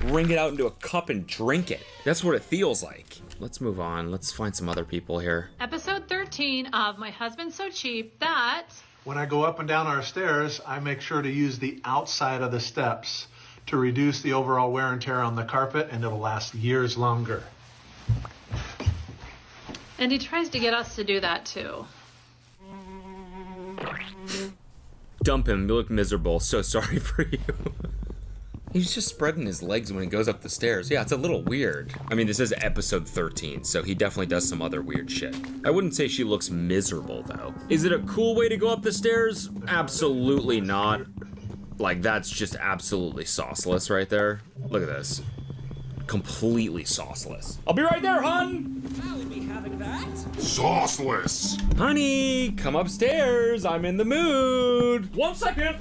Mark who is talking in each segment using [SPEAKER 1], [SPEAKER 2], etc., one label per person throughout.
[SPEAKER 1] wring it out into a cup and drink it. That's what it feels like. Let's move on. Let's find some other people here.
[SPEAKER 2] Episode 13 of My Husband's So Cheap That...
[SPEAKER 3] When I go up and down our stairs, I make sure to use the outside of the steps to reduce the overall wear and tear on the carpet, and it'll last years longer.
[SPEAKER 2] And he tries to get us to do that too.
[SPEAKER 1] Dump him. You look miserable. So sorry for you. He's just spreading his legs when he goes up the stairs. Yeah, it's a little weird. I mean, this is episode 13, so he definitely does some other weird shit. I wouldn't say she looks miserable, though. Is it a cool way to go up the stairs? Absolutely not. Like, that's just absolutely sauceless right there. Look at this. Completely sauceless. I'll be right there, hon!
[SPEAKER 4] I'll be having that.
[SPEAKER 5] Sauceless.
[SPEAKER 1] Honey, come upstairs. I'm in the mood. 1 second.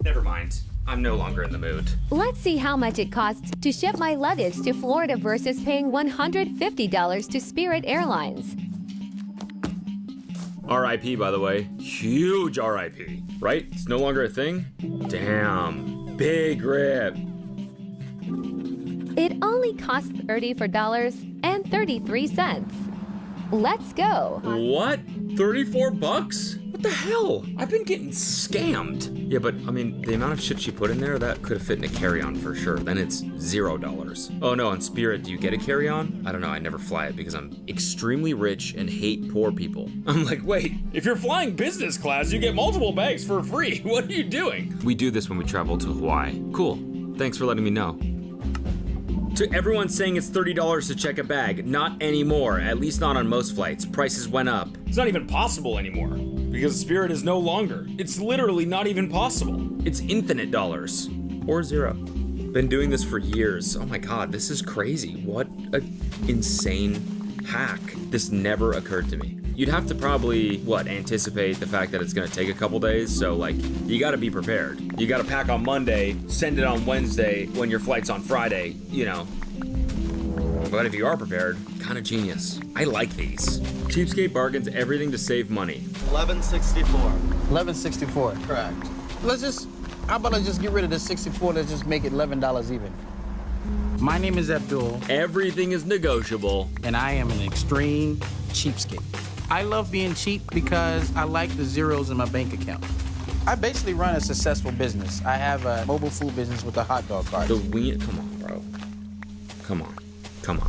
[SPEAKER 1] Never mind. I'm no longer in the mood.
[SPEAKER 6] Let's see how much it costs to ship my luggage to Florida versus paying $150 to Spirit Airlines.
[SPEAKER 1] RIP, by the way. Huge RIP. Right? It's no longer a thing? Damn. Big rip.
[SPEAKER 6] It only costs $34.33. Let's go.
[SPEAKER 1] What? 34 bucks? What the hell? I've been getting scammed. Yeah, but I mean, the amount of shit she put in there, that could have fit in a carry-on for sure. Then it's $0. Oh no, on Spirit, do you get a carry-on? I don't know, I never fly it because I'm extremely rich and hate poor people. I'm like, wait, if you're flying business class, you get multiple bags for free. What are you doing? We do this when we travel to Hawaii. Cool. Thanks for letting me know. To everyone saying it's $30 to check a bag, not anymore, at least not on most flights. Prices went up. It's not even possible anymore, because Spirit is no longer. It's literally not even possible. It's infinite dollars, or $0. Been doing this for years. Oh my God, this is crazy. What a insane hack. This never occurred to me. You'd have to probably, anticipate the fact that it's gonna take a couple days, so like, you gotta be prepared. You gotta pack on Monday, send it on Wednesday when your flight's on Friday, you know. But if you are prepared, kinda genius. I like these. Cheapskate bargains, everything to save money.
[SPEAKER 7] $11.64.
[SPEAKER 8] $11.64.
[SPEAKER 7] Correct.
[SPEAKER 8] How about I just get rid of the 64 and just make it $11 even? My name is Abdul.
[SPEAKER 1] Everything is negotiable.
[SPEAKER 8] And I am an extreme cheapskate. I love being cheap because I like the zeros in my bank account. I basically run a successful business. I have a mobile food business with a hot dog cart.
[SPEAKER 1] Come on, bro. Come on,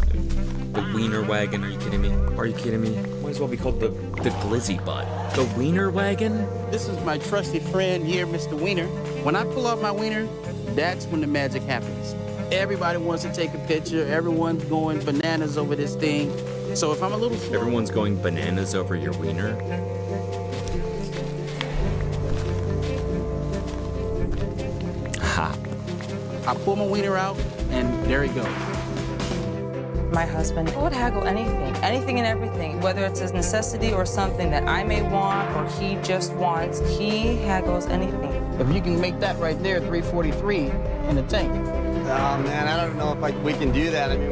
[SPEAKER 1] dude. The Wiener Wagon, are you kidding me? Are you kidding me? Might as well be called the Glizzy Butt. The Wiener Wagon?
[SPEAKER 8] This is my trusted friend here, Mr. Wiener. When I pull off my wiener, that's when the magic happens. Everybody wants to take a picture. Everyone's going bananas over this thing. So if I'm a little...
[SPEAKER 1] Everyone's going bananas over your wiener? Ha.
[SPEAKER 8] I pull my wiener out, and there he goes.
[SPEAKER 9] My husband would haggle anything and everything, whether it's a necessity or something that I may want or he just wants. He haggles anything.
[SPEAKER 8] If you can make that right there, $3.43 in the tank.
[SPEAKER 7] Oh man, I don't know if we can do that. I mean,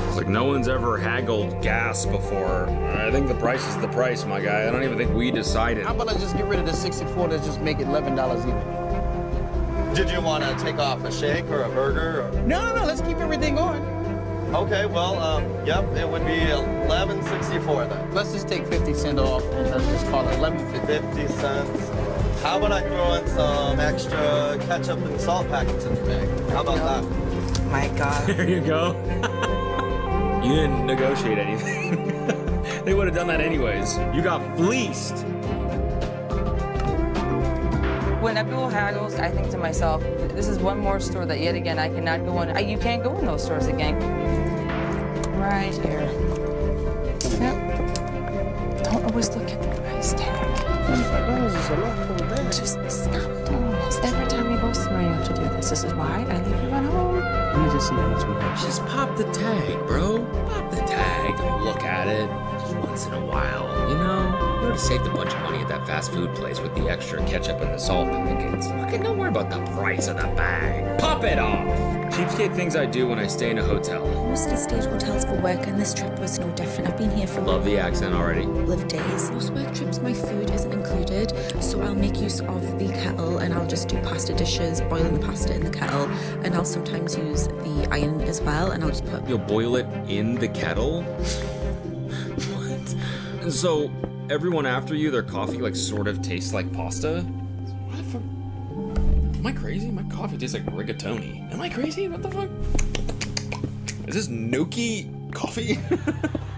[SPEAKER 1] It's like no one's ever haggled gas before. I think the price is the price, my guy. I don't even think we decided.
[SPEAKER 8] How about I just get rid of the 64 and just make it $11 even?
[SPEAKER 7] did you want to take off a shake or a burger? Or?
[SPEAKER 8] No, let's keep everything going.
[SPEAKER 7] Okay, well, yep, it would be $11.64 then.
[SPEAKER 8] Let's just take 50 cents off and let's just call it $11.50.
[SPEAKER 7] 50 cents. How about I throw in some extra ketchup and salt packets in the bag? How about that?
[SPEAKER 9] My God.
[SPEAKER 1] There you go. You didn't negotiate anything. They would have done that anyways. You got fleeced.
[SPEAKER 9] When Abdul haggles, I think to myself, this is one more store that yet again I cannot go in. You can't go in those stores again. Right here. Yep. Don't always look at the price tag.
[SPEAKER 8] $25 is a lot for a bag.
[SPEAKER 9] Just stop doing this. Every time we go somewhere, you have to do this. This is why I leave you at home.
[SPEAKER 8] Let me just see how much we have.
[SPEAKER 1] Just pop the tag, bro. Pop the tag. Don't look at it. Just once in a while, you know? You already saved a bunch of money at that fast food place with the extra ketchup and the salt packets. Fucking don't worry about the price of the bag. Pop it off. Cheapskate things I do when I stay in a hotel.
[SPEAKER 4] Mostly stayed hotels for work, and this trip was no different. I've been here for
[SPEAKER 1] Love the accent already.
[SPEAKER 4] a couple of days. Most work trips, my food isn't included, so I'll make use of the kettle and I'll just do pasta dishes, boiling the pasta in the kettle, and I'll sometimes use the iron as well, and I'll just put...
[SPEAKER 1] You'll boil it in the kettle? What? And so, everyone after you, their coffee like sort of tastes like pasta? What the fuck? Am I crazy? My coffee tastes like rigatoni. Am I crazy? What the fuck? Is this Gnocchi coffee?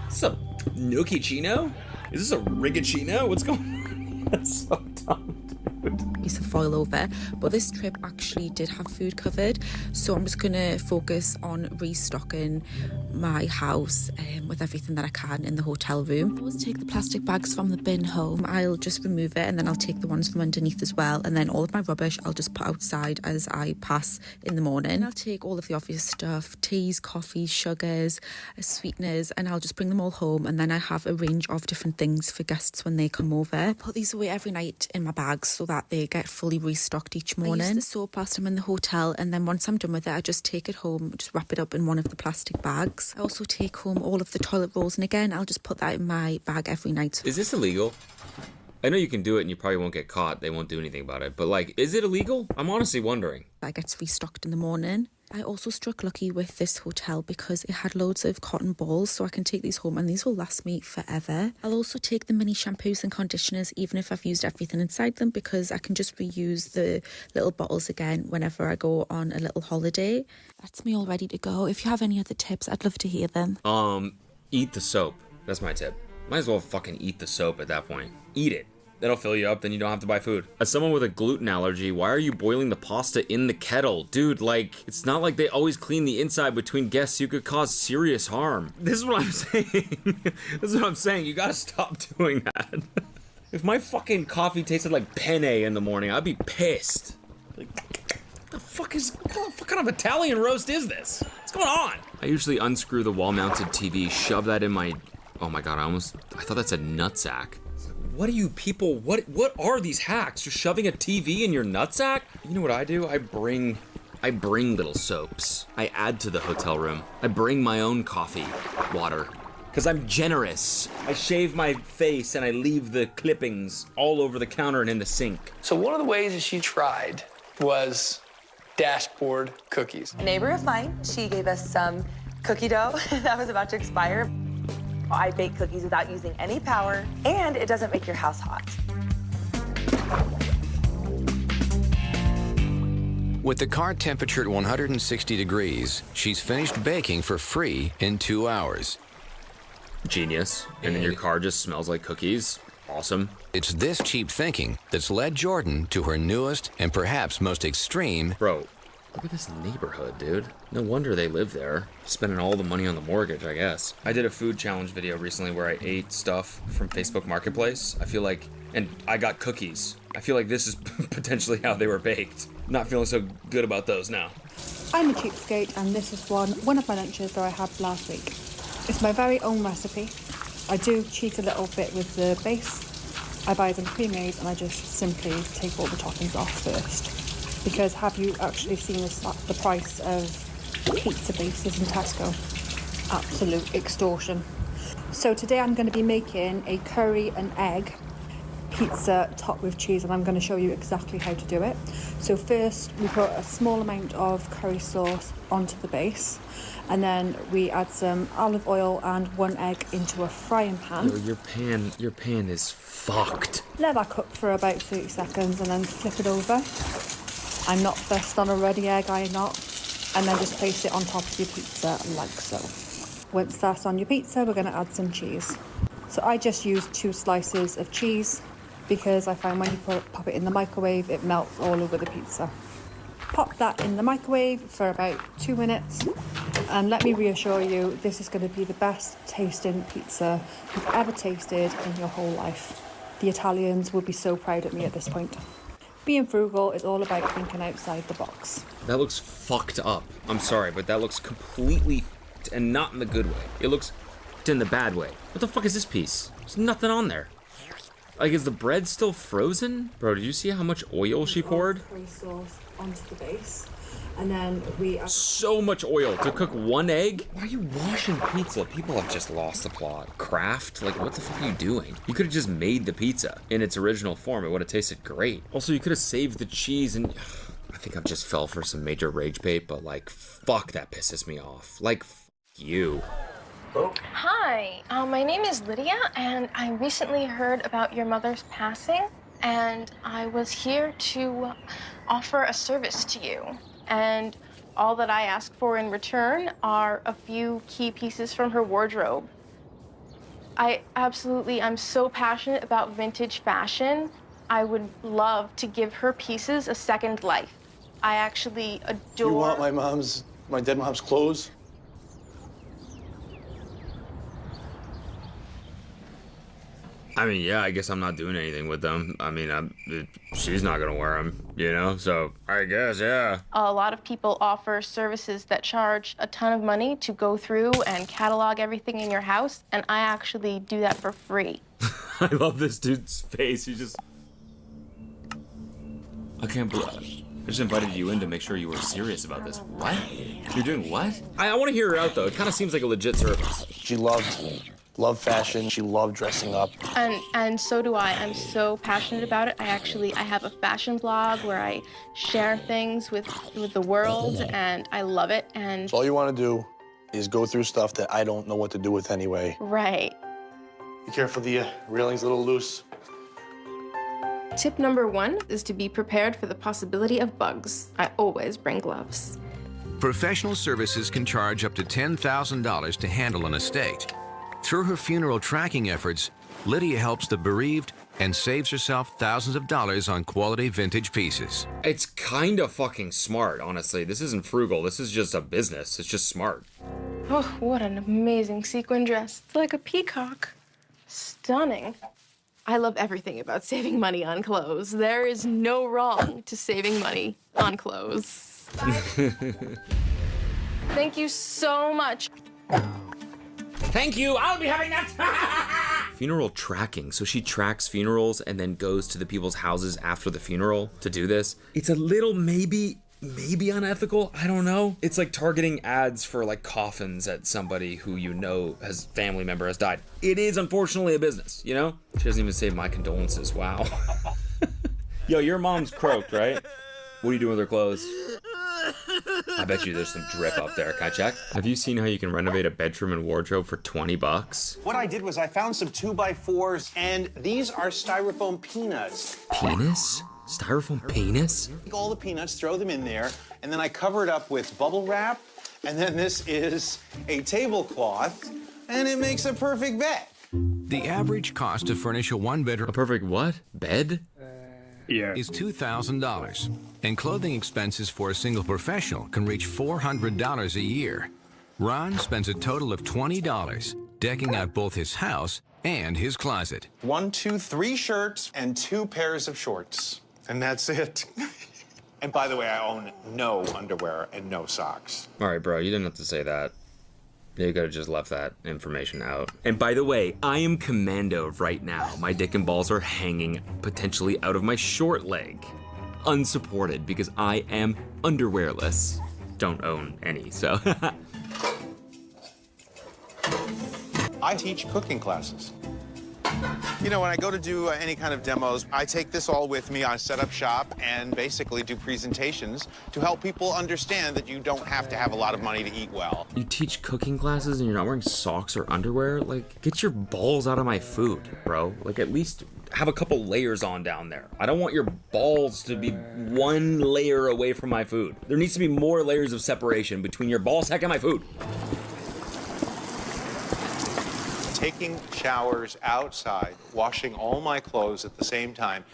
[SPEAKER 1] Is this a Gnocchi Chino? Is this a Rigatino? What's going on? That's so dumb, dude.
[SPEAKER 4] piece of foil over, but this trip actually did have food covered, so I'm just gonna focus on restocking my house with everything that I can in the hotel room. I always take the plastic bags from the bin home. I'll just remove it and then I'll take the ones from underneath as well, and then all of my rubbish I'll just put outside as I pass in the morning. And I'll take all of the obvious stuff, teas, coffees, sugars, sweeteners, and I'll just bring them all home, and then I have a range of different things for guests when they come over. I put these away every night in my bags so that they get fully restocked each morning. I use the soap whilst I'm in the hotel, and then once I'm done with it, I just take it home, just wrap it up in one of the plastic bags. I also take home all of the toilet rolls, and again, I'll just put that in my bag every night.
[SPEAKER 1] Is this illegal? I know you can do it and you probably won't get caught. They won't do anything about it. But, like, is it illegal? I'm honestly wondering.
[SPEAKER 4] That gets restocked in the morning. I also struck lucky with this hotel because it had loads of cotton balls, so I can take these home and these will last me forever. I'll also take the mini shampoos and conditioners even if I've used everything inside them, because I can just reuse the little bottles again whenever I go on a little holiday. That's me all ready to go. If you have any other tips, I'd love to hear them.
[SPEAKER 1] Eat the soap. That's my tip. Might as well fucking eat the soap at that point. Eat it. That'll fill you up, then you don't have to buy food. As someone with a gluten allergy, why are you boiling the pasta in the kettle? Dude, like, it's not like they always clean the inside between guests. You could cause serious harm. This is what I'm saying. This is what I'm saying. You gotta stop doing that. If my fucking coffee tasted like penne in the morning, I'd be pissed. Like, what the fuck kind of Italian roast is this? What's going on? I usually unscrew the wall-mounted TV, shove that in my... Oh my god, I thought that said nutsack. What are you people, what are these hacks? You're shoving a TV in your nutsack? You know what I do? I bring little soaps. I add to the hotel room. I bring my own coffee, water. Because I'm generous. I shave my face and I leave the clippings all over the counter and in the sink.
[SPEAKER 10] So one of the ways that she tried was dashboard cookies.
[SPEAKER 9] A neighbor of mine, she gave us some cookie dough that was about to expire. I bake cookies without using any power, and it doesn't make your house hot.
[SPEAKER 11] With the car temperature at 160 degrees, she's finished baking for free in 2 hours.
[SPEAKER 1] Genius. And then your car just smells like cookies. Awesome.
[SPEAKER 11] It's this cheap thinking that's led Jordan to her newest and perhaps most extreme...
[SPEAKER 1] Bro, look at this neighborhood, dude. No wonder they live there. Spending all the money on the mortgage, I guess. I did a food challenge video recently where I ate stuff from Facebook Marketplace. I feel like, and I got cookies. I feel like this is potentially how they were baked. Not feeling so good about those now.
[SPEAKER 12] I'm a cheapskate, and this is one of my lunches that I had last week. It's my very own recipe. I do cheat a little bit with the base. I buy them pre-made and I just simply take all the toppings off first. Because have you actually seen the price of pizza bases in Tesco? Absolute extortion. So today I'm going to be making a curry and egg pizza topped with cheese, and I'm going to show you exactly how to do it. So first we put a small amount of curry sauce onto the base, and then we add some olive oil and 1 egg into a frying pan.
[SPEAKER 1] Yo, your pan is fucked.
[SPEAKER 12] Let that cook for about 30 seconds and then flip it over. I'm not fussed on a ready egg, I'm not. And then just place it on top of your pizza like so. Once that's on your pizza, we're going to add some cheese. So I just used 2 slices of cheese because I find when you pop it in the microwave, it melts all over the pizza. Pop that in the microwave for about 2 minutes. And let me reassure you, this is going to be the best tasting pizza you've ever tasted in your whole life. The Italians will be so proud of me at this point. Being frugal is all about thinking outside the box.
[SPEAKER 1] That looks fucked up. I'm sorry, but that looks completely f***ed, and not in the good way. It looks f***ed in the bad way. What the fuck is this piece? There's nothing on there. Like, is the bread still frozen? Bro, did you see how much oil she poured?
[SPEAKER 12] Curry sauce onto the base. And then we
[SPEAKER 1] So much oil to cook one egg? Why are you washing pizza? People have just lost the plot. Kraft? Like, what the fuck are you doing? You could have just made the pizza in its original form. It would have tasted great. Also, you could have saved the cheese and... I think I've just fell for some major rage bait, but like, fuck, that pisses me off. Like, you.
[SPEAKER 13] Hi, my name is Lydia, and I recently heard about your mother's passing, and I was here to offer a service to you. And all that I ask for in return are a few key pieces from her wardrobe. I'm so passionate about vintage fashion. I would love to give her pieces a second life. I actually adore...
[SPEAKER 14] You want my dead mom's clothes?
[SPEAKER 1] I mean, yeah, I guess I'm not doing anything with them. I mean, she's not gonna wear them, you know? So, I guess, yeah.
[SPEAKER 13] A lot of people offer services that charge a ton of money to go through and catalog everything in your house, and I actually do that for free.
[SPEAKER 1] I love this dude's face. He just... I can't believe... I just invited you in to make sure you were serious about this. What? You're doing what? I want to hear her out, though. It kind of seems like a legit service.
[SPEAKER 14] She loved fashion. She loved dressing up.
[SPEAKER 13] And so do I. I'm so passionate about it. I have a fashion blog where I share things with the world, and I love it. And
[SPEAKER 14] So all you want to do is go through stuff that I don't know what to do with anyway.
[SPEAKER 13] Right.
[SPEAKER 14] Be careful, the railing's a little loose.
[SPEAKER 13] Tip number 1 is to be prepared for the possibility of bugs. I always bring gloves.
[SPEAKER 11] Professional services can charge up to $10,000 to handle an estate. Through her funeral tracking efforts, Lydia helps the bereaved and saves herself thousands of dollars on quality vintage pieces.
[SPEAKER 1] It's kind of fucking smart, honestly. This isn't frugal. This is just a business. It's just smart.
[SPEAKER 13] Oh, what an amazing sequin dress. It's like a peacock. Stunning. I love everything about saving money on clothes. There is no wrong to saving money on clothes. Thank you so much.
[SPEAKER 1] Thank you. I'll be having that. Funeral tracking. So she tracks funerals and then goes to the people's houses after the funeral to do this. It's a little maybe unethical. I don't know. It's like targeting ads for like coffins at somebody who you know has family member has died. It is unfortunately a business, you know? She doesn't even say my condolences. Wow. Yo, your mom's croaked, right? What are you doing with her clothes? I bet you there's some drip up there. Can I check? Have you seen how you can renovate a bedroom and wardrobe for 20 bucks?
[SPEAKER 15] What I did was I found some 2x4s, and these are styrofoam peanuts.
[SPEAKER 1] Penis? Styrofoam penis?
[SPEAKER 15] Take all the peanuts, throw them in there, and then I cover it up with bubble wrap, and then this is a tablecloth, and it makes a perfect bed.
[SPEAKER 11] The average cost to furnish a one-bedroom...
[SPEAKER 1] A perfect what? Bed?
[SPEAKER 11] Is $2,000, and clothing expenses for a single professional can reach $400 a year. Ron spends a total of $20 decking out both his house and his closet.
[SPEAKER 15] 1, 2, 3 shirts and 2 pairs of shorts, and that's it. And by the way, I own no underwear and no socks.
[SPEAKER 1] All right, bro, you didn't have to say that. You could have just left that information out. And by the way, I am commando right now. My dick and balls are hanging potentially out of my short leg. Unsupported because I am underwearless. Don't own any, so.
[SPEAKER 15] I teach cooking classes. You know, when I go to do any kind of demos, I take this all with me. I set up shop and basically do presentations to help people understand that you don't have to have a lot of money to eat well.
[SPEAKER 1] You teach cooking classes and you're not wearing socks or underwear? Like, get your balls out of my food, bro. Like, at least have a couple layers on down there. I don't want your balls to be one layer away from my food. There needs to be more layers of separation between your ball sack and my food.
[SPEAKER 15] Taking showers outside, washing all my clothes at the same time,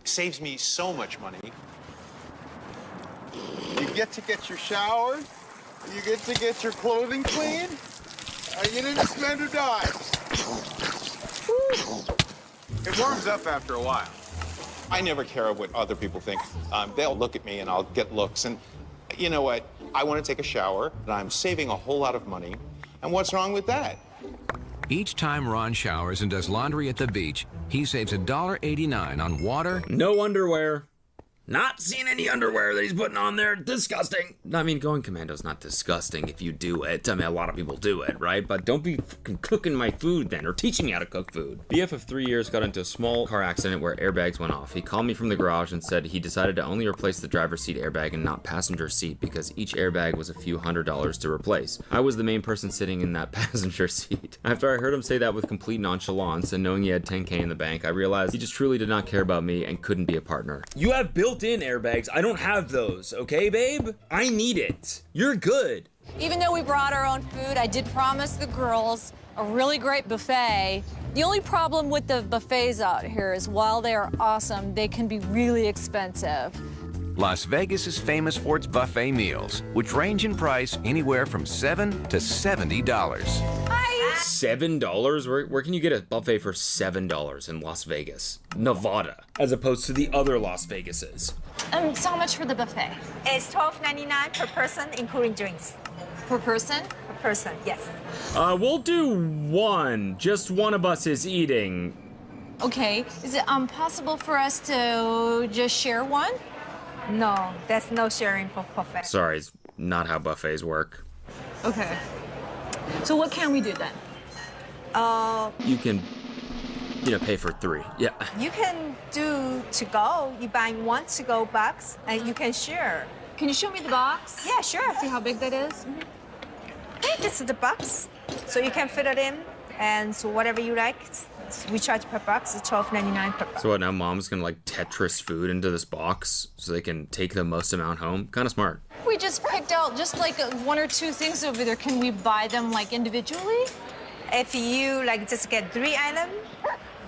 [SPEAKER 15] saves me so much money.
[SPEAKER 16] You get to get your shower, you get to get your clothing clean, and you didn't spend a dime.
[SPEAKER 15] It warms up after a while. I never care what other people think. They'll look at me and I'll get looks. And you know what? I want to take a shower and I'm saving a whole lot of money. And what's wrong with that?
[SPEAKER 11] Each time Ron showers and does laundry at the beach, he saves $1.89 on water.
[SPEAKER 1] No underwear. Not seeing any underwear that he's putting on there. Disgusting. I mean, going commando's not disgusting if you do it. I mean, a lot of people do it, right? But don't be fucking cooking my food then, or teaching me how to cook food. BF of 3 years got into a small car accident where airbags went off. He called me from the garage and said he decided to only replace the driver's seat airbag and not passenger seat because each airbag was a few $100s to replace. I was the main person sitting in that passenger seat. After I heard him say that with complete nonchalance and knowing he had 10K in the bank, I realized he just truly did not care about me and couldn't be a partner. You have built-in airbags. I don't have those, okay, babe? I need it. You're good.
[SPEAKER 17] Even though we brought our own food, I did promise the girls a really great buffet. The only problem with the buffets out here is while they are awesome, they can be really expensive.
[SPEAKER 11] Las Vegas is famous for its buffet meals, which range in price anywhere from $7 to $70.
[SPEAKER 1] $7? Where can you get a buffet for $7 in Las Vegas, Nevada, as opposed to the other Las Vegases?
[SPEAKER 17] So how much for the buffet?
[SPEAKER 18] It's $12.99 per person, including drinks.
[SPEAKER 17] Per person?
[SPEAKER 18] Per person, yes.
[SPEAKER 1] We'll do one. Just one of us is eating.
[SPEAKER 17] Okay. Is it possible for us to just share one?
[SPEAKER 18] No, there's no sharing for buffet.
[SPEAKER 1] Sorry, it's not how buffets work.
[SPEAKER 17] Okay. So what can we do then?
[SPEAKER 1] You can, pay for 3. Yeah.
[SPEAKER 18] You can do to go. You buy one to go box and you can share.
[SPEAKER 17] Can you show me the box?
[SPEAKER 18] Yeah, sure.
[SPEAKER 17] See how big that is?
[SPEAKER 18] Mm-hmm. Okay, this is the box. So you can fit it in and so whatever you like. We charge per box. It's $12.99 per box.
[SPEAKER 1] So what, now mom's gonna like Tetris food into this box so they can take the most amount home? Kind of smart.
[SPEAKER 17] We just picked out just like 1 or 2 things over there. Can we buy them like individually?
[SPEAKER 18] If you like just get 3 items,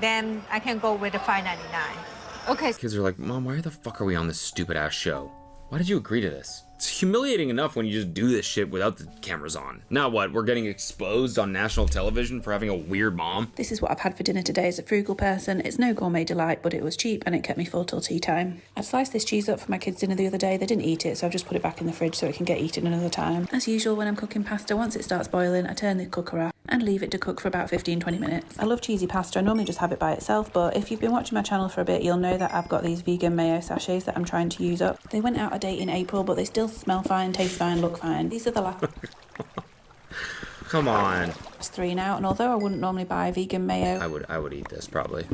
[SPEAKER 18] then I can go with the $5.99.
[SPEAKER 17] Okay.
[SPEAKER 1] Kids are like, Mom, why the fuck are we on this stupid ass show? Why did you agree to this? It's humiliating enough when you just do this shit without the cameras on. Now what, we're getting exposed on national television for having a weird mom?
[SPEAKER 19] This is what I've had for dinner today as a frugal person. It's no gourmet delight, but it was cheap and it kept me full till tea time. I sliced this cheese up for my kids' dinner the other day. They didn't eat it, so I've just put it back in the fridge so it can get eaten another time. As usual, when I'm cooking pasta, once it starts boiling, I turn the cooker off and leave it to cook for about 15-20 minutes. I love cheesy pasta. I normally just have it by itself, but if you've been watching my channel for a bit, you'll know that I've got these vegan mayo sachets that I'm trying to use up. They went out of date in April, but they still smell fine, taste fine, look fine. These are the last
[SPEAKER 1] Come on.
[SPEAKER 19] 3 now, and although I wouldn't normally buy vegan mayo,
[SPEAKER 1] I would eat this probably.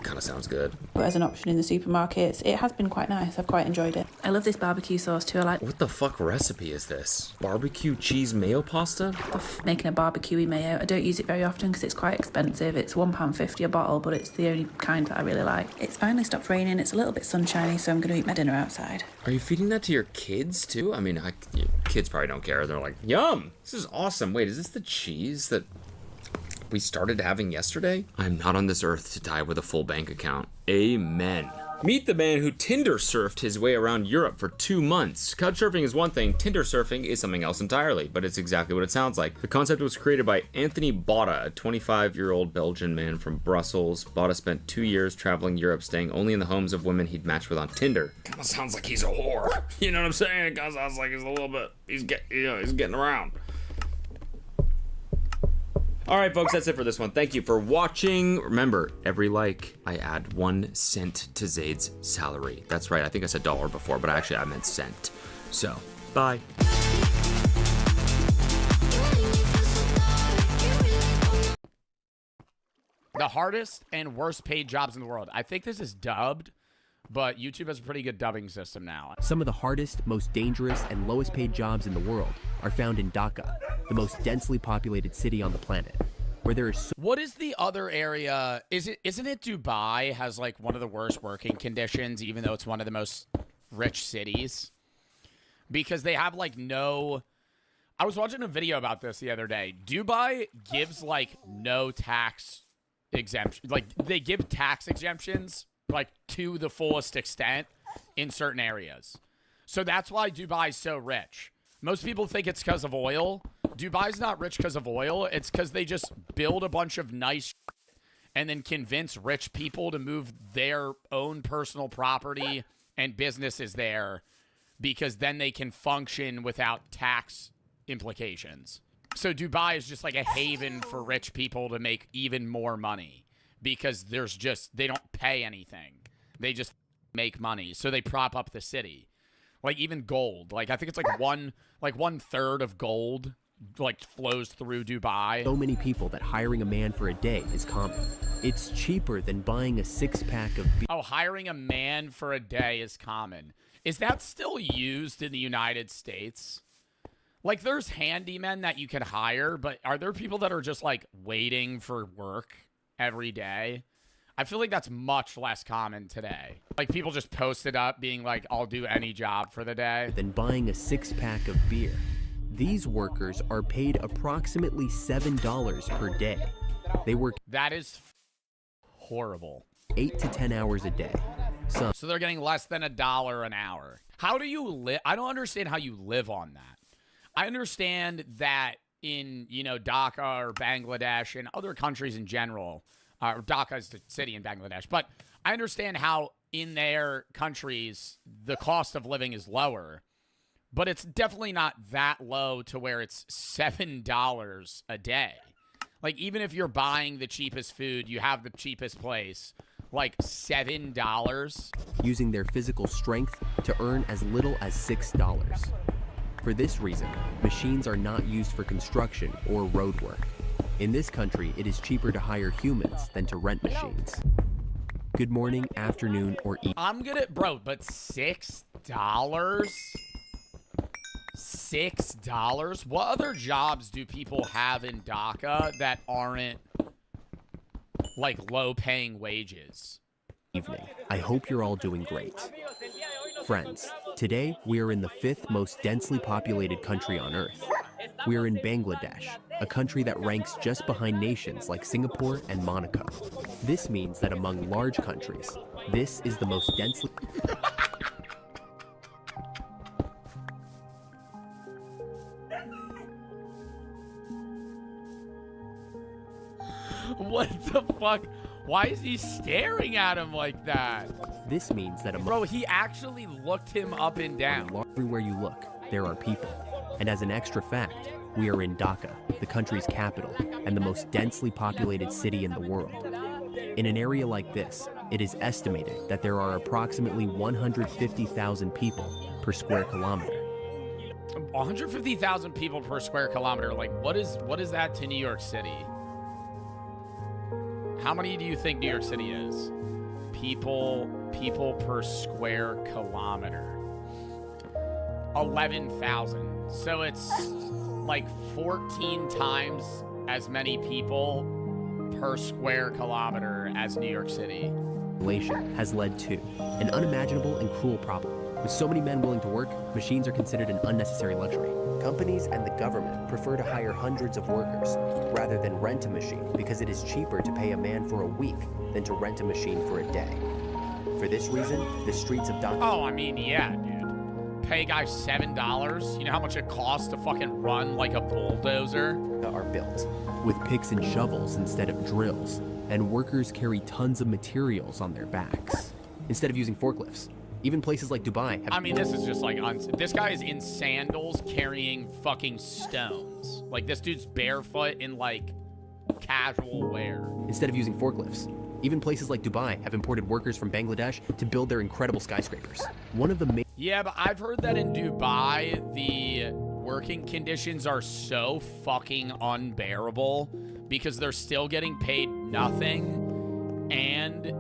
[SPEAKER 1] Kind of sounds good.
[SPEAKER 19] but as an option in the supermarkets, it has been quite nice. I've quite enjoyed it. I love this barbecue sauce too. I like
[SPEAKER 1] What the fuck recipe is this? Barbecue cheese mayo pasta? What the
[SPEAKER 19] making a barbecuey mayo. I don't use it very often because it's quite expensive. It's £1.50 a bottle, but it's the only kind that I really like. It's finally stopped raining. It's a little bit sunshiny, so I'm going to eat my dinner outside.
[SPEAKER 1] Are you feeding that to your kids too? I mean, kids probably don't care. They're like, yum, this is awesome. Wait, is this the cheese that we started having yesterday? I'm not on this earth to die with a full bank account. Amen. Meet the man who Tinder surfed his way around Europe for 2 months. Couchsurfing is one thing, Tinder surfing is something else entirely, but it's exactly what it sounds like. The concept was created by Anthony Botta, a 25-year-old Belgian man from Brussels. Botta spent 2 years traveling Europe, staying only in the homes of women he'd matched with on Tinder. Kinda sounds like he's a whore. You know what I'm saying? It kinda sounds like he's a little bit, he's getting around. All right, folks, that's it for this one. Thank you for watching. Remember, every like, I add 1 cent to Zaid's salary. That's right. I think I said dollar before, but actually I meant cent. So, bye.
[SPEAKER 20] The hardest and worst paid jobs in the world. I think this is dubbed, but YouTube has a pretty good dubbing system now.
[SPEAKER 21] Some of the hardest, most dangerous, and lowest paid jobs in the world are found in Dhaka, the most densely populated city on the planet, where there is
[SPEAKER 20] What is the other area? Isn't it Dubai has like one of the worst working conditions, even though it's one of the most rich cities? Because they have like no... I was watching a video about this the other day. Dubai gives like no tax exemption. Like they give tax exemptions like to the fullest extent in certain areas. So that's why Dubai's so rich. Most people think it's because of oil. Dubai's not rich because of oil. It's because they just build a bunch of nice shit and then convince rich people to move their own personal property and businesses there because then they can function without tax implications. So Dubai is just like a haven for rich people to make even more money because they don't pay anything. They just make money, so they prop up the city. Like even gold, like I think it's like 1/3 of gold like flows through Dubai.
[SPEAKER 21] So many people that hiring a man for a day is common. It's cheaper than buying a 6-pack of beer.
[SPEAKER 20] Oh, hiring a man for a day is common. Is that still used in the United States? Like, there's handymen that you can hire, but are there people that are just, like, waiting for work every day? I feel like that's much less common today. Like, people just post it up being like, I'll do any job for the day.
[SPEAKER 21] Than buying a 6-pack of beer. These workers are paid approximately $7 per day. They work...
[SPEAKER 20] That is horrible.
[SPEAKER 21] 8 to 10 hours a day.
[SPEAKER 20] So they're getting less than $1 an hour. How do you live? I don't understand how you live on that. I understand that in, you know, Dhaka or Bangladesh and other countries in general, Dhaka is the city in Bangladesh, but I understand how in their countries the cost of living is lower, but it's definitely not that low to where it's $7 a day. Like, even if you're buying the cheapest food, you have the cheapest place, like $7.
[SPEAKER 21] Using their physical strength to earn as little as $6. For this reason, machines are not used for construction or road work. In this country, it is cheaper to hire humans than to rent machines. Good morning, afternoon, or evening.
[SPEAKER 20] I'm gonna, bro, but $6? $6? What other jobs do people have in Dhaka that aren't like low-paying wages?
[SPEAKER 21] Evening. I hope you're all doing great. Friends, today we are in the 5th most densely populated country on Earth. We are in Bangladesh, a country that ranks just behind nations like Singapore and Monaco. This means that among large countries, this is the most densely...
[SPEAKER 20] What the fuck? Why is he staring at him like that?
[SPEAKER 21] This means that
[SPEAKER 20] Bro, he actually looked him up and down.
[SPEAKER 21] Everywhere you look, there are people. And as an extra fact, we are in Dhaka, the country's capital, and the most densely populated city in the world. In an area like this, it is estimated that there are approximately 150,000 people per square kilometer.
[SPEAKER 20] 150,000 people per square kilometer. Like, what is that to New York City? How many do you think New York City is? People per square kilometer. 11,000. So it's like 14 times as many people per square kilometer as New York City.
[SPEAKER 21] Has led to an unimaginable and cruel problem. With so many men willing to work, machines are considered an unnecessary luxury. Companies and the government prefer to hire hundreds of workers rather than rent a machine because it is cheaper to pay a man for a week than to rent a machine for a day. For this reason, the streets of Dhaka...
[SPEAKER 20] Oh, I mean, yeah, dude. Pay guys $7? You know how much it costs to fucking run like a bulldozer?
[SPEAKER 21] ...are built with picks and shovels instead of drills, and workers carry tons of materials on their backs instead of using forklifts. Even places like Dubai have...
[SPEAKER 20] I mean, this is just like... this guy is in sandals carrying fucking stones. Like, this dude's barefoot in, like, casual wear.
[SPEAKER 21] Instead of using forklifts. Even places like Dubai have imported workers from Bangladesh to build their incredible skyscrapers. One of the main...
[SPEAKER 20] Yeah, but I've heard that in Dubai, the working conditions are so fucking unbearable because they're still getting paid nothing, and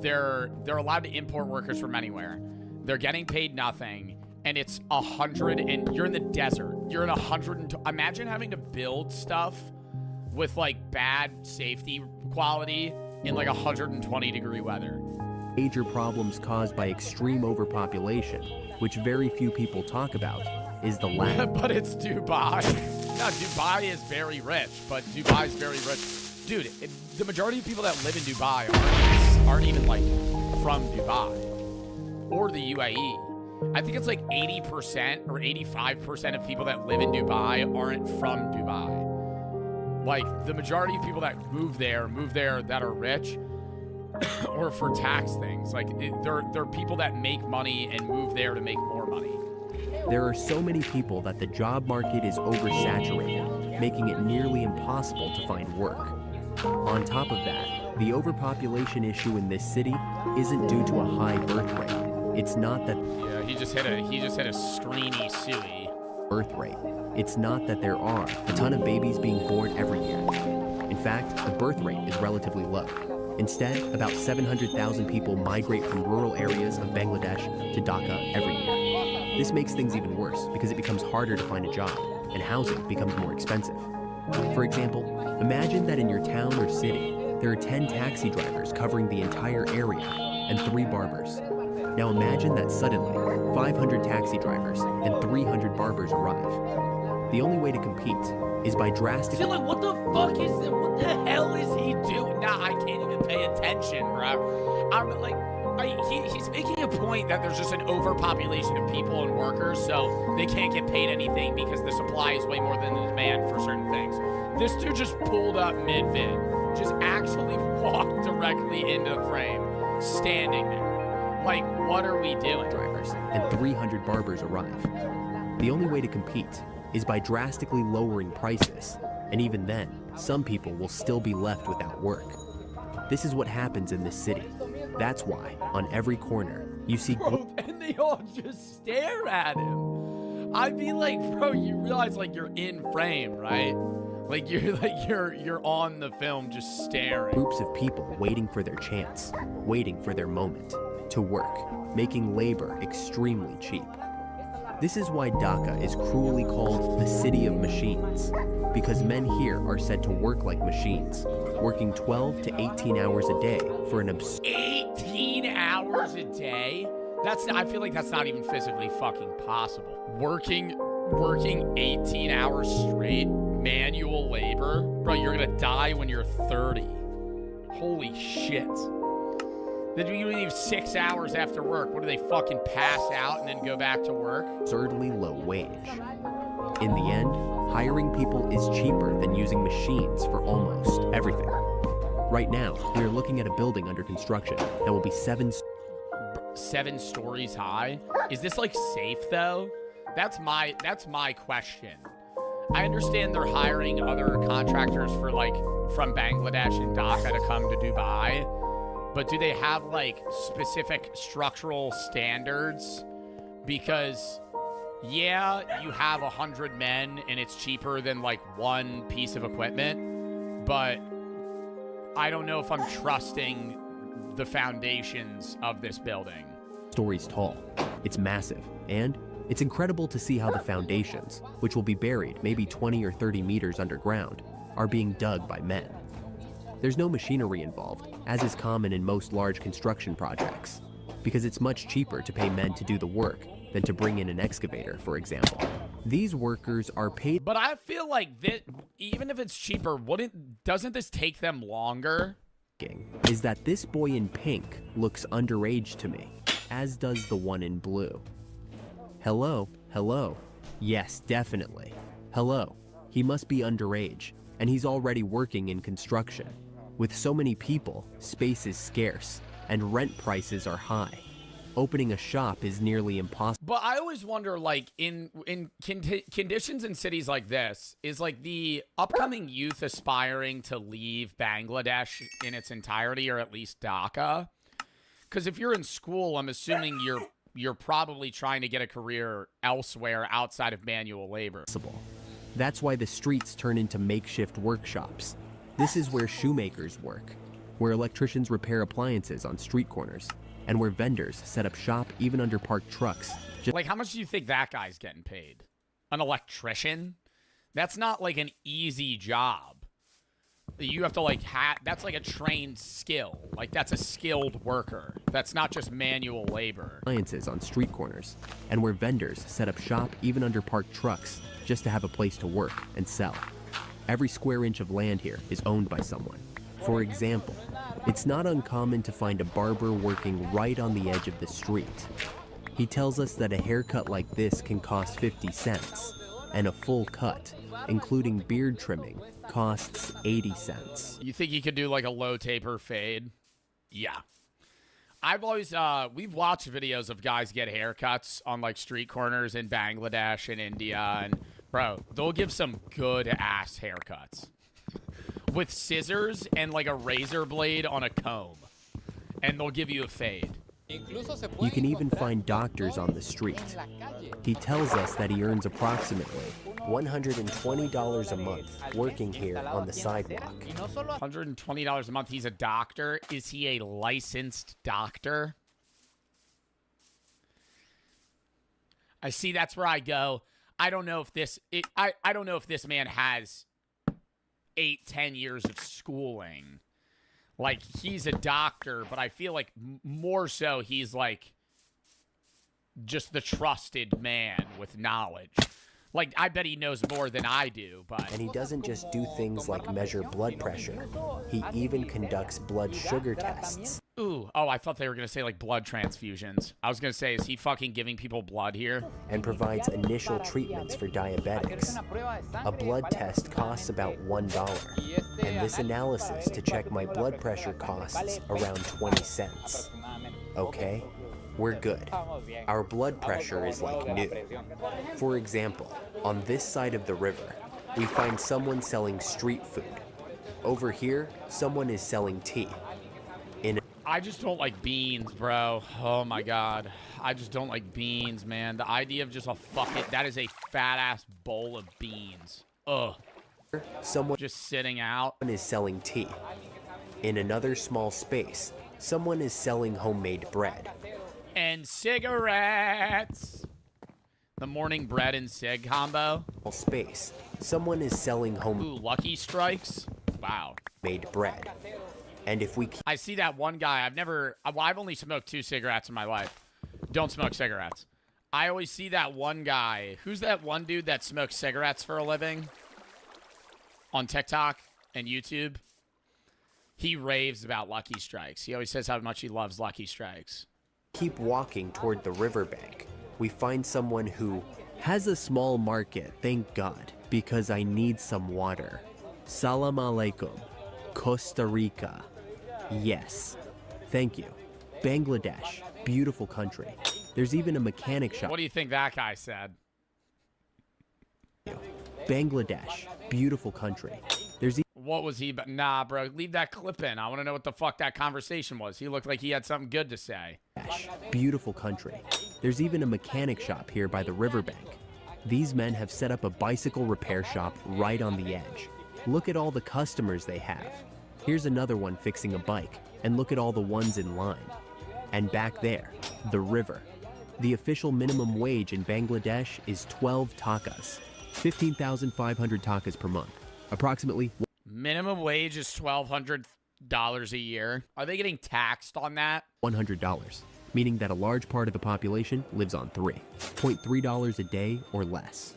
[SPEAKER 20] they're allowed to import workers from anywhere. They're getting paid nothing, and it's 100, and you're in the desert. You're in 100. Imagine having to build stuff with like bad safety quality in like 120-degree weather.
[SPEAKER 21] Major problems caused by extreme overpopulation, which very few people talk about, is the lack.
[SPEAKER 20] But it's Dubai. No, Dubai is very rich, but Dubai's very rich. Dude, the majority of people that live in Dubai aren't even like from Dubai or the UAE. I think it's like 80% or 85% of people that live in Dubai aren't from Dubai. Like, the majority of people that move there that are rich or for tax things. Like, they're people that make money and move there to make more money.
[SPEAKER 21] There are so many people that the job market is oversaturated, making it nearly impossible to find work. On top of that, the overpopulation issue in this city isn't due to a high birth rate. It's not that
[SPEAKER 20] Yeah, he just hit a screeny suey.
[SPEAKER 21] birth rate. It's not that there are a ton of babies being born every year. In fact, the birth rate is relatively low. Instead, about 700,000 people migrate from rural areas of Bangladesh to Dhaka every year. This makes things even worse because it becomes harder to find a job, and housing becomes more expensive. For example, imagine that in your town or city, there are 10 taxi drivers covering the entire area and 3 barbers. Now imagine that suddenly, 500 taxi drivers and 300 barbers arrive. The only way to compete is by drastically...
[SPEAKER 20] Like, what the fuck is that? What the hell is he doing? Nah, I can't even pay attention, bro. I'm like, he's making a point that there's just an overpopulation of people and workers, so they can't get paid anything because the supply is way more than the demand for certain things. This dude just pulled up mid-vid, just actually walked directly into the frame, standing there. Like, what are we doing?
[SPEAKER 21] Drivers and 300 barbers arrive. The only way to compete is by drastically lowering prices, and even then, some people will still be left without work. This is what happens in this city. That's why, on every corner, you see...
[SPEAKER 20] And they all just stare at him. I'd be like, bro, you realize, like, you're in frame, right? Like, you're on the film just staring.
[SPEAKER 21] Groups of people waiting for their chance, waiting for their moment, to work, making labor extremely cheap. This is why Dhaka is cruelly called the City of Machines, because men here are said to work like machines, working 12 to 18 hours a day for an
[SPEAKER 20] 18 hours a day? I feel like that's not even physically fucking possible. Working 18 hours straight, manual labor? Bro, you're gonna die when you're 30. Holy shit. Then you leave 6 hours after work. What do they fucking pass out and then go back to work?
[SPEAKER 21] Absurdly low wage. In the end, hiring people is cheaper than using machines for almost everything. Right now, we are looking at a building under construction that will be 7
[SPEAKER 20] stories high. Is this like safe though? That's my question. I understand they're hiring other contractors for like from Bangladesh and Dhaka to come to Dubai. But do they have, like, specific structural standards? Because, yeah, you have 100 men, and it's cheaper than, like, one piece of equipment. But I don't know if I'm trusting the foundations of this building.
[SPEAKER 21] Stories tall. It's massive. And it's incredible to see how the foundations, which will be buried maybe 20 or 30 meters underground, are being dug by men. There's no machinery involved, as is common in most large construction projects, because it's much cheaper to pay men to do the work than to bring in an excavator, for example. These workers are paid...
[SPEAKER 20] But I feel like that, even if it's cheaper, doesn't this take them longer?
[SPEAKER 21] ...is that this boy in pink looks underage to me, as does the one in blue. Hello, hello. Yes, definitely. Hello. He must be underage, and he's already working in construction. With so many people, space is scarce, and rent prices are high. Opening a shop is nearly impossible.
[SPEAKER 20] But I always wonder, like, in conditions in cities like this, is, like, the upcoming youth aspiring to leave Bangladesh in its entirety, or at least Dhaka? Because if you're in school, I'm assuming you're probably trying to get a career elsewhere outside of manual labor.
[SPEAKER 21] That's why the streets turn into makeshift workshops. This is where shoemakers work, where electricians repair appliances on street corners, and where vendors set up shop even under parked trucks.
[SPEAKER 20] Like, how much do you think that guy's getting paid? An electrician? That's not like an easy job. You have to like that's like a trained skill. Like, that's a skilled worker. That's not just manual labor.
[SPEAKER 21] Appliances on street corners, and where vendors set up shop even under parked trucks just to have a place to work and sell. Every square inch of land here is owned by someone. For example, it's not uncommon to find a barber working right on the edge of the street. He tells us that a haircut like this can cost 50 cents, and a full cut, including beard trimming, costs 80 cents.
[SPEAKER 20] You think you could do like a low taper fade? Yeah. I've always, we've watched videos of guys get haircuts on like street corners in Bangladesh and India, and bro, they'll give some good ass haircuts. with scissors and like a razor blade on a comb, and they'll give you a fade.
[SPEAKER 21] You can even find doctors on the street. He tells us that he earns approximately $120 a month working here on the sidewalk.
[SPEAKER 20] $120 a month. He's a doctor. Is he a licensed doctor? I see. That's where I go. I don't know if this. I don't know if this man has 8-10 years of schooling. Like, he's a doctor, but I feel like more so he's like just the trusted man with knowledge. Like, I bet he knows more than I do, but...
[SPEAKER 21] And he doesn't just do things like measure blood pressure. He even conducts blood sugar tests.
[SPEAKER 20] Ooh, oh, I thought they were going to say, like, blood transfusions. I was going to say, is he fucking giving people blood here?
[SPEAKER 21] And provides initial treatments for diabetics. A blood test costs about $1. And this analysis to check my blood pressure costs around 20 cents. Okay? We're good. Our blood pressure is like new. For example, on this side of the river, we find someone selling street food. Over here, someone is selling tea.
[SPEAKER 20] I just don't like beans, bro. Oh my god. I just don't like beans, man. The idea of just that is a fat ass bowl of beans. Ugh.
[SPEAKER 21] Someone
[SPEAKER 20] just sitting out
[SPEAKER 21] is selling tea. In another small space, someone is selling homemade bread.
[SPEAKER 20] And cigarettes. The morning bread and cig combo.
[SPEAKER 21] Space. Someone is selling
[SPEAKER 20] Ooh, Lucky Strikes. Wow.
[SPEAKER 21] Made bread. And if we...
[SPEAKER 20] I see that one guy. I've only smoked 2 cigarettes in my life. Don't smoke cigarettes. I always see that one guy. Who's that one dude that smokes cigarettes for a living? On TikTok and YouTube. He raves about Lucky Strikes. He always says how much he loves Lucky Strikes.
[SPEAKER 21] Keep walking toward the riverbank. We find someone who has a small market, thank God, because I need some water. Salam alaikum. Costa Rica. Yes. Thank you. Bangladesh. Beautiful country. There's even a mechanic shop.
[SPEAKER 20] What do you think that guy said?
[SPEAKER 21] Bangladesh. Beautiful country. There's
[SPEAKER 20] What was he? Nah, bro. Leave that clip in. I want to know what the fuck that conversation was. He looked like he had something good to say.
[SPEAKER 21] Beautiful country. There's even a mechanic shop here by the riverbank. These men have set up a bicycle repair shop right on the edge. Look at all the customers they have. Here's another one fixing a bike, and look at all the ones in line. And back there, the river. The official minimum wage in Bangladesh is 12 takas, 15,500 takas per month. Approximately...
[SPEAKER 20] Minimum wage is $1,200 a year. Are they getting taxed on that?
[SPEAKER 21] $100, meaning that a large part of the population lives on $3.3 a day or less.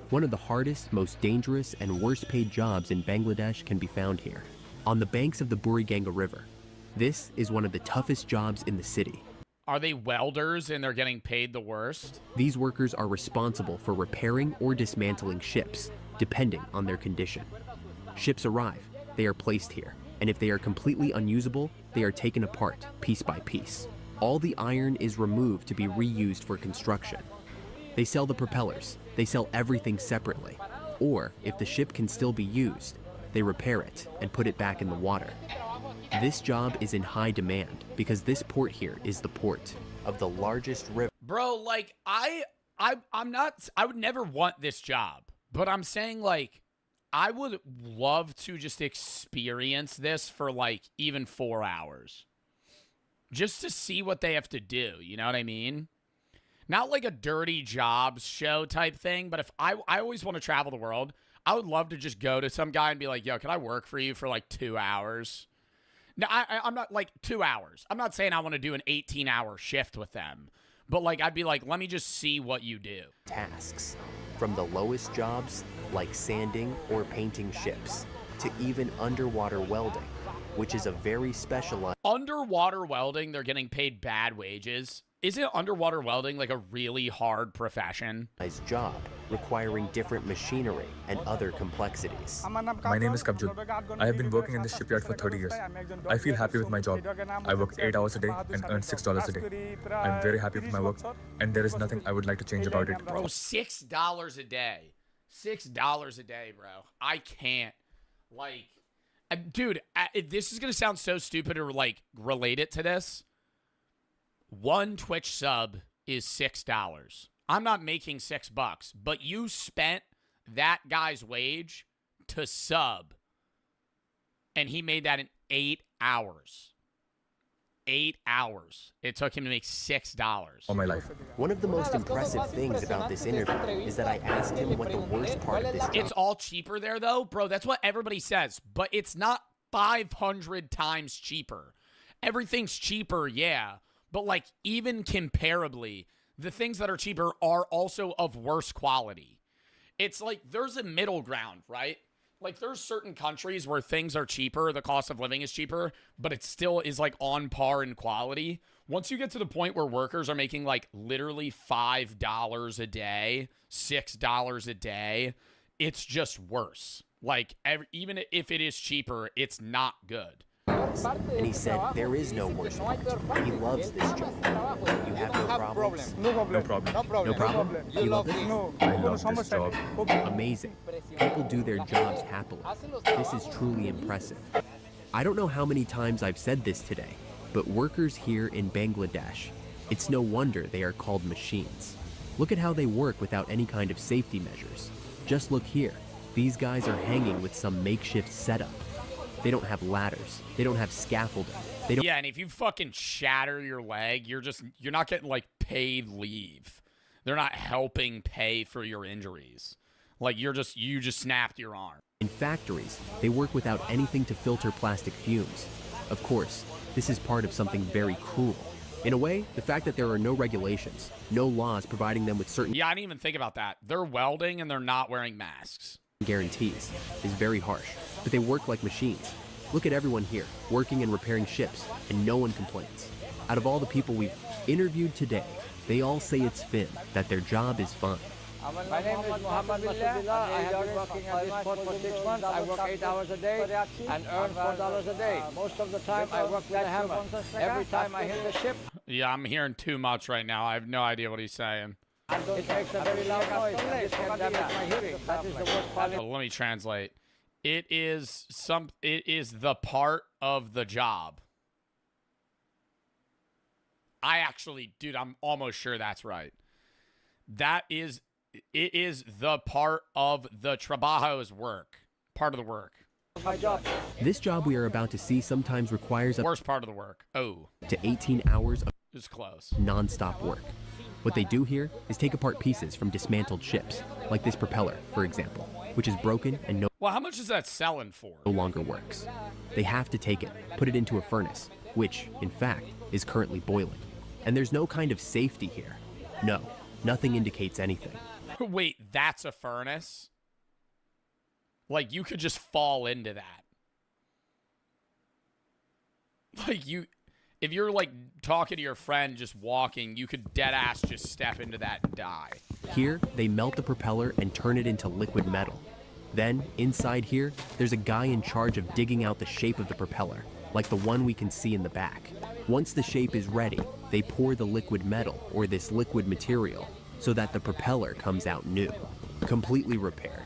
[SPEAKER 21] One of the hardest, most dangerous, and worst paid jobs in Bangladesh can be found here, on the banks of the Buriganga River. This is one of the toughest jobs in the city.
[SPEAKER 20] Are they welders and they're getting paid the worst?
[SPEAKER 21] These workers are responsible for repairing or dismantling ships, depending on their condition. Ships arrive, they are placed here, and if they are completely unusable, they are taken apart, piece by piece. All the iron is removed to be reused for construction. They sell the propellers, they sell everything separately. Or, if the ship can still be used, they repair it and put it back in the water. This job is in high demand because this port here is the port of the largest river.
[SPEAKER 20] Bro, like, I would never want this job, but I'm saying, like, I would love to just experience this for, like, even 4 hours. Just to see what they have to do, you know what I mean? Not like a dirty jobs show type thing, but if I always want to travel the world, I would love to just go to some guy and be like, yo, can I work for you for like 2 hours? No, I'm not like 2 hours. I'm not saying I want to do an 18-hour shift with them, but like I'd be like, let me just see what you do.
[SPEAKER 21] Tasks, from the lowest jobs like sanding or painting ships to even underwater welding, which is a very specialized...
[SPEAKER 20] Underwater welding, they're getting paid bad wages. Isn't underwater welding like a really hard profession?
[SPEAKER 21] ...job requiring different machinery and other complexities.
[SPEAKER 3] My name is Kabjul. I have been working in this shipyard for 30 years. I feel happy with my job. I work 8 hours a day and earn $6 a day. I'm very happy with my work, and there is nothing I would like to change about it.
[SPEAKER 20] Bro, $6 a day. $6 a day, bro. I can't. Like, Dude, this is going to sound so stupid or like relate it to this. One Twitch sub is $6. I'm not making $6, but you spent that guy's wage to sub. And he made that in 8 hours. 8 hours. It took him to make $6.
[SPEAKER 3] All my life.
[SPEAKER 21] One of the most impressive things about this interview is that I asked him what the worst part of this job.
[SPEAKER 20] It's all cheaper there, though. Bro, that's what everybody says. But it's not 500 times cheaper. Everything's cheaper, yeah. But, like, even comparably, the things that are cheaper are also of worse quality. It's like there's a middle ground, right? Like, there's certain countries where things are cheaper, the cost of living is cheaper, but it still is, like, on par in quality. Once you get to the point where workers are making, like, literally $5 a day, $6 a day, it's just worse. Like, even if it is cheaper, it's not good.
[SPEAKER 21] And he said there is no worse part. He loves this job. You have no problems?
[SPEAKER 3] No problem.
[SPEAKER 21] No problem? You love it?
[SPEAKER 3] I love this job.
[SPEAKER 21] Amazing. People do their jobs happily. This is truly impressive. I don't know how many times I've said this today, but workers here in Bangladesh, it's no wonder they are called machines. Look at how they work without any kind of safety measures. Just look here. These guys are hanging with some makeshift setup. They don't have ladders. They don't have scaffolding. They don't.
[SPEAKER 20] Yeah, and if you fucking shatter your leg, you're not getting like paid leave. They're not helping pay for your injuries. Like you just snapped your arm.
[SPEAKER 21] In factories, they work without anything to filter plastic fumes. Of course, this is part of something very cruel. In a way, the fact that there are no regulations, no laws providing them with certain
[SPEAKER 20] Yeah, I didn't even think about that. They're welding and they're not wearing masks.
[SPEAKER 21] Guarantees is very harsh, but they work like machines. Look at everyone here, working and repairing ships, and no one complains. Out of all the people we've interviewed today, they all say it's Finn, that their job is fun.
[SPEAKER 2] My name is Mohammed Masudillah. I have been working at this port for 6 months. I work 8 hours a day and earn $4 a day. Most of the time I work with a hammer. Every time I hit the ship,
[SPEAKER 20] Yeah, I'm hearing too much right now. I have no idea what he's saying.
[SPEAKER 2] it makes a very loud noise, and this can damage my hearing. That is the worst part.
[SPEAKER 20] Let me translate. It is the part of the job. Dude, I'm almost sure that's right. It is the part of the trabajo's work. Part of the work.
[SPEAKER 2] My job.
[SPEAKER 21] This job we are about to see sometimes requires up
[SPEAKER 20] Worst part of the work. Oh.
[SPEAKER 21] to 18 hours of
[SPEAKER 20] It's close.
[SPEAKER 21] non-stop work. What they do here is take apart pieces from dismantled ships, like this propeller, for example, which is broken and no
[SPEAKER 20] Well, how much is that selling for?
[SPEAKER 21] longer works. They have to take it, put it into a furnace, which, in fact, is currently boiling. And there's no kind of safety here. No, nothing indicates anything.
[SPEAKER 20] Wait, that's a furnace? Like, you could just fall into that. Like, if you're, like, talking to your friend, just walking, you could deadass just step into that and die.
[SPEAKER 21] Here, they melt the propeller and turn it into liquid metal. Then, inside here, there's a guy in charge of digging out the shape of the propeller, like the one we can see in the back. Once the shape is ready, they pour the liquid metal, or this liquid material, so that the propeller comes out new, completely repaired.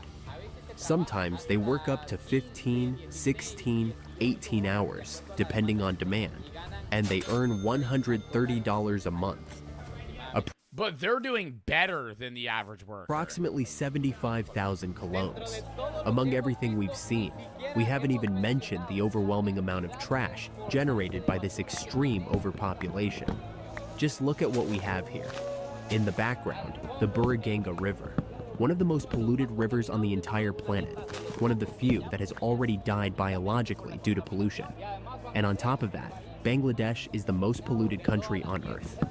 [SPEAKER 21] Sometimes they work up to 15, 16, 18 hours, depending on demand, and they earn $130 a month.
[SPEAKER 20] But they're doing better than the average worker.
[SPEAKER 21] Approximately 75,000 colognes. Among everything we've seen, we haven't even mentioned the overwhelming amount of trash generated by this extreme overpopulation. Just look at what we have here. In the background, the Buriganga River, one of the most polluted rivers on the entire planet, one of the few that has already died biologically due to pollution. And on top of that, Bangladesh is the most polluted country on Earth.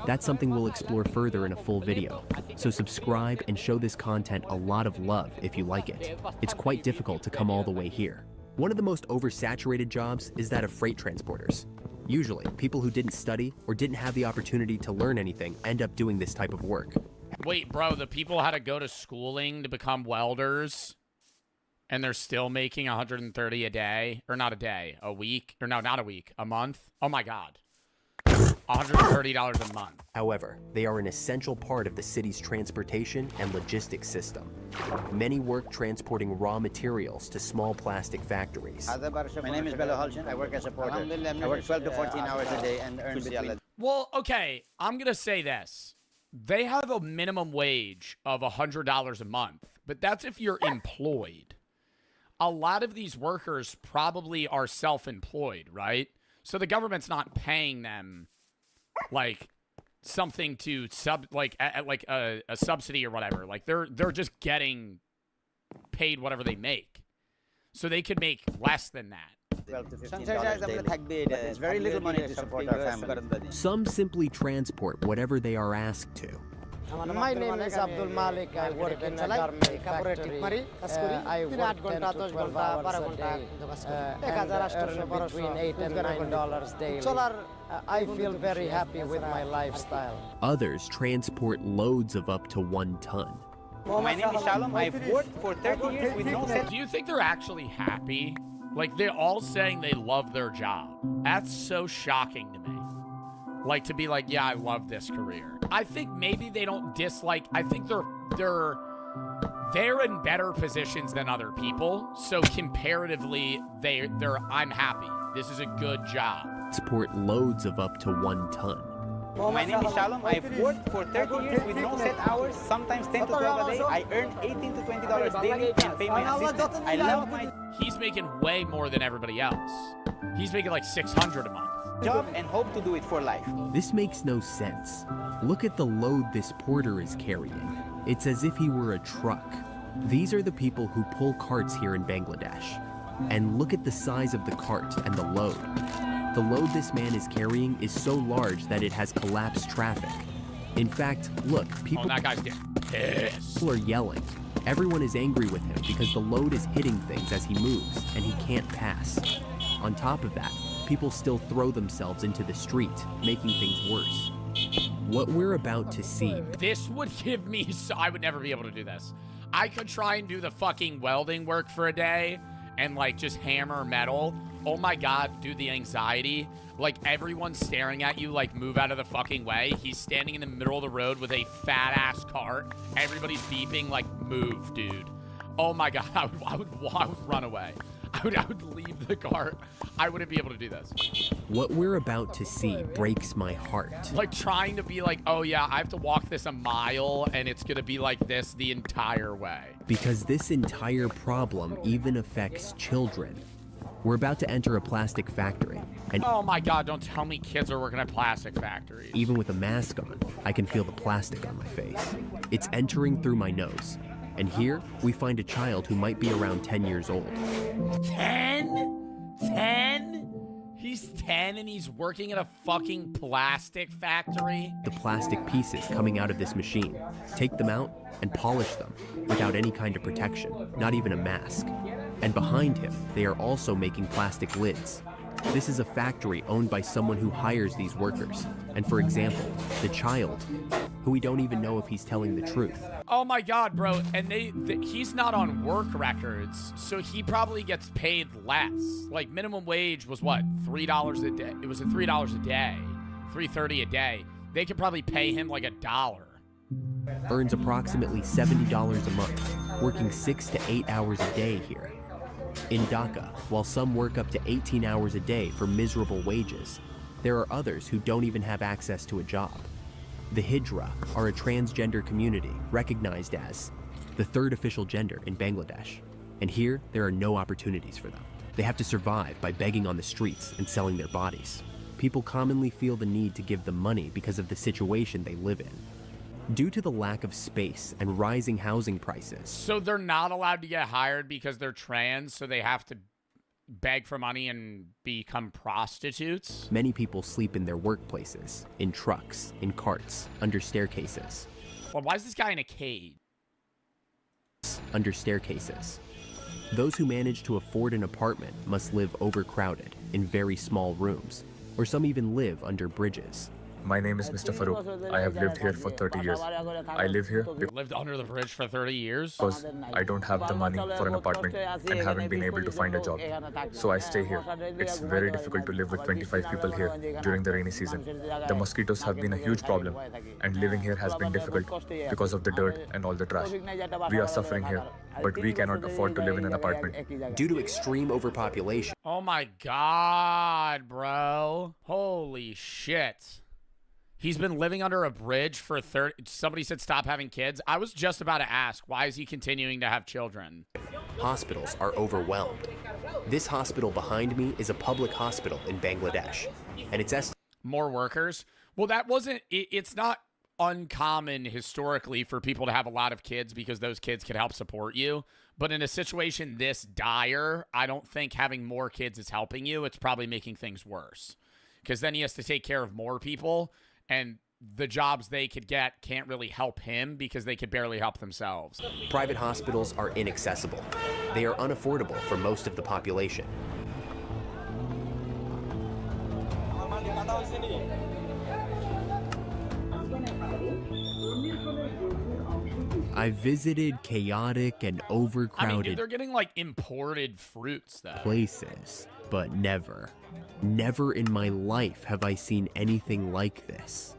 [SPEAKER 21] That's something we'll explore further in a full video, so subscribe and show this content a lot of love if you like it. It's quite difficult to come all the way here. One of the most oversaturated jobs is that of freight transporters. Usually, people who didn't study or didn't have the opportunity to learn anything end up doing this type of work.
[SPEAKER 20] Wait, bro, the people had to go to schooling to become welders, and they're still making $130 a day? Or not a day, a week? Or no, not a week, a month? Oh my God. $130 a month.
[SPEAKER 21] However, they are an essential part of the city's transportation and logistics system. Many work transporting raw materials to small plastic factories.
[SPEAKER 2] My name is Bello Haljan. I work as a porter. I work 12 to 14 hours a day and earn between...
[SPEAKER 20] Well, okay, I'm going to say this. They have a minimum wage of $100 a month, but that's if you're employed. A lot of these workers probably are self-employed, right? So the government's not paying them like something to like a subsidy or whatever. Like they're just getting paid whatever they make. So they could make less than that.
[SPEAKER 2] It's very little money to support our family.
[SPEAKER 21] Some simply transport whatever they are asked to.
[SPEAKER 5] My name is Abdul Malik. I work in a garment factory. I work 10 to 12 hours a day and earn between $8 and $9 daily. I feel very happy with my lifestyle.
[SPEAKER 21] Others transport loads of up to 1 ton.
[SPEAKER 22] My name is Shalom. I've worked for 30 years with no set.
[SPEAKER 20] Do you think they're actually happy? Like, they're all saying they love their job. That's so shocking to me. Like, to be like, yeah, I love this career. I think maybe they don't dislike... I think they're in better positions than other people. So, comparatively, I'm happy. This is a good job.
[SPEAKER 21] Transport loads of up to 1 ton.
[SPEAKER 22] My name is Shalom. I've worked for 30 years with no set hours, sometimes 10 to 12 a day. I earn $18 to $20 daily and pay my assistants. I love my
[SPEAKER 20] He's making way more than everybody else. He's making like $600 a month.
[SPEAKER 22] Job and hope to do it for life.
[SPEAKER 21] This makes no sense. Look at the load this porter is carrying. It's as if he were a truck. These are the people who pull carts here in Bangladesh. And look at the size of the cart and the load. The load this man is carrying is so large that it has collapsed traffic. In fact, look, people
[SPEAKER 20] that guy's getting pissed.
[SPEAKER 21] People are yelling. Everyone is angry with him because the load is hitting things as he moves and he can't pass. On top of that, people still throw themselves into the street, making things worse. What we're about to see.
[SPEAKER 20] This would give me I would never be able to do this. I could try and do the fucking welding work for a day and like just hammer metal. Oh my God, dude, the anxiety. Like everyone's staring at you, like move out of the fucking way. He's standing in the middle of the road with a fat ass cart. Everybody's beeping like move, dude. Oh my God, I would run away. I would leave the cart. I wouldn't be able to do this.
[SPEAKER 21] What we're about to see breaks my heart.
[SPEAKER 20] Like trying to be like, oh yeah, I have to walk this a mile and it's gonna be like this the entire way.
[SPEAKER 21] Because this entire problem even affects children. We're about to enter a plastic factory. And
[SPEAKER 20] oh my God, don't tell me kids are working at plastic factories.
[SPEAKER 21] Even with a mask on, I can feel the plastic on my face. It's entering through my nose. And here, we find a child who might be around 10 years old.
[SPEAKER 20] 10? 10? He's 10 and he's working at a fucking plastic factory?
[SPEAKER 21] The plastic pieces coming out of this machine. Take them out and polish them without any kind of protection, not even a mask. And behind him, they are also making plastic lids. This is a factory owned by someone who hires these workers. And for example, the child, who we don't even know if he's telling the truth.
[SPEAKER 20] Oh my God, bro. And he's not on work records, so he probably gets paid less. Like minimum wage was what, $3 a day? It was $3 a day, $3.30 a day. They could probably pay him like $1.
[SPEAKER 21] Earns approximately $70 a month, working 6 to 8 hours a day here. In Dhaka, while some work up to 18 hours a day for miserable wages, there are others who don't even have access to a job. The Hijra are a transgender community recognized as the third official gender in Bangladesh. And here, there are no opportunities for them. They have to survive by begging on the streets and selling their bodies. People commonly feel the need to give them money because of the situation they live in. Due to the lack of space and rising housing prices.
[SPEAKER 20] So they're not allowed to get hired because they're trans, so they have to beg for money and become prostitutes?
[SPEAKER 21] Many people sleep in their workplaces, in trucks, in carts, under staircases.
[SPEAKER 20] Well, why is this guy in a cage?
[SPEAKER 21] Under staircases. Those who manage to afford an apartment must live overcrowded in very small rooms, or some even live under bridges.
[SPEAKER 3] My name is Mr. Farouk. I have lived here for 30 years. I live here
[SPEAKER 20] Lived under the bridge for 30 years?
[SPEAKER 3] because I don't have the money for an apartment and haven't been able to find a job. So I stay here. It's very difficult to live with 25 people here during the rainy season. The mosquitoes have been a huge problem, and living here has been difficult because of the dirt and all the trash. We are suffering here, but we cannot afford to live in an apartment.
[SPEAKER 21] Due to extreme overpopulation.
[SPEAKER 20] Oh my god, bro. Holy shit. He's been living under a bridge for 30... Somebody said stop having kids. I was just about to ask, why is he continuing to have children?
[SPEAKER 21] Hospitals are overwhelmed. This hospital behind me is a public hospital in Bangladesh, and it's estimated...
[SPEAKER 20] More workers? Well, that wasn't... It's not uncommon historically for people to have a lot of kids because those kids could help support you. But in a situation this dire, I don't think having more kids is helping you. It's probably making things worse. Because then he has to take care of more people, and the jobs they could get can't really help him because they could barely help themselves.
[SPEAKER 21] Private hospitals are inaccessible. They are unaffordable for most of the population. I visited chaotic and overcrowded
[SPEAKER 20] I mean, dude, they're getting like imported fruits though.
[SPEAKER 21] places, but never in my life have I seen anything like this.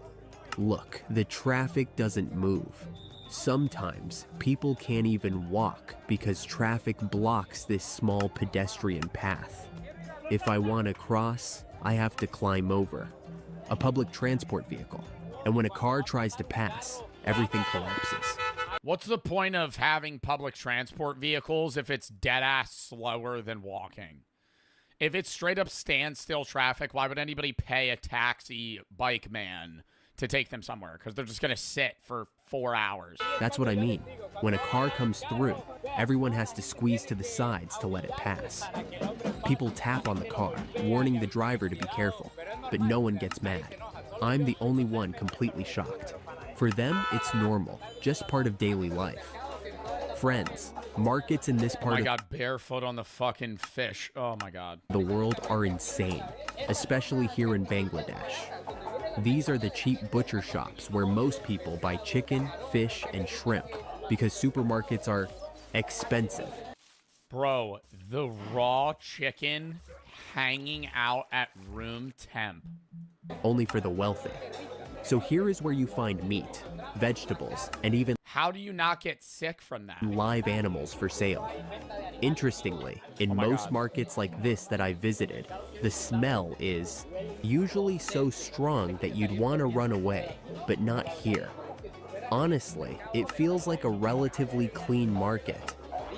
[SPEAKER 21] Look, the traffic doesn't move. Sometimes people can't even walk because traffic blocks this small pedestrian path. If I want to cross, I have to climb over a public transport vehicle. And when a car tries to pass, everything collapses.
[SPEAKER 20] What's the point of having public transport vehicles if it's dead-ass slower than walking? If it's straight-up standstill traffic, why would anybody pay a taxi bike man to take them somewhere? Because they're just going to sit for 4 hours.
[SPEAKER 21] That's what I mean. When a car comes through, everyone has to squeeze to the sides to let it pass. People tap on the car, warning the driver to be careful, but no one gets mad. I'm the only one completely shocked. For them, it's normal, just part of daily life. Friends, markets in this part
[SPEAKER 20] oh my god, barefoot on the fucking fish. Oh my god.
[SPEAKER 21] of the world are insane, especially here in Bangladesh. These are the cheap butcher shops where most people buy chicken, fish, and shrimp because supermarkets are expensive.
[SPEAKER 20] Bro, the raw chicken hanging out at room temp.
[SPEAKER 21] Only for the wealthy. So here is where you find meat, vegetables, and even
[SPEAKER 20] how do you not get sick from that?
[SPEAKER 21] Live animals for sale. Interestingly, in most markets like this that I visited, the smell is usually so strong that you'd want to run away, but not here. Honestly, it feels like a relatively clean market.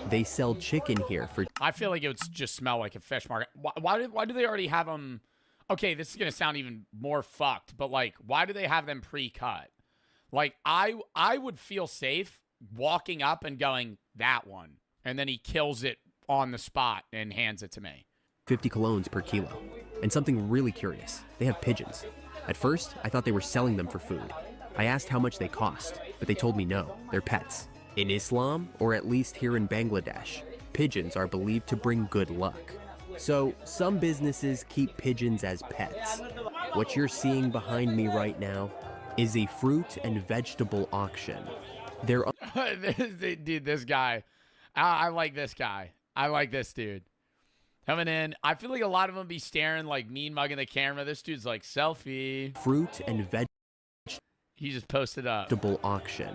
[SPEAKER 21] They sell chicken here for...
[SPEAKER 20] I feel like it would just smell like a fish market. Why do they already have them... Okay, this is going to sound even more fucked, but, like, why do they have them pre-cut? Like, I would feel safe walking up and going, that one. And then he kills it on the spot and hands it to me.
[SPEAKER 21] 50 colognes per kilo. And something really curious, they have pigeons. At first, I thought they were selling them for food. I asked how much they cost, but they told me no, they're pets. In Islam, or at least here in Bangladesh, pigeons are believed to bring good luck. So, some businesses keep pigeons as pets. What you're seeing behind me right now is a fruit and vegetable auction.
[SPEAKER 20] Dude, this guy. I like this guy. I like this dude. Coming in. I feel like a lot of them be staring like mean mugging the camera. This dude's like, selfie.
[SPEAKER 21] Fruit and vegetable.
[SPEAKER 20] He just posted up.
[SPEAKER 21] Auction.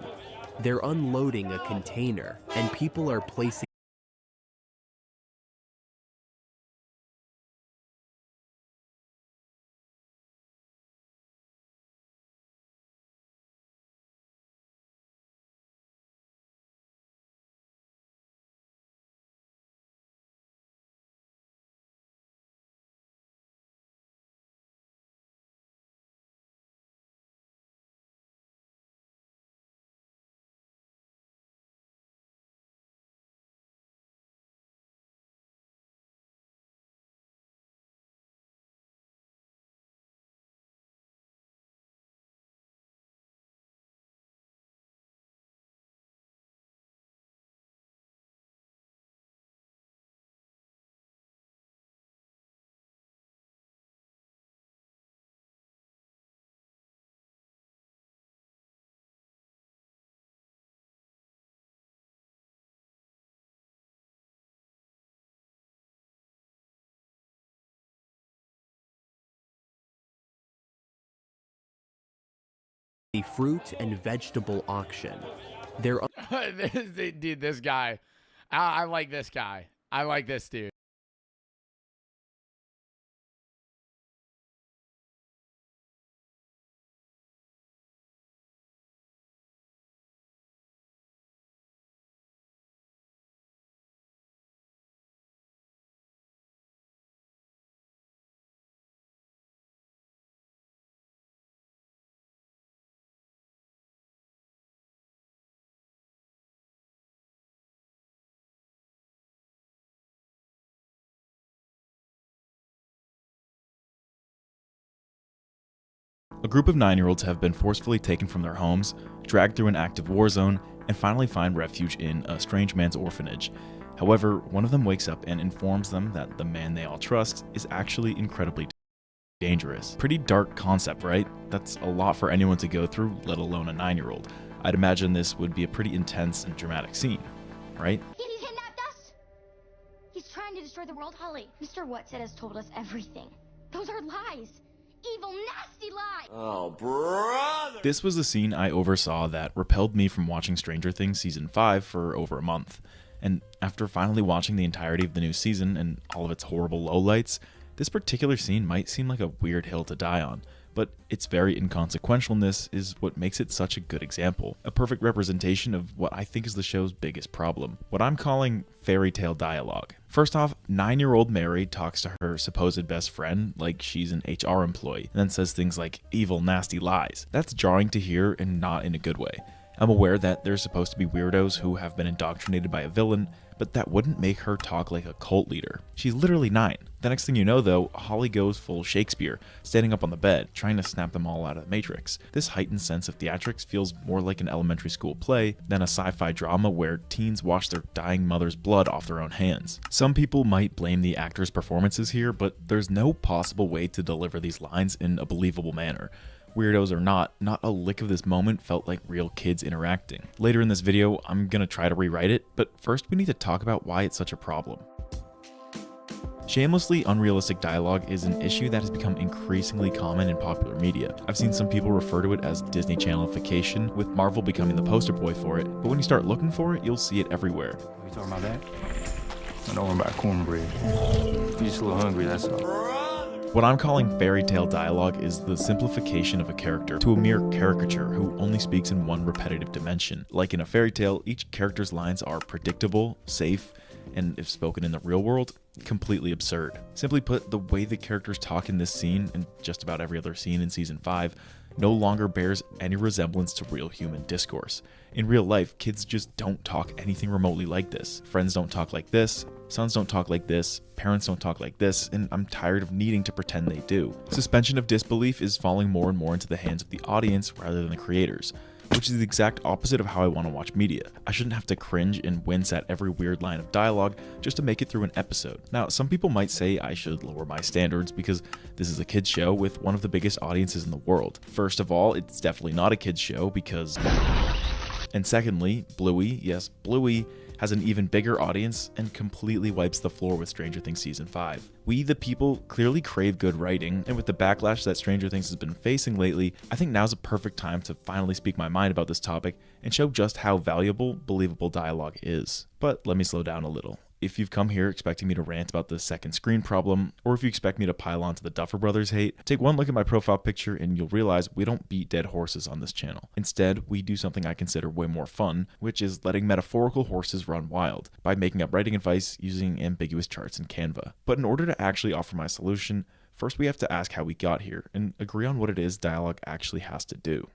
[SPEAKER 21] They're unloading a container, and people are placing the fruit and vegetable auction. There are
[SPEAKER 20] Dude, this guy. I like this guy. I like this dude.
[SPEAKER 6] A group of 9-year-olds have been forcefully taken from their homes, dragged through an active war zone, and finally find refuge in a strange man's orphanage. However, one of them wakes up and informs them that the man they all trust is actually incredibly dangerous. Pretty dark concept, right? That's a lot for anyone to go through, let alone a 9-year-old. I'd imagine this would be a pretty intense and dramatic scene, right?
[SPEAKER 7] He kidnapped us! He's trying to destroy the world, Holly. Mr. Whatsit has told us everything. Those are lies. Evil, nasty lies!
[SPEAKER 6] Oh, brother! This was the scene I oversaw that repelled me from watching Stranger Things Season 5 for over a month. And after finally watching the entirety of the new season and all of its horrible lowlights, this particular scene might seem like a weird hill to die on, but its very inconsequentialness is what makes it such a good example. A perfect representation of what I think is the show's biggest problem. What I'm calling fairy tale dialogue. First off, 9-year-old Mary talks to her supposed best friend like she's an HR employee, and then says things like evil, nasty lies. That's jarring to hear and not in a good way. I'm aware that they're supposed to be weirdos who have been indoctrinated by a villain, but that wouldn't make her talk like a cult leader. She's literally 9. The next thing you know though, Holly goes full Shakespeare, standing up on the bed, trying to snap them all out of the Matrix. This heightened sense of theatrics feels more like an elementary school play than a sci-fi drama where teens wash their dying mother's blood off their own hands. Some people might blame the actors' performances here, but there's no possible way to deliver these lines in a believable manner. Weirdos or not a lick of this moment felt like real kids interacting. Later in this video, I'm gonna try to rewrite it, but first we need to talk about why it's such a problem. Shamelessly unrealistic dialogue is an issue that has become increasingly common in popular media. I've seen some people refer to it as Disney Channelification, with Marvel becoming the poster boy for it, but when you start looking for it, you'll see it everywhere.
[SPEAKER 3] Are you talking about that? I don't worry about cornbread. You're just a little hungry, that's all.
[SPEAKER 6] What I'm calling fairy tale dialogue is the simplification of a character to a mere caricature who only speaks in one repetitive dimension. Like in a fairy tale, each character's lines are predictable, safe, and if spoken in the real world, completely absurd. Simply put, the way the characters talk in this scene, and just about every other scene in Season 5, no longer bears any resemblance to real human discourse. In real life, kids just don't talk anything remotely like this. Friends don't talk like this, sons don't talk like this, parents don't talk like this, and I'm tired of needing to pretend they do. Suspension of disbelief is falling more and more into the hands of the audience rather than the creators, which is the exact opposite of how I want to watch media. I shouldn't have to cringe and wince at every weird line of dialogue just to make it through an episode. Now, some people might say I should lower my standards because this is a kids show with one of the biggest audiences in the world. First of all, it's definitely not a kids show because... And secondly, Bluey, yes, Bluey, has an even bigger audience and completely wipes the floor with Stranger Things Season 5. We, the people, clearly crave good writing, and with the backlash that Stranger Things has been facing lately, I think now's a perfect time to finally speak my mind about this topic and show just how valuable believable dialogue is. But let me slow down a little. If you've come here expecting me to rant about the second screen problem, or if you expect me to pile on to the Duffer Brothers hate, take one look at my profile picture and you'll realize we don't beat dead horses on this channel. Instead, we do something I consider way more fun, which is letting metaphorical horses run wild, by making up writing advice using ambiguous charts in Canva. But in order to actually offer my solution, first we have to ask how we got here, and agree on what it is dialogue actually has to do.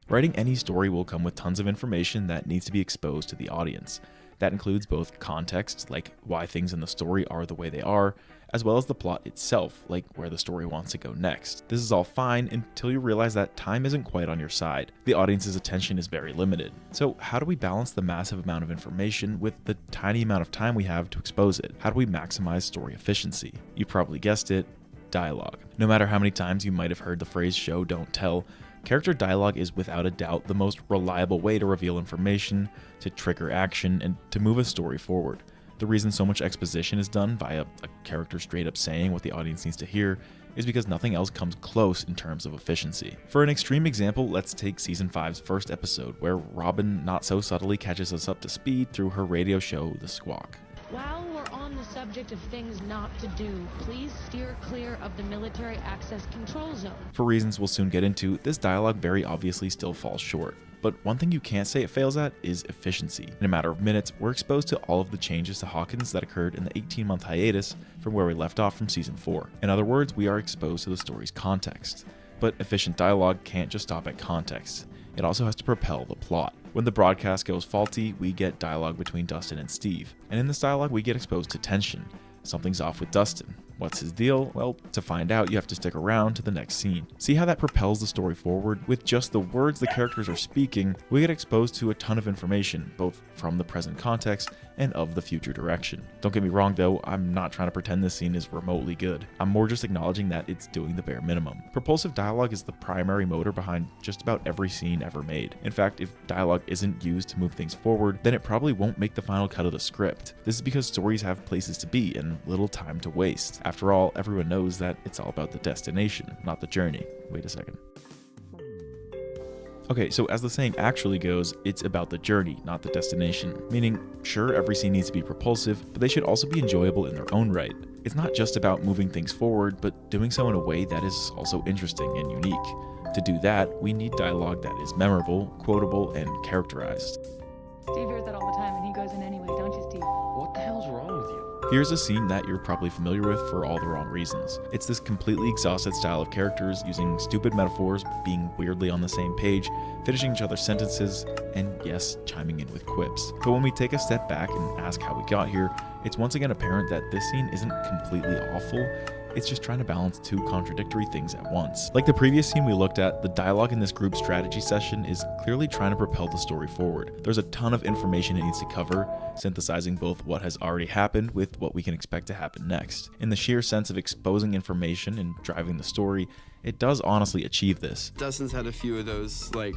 [SPEAKER 6] Writing any story will come with tons of information that needs to be exposed to the audience. That includes both context, like why things in the story are the way they are, as well as the plot itself, like where the story wants to go next. This is all fine until you realize that time isn't quite on your side. The audience's attention is very limited. So how do we balance the massive amount of information with the tiny amount of time we have to expose it? How do we maximize story efficiency? You probably guessed it, dialogue. No matter how many times you might have heard the phrase show don't tell, character dialogue is without a doubt the most reliable way to reveal information, to trigger action, and to move a story forward. The reason so much exposition is done via a character straight up saying what the audience needs to hear is because nothing else comes close in terms of efficiency. For an extreme example, let's take Season 5's first episode, where Robin not so subtly catches us up to speed through her radio show, The Squawk.
[SPEAKER 4] While we're on the subject of things not to do, please steer clear of the military access control zone.
[SPEAKER 6] For reasons we'll soon get into, this dialogue very obviously still falls short. But one thing you can't say it fails at is efficiency. In a matter of minutes, we're exposed to all of the changes to Hawkins that occurred in the 18-month hiatus from where we left off from Season 4. In other words, we are exposed to the story's context. But efficient dialogue can't just stop at context. It also has to propel the plot. When the broadcast goes faulty, we get dialogue between Dustin and Steve. And in this dialogue, we get exposed to tension. Something's off with Dustin. What's his deal? Well, to find out, you have to stick around to the next scene. See how that propels the story forward? With just the words the characters are speaking, we get exposed to a ton of information, both from the present context and of the future direction. Don't get me wrong though, I'm not trying to pretend this scene is remotely good. I'm more just acknowledging that it's doing the bare minimum. Propulsive dialogue is the primary motor behind just about every scene ever made. In fact, if dialogue isn't used to move things forward, then it probably won't make the final cut of the script. This is because stories have places to be and little time to waste. After all, everyone knows that it's all about the destination, not the journey. Wait a second. Okay, so as the saying actually goes, it's about the journey, not the destination. Meaning, sure, every scene needs to be propulsive, but they should also be enjoyable in their own right. It's not just about moving things forward, but doing so in a way that is also interesting and unique. To do that, we need dialogue that is memorable, quotable, and characterized.
[SPEAKER 8] Steve hears that all the time, and he goes in anyway, don't you, Steve? What the hell's wrong with you?
[SPEAKER 6] Here's a scene that you're probably familiar with for all the wrong reasons. It's this completely exhausted style of characters using stupid metaphors, being weirdly on the same page, finishing each other's sentences, and yes, chiming in with quips. But when we take a step back and ask how we got here, it's once again apparent that this scene isn't completely awful. It's just trying to balance two contradictory things at once. Like the previous scene we looked at, the dialogue in this group strategy session is clearly trying to propel the story forward. There's a ton of information it needs to cover, synthesizing both what has already happened with what we can expect to happen next. In the sheer sense of exposing information and driving the story, it does honestly achieve this.
[SPEAKER 23] Dustin's had a few of those, like,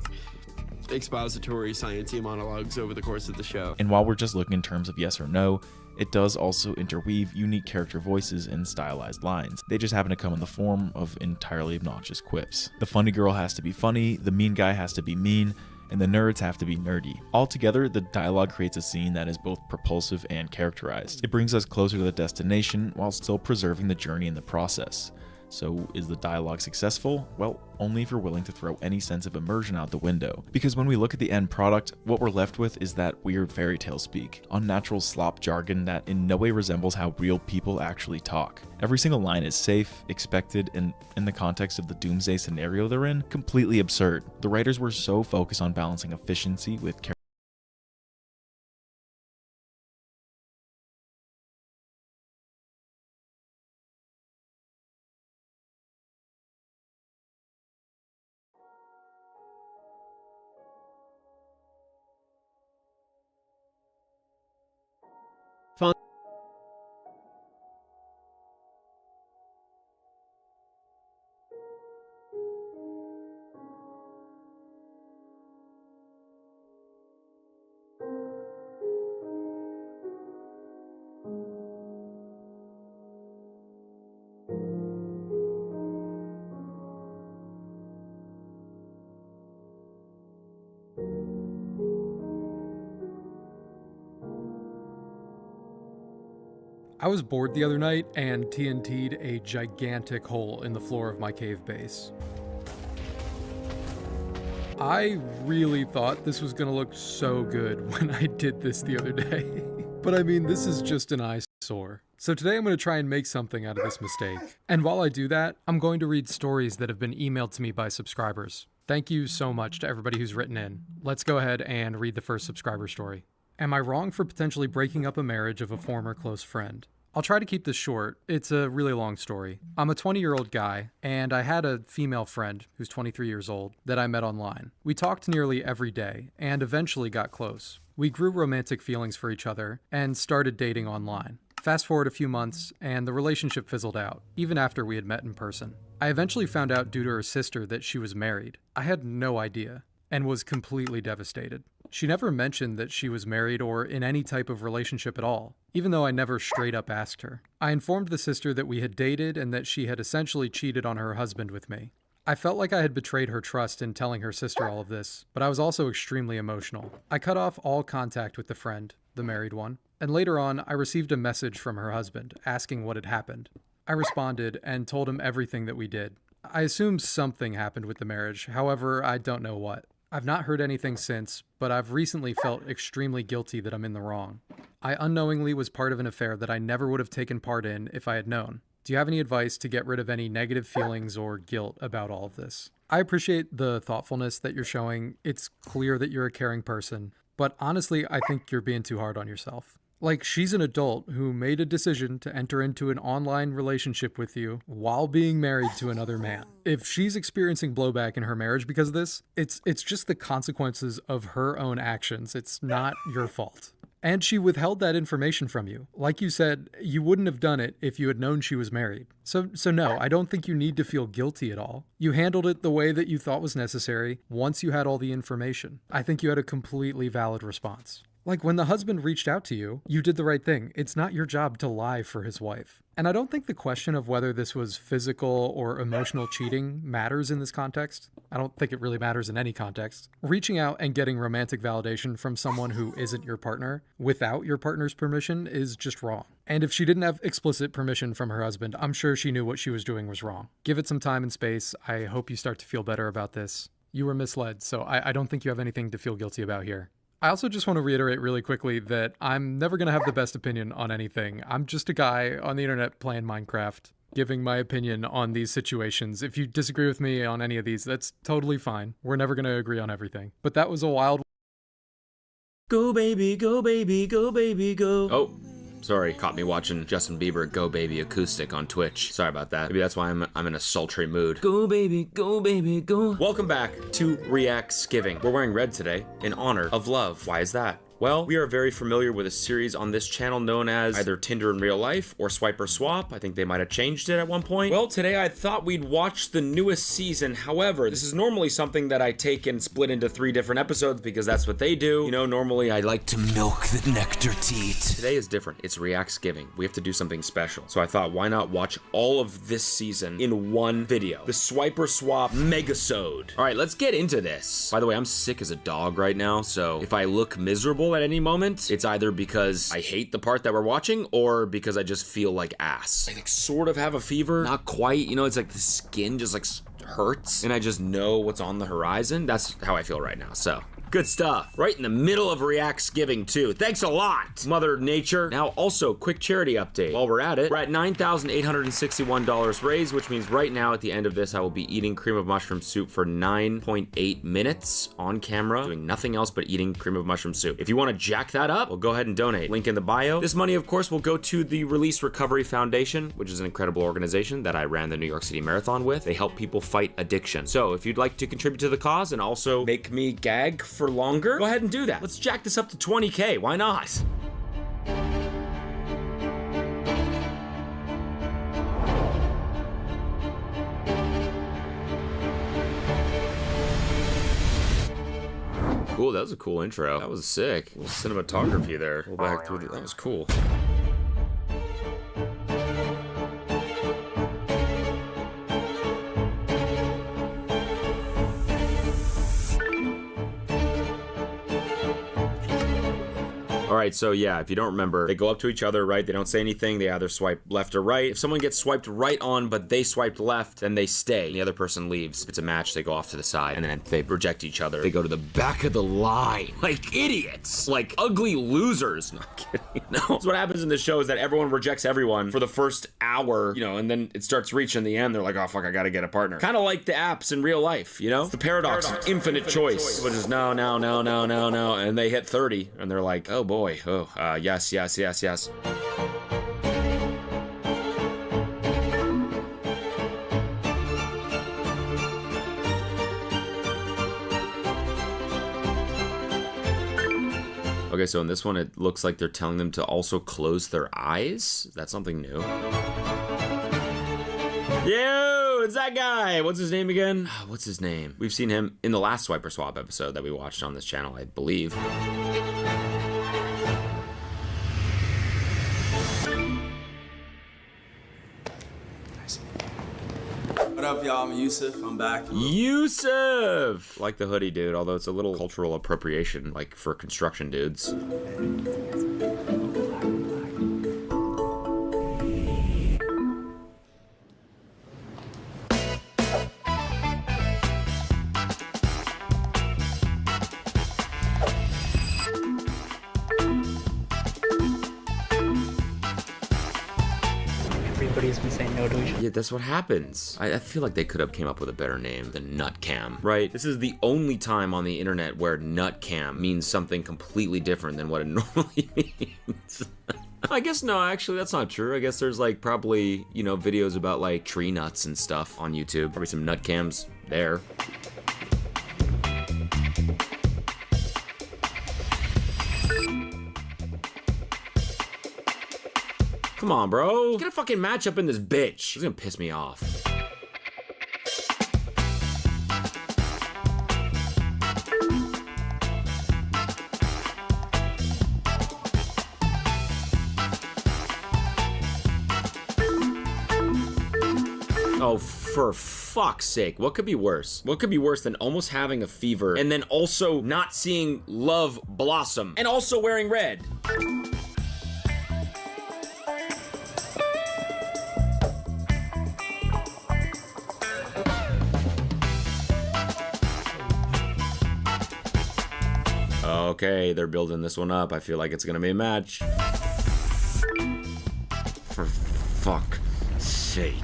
[SPEAKER 23] expository sciencey monologues over the course of the show.
[SPEAKER 6] And while we're just looking in terms of yes or no, it does also interweave unique character voices and stylized lines. They just happen to come in the form of entirely obnoxious quips. The funny girl has to be funny, the mean guy has to be mean, and the nerds have to be nerdy. Altogether, the dialogue creates a scene that is both propulsive and characterized. It brings us closer to the destination while still preserving the journey in the process. So is the dialogue successful? Well, only if you're willing to throw any sense of immersion out the window. Because when we look at the end product, what we're left with is that weird fairy tale speak, unnatural slop jargon that in no way resembles how real people actually talk. Every single line is safe, expected, and in the context of the doomsday scenario they're in, completely absurd. The writers were so focused on balancing efficiency with character.
[SPEAKER 24] I was bored the other night and TNT'd a gigantic hole in the floor of my cave base. I really thought this was gonna look so good when I did this the other day. But I mean, this is just an eyesore. So today I'm gonna try and make something out of this mistake. And while I do that, I'm going to read stories that have been emailed to me by subscribers. Thank you so much to everybody who's written in. Let's go ahead and read the first subscriber story. Am I wrong for potentially breaking up a marriage of a former close friend? I'll try to keep this short. It's a really long story. I'm a 20-year-old guy, and I had a female friend who's 23 years old that I met online. We talked nearly every day, and eventually got close. We grew romantic feelings for each other, and started dating online. Fast forward a few months, and the relationship fizzled out, even after we had met in person. I eventually found out due to her sister that she was married. I had no idea, and was completely devastated. She never mentioned that she was married or in any type of relationship at all, even though I never straight up asked her. I informed the sister that we had dated and that she had essentially cheated on her husband with me. I felt like I had betrayed her trust in telling her sister all of this, but I was also extremely emotional. I cut off all contact with the friend, the married one, and later on, I received a message from her husband asking what had happened. I responded and told him everything that we did. I assume something happened with the marriage, however, I don't know what. I've not heard anything since, but I've recently felt extremely guilty that I'm in the wrong. I unknowingly was part of an affair that I never would have taken part in if I had known. Do you have any advice to get rid of any negative feelings or guilt about all of this? I appreciate the thoughtfulness that you're showing. It's clear that you're a caring person, but honestly, I think you're being too hard on yourself. Like, she's an adult who made a decision to enter into an online relationship with you while being married to another man. If she's experiencing blowback in her marriage because of this, it's just the consequences of her own actions. It's not your fault. And she withheld that information from you. Like you said, you wouldn't have done it if you had known she was married. So no, I don't think you need to feel guilty at all. You handled it the way that you thought was necessary once you had all the information. I think you had a completely valid response. Like, when the husband reached out to you, you did the right thing. It's not your job to lie for his wife. And I don't think the question of whether this was physical or emotional cheating matters in this context. I don't think it really matters in any context. Reaching out and getting romantic validation from someone who isn't your partner without your partner's permission is just wrong. And if she didn't have explicit permission from her husband, I'm sure she knew what she was doing was wrong. Give it some time and space. I hope you start to feel better about this. You were misled, so I don't think you have anything to feel guilty about here. I also just want to reiterate really quickly that I'm never going to have the best opinion on anything. I'm just a guy on the internet playing Minecraft, giving my opinion on these situations. If you disagree with me on any of these, that's totally fine. We're never going to agree on everything. But that was a wild...
[SPEAKER 1] Go baby, go baby, go baby, go. Oh. Sorry, caught me watching Justin Bieber Go Baby Acoustic on Twitch. Sorry about that. Maybe that's why I'm in a sultry mood. Go baby, go baby, go. Welcome back to Reactsgiving. We're wearing red today in honor of love. Why is that? Well, we are very familiar with a series on this channel known as either Tinder in Real Life or Swipe or Swap. I think they might have changed it at one point. Well, today I thought we'd watch the newest season. However, this is normally something that I take and split into 3 different episodes because that's what they do. You know, normally I like to milk the nectar teat. Today is different. It's Reactsgiving. We have to do something special. So I thought, why not watch all of this season in one video? The Swipe or Swap Megasode. All right, let's get into this. By the way, I'm sick as a dog right now, so if I look miserable at any moment, it's either because I hate the part that we're watching or because I just feel like ass. I like sort of have a fever, not quite, you know, it's like the skin just like hurts and I just know what's on the horizon. That's how I feel right now, so. Good stuff. Right in the middle of Reactsgiving too. Thanks a lot, Mother Nature. Now also, quick charity update. While we're at it, we're at $9,861 raised, which means right now at the end of this, I will be eating cream of mushroom soup for 9.8 minutes on camera, doing nothing else but eating cream of mushroom soup. If you want to jack that up, well, go ahead and donate. Link in the bio. This money, of course, will go to the Release Recovery Foundation, which is an incredible organization that I ran the New York City Marathon with. They help people fight addiction. So if you'd like to contribute to the cause and also make me gag for longer, go ahead and do that. Let's jack this up to 20K. Why not? Cool, that was a cool intro. That was sick. A little cinematography there. Go back through that was cool. All right, so yeah, if you don't remember, they go up to each other, right? They don't say anything. They either swipe left or right. If someone gets swiped right on, but they swiped left, then they stay. The other person leaves. If it's a match, they go off to the side, and then if they reject each other, they go to the back of the line. Like idiots. Like ugly losers. Not kidding. No. So what happens in this show is that everyone rejects everyone for the first hour, you know, and then it starts reaching the end. They're like, oh, fuck, I gotta get a partner. Kind of like the apps in real life, you know? It's the paradox of infinite choice. Which is no, no, no, no, no, no. And they hit 30, and they're like, oh, boy. Oh, yes, yes, yes, yes. Okay, so in this one, it looks like they're telling them to also close their eyes. That's something new. Yo, it's that guy. What's his name again? What's his name? We've seen him in the last Swiper Swap episode that we watched on this channel, I believe.
[SPEAKER 9] What up, y'all? I'm Yusuf. I'm back.
[SPEAKER 1] Yusuf! Like the hoodie, dude, although it's a little cultural appropriation, like for construction dudes.
[SPEAKER 10] Everybody's been saying no to each other.
[SPEAKER 1] Yeah, that's what happens. I feel like they could have came up with a better name than Nutcam, right? This is the only time on the internet where Nutcam means something completely different than what it normally means. I guess no, actually that's not true. I guess there's like probably, you know, videos about like tree nuts and stuff on YouTube. Probably some nut cams there. Come on, bro. Get a fucking matchup in this bitch. It's gonna piss me off. Oh, for fuck's sake. What could be worse? What could be worse than almost having a fever and then also not seeing love blossom and also wearing red? Okay, they're building this one up. I feel like it's gonna be a match. For fuck's sake.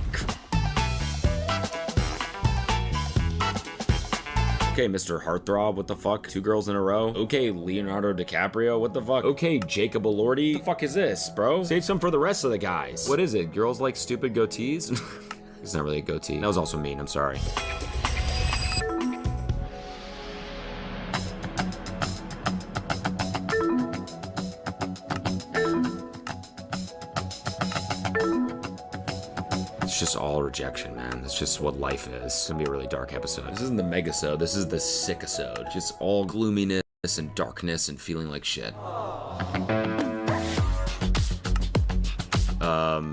[SPEAKER 1] Okay, Mr. Heartthrob, what the fuck? 2 girls in a row? Okay, Leonardo DiCaprio, what the fuck? Okay, Jacob Elordi, what the fuck is this, bro? Save some for the rest of the guys. What is it? Girls like stupid goatees? It's not really a goatee. That was also mean, I'm sorry. It's just all rejection, man. That's just what life is. It's gonna be a really dark episode. This isn't the megasode, this is the sickisode. Just all gloominess and darkness and feeling like shit.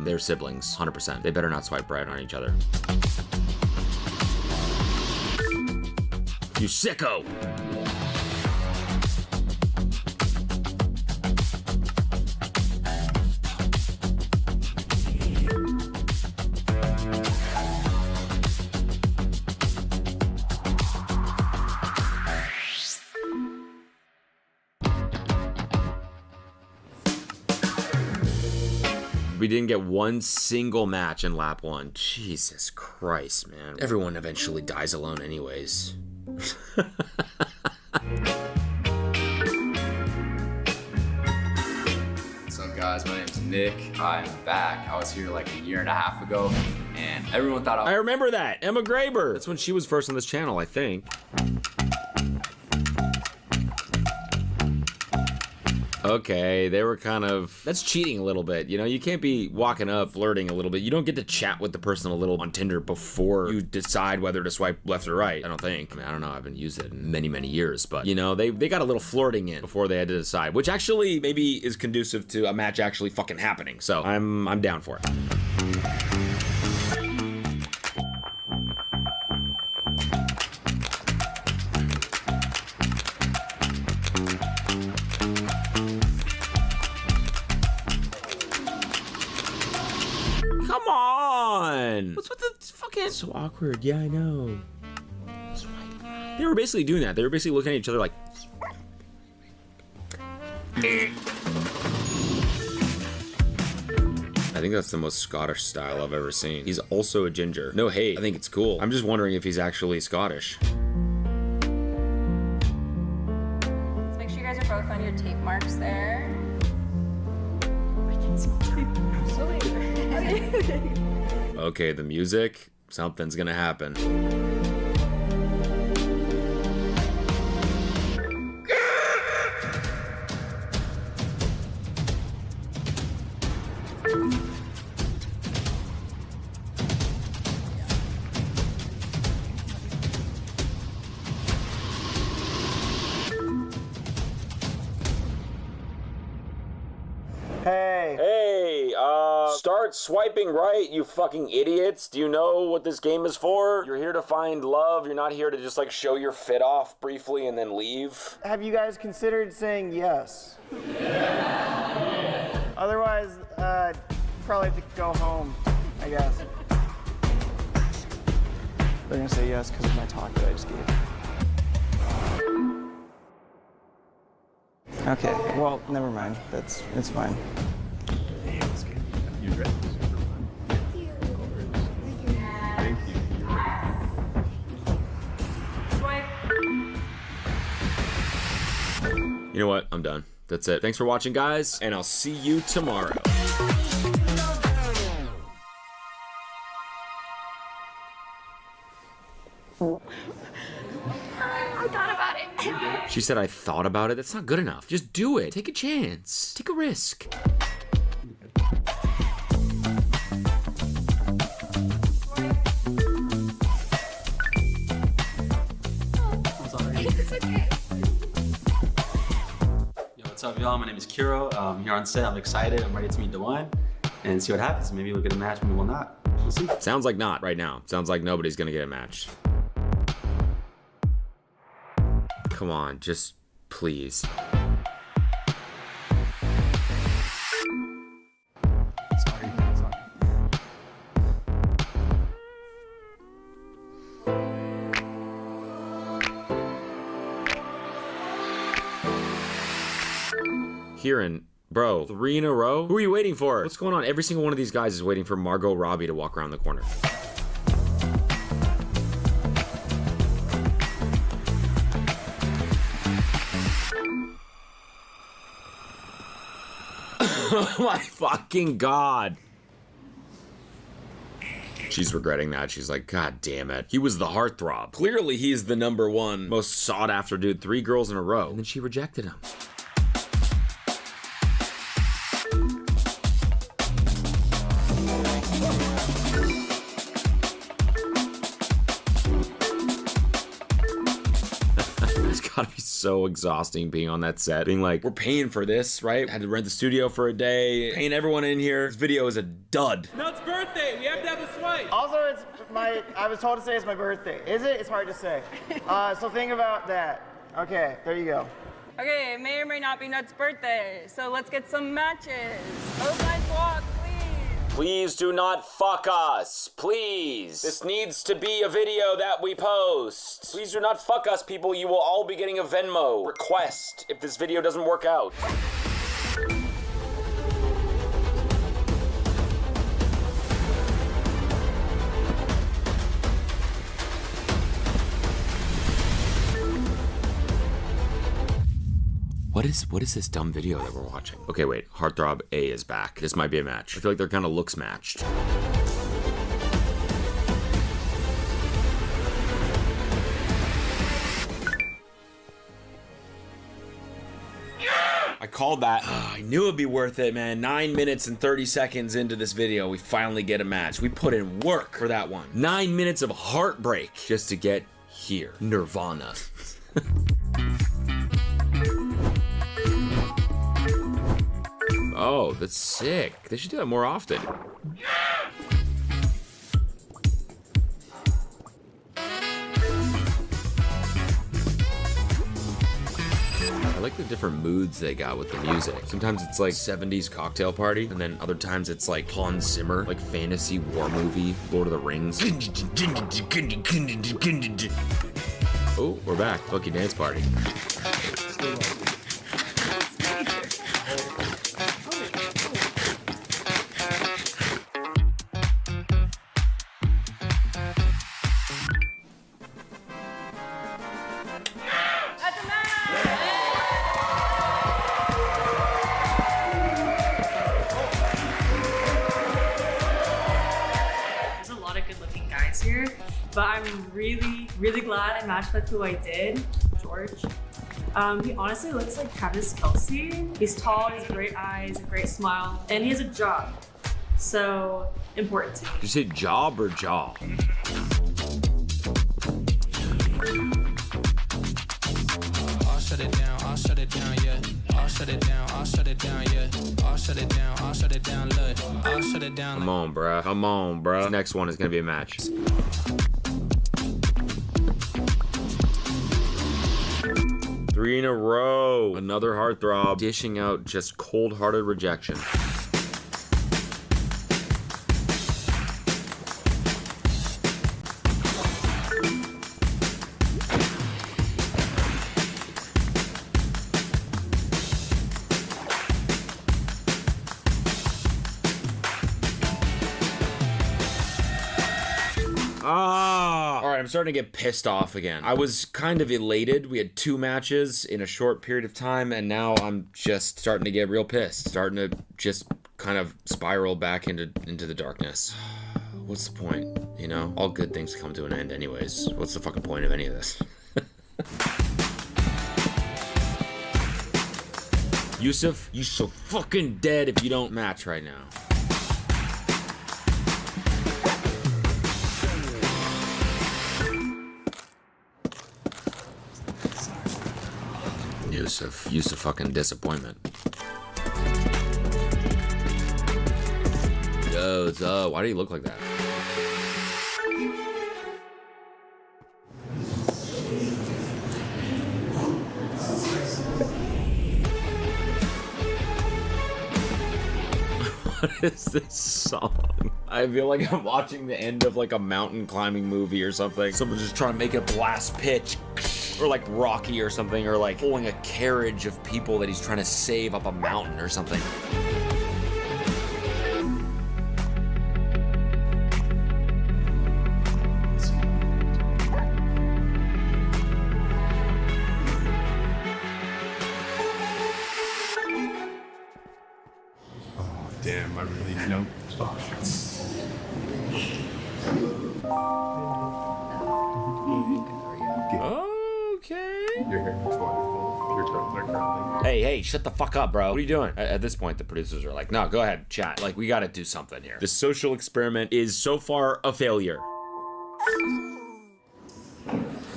[SPEAKER 1] They're siblings, 100%. They better not swipe right on each other. You sicko! We didn't get one single match in lap 1. Jesus Christ, man. Everyone eventually dies alone anyways.
[SPEAKER 12] What's up, guys? My name's Nick. I'm back. I was here like a year and a half ago, and everyone thought
[SPEAKER 1] I remember that. Emma Graber. That's when she was first on this channel, I think. Okay, they were kind of... That's cheating a little bit, you know? You can't be walking up, flirting a little bit. You don't get to chat with the person a little on Tinder before you decide whether to swipe left or right, I don't think. I mean, I don't know, I haven't used it in many, many years, but, you know, they got a little flirting in before they had to decide, which actually maybe is conducive to a match actually fucking happening, so I'm down for it. Come on! What's with the fucking... So awkward, yeah, I know. They were basically doing that. They were basically looking at each other like... I think that's the most Scottish style I've ever seen. He's also a ginger. No hate, I think it's cool. I'm just wondering if he's actually Scottish.
[SPEAKER 14] Let's make sure you guys are both on your tape marks there.
[SPEAKER 1] Okay, the music, something's gonna happen. Hey, start swiping right, you fucking idiots. Do you know what this game is for? You're here to find love. You're not here to just like show your fit off briefly and then leave.
[SPEAKER 10] Have you guys considered saying yes? Otherwise, probably have to go home, I guess. They're gonna say yes because of my talk that I just gave. Okay, well, never mind. It's fine.
[SPEAKER 3] You ready? Thank you.
[SPEAKER 1] You know what? I'm done. That's it. Thanks for watching, guys, and I'll see you tomorrow.
[SPEAKER 7] I thought about it.
[SPEAKER 1] She said I thought about it. That's not good enough. Just do it. Take a chance. Take a risk.
[SPEAKER 7] It's okay.
[SPEAKER 9] Yo, what's up, y'all? My name is Kiro. I'm here on set. I'm excited. I'm ready to meet Dwayne and see what happens. Maybe we'll get a match, maybe we'll not. We'll see.
[SPEAKER 1] Sounds like not right now. Sounds like nobody's gonna get a match. Come on, just please.
[SPEAKER 23] Sorry.
[SPEAKER 1] Kieran, bro, 3 in a row? Who are you waiting for? What's going on? Every single one of these guys is waiting for Margot Robbie to walk around the corner. Oh my fucking God. She's regretting that. She's like, God damn it. He was the heartthrob. Clearly he's the #1 most sought after dude. 3 girls in a row. And then she rejected him. It's gotta be so exhausting being on that set. Being like, we're paying for this, right? Had to rent the studio for a day. Paying everyone in here. This video is a dud.
[SPEAKER 10] Nut's birthday. We have to have a swipe. Also, I was told to say it's my birthday. Is it? It's hard to say. So think about that. Okay, there you go.
[SPEAKER 14] Okay, it may or may not be Nut's birthday, so let's get some matches. Open walk, please.
[SPEAKER 1] Please do not fuck us. Please. This needs to be a video that we post. Please do not fuck us, people. You will all be getting a Venmo request if this video doesn't work out. What is this dumb video that we're watching? Okay, wait. Heartthrob A is back. This might be a match. I feel like they're kind of looks matched. I called that. I knew it'd be worth it, man. 9 minutes and 30 seconds into this video, we finally get a match. We put in work for that one. 9 minutes of heartbreak just to get here. Nirvana. Oh, that's sick. They should do that more often. I like the different moods they got with the music. Sometimes it's like 70s cocktail party, and then other times it's like Hans Zimmer, like fantasy war movie, Lord of the Rings. Oh, we're back. Funky dance party.
[SPEAKER 13] Here, but I'm really glad I matched with who I did, George. He honestly looks like Travis Kelce. He's tall, he has great eyes, a great smile, and he has a job. So important to me.
[SPEAKER 1] Did you say job or jaw?
[SPEAKER 15] I'll shut it down, yeah. I'll
[SPEAKER 11] shut it down, I'll shut it down, yeah. I'll shut it down, I'll shut it down, look. I'll shut it down.
[SPEAKER 1] Come on, bruh. Come on, bruh. This next one is gonna be a match. Three in a row. Another heartthrob dishing out just cold-hearted rejection. Alright, I'm starting to get pissed off again. I was kind of elated. We had 2 matches in a short period of time, and now I'm just starting to get real pissed. Starting to just kind of spiral back into the darkness. What's the point, you know? All good things come to an end anyways. What's the fucking point of any of this? Yusuf, you so fucking dead if you don't match right now. Yusuf fucking disappointment. Yo, it's why do you look like that? What is this song? I feel like I'm watching the end of like a mountain climbing movie or something. Someone's just trying to make a blast pitch. Or like Rocky or something, or like pulling a carriage of people that he's trying to save up a mountain or something.
[SPEAKER 23] Oh, damn, I really know.
[SPEAKER 1] Okay.
[SPEAKER 23] Your hair looks wonderful. Your curls are curling.
[SPEAKER 1] Hey, shut the fuck up, bro. What are you doing? At this point, the producers are like, no, go ahead, chat. Like, we gotta do something here. The social experiment is so far a failure.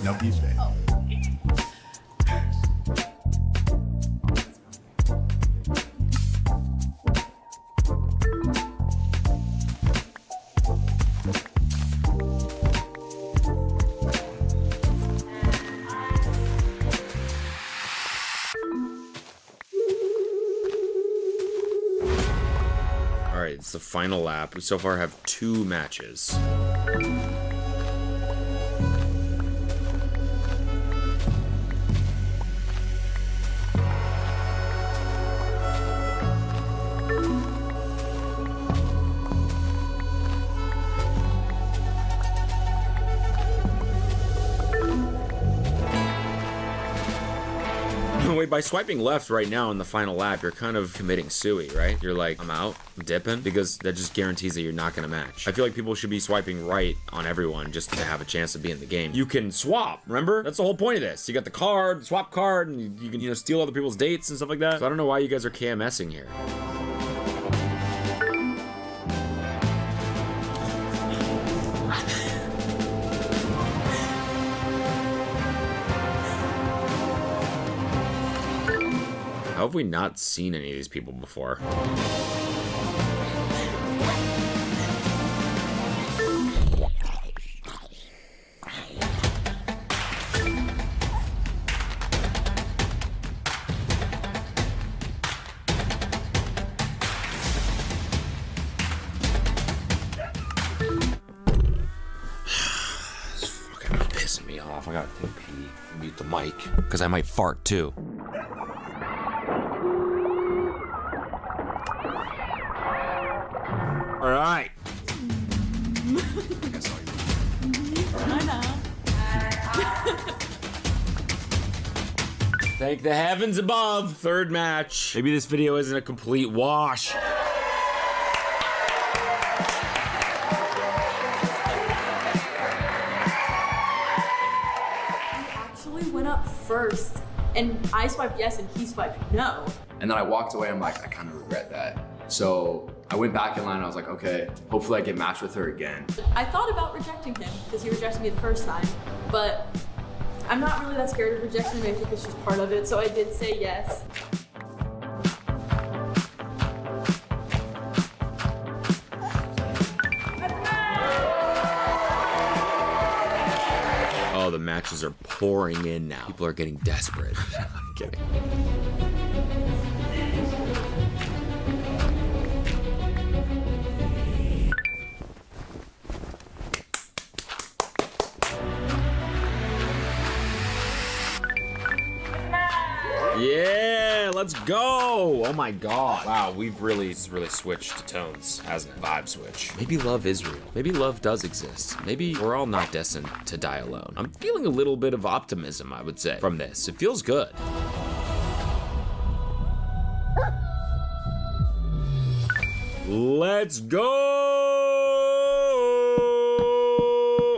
[SPEAKER 23] No peace day.
[SPEAKER 1] Alright, it's the final lap. We so far have 2 matches. Wait, by swiping left right now in the final lap, you're kind of committing sui, right? You're like, I'm out, I'm dipping, because that just guarantees that you're not gonna match. I feel like people should be swiping right on everyone just to have a chance to be in the game. You can swap, remember? That's the whole point of this. You got the card, swap card, and you can, you know, steal other people's dates and stuff like that. So I don't know why you guys are KMSing here. How have we not seen any of these people before? It's fucking pissing me off. I gotta take a pee. Mute the mic, because I might fart too. All right.
[SPEAKER 14] I know.
[SPEAKER 1] Thank the heavens above. 3rd match. Maybe this video isn't a complete wash.
[SPEAKER 13] Actually went up first, and I swiped yes and he swiped no.
[SPEAKER 12] And then I walked away, I'm like, I kind of regret that. So I went back in line, and I was like, okay, hopefully I get matched with her again.
[SPEAKER 13] I thought about rejecting him because he rejected me the first time, but I'm not really that scared of rejection. I think it's just part of it, so I did say yes.
[SPEAKER 1] matches are pouring in now. People are getting desperate. I'm kidding. Yeah, let's go. Oh my god. Wow, we've really switched tones, hasn't it? Vibe switch. Maybe love is real. Maybe love does exist. Maybe we're all not destined to die alone. I'm feeling a little bit of optimism, I would say, from this. It feels good. Let's go.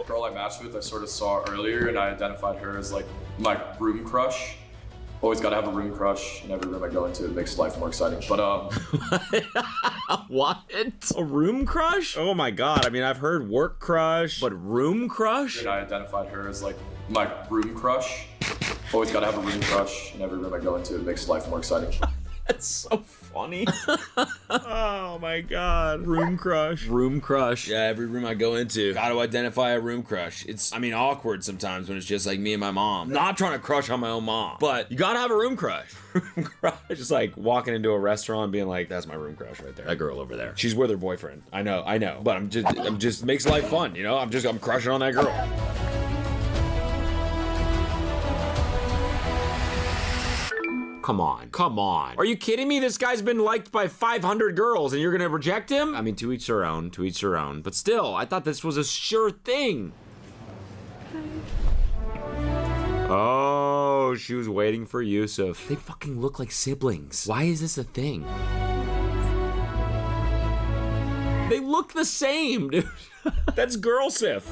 [SPEAKER 3] Girl I matched with, I sort of saw earlier, and I identified her as like my room crush. Always gotta have a room crush in every room I go into. It makes life more exciting. But
[SPEAKER 1] What? A room crush? Oh my god. I mean, I've heard work crush, but room crush?
[SPEAKER 3] and I identified her as like my room crush. Always gotta have a room crush in every room I go into. It makes life more exciting.
[SPEAKER 1] That's so funny. Oh my god. Room crush. Room crush. Yeah, every room I go into, gotta identify a room crush. It's, I mean, awkward sometimes when it's just like me and my mom. Not trying to crush on my own mom, but you gotta have a room crush. Room crush. Just like walking into a restaurant and being like, that's my room crush right there. That girl over there. She's with her boyfriend. I know. But I'm just makes life fun, you know? I'm crushing on that girl. Come on. Are you kidding me? This guy's been liked by 500 girls and you're gonna reject him? I mean, to each their own. But still, I thought this was a sure thing. Oh, she was waiting for Yusuf. They fucking look like siblings. Why is this a thing? They look the same, dude. That's girl Sif.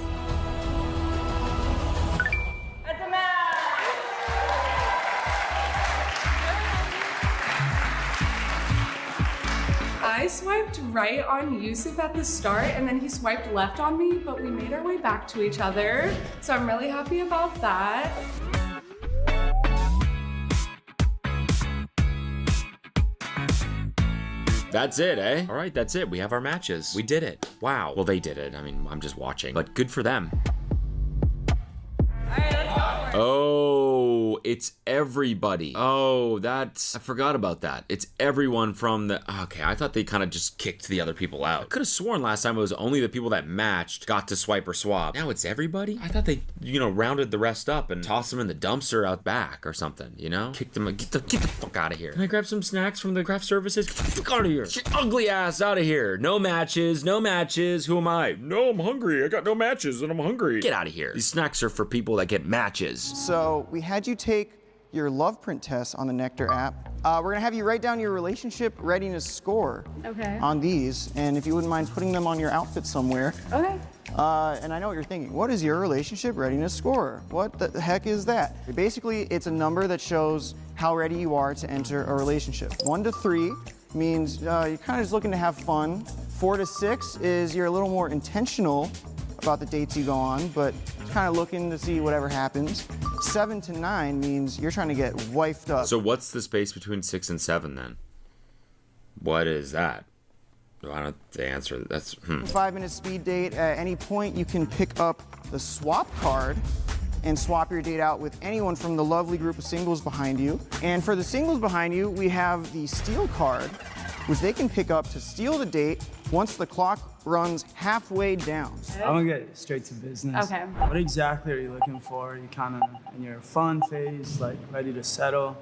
[SPEAKER 13] I swiped right on Yusuf at the start and then he swiped left on me, but we made our way back to each other. So I'm really happy about that.
[SPEAKER 1] That's it, eh? All right, that's it. We have our matches. We did it. Wow. Well, they did it. I mean, I'm just watching, but good for them. Oh, it's everybody. Oh, I forgot about that. It's everyone from the, okay, I thought they kind of just kicked the other people out. I could have sworn last time it was only the people that matched got to swipe or swap. Now it's everybody? I thought they, rounded the rest up and tossed them in the dumpster out back or something, Kicked them, get the fuck out of here. Can I grab some snacks from the craft services? Get the fuck out of here. Get your ugly ass out of here. No matches. Who am I? No, I'm hungry. I got no matches and I'm hungry. Get out of here. These snacks are for people that get matches.
[SPEAKER 10] So we had you take your love print test on the Nectar app. We're gonna have you write down your relationship readiness score on these, and if you wouldn't mind putting them on your outfit somewhere.
[SPEAKER 13] Okay.
[SPEAKER 10] And I know what you're thinking. What is your relationship readiness score? What the heck is that? Basically, it's a number that shows how ready you are to enter a relationship. 1 to 3 means you're kind of just looking to have fun. 4 to 6 is you're a little more intentional about the dates you go on, but kind of looking to see whatever happens. 7 to 9 means you're trying to get wifed up.
[SPEAKER 1] So what's the space between 6 and 7 then? What is that? I don't the answer. That's
[SPEAKER 10] 5-minute speed date. At any point, you can pick up the swap card and swap your date out with anyone from the lovely group of singles behind you. And for the singles behind you, we have the steal card, which they can pick up to steal the date once the clock runs halfway down.
[SPEAKER 15] I'm gonna get straight to business.
[SPEAKER 13] Okay.
[SPEAKER 15] What exactly are you looking for? Are you kind of in your fun phase, like ready to settle,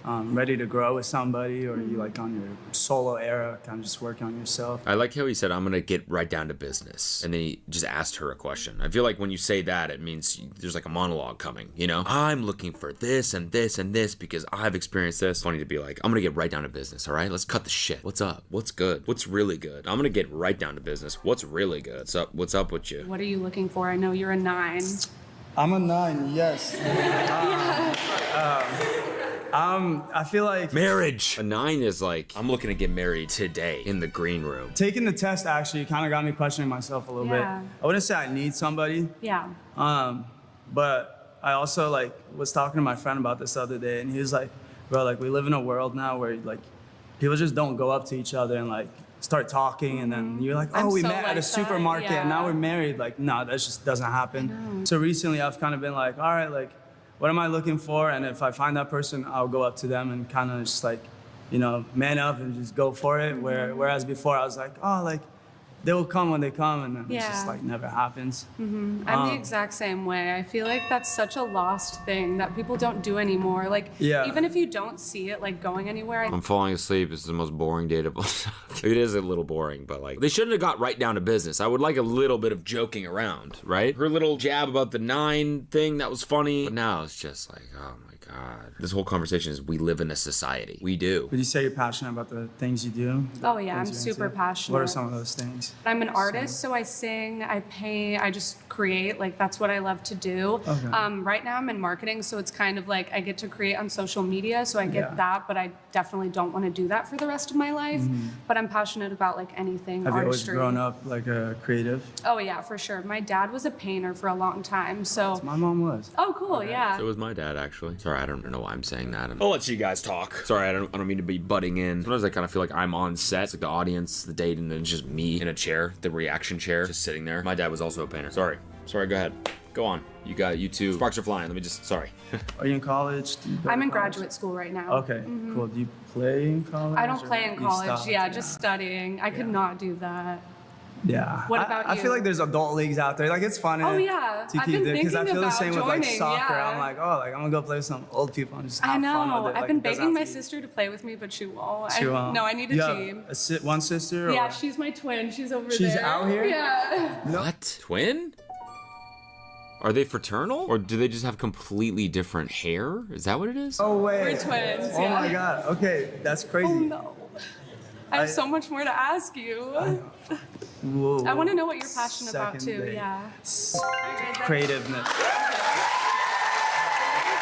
[SPEAKER 15] ready to grow with somebody, or are you like on your solo era, kind of just working on yourself?
[SPEAKER 1] I like how he said, I'm gonna get right down to business. And then he just asked her a question. I feel like when you say that, it means there's like a monologue coming, I'm looking for this and this and this because I've experienced this. Funny to be like, I'm gonna get right down to business, all right? Let's cut the shit. What's up? What's good? What's really good? I'm gonna get right down to business. What's really good? What's up with you?
[SPEAKER 13] What are you looking for? I know you're a 9.
[SPEAKER 15] I'm a 9, yes. I feel like
[SPEAKER 1] marriage. A 9 is like, I'm looking to get married today in the green room.
[SPEAKER 15] Taking the test actually kind of got me questioning myself a little bit. I wouldn't say I need somebody.
[SPEAKER 13] Yeah.
[SPEAKER 15] But I also was talking to my friend about this the other day, and he was like, bro, we live in a world now where people just don't go up to each other and start talking, and then you're like, oh,
[SPEAKER 13] I'm
[SPEAKER 15] we
[SPEAKER 13] so
[SPEAKER 15] met at
[SPEAKER 13] like
[SPEAKER 15] a supermarket,
[SPEAKER 13] that,
[SPEAKER 15] and now
[SPEAKER 13] yeah.
[SPEAKER 15] we're married. Like, no, that just doesn't happen. So recently, I've kind of been like, all right, like, what am I looking for? And if I find that person, I'll go up to them and kind of just like, you know, man up and just go for it. Whereas before, I was like, oh, like, they will come when they come, and then it's just
[SPEAKER 13] Yeah.
[SPEAKER 15] like never happens.
[SPEAKER 13] I'm the exact same way. I feel like that's such a lost thing that people don't do anymore. Like,
[SPEAKER 12] Yeah.
[SPEAKER 13] even if you don't see it like going anywhere,
[SPEAKER 1] I'm falling asleep. It's the most boring day to. It is a little boring, but like they shouldn't have got right down to business. I would like a little bit of joking around, right? Her little jab about the 9 thing, that was funny. But now it's just like, oh my god. This whole conversation is we live in a society. We do.
[SPEAKER 15] Would you say you're passionate about the things you do?
[SPEAKER 13] Oh, yeah, I'm
[SPEAKER 15] Things you're
[SPEAKER 13] super
[SPEAKER 15] into?
[SPEAKER 13] passionate.
[SPEAKER 15] What are some of those things?
[SPEAKER 13] I'm an artist, so I sing, I paint, I just create. Like, that's what I love to do.
[SPEAKER 15] Okay.
[SPEAKER 13] Right now I'm in marketing, so it's kind of like I get to create on social media, so I get
[SPEAKER 15] Yeah.
[SPEAKER 13] that, but I definitely don't want to do that for the rest of my life.
[SPEAKER 15] Mhm.
[SPEAKER 13] But I'm passionate about like anything
[SPEAKER 15] Have you always
[SPEAKER 13] artistry.
[SPEAKER 15] grown up like a creative?
[SPEAKER 13] Oh yeah, for sure. My dad was a painter for a long time, so.
[SPEAKER 15] My mom was.
[SPEAKER 13] Oh, cool, yeah.
[SPEAKER 1] So was my dad, actually. Sorry, I don't know why I'm saying that. I'll let you guys talk. Sorry, I don't mean to be butting in. Sometimes I kind of feel like I'm on set. It's like the audience, the date, and then it's just me in a chair, the reaction chair, just sitting there. My dad was also a painter. Sorry, go ahead. Go on. You two. Sparks are flying. Let me just, sorry.
[SPEAKER 15] Are you in college? Do you go
[SPEAKER 13] I'm
[SPEAKER 15] to
[SPEAKER 13] in
[SPEAKER 15] college?
[SPEAKER 13] graduate school right now.
[SPEAKER 15] Okay,
[SPEAKER 13] Mhm.
[SPEAKER 15] cool. Do you play in college?
[SPEAKER 13] I don't
[SPEAKER 15] or
[SPEAKER 13] play in
[SPEAKER 15] you
[SPEAKER 13] college.
[SPEAKER 15] stopped?
[SPEAKER 13] Yeah, just studying. I could not do that.
[SPEAKER 15] Yeah.
[SPEAKER 13] What about
[SPEAKER 15] I
[SPEAKER 13] you?
[SPEAKER 15] feel like there's adult leagues out there. Like, it's fun.
[SPEAKER 13] Oh, yeah.
[SPEAKER 15] To
[SPEAKER 13] I've
[SPEAKER 15] keep
[SPEAKER 13] been
[SPEAKER 15] because I
[SPEAKER 13] thinking
[SPEAKER 15] feel the
[SPEAKER 13] about
[SPEAKER 15] same with like
[SPEAKER 13] joining,
[SPEAKER 15] soccer.
[SPEAKER 13] yeah.
[SPEAKER 15] I'm like, oh, like I'm gonna go play with some old people and just have
[SPEAKER 13] I
[SPEAKER 15] fun
[SPEAKER 13] know.
[SPEAKER 15] with it.
[SPEAKER 13] I've
[SPEAKER 15] Like,
[SPEAKER 13] been
[SPEAKER 15] it doesn't
[SPEAKER 13] begging my
[SPEAKER 15] have to be-
[SPEAKER 13] sister to play with me, but she won't.
[SPEAKER 15] She won't.
[SPEAKER 13] No, I need a
[SPEAKER 15] You have
[SPEAKER 13] team.
[SPEAKER 15] one sister?
[SPEAKER 13] Yeah,
[SPEAKER 15] or?
[SPEAKER 13] she's my twin. She's over there.
[SPEAKER 15] She's out here?
[SPEAKER 13] Yeah.
[SPEAKER 1] What? Twin? Are they fraternal? Or do they just have completely different hair? Is that what it is?
[SPEAKER 15] Oh, wait.
[SPEAKER 13] We're twins,
[SPEAKER 15] Oh
[SPEAKER 13] yeah.
[SPEAKER 15] my god. Okay, that's crazy.
[SPEAKER 13] Oh no. I have so much more to ask you.
[SPEAKER 15] Whoa.
[SPEAKER 13] I want to know what you're passionate about
[SPEAKER 15] Second
[SPEAKER 13] too.
[SPEAKER 15] date.
[SPEAKER 13] Yeah.
[SPEAKER 15] Creativeness.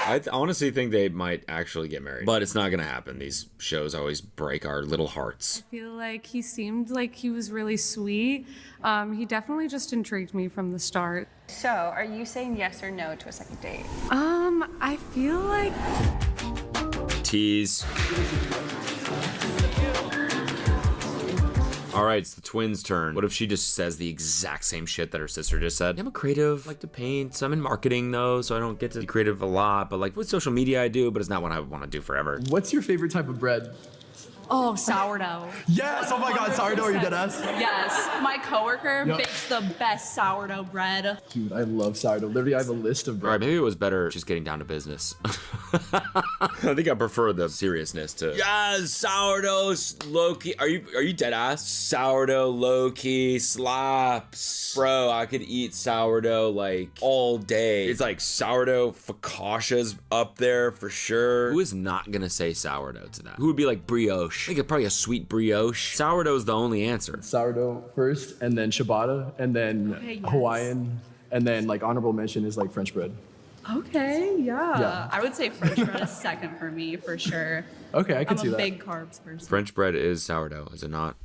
[SPEAKER 1] I honestly think they might actually get married. But it's not gonna happen. These shows always break our little hearts.
[SPEAKER 13] I feel like he seemed like he was really sweet. He definitely just intrigued me from the start.
[SPEAKER 14] So, are you saying yes or no to a second date?
[SPEAKER 13] I feel like
[SPEAKER 1] Tease. All right, it's the twins' turn. What if she just says the exact same shit that her sister just said? I'm a creative, I like to paint. I'm in marketing though, so I don't get to be creative a lot. But like with social media, I do, but it's not what I want to do forever.
[SPEAKER 23] What's your favorite type of bread?
[SPEAKER 8] Oh, sourdough.
[SPEAKER 23] Yes! Oh my god, sourdough, are you dead ass?
[SPEAKER 8] Yes, my coworker
[SPEAKER 23] Yep.
[SPEAKER 8] bakes the best sourdough bread.
[SPEAKER 23] Dude, I love sourdough. Literally, I have a list of
[SPEAKER 1] All
[SPEAKER 23] bread.
[SPEAKER 1] right, maybe it was better just getting down to business. I think I prefer the seriousness to. Yes, sourdough, low-key. Are you dead ass? Sourdough, low-key, slaps. Bro, I could eat sourdough like all day. It's like sourdough focaccia's up there for sure. Who is not gonna say sourdough to that? Who would be like brioche? I think probably a sweet brioche. Sourdough's the only answer.
[SPEAKER 23] Sourdough first, and then ciabatta, and then
[SPEAKER 8] Okay, yes.
[SPEAKER 23] Hawaiian, and then like honorable mention is like French bread.
[SPEAKER 8] Okay, yeah.
[SPEAKER 23] Yeah.
[SPEAKER 8] I would say French bread is second for me for sure.
[SPEAKER 23] Okay, I can see
[SPEAKER 8] I'm a
[SPEAKER 23] that.
[SPEAKER 8] big carbs person.
[SPEAKER 1] French bread is sourdough, is it not?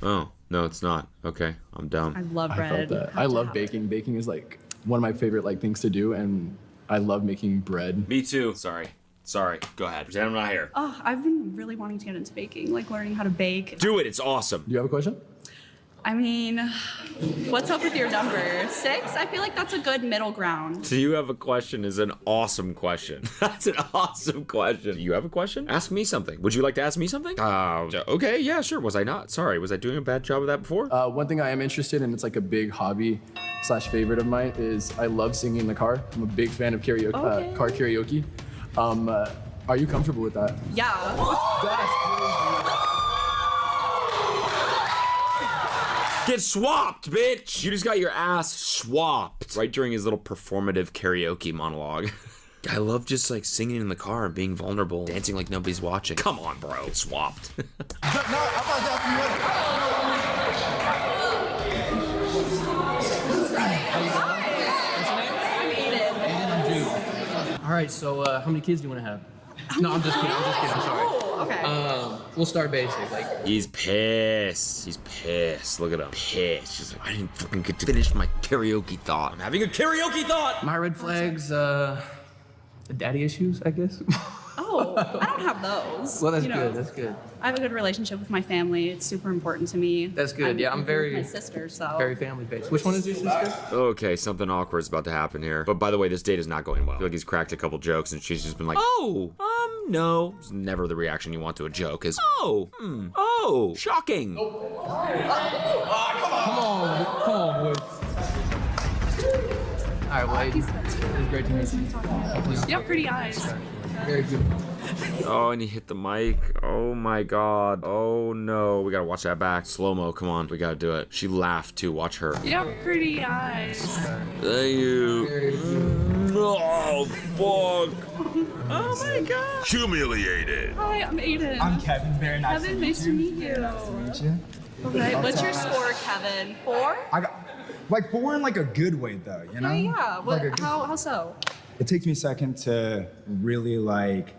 [SPEAKER 1] Oh, no, it's not. Okay, I'm dumb.
[SPEAKER 8] I love
[SPEAKER 23] I
[SPEAKER 8] bread.
[SPEAKER 23] felt that. I love baking. Baking is like one of my favorite like things to do, and I love making bread.
[SPEAKER 1] Me too. Sorry. Go ahead. Pretend I'm not here.
[SPEAKER 8] Oh, I've been really wanting to get into baking, like learning how to bake.
[SPEAKER 1] Do it. It's awesome.
[SPEAKER 23] Do you have a question?
[SPEAKER 8] I mean, what's up with your number? 6? I feel like that's a good middle ground.
[SPEAKER 1] Do you have a question is an awesome question. That's an awesome question. You have a question? Ask me something. Would you like to ask me something? Okay, yeah, sure. Was I not? Sorry, was I doing a bad job of that before?
[SPEAKER 23] One thing I am interested in, it's like a big hobby / favorite of mine, is I love singing in the car. I'm a big fan of karaoke,
[SPEAKER 8] Okay.
[SPEAKER 23] car karaoke. Are you comfortable with that?
[SPEAKER 8] Yeah.
[SPEAKER 1] Get swapped, bitch! You just got your ass swapped right during his little performative karaoke monologue. I love just like singing in the car and being vulnerable, dancing like nobody's watching. Come on, bro. Get swapped.
[SPEAKER 16] All right, so how many kids do you want to have? No, I'm just kidding. I'm sorry.
[SPEAKER 8] Okay.
[SPEAKER 16] We'll start basic. Like,
[SPEAKER 1] He's pissed. Look at him. Pissed. He's like, I didn't fucking get to finish my karaoke thought. I'm having a karaoke thought!
[SPEAKER 16] my red flags, daddy issues, I guess.
[SPEAKER 8] Oh, Oh, I don't have those.
[SPEAKER 16] Well, that's
[SPEAKER 8] you know.
[SPEAKER 16] good. That's good.
[SPEAKER 8] I have a good relationship with my family. It's super important to me.
[SPEAKER 16] That's good. Yeah, I'm
[SPEAKER 8] with
[SPEAKER 16] very
[SPEAKER 8] my sister, so
[SPEAKER 16] very family based. Which one is your sister?
[SPEAKER 1] Okay, something awkward is about to happen here. But by the way, this date is not going well. I feel like he's cracked a couple jokes and she's just been like, oh, no. It's never the reaction you want to a joke is, oh, shocking.
[SPEAKER 16] Come on, boys. All right, well, it was great to meet you.
[SPEAKER 8] You have pretty eyes.
[SPEAKER 16] Very good.
[SPEAKER 1] Oh, and he hit the mic. Oh my god. Oh no. We gotta watch that back. Slow-mo, come on. We gotta do it. She laughed too. Watch her.
[SPEAKER 8] You have pretty eyes.
[SPEAKER 1] Thank you. Oh, fuck. Oh my god.
[SPEAKER 2] Humiliated.
[SPEAKER 8] Hi, I'm Aiden.
[SPEAKER 17] I'm Kevin. Very nice
[SPEAKER 8] Kevin,
[SPEAKER 17] to meet
[SPEAKER 8] nice
[SPEAKER 17] you.
[SPEAKER 8] to meet you.
[SPEAKER 17] Nice to meet you.
[SPEAKER 8] Okay, what's your score, Kevin? 4?
[SPEAKER 17] I got like 4 in like a good way though, you know?
[SPEAKER 8] Yeah. What?
[SPEAKER 17] Like
[SPEAKER 8] How so?
[SPEAKER 17] it takes me a second to really like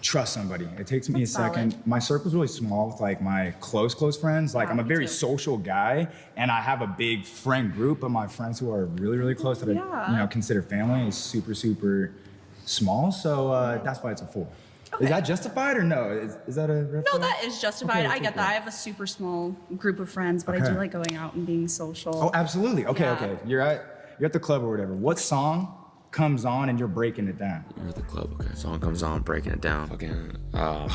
[SPEAKER 17] trust somebody. It takes me a second.
[SPEAKER 8] valid.
[SPEAKER 17] My circle's really small with like my close friends. Like I'm a
[SPEAKER 8] me
[SPEAKER 17] very
[SPEAKER 8] too.
[SPEAKER 17] social guy and I have a big friend group, but my friends who are really close that I consider family is super small. So that's why it's a 4. Is that justified or no? Is that a red
[SPEAKER 8] No,
[SPEAKER 17] flag?
[SPEAKER 8] that is justified.
[SPEAKER 17] Okay,
[SPEAKER 8] I get
[SPEAKER 17] cool.
[SPEAKER 8] that. I have a super small group of friends, but I
[SPEAKER 17] Okay.
[SPEAKER 8] do like going out and being social.
[SPEAKER 17] Oh, absolutely. Okay,
[SPEAKER 8] Yeah.
[SPEAKER 17] okay. You're at the club or whatever. What song comes on and you're breaking it down?
[SPEAKER 1] You're at the club, okay. Song comes on, breaking it down. Fucking,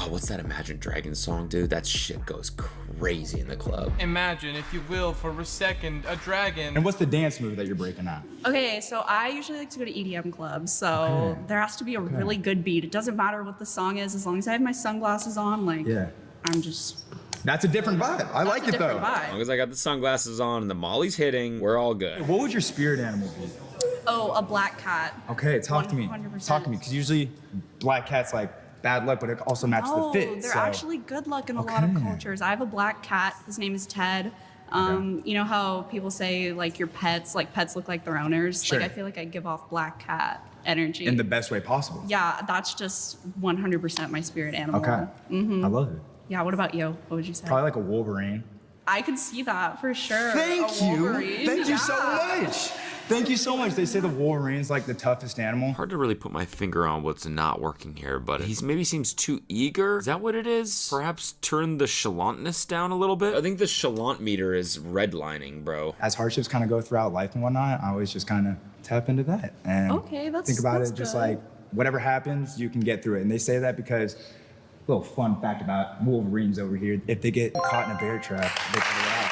[SPEAKER 1] what's that Imagine Dragons song, dude? That shit goes crazy in the club.
[SPEAKER 18] Imagine, if you will, for a second, a dragon.
[SPEAKER 17] And what's the dance move that you're breaking out?
[SPEAKER 8] Okay, so I usually like to go to EDM clubs, so
[SPEAKER 17] Okay.
[SPEAKER 8] there has to be a really good beat. It doesn't matter what the song is, as long as I have my sunglasses on, like,
[SPEAKER 17] Yeah.
[SPEAKER 8] I'm just...
[SPEAKER 17] That's a different vibe. I like it though.
[SPEAKER 1] As long as I got the sunglasses on and the molly's hitting, we're all good.
[SPEAKER 17] What would your spirit animal be?
[SPEAKER 8] Oh, a black cat.
[SPEAKER 17] Okay, talk to me.
[SPEAKER 8] 100%.
[SPEAKER 17] Talk to me, because usually black cats like bad luck, but it also matches
[SPEAKER 8] No,
[SPEAKER 17] the fit.
[SPEAKER 8] they're
[SPEAKER 17] so.
[SPEAKER 8] actually good luck in a lot of cultures. I have a black cat. His name is Ted. You know how people say like your pets look like their owners?
[SPEAKER 17] Sure.
[SPEAKER 8] Like I feel like I give off black cat energy.
[SPEAKER 17] in the best way possible.
[SPEAKER 8] Yeah, that's just 100% my spirit animal.
[SPEAKER 17] Okay.
[SPEAKER 8] Mm-hmm.
[SPEAKER 17] I love it.
[SPEAKER 8] Yeah, what about you? What would you say?
[SPEAKER 17] Probably like a Wolverine.
[SPEAKER 8] I could see that for sure.
[SPEAKER 17] Thank
[SPEAKER 8] A
[SPEAKER 17] you.
[SPEAKER 8] Wolverine.
[SPEAKER 17] Thank you so
[SPEAKER 8] Yeah.
[SPEAKER 17] much. Thank you so much. They say the Wolverine's like the toughest animal.
[SPEAKER 1] Hard to really put my finger on what's not working here, but he maybe seems too eager. Is that what it is? Perhaps turn the chalantness down a little bit? I think the chalant meter is redlining, bro.
[SPEAKER 17] As hardships kind of go throughout life and whatnot, I always just kind of tap into that and
[SPEAKER 8] Okay, that's-
[SPEAKER 17] think about
[SPEAKER 8] that's
[SPEAKER 17] it just
[SPEAKER 8] good.
[SPEAKER 17] like whatever happens, you can get through it. And they say that because, little fun fact about Wolverines over here, if they get caught in a bear trap, they can get out.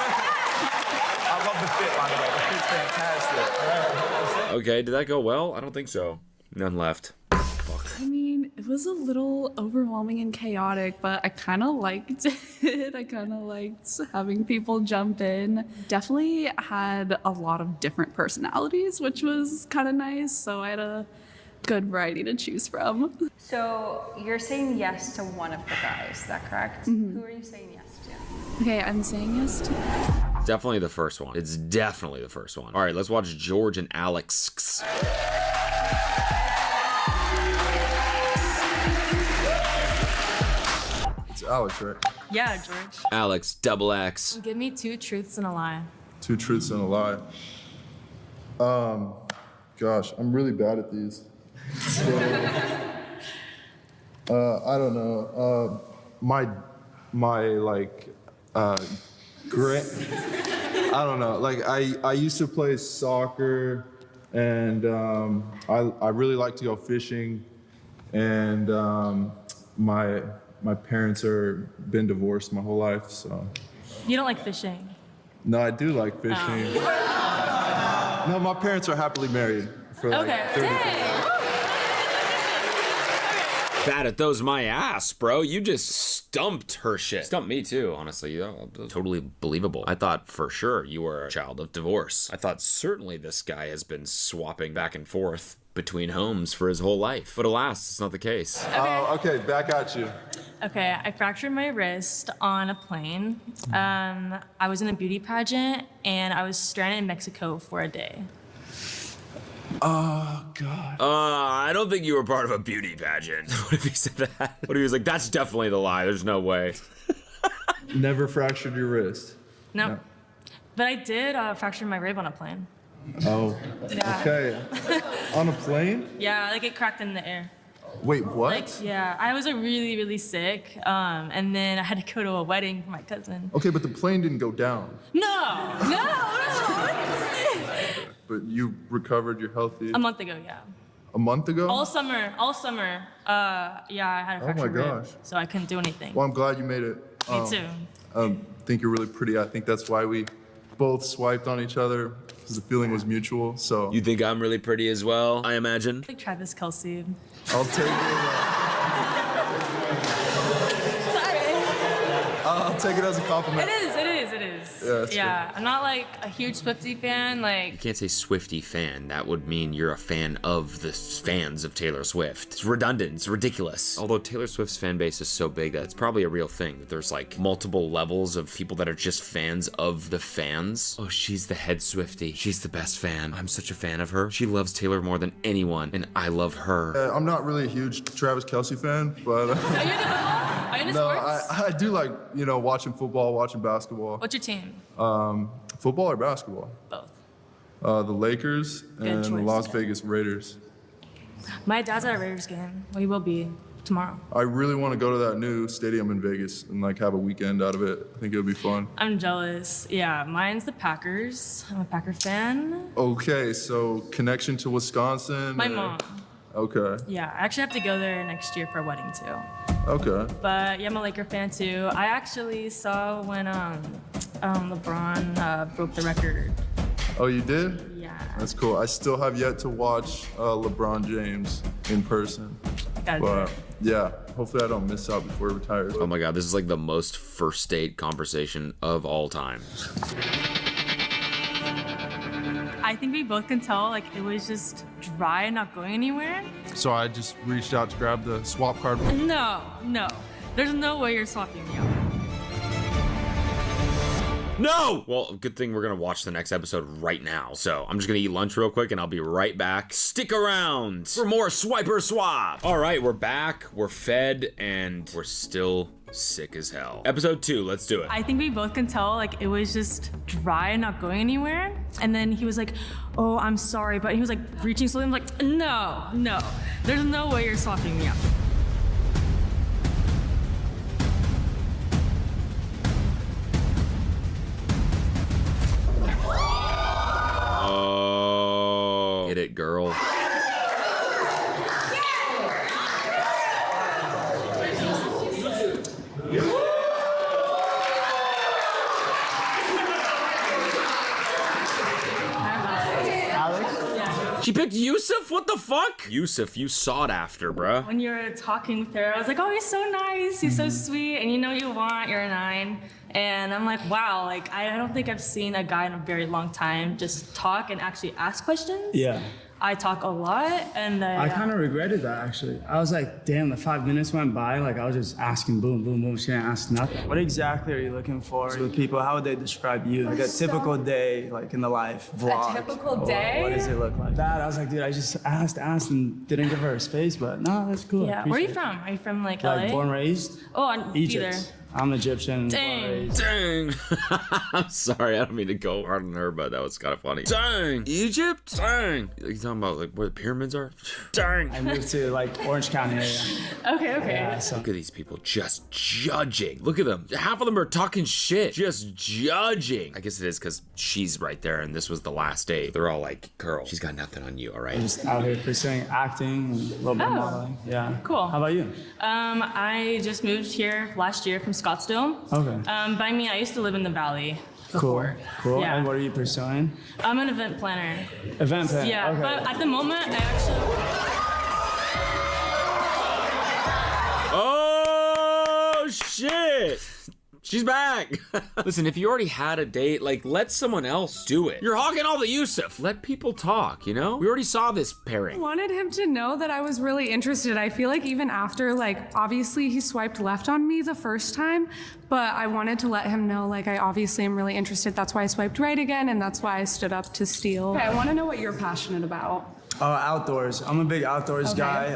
[SPEAKER 17] I love the fit, by the way. The fit's fantastic.
[SPEAKER 1] Okay, did that go well? I don't think so. None left.
[SPEAKER 8] I mean, it was a little overwhelming and chaotic, but I kind of liked it. I kind of liked having people jump in. Definitely had a lot of different personalities, which was kind of nice. So I had a good variety to choose from.
[SPEAKER 19] So you're saying yes to one of the guys, is that correct?
[SPEAKER 8] Mhm.
[SPEAKER 19] Who are you saying yes to?
[SPEAKER 8] Okay, I'm saying yes to.
[SPEAKER 1] Definitely the first one. It's definitely the first one. All right, let's watch George and Alex.
[SPEAKER 23] It's Alex, right?
[SPEAKER 14] Yeah, George.
[SPEAKER 1] Alex, double X.
[SPEAKER 14] Give me 2 truths and a lie.
[SPEAKER 23] 2 truths and a lie. Gosh, I'm really bad at these. So, I don't know. My like, great. I don't know. Like I used to play soccer, and I really like to go fishing, and my parents are been divorced my whole life, so.
[SPEAKER 14] You don't like fishing.
[SPEAKER 23] No, I do like fishing. No, my parents are happily married for like 30
[SPEAKER 1] Bad at those my ass, bro. You just stumped her shit. Stumped me too, honestly. Totally believable. I thought for sure you were a child of divorce. I thought certainly this guy has been swapping back and forth between homes for his whole life. But alas, it's not the case.
[SPEAKER 23] Okay, back at you.
[SPEAKER 14] Okay, I fractured my wrist on a plane. I was in a beauty pageant and I was stranded in Mexico for a day.
[SPEAKER 23] Oh, God.
[SPEAKER 1] I don't think you were part of a beauty pageant. What if he said that? What if he was like, that's definitely the lie. There's no way.
[SPEAKER 23] Never fractured your wrist.
[SPEAKER 14] No. But I did fracture my rib on a plane.
[SPEAKER 23] Oh.
[SPEAKER 14] Yeah.
[SPEAKER 23] Okay. On a plane?
[SPEAKER 14] Yeah, like it cracked in the air.
[SPEAKER 23] Wait, what?
[SPEAKER 14] Like, yeah, I was really, really sick. And then I had to go to a wedding for my cousin.
[SPEAKER 23] Okay, but the plane didn't go down.
[SPEAKER 14] No.
[SPEAKER 23] But you recovered, you're healthy.
[SPEAKER 14] A month ago, yeah.
[SPEAKER 23] A month ago?
[SPEAKER 14] All summer. Yeah, I had a
[SPEAKER 23] Oh my
[SPEAKER 14] fractured rib,
[SPEAKER 23] gosh.
[SPEAKER 14] so I couldn't do anything.
[SPEAKER 23] Well, I'm glad you made it.
[SPEAKER 14] Me too.
[SPEAKER 23] I think you're really pretty. I think that's why we both swiped on each other, because the feeling was mutual. So
[SPEAKER 1] You think I'm really pretty as well, I imagine?
[SPEAKER 14] Like Travis Kelce.
[SPEAKER 23] I'll take I'll take it as a compliment.
[SPEAKER 14] It is.
[SPEAKER 23] Yeah, that's
[SPEAKER 14] Yeah, I'm not like a huge Swiftie fan.
[SPEAKER 1] You
[SPEAKER 14] Like,
[SPEAKER 1] can't say Swiftie fan. That would mean you're a fan of the fans of Taylor Swift. It's redundant. It's ridiculous. Although Taylor Swift's fan base is so big that it's probably a real thing. That there's like multiple levels of people that are just fans of the fans. Oh, she's the head Swiftie. She's the best fan. I'm such a fan of her. She loves Taylor more than anyone, and I love her.
[SPEAKER 23] I'm not really a huge Travis Kelce fan, but
[SPEAKER 14] are you into
[SPEAKER 23] no,
[SPEAKER 14] sports?
[SPEAKER 23] I do like, watching football, watching basketball.
[SPEAKER 14] What's your team?
[SPEAKER 23] Football or basketball?
[SPEAKER 14] Both.
[SPEAKER 23] The Lakers and the
[SPEAKER 14] choice.
[SPEAKER 23] Las Vegas Raiders.
[SPEAKER 14] My dad's at a Raiders game. Well, he will be tomorrow.
[SPEAKER 23] I really want to go to that new stadium in Vegas and like have a weekend out of it. I think it would be fun.
[SPEAKER 14] I'm jealous. Yeah, mine's the Packers. I'm a Packer fan.
[SPEAKER 23] Okay, so connection to Wisconsin.
[SPEAKER 14] My
[SPEAKER 23] or-
[SPEAKER 14] mom.
[SPEAKER 23] Okay.
[SPEAKER 14] Yeah, I actually have to go there next year for a wedding too.
[SPEAKER 23] Okay.
[SPEAKER 14] But yeah, I'm a Laker fan too. I actually saw when LeBron broke the record.
[SPEAKER 23] Oh, you did?
[SPEAKER 14] Yeah.
[SPEAKER 23] That's cool. I still have yet to watch LeBron James in person.
[SPEAKER 14] Gotta do
[SPEAKER 23] But
[SPEAKER 14] it.
[SPEAKER 23] yeah, hopefully I don't miss out before he retires.
[SPEAKER 1] Oh my god, this is like the most first date conversation of all time.
[SPEAKER 14] I think we both can tell like it was just dry and not going anywhere.
[SPEAKER 23] So I just reached out to grab the swap card.
[SPEAKER 14] No. There's no way you're swapping me out.
[SPEAKER 1] No! Well, good thing we're gonna watch the next episode right now. So I'm just gonna eat lunch real quick and I'll be right back. Stick around for more Swiper Swap. All right, we're back, we're fed, and we're still sick as hell. Episode 2, let's do it.
[SPEAKER 14] I think we both can tell like it was just dry and not going anywhere. And then he was like, "Oh, I'm sorry," but he was like reaching slowly. I'm like, "No. There's no way you're swapping me out."
[SPEAKER 1] Oh, get it, girl. She picked Yusuf? What the fuck? Yusuf, you sought after, bruh.
[SPEAKER 14] When you were talking with her, I was like, "Oh, he's so nice. He's so sweet, and you know what you want. You're a 9." And I'm like, wow, like I don't think I've seen a guy in a very long time just talk and actually ask questions.
[SPEAKER 15] Yeah.
[SPEAKER 14] I talk a lot, and
[SPEAKER 15] I kind of regretted that actually. I was like, damn, the 5 minutes went by, like I was just asking boom, boom, boom. She didn't ask nothing. What exactly are you looking for with people? How would they describe you? Like a typical day, like in the life, vlog.
[SPEAKER 13] A typical
[SPEAKER 15] Or
[SPEAKER 13] day?
[SPEAKER 15] What does it look like? That, I was like, dude, I just asked and didn't give her a space, but no, that's cool.
[SPEAKER 14] Yeah. Where are you from? Are you from like LA?
[SPEAKER 15] Like born, raised?
[SPEAKER 14] Oh, on
[SPEAKER 15] Egypt.
[SPEAKER 14] either.
[SPEAKER 15] I'm Egyptian.
[SPEAKER 14] Dang.
[SPEAKER 1] Dang. I'm sorry, I don't mean to go hard on her, but that was kind of funny. Dang. Egypt? Dang. You talking about like where the pyramids are? Dang.
[SPEAKER 15] I moved to like Orange County area.
[SPEAKER 14] Okay.
[SPEAKER 15] Yeah, so.
[SPEAKER 1] Look at these people just judging. Look at them. Half of them are talking shit. Just judging. I guess it is because she's right there and this was the last date. They're all like, girl, she's got nothing on you, all right?
[SPEAKER 15] I'm just out here pursuing acting and a little bit of modeling. Yeah.
[SPEAKER 14] Cool.
[SPEAKER 15] How about you?
[SPEAKER 14] I just moved here last year from Scottsdale.
[SPEAKER 15] Okay.
[SPEAKER 14] But I mean, I used to live in the Valley before.
[SPEAKER 15] Cool.
[SPEAKER 14] Yeah.
[SPEAKER 15] And what are you pursuing?
[SPEAKER 14] I'm an event planner.
[SPEAKER 15] Event planner.
[SPEAKER 14] Yeah,
[SPEAKER 15] Okay.
[SPEAKER 14] but at the moment, I actually.
[SPEAKER 1] Oh, shit. She's back. Listen, if you already had a date, like, let someone else do it. You're hogging all the Yusuf. Let people talk, you know? We already saw this
[SPEAKER 8] I
[SPEAKER 1] pairing.
[SPEAKER 8] wanted him to know that I was really interested. I feel like even after, like, obviously he swiped left on me the first time, but I wanted to let him know, like, I obviously am really interested. That's why I swiped right again, and that's why I stood up to steal. Okay, I want to know what you're passionate about.
[SPEAKER 15] Outdoors. I'm a big outdoors guy.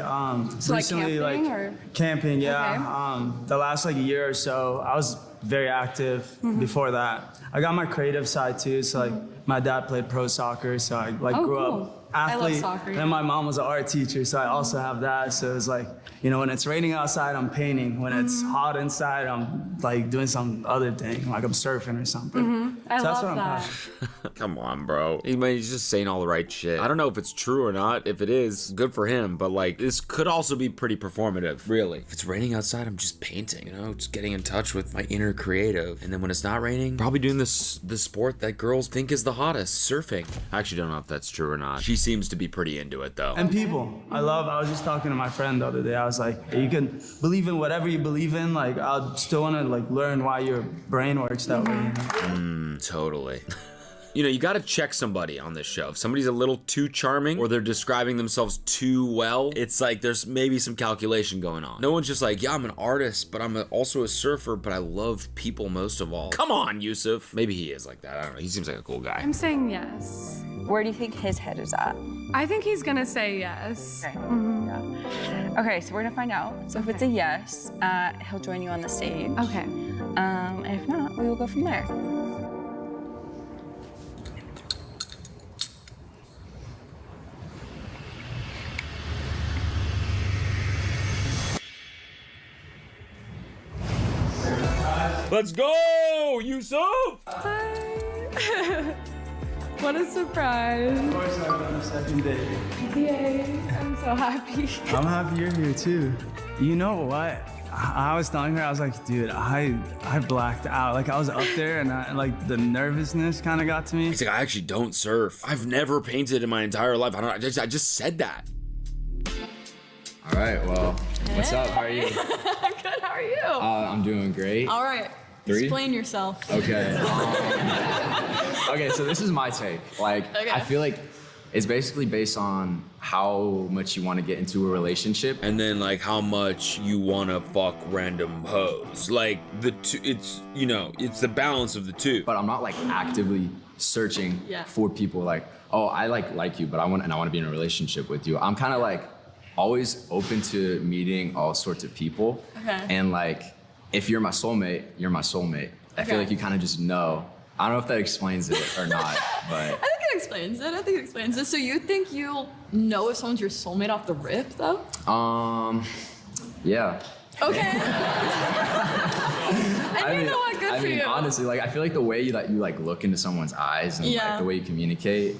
[SPEAKER 8] So, like,
[SPEAKER 15] Recently,
[SPEAKER 8] camping or?
[SPEAKER 15] camping, yeah. The last like year or so, I was very active before that. I got my creative side too. So like my dad played pro soccer, so I like grew up athlete.
[SPEAKER 13] soccer.
[SPEAKER 15] And then my mom was an art teacher, so I also have that. So it's like, you know, when it's raining outside, I'm painting. When it's hot inside, I'm like doing some other thing, like I'm surfing or something.
[SPEAKER 13] I
[SPEAKER 15] So that's
[SPEAKER 13] love
[SPEAKER 15] what I'm
[SPEAKER 13] that.
[SPEAKER 15] passionate.
[SPEAKER 1] Come on, bro. He's just saying all the right shit. I don't know if it's true or not. If it is, good for him. But like, this could also be pretty performative, really. If it's raining outside, I'm just painting, you know, just getting in touch with my inner creative. And then when it's not raining, probably doing the sport that girls think is the hottest, surfing. I actually don't know if that's true or not. She seems to be pretty into it though.
[SPEAKER 15] And people, I was just talking to my friend the other day. I was like, you can believe in whatever you believe in. Like, I still want to like learn why your brain works that way. You know?
[SPEAKER 1] Totally. You know, you gotta check somebody on this show. If somebody's a little too charming or they're describing themselves too well, it's like there's maybe some calculation going on. No one's just like, yeah, I'm an artist, but I'm also a surfer, but I love people most of all. Come on, Yusuf. Maybe he is like that. I don't know. He seems like a cool guy.
[SPEAKER 8] I'm saying yes.
[SPEAKER 19] Where do you think his head is at?
[SPEAKER 8] I think he's gonna say yes.
[SPEAKER 19] Okay. Okay, so we're gonna find out. So if it's a yes, he'll join you on the stage.
[SPEAKER 8] Okay.
[SPEAKER 19] And if not, we will go from there.
[SPEAKER 1] Let's go, Yusuf!
[SPEAKER 8] Hi. What a surprise.
[SPEAKER 15] Of course, I've done a second date.
[SPEAKER 8] Yay. I'm so happy.
[SPEAKER 15] I'm happy you're here too. You know what? I was telling her, I was like, dude, I blacked out. Like, I was up there and like the nervousness kind of got to me.
[SPEAKER 1] He's like, I actually don't surf. I've never painted in my entire life. I just said that.
[SPEAKER 12] All right, well, what's up? How are you?
[SPEAKER 14] I'm good. How are you?
[SPEAKER 12] I'm doing great.
[SPEAKER 14] All right.
[SPEAKER 12] 3?
[SPEAKER 14] Explain yourself.
[SPEAKER 12] Okay. Okay, so this is my take. Like,
[SPEAKER 14] Okay.
[SPEAKER 12] I feel like it's basically based on how much you want to get into a relationship.
[SPEAKER 1] And then like how much you want to fuck random hoes. Like the two, it's, you know, it's the balance of the two.
[SPEAKER 12] But I'm not like actively searching for people like, oh, I like you, but I want to be in a relationship with you. I'm kind of like always open to meeting all sorts of people.
[SPEAKER 14] Okay.
[SPEAKER 12] And like, if you're my soulmate, you're my soulmate. I feel like you kind of just know. I don't know if that explains it or not, but.
[SPEAKER 14] I think it explains it. So you think you'll know if someone's your soulmate off the rip, though?
[SPEAKER 12] Yeah.
[SPEAKER 14] Okay. And you know what? Good for you.
[SPEAKER 12] Honestly, like I feel like the way you look into someone's eyes and like the way you communicate.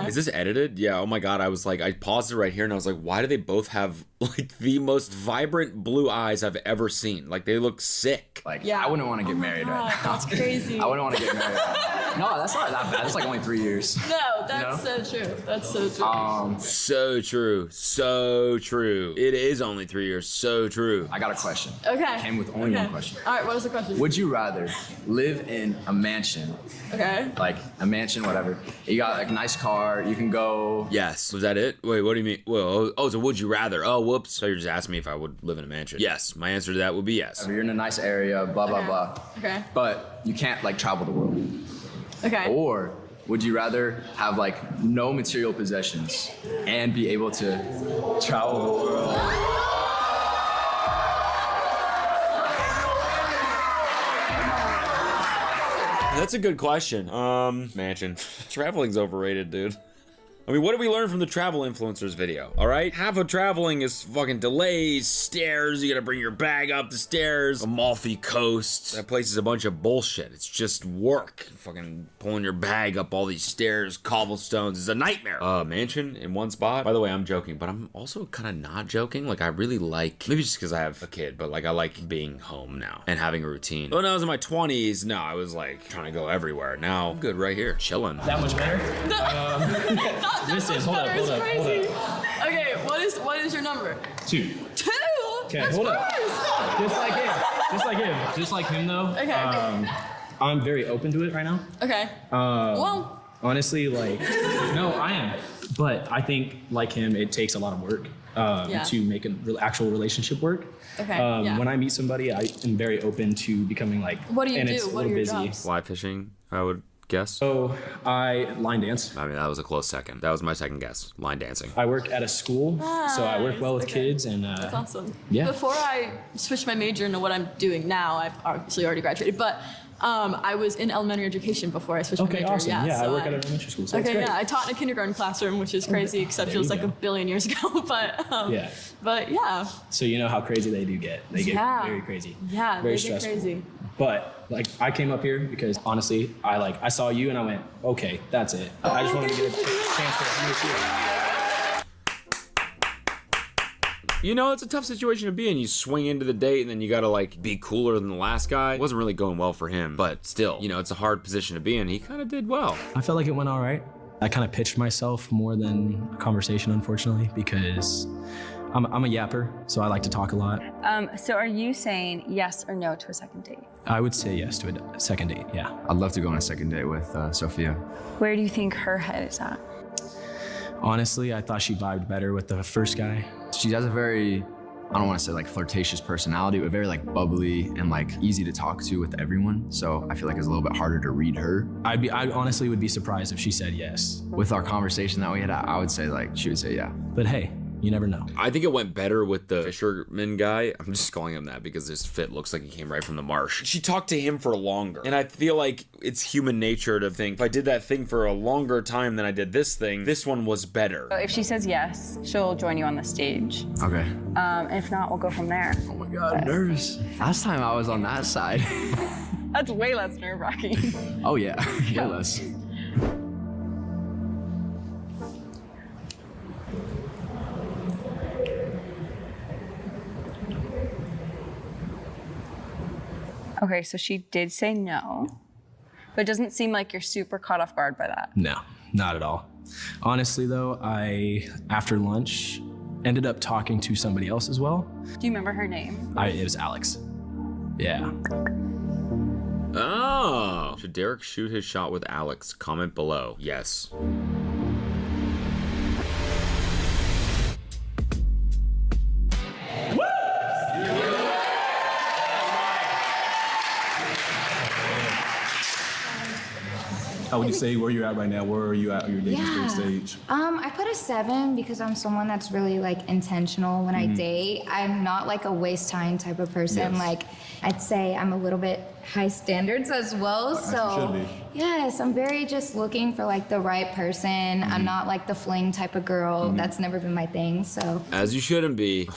[SPEAKER 1] Is this edited? Yeah. Oh my God. I was like, I paused it right here and I was like, why do they both have like the most vibrant blue eyes I've ever seen? Like they look sick.
[SPEAKER 12] Like I wouldn't want to get married right now.
[SPEAKER 14] That's crazy.
[SPEAKER 12] I wouldn't want to get married right now. No, that's not that bad. It's like only 3 years.
[SPEAKER 14] No, that's so true. That's so true.
[SPEAKER 1] So true. So true. It is only 3 years. So true.
[SPEAKER 12] I got a question.
[SPEAKER 14] Okay.
[SPEAKER 12] Came with only one question.
[SPEAKER 14] All right, what is the question?
[SPEAKER 12] Would you rather live in a mansion?
[SPEAKER 14] Okay.
[SPEAKER 12] Like a mansion, whatever. You got like a nice car. You can go.
[SPEAKER 1] Yes. Was that it? Wait, what do you mean? Well, oh, so would you rather? Oh, whoops. So you're just asking me if I would live in a mansion. Yes. My answer to that would be yes.
[SPEAKER 12] You're in a nice area, blah, blah, blah.
[SPEAKER 14] Okay.
[SPEAKER 12] But you can't like travel the world.
[SPEAKER 14] Okay.
[SPEAKER 12] Or would you rather have like no material possessions and be able to travel the world?
[SPEAKER 1] That's a good question. Mansion. Traveling's overrated, dude. I mean, what did we learn from the travel influencers video? All right, half of traveling is fucking delays, stairs. You gotta bring your bag up the stairs. Amalfi Coast. That place is a bunch of bullshit. It's just work. Fucking pulling your bag up all these stairs, cobblestones. It's a nightmare. Mansion in one spot. By the way, I'm joking, but I'm also kind of not joking. Like, I really like, maybe just because I have a kid, but like, I like being home now and having a routine. When I was in my 20s, no, I was like trying to go everywhere. Now I'm good right here, chilling.
[SPEAKER 16] That much better? Listen, hold up.
[SPEAKER 14] Okay, what is your number?
[SPEAKER 16] 2.
[SPEAKER 14] 2?
[SPEAKER 16] Okay,
[SPEAKER 14] That's
[SPEAKER 16] hold up.
[SPEAKER 14] first.
[SPEAKER 16] Just like him though.
[SPEAKER 14] Okay.
[SPEAKER 16] I'm very open to it right now.
[SPEAKER 14] Okay. Well.
[SPEAKER 16] Honestly, like, no, I am. But I think, like him, it takes a lot of work to make an actual relationship work.
[SPEAKER 14] Okay.
[SPEAKER 16] When I meet somebody, I am very open to becoming like.
[SPEAKER 14] What do you
[SPEAKER 16] and
[SPEAKER 14] do?
[SPEAKER 16] It's a
[SPEAKER 14] What are
[SPEAKER 16] little
[SPEAKER 14] your
[SPEAKER 16] busy.
[SPEAKER 14] jobs?
[SPEAKER 1] Fly fishing, I would guess?
[SPEAKER 16] So I line dance.
[SPEAKER 1] I mean, that was a close second. That was my second guess. Line dancing.
[SPEAKER 16] I work at a school, so I work well with kids and.
[SPEAKER 2] That's awesome.
[SPEAKER 16] Yeah.
[SPEAKER 2] Before I switched my major into what I'm doing now, I've obviously already graduated, but I was in elementary education before I switched my major.
[SPEAKER 16] Awesome. Yeah,
[SPEAKER 2] so
[SPEAKER 16] I work at an elementary school, so it's
[SPEAKER 2] okay,
[SPEAKER 16] great.
[SPEAKER 2] yeah, I taught in a kindergarten classroom, which is crazy, except
[SPEAKER 16] There
[SPEAKER 2] feels
[SPEAKER 16] you
[SPEAKER 2] like
[SPEAKER 16] go.
[SPEAKER 2] a billion years ago.
[SPEAKER 16] Yeah.
[SPEAKER 2] But yeah,
[SPEAKER 16] So you know how crazy they do get. They get
[SPEAKER 2] Yeah.
[SPEAKER 16] very crazy.
[SPEAKER 2] yeah,
[SPEAKER 16] Very
[SPEAKER 2] they get
[SPEAKER 16] stressful.
[SPEAKER 2] crazy.
[SPEAKER 16] But like I came up here because honestly, I saw you and I went, okay, that's it. I just wanted to get a chance to meet you.
[SPEAKER 1] You know, it's a tough situation to be in. You swing into the date and then you gotta like be cooler than the last guy. It wasn't really going well for him, but still, you know, it's a hard position to be in. He kind of did well.
[SPEAKER 16] I felt like it went all right. I kind of pitched myself more than a conversation, unfortunately, because I'm a yapper, so I like to talk a lot.
[SPEAKER 19] So are you saying yes or no to a second date?
[SPEAKER 16] I would say yes to a second date, yeah.
[SPEAKER 12] I'd love to go on a second date with Sophia.
[SPEAKER 19] Where do you think her head is at?
[SPEAKER 16] Honestly, I thought she vibed better with the first guy.
[SPEAKER 12] She has a very, I don't want to say like flirtatious personality, but very like bubbly and like easy to talk to with everyone. So I feel like it's a little bit harder to read her.
[SPEAKER 16] I honestly would be surprised if she said yes.
[SPEAKER 12] With our conversation that we had, I would say like, she would say yeah.
[SPEAKER 16] But hey, you never know.
[SPEAKER 1] I think it went better with the fisherman guy. I'm just calling him that because his fit looks like he came right from the marsh. She talked to him for longer. And I feel like it's human nature to think, if I did that thing for a longer time than I did this thing, this one was better.
[SPEAKER 19] So if she says yes, she'll join you on the stage.
[SPEAKER 12] Okay.
[SPEAKER 19] If not, we'll go from there.
[SPEAKER 12] Oh my God, I'm nervous. Last time I was on that side.
[SPEAKER 19] That's way less nerve-wracking.
[SPEAKER 12] Oh yeah, way less.
[SPEAKER 19] Okay, so she did say no, but it doesn't seem like you're super caught off guard by that.
[SPEAKER 16] No, not at all. Honestly though, I, after lunch, ended up talking to somebody else as well.
[SPEAKER 19] Do you remember her name?
[SPEAKER 16] It was Alex. Yeah.
[SPEAKER 1] Oh. Should Derek shoot his shot with Alex? Comment below. Yes.
[SPEAKER 5] How would you say where you're at right now? Where are you at on your dating stage?
[SPEAKER 21] I put a 7 because I'm someone that's really like intentional when I date. I'm not like a waste time type of person.
[SPEAKER 5] Yes.
[SPEAKER 21] Like I'd say I'm a little bit high standards as well.
[SPEAKER 5] As you
[SPEAKER 21] So
[SPEAKER 5] should be.
[SPEAKER 21] yes, I'm very just looking for like the right person. I'm not like the fling type of girl. That's never been my thing. So
[SPEAKER 1] As you shouldn't be.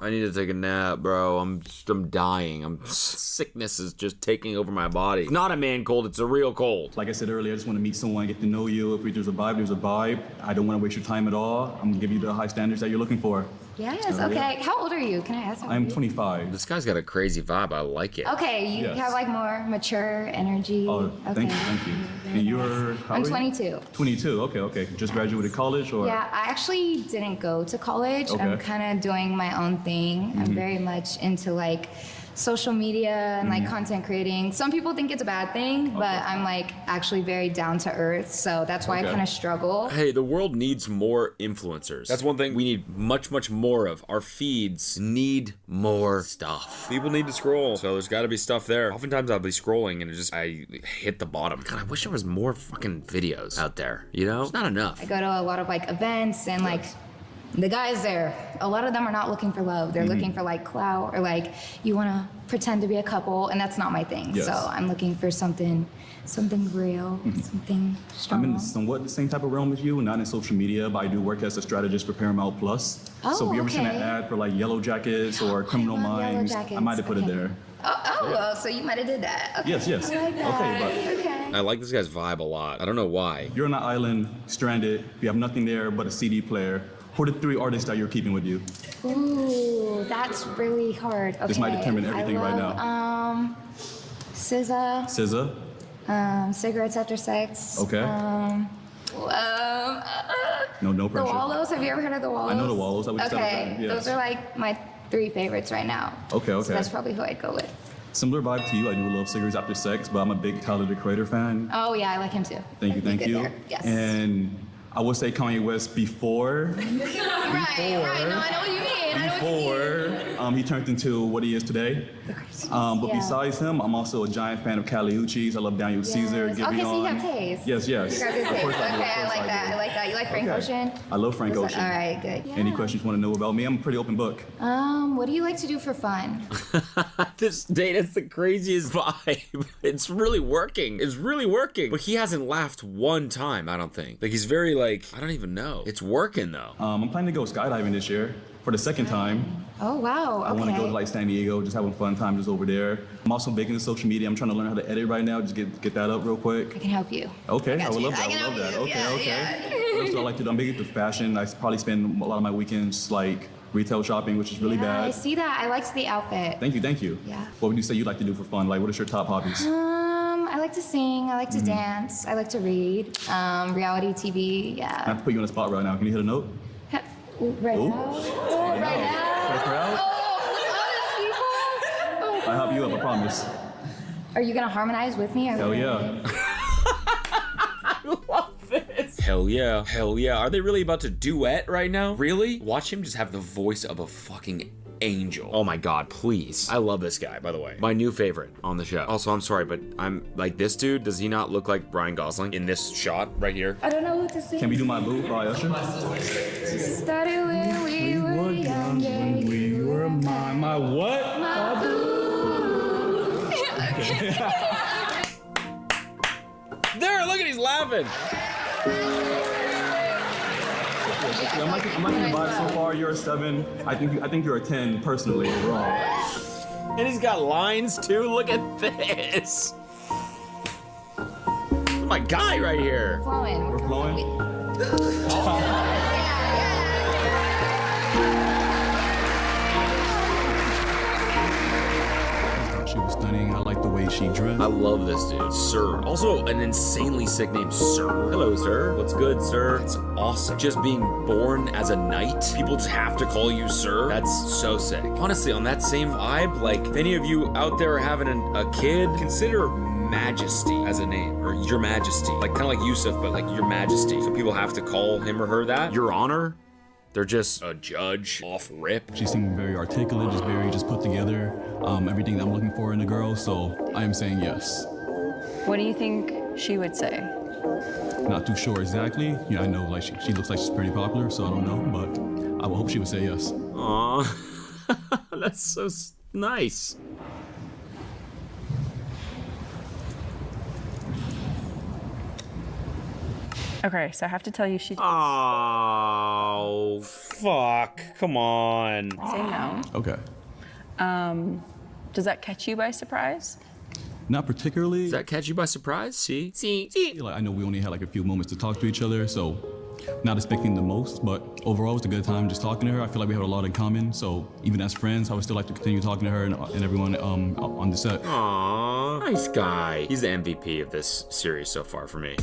[SPEAKER 1] I need to take a nap, bro. I'm dying. Sickness is just taking over my body. It's not a man cold, it's a real cold.
[SPEAKER 5] Like I said earlier, I just want to meet someone, get to know you. If there's a vibe, there's a vibe. I don't want to waste your time at all. I'm gonna give you the high standards that you're looking for.
[SPEAKER 21] yes,
[SPEAKER 5] Oh,
[SPEAKER 21] okay.
[SPEAKER 5] yeah.
[SPEAKER 21] How old are you? Can I ask? How
[SPEAKER 5] I'm
[SPEAKER 21] old are
[SPEAKER 5] 25.
[SPEAKER 1] This guy's got a crazy vibe. I like it.
[SPEAKER 21] you? Okay, you
[SPEAKER 5] Yes.
[SPEAKER 21] have like more mature energy.
[SPEAKER 5] Oh, thank you, thank you. And you're, how
[SPEAKER 21] I'm
[SPEAKER 5] old are you?
[SPEAKER 21] 22.
[SPEAKER 5] 22, okay. Just graduated college or?
[SPEAKER 21] Yeah, I actually didn't go to college. I'm
[SPEAKER 5] Okay.
[SPEAKER 21] kind of doing my own thing. I'm very much into like social media and like content creating. Some people think it's a bad thing, but I'm like actually very down to earth. So that's why I
[SPEAKER 1] Okay.
[SPEAKER 21] kind of struggle.
[SPEAKER 1] Hey, the world needs more influencers. That's one thing we need much, much more of. Our feeds need more stuff. People need to scroll, so there's got to be stuff there. Oftentimes I'll be scrolling and I hit the bottom. God, I wish there was more fucking videos out there. You know, it's not enough.
[SPEAKER 21] I go to a lot of like events and like the guys there, a lot of them are not looking for love. They're looking for like clout or like you want to pretend to be a couple, and that's not my thing.
[SPEAKER 5] Yes.
[SPEAKER 21] So I'm looking for something real, something strong.
[SPEAKER 5] I'm in somewhat the same type of realm as you, not in social media, but I do work as a strategist for Paramount Plus. So if you ever seen an
[SPEAKER 21] okay.
[SPEAKER 5] ad for like Yellow Jackets or Criminal
[SPEAKER 21] love Yellow
[SPEAKER 5] Minds, I
[SPEAKER 21] Jackets,
[SPEAKER 5] might have put it
[SPEAKER 21] okay.
[SPEAKER 5] there.
[SPEAKER 21] Oh, so you might have did that. Okay.
[SPEAKER 5] Yes.
[SPEAKER 21] I like that. Okay.
[SPEAKER 1] I like this guy's vibe a lot. I don't know why.
[SPEAKER 5] You're on an island, stranded, you have nothing there but a CD player. Who are the 3 artists that you're keeping with you?
[SPEAKER 21] Ooh, that's really hard. Okay.
[SPEAKER 5] This might determine everything right
[SPEAKER 21] now. SZA,
[SPEAKER 5] SZA?
[SPEAKER 21] Cigarettes After Sex.
[SPEAKER 5] Okay. No
[SPEAKER 21] The
[SPEAKER 5] pressure.
[SPEAKER 21] Wallows. Have you ever heard of the Wallows?
[SPEAKER 5] I know the Wallows. I would start with
[SPEAKER 21] Okay,
[SPEAKER 5] them, yes.
[SPEAKER 21] those are like my 3 favorites right now.
[SPEAKER 5] Okay.
[SPEAKER 21] So that's probably who I'd go with.
[SPEAKER 5] Similar vibe to you. I do love Cigarettes After Sex, but I'm a big Tyler the Creator fan.
[SPEAKER 21] Oh yeah, I like him too.
[SPEAKER 5] Thank you.
[SPEAKER 21] Good there. Yes.
[SPEAKER 5] And I would say Kanye West before.
[SPEAKER 21] Right. No, I know what you mean.
[SPEAKER 5] Before he turned into what he is today. But besides him, I'm also a giant fan of Kali Uchis. I love Daniel Caesar.
[SPEAKER 21] Okay, so you have taste.
[SPEAKER 5] Yes.
[SPEAKER 21] You got good taste.
[SPEAKER 5] Of course I do.
[SPEAKER 21] Okay, I like that. You like Frank Ocean?
[SPEAKER 5] I love Frank Ocean.
[SPEAKER 21] All right, good.
[SPEAKER 5] Any questions you want to know about me? I'm a pretty open book.
[SPEAKER 21] What do you like to do for fun?
[SPEAKER 1] This date is the craziest vibe. It's really working. It's really working. But he hasn't laughed one time, I don't think. Like, he's very like, I don't even know. It's working though.
[SPEAKER 5] I'm planning to go skydiving this year for the second time.
[SPEAKER 21] Oh, wow. Okay.
[SPEAKER 5] I want to go to like San Diego, just having a fun time just over there. I'm also big into social media. I'm trying to learn how to edit right now. Just get that up real quick.
[SPEAKER 21] I can help you.
[SPEAKER 5] Okay, I would love that.
[SPEAKER 21] I can help you.
[SPEAKER 5] Okay. What else do I like to do? I'm big into fashion. I probably spend a lot of my weekends like retail shopping, which is really bad.
[SPEAKER 21] I see that. I liked the outfit.
[SPEAKER 5] Thank you.
[SPEAKER 21] Yeah.
[SPEAKER 5] What would you say you like to do for fun? Like, what is your top hobbies?
[SPEAKER 21] I like to sing. I like to dance. I like to read. Reality TV. Yeah.
[SPEAKER 5] I have to put you on the spot right now. Can you hit a note?
[SPEAKER 21] Right now? Right now?
[SPEAKER 5] For the crowd? I'll help you up, I promise.
[SPEAKER 21] Are you gonna harmonize with me?
[SPEAKER 5] Hell yeah.
[SPEAKER 1] Hell yeah. Hell yeah. Are they really about to duet right now? Really? Watch him just have the voice of a fucking angel. Oh my god, please. I love this guy, by the way. My new favorite on the show. Also, I'm sorry, but I'm like, this dude, does he not look like Ryan Gosling in this shot right here?
[SPEAKER 21] I don't know what to say.
[SPEAKER 5] Can we do My Boo by Usher?
[SPEAKER 21] Started when we were young.
[SPEAKER 5] When we were my what?
[SPEAKER 21] My boo.
[SPEAKER 1] There, look at he's laughing.
[SPEAKER 5] I'm liking the vibe so far. You're a 7. I think you're a 10 personally overall.
[SPEAKER 1] And he's got lines too. Look at this. My guy right here.
[SPEAKER 21] Flowing.
[SPEAKER 5] We're flowing. She was stunning. I like the way she dressed.
[SPEAKER 1] I love this dude, Sir. Also, an insanely sick name, Sir. Hello, sir. What's good, sir? It's awesome. Just being born as a knight, people just have to call you Sir. That's so sick. Honestly, on that same vibe, like, if any of you out there are having a kid, consider Majesty as a name, or Your Majesty. Like, kind of like Yusuf, but like Your Majesty. So people have to call him or her that. Your Honor. They're just a judge off rip.
[SPEAKER 5] She seemed very articulate, just put together. Everything that I'm looking for in a girl, so I am saying yes.
[SPEAKER 19] What do you think she would say?
[SPEAKER 5] Not too sure exactly. You know, I know like she looks like she's pretty popular, so I don't know, but I would hope she would say yes.
[SPEAKER 1] Aw, that's so nice.
[SPEAKER 19] Okay, so I have to tell you she did.
[SPEAKER 1] Oh, fuck. Come on.
[SPEAKER 19] Say no.
[SPEAKER 5] Okay.
[SPEAKER 19] Does that catch you by surprise?
[SPEAKER 5] Not particularly.
[SPEAKER 1] Does that catch you by surprise? See?
[SPEAKER 5] Like, I know we only had like a few moments to talk to each other, so not expecting the most, but overall it was a good time just talking to her. I feel like we have a lot in common, so even as friends, I would still like to continue talking to her and everyone on the set.
[SPEAKER 1] Aw, nice guy. He's the MVP of this series so far for me.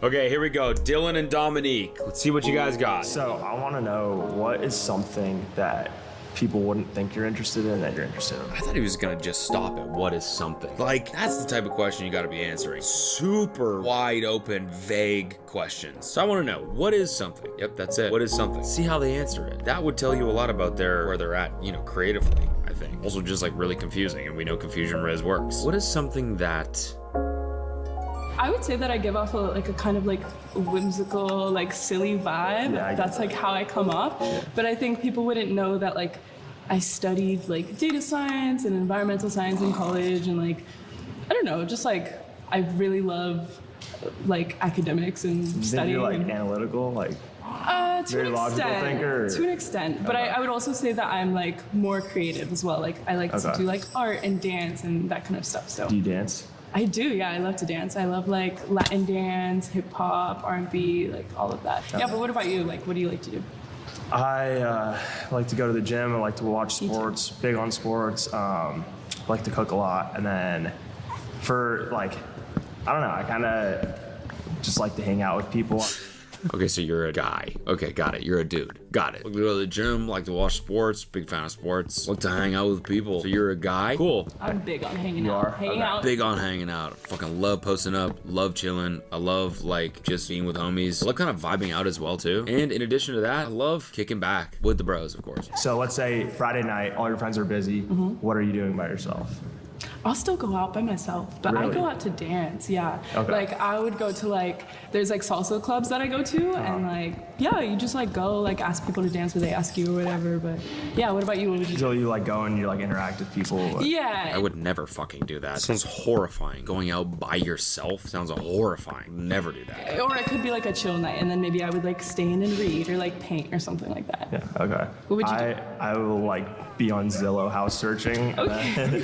[SPEAKER 1] Okay, here we go. Dylan and Dominique. Let's see what you guys got.
[SPEAKER 4] So I want to know, what is something that people wouldn't think you're interested in that you're interested in?
[SPEAKER 1] I thought he was gonna just stop at what is something. Like, that's the type of question you gotta be answering. Super wide open, vague questions. So I wanna know, what is something? Yep, that's it. What is something? See how they answer it. That would tell you a lot about where they're at, you know, creatively, I think. Also just like really confusing, and we know confusion res works. What is something that...
[SPEAKER 8] I would say that I give off a kind of like whimsical, like silly vibe.
[SPEAKER 4] Yeah,
[SPEAKER 8] that's like how I come off. But I think people wouldn't know that like I studied like data science and environmental science in college, and like, I don't know, just like I really love like academics and studying.
[SPEAKER 4] You're like analytical, like
[SPEAKER 8] to
[SPEAKER 4] very
[SPEAKER 8] an
[SPEAKER 4] logical
[SPEAKER 8] extent,
[SPEAKER 4] thinker? Or?
[SPEAKER 8] To an extent, but I would also say that I'm like more creative as well. Like I like to do like art and dance and that kind of stuff. So.
[SPEAKER 4] Do you dance?
[SPEAKER 8] I do, yeah. I love to dance. I love like Latin dance, hip hop, R&B, like all of that. Yeah, but what about you? Like, what do you like to do?
[SPEAKER 4] I like to go to the gym. I like to watch sports. Big on sports. Like to cook a lot, and then for like, I don't know. I kind of just like to hang out with people.
[SPEAKER 1] Okay, so you're a guy. Okay, got it. You're a dude. Got it. Like to go to the gym, like to watch sports, big fan of sports. Like to hang out with people. So you're a guy? Cool.
[SPEAKER 8] I'm big on hanging out. Hanging out.
[SPEAKER 1] Big on hanging out. Fucking love posting up, love chilling. I love like just being with homies. I love kind of vibing out as well too. And in addition to that, I love kicking back with the bros, of course.
[SPEAKER 4] So let's say Friday night, all your friends are busy. What are you doing by yourself?
[SPEAKER 8] I'll still go out by myself, but I
[SPEAKER 4] Really?
[SPEAKER 8] go out to dance, yeah.
[SPEAKER 4] Okay.
[SPEAKER 8] Like I would go to like, there's like salsa clubs that I go to and like, yeah, you just like go, like ask people to dance where they ask you or whatever, but yeah, what about you? What would you do?
[SPEAKER 4] So you like go and you like interact with people?
[SPEAKER 8] Yeah.
[SPEAKER 1] I would never fucking do that. Sounds horrifying. Going out by yourself sounds horrifying. Never do that.
[SPEAKER 8] Or it could be like a chill night and then maybe I would like stay in and read or like paint or something like that.
[SPEAKER 4] Yeah, okay.
[SPEAKER 8] What would you do?
[SPEAKER 4] I will like be on Zillow house searching.
[SPEAKER 8] Okay.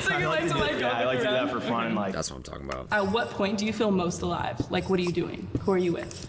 [SPEAKER 8] So you like to like go
[SPEAKER 4] Yeah, I like to do
[SPEAKER 8] around?
[SPEAKER 4] that for fun. Like,
[SPEAKER 1] that's what I'm talking about.
[SPEAKER 8] At what point do you feel most alive? Like what are you doing? Who are you with?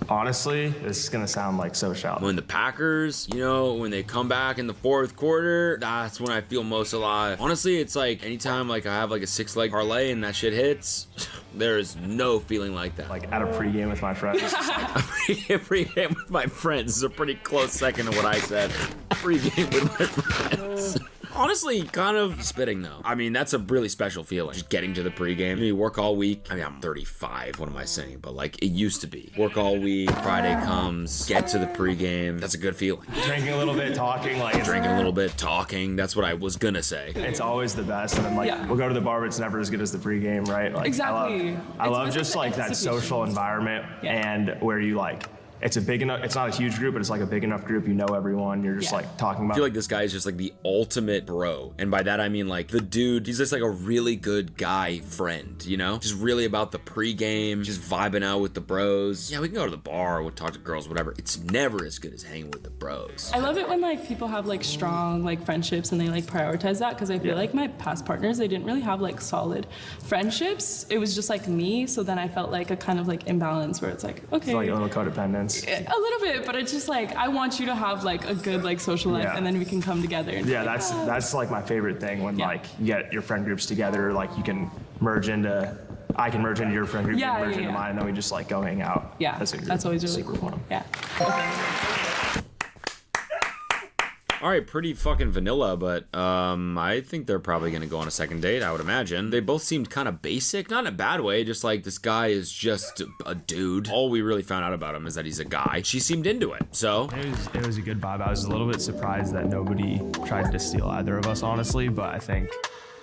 [SPEAKER 4] honestly, this is gonna sound like so shallow.
[SPEAKER 1] When the Packers, you know, when they come back in the fourth quarter, that's when I feel most alive. Honestly, it's like anytime like I have like a 6-leg parlay and that shit hits, there is no feeling like that.
[SPEAKER 4] Like at a pregame with my friends.
[SPEAKER 1] Pregame with my friends is a pretty close second to what I said. Pregame with my friends. Honestly, kind of spitting though. I mean, that's a really special feeling. Just getting to the pregame. You work all week. I mean, I'm 35. What am I saying? But like, it used to be. Work all week. Friday comes. Get to the pregame. That's a good feeling.
[SPEAKER 4] Drinking a little bit, talking. Like
[SPEAKER 1] Drinking a little bit, talking. That's what I was gonna say.
[SPEAKER 4] It's always the best. And then like, we'll go to the bar, but it's never as good as the pregame, right? Like,
[SPEAKER 8] Exactly.
[SPEAKER 4] I love
[SPEAKER 8] It's
[SPEAKER 4] just
[SPEAKER 8] the
[SPEAKER 4] like that
[SPEAKER 8] anticipation.
[SPEAKER 4] social environment and where you like, it's a big enough, it's not a huge group, but it's like a big enough group. You know everyone. You're just like talking
[SPEAKER 1] I
[SPEAKER 4] about.
[SPEAKER 1] feel like this guy is just like the ultimate bro. And by that, I mean like the dude, he's just like a really good guy friend, you know? Just really about the pregame, just vibing out with the bros. Yeah, we can go to the bar, we'll talk to girls, whatever. It's never as good as hanging with the bros.
[SPEAKER 8] I love it when like people have like strong like friendships and they like prioritize that because I feel like my past partners, they didn't really have like solid friendships. It was just like me. So then I felt like a kind of like imbalance where it's like, okay.
[SPEAKER 4] It's like a little codependence.
[SPEAKER 8] A little bit, but it's just like I want you to have like a good like social life and then we can come together. And
[SPEAKER 4] Yeah,
[SPEAKER 8] be like,
[SPEAKER 4] that's like my favorite thing when like you get your friend groups together, like you can merge into, I can merge into your friend group, you
[SPEAKER 8] Yeah,
[SPEAKER 4] can merge
[SPEAKER 8] yeah,
[SPEAKER 4] into
[SPEAKER 8] yeah.
[SPEAKER 4] mine, and then we just like go hang out.
[SPEAKER 8] Yeah,
[SPEAKER 4] as a group.
[SPEAKER 8] that's always really
[SPEAKER 4] super
[SPEAKER 8] cool.
[SPEAKER 4] fun.
[SPEAKER 8] Yeah.
[SPEAKER 1] All right, pretty fucking vanilla, but I think they're probably gonna go on a second date, I would imagine. They both seemed kind of basic, not in a bad way, just like this guy is just a dude. All we really found out about him is that he's a guy. She seemed into it, so.
[SPEAKER 4] It was a good vibe. I was a little bit surprised that nobody tried to steal either of us, honestly, but I think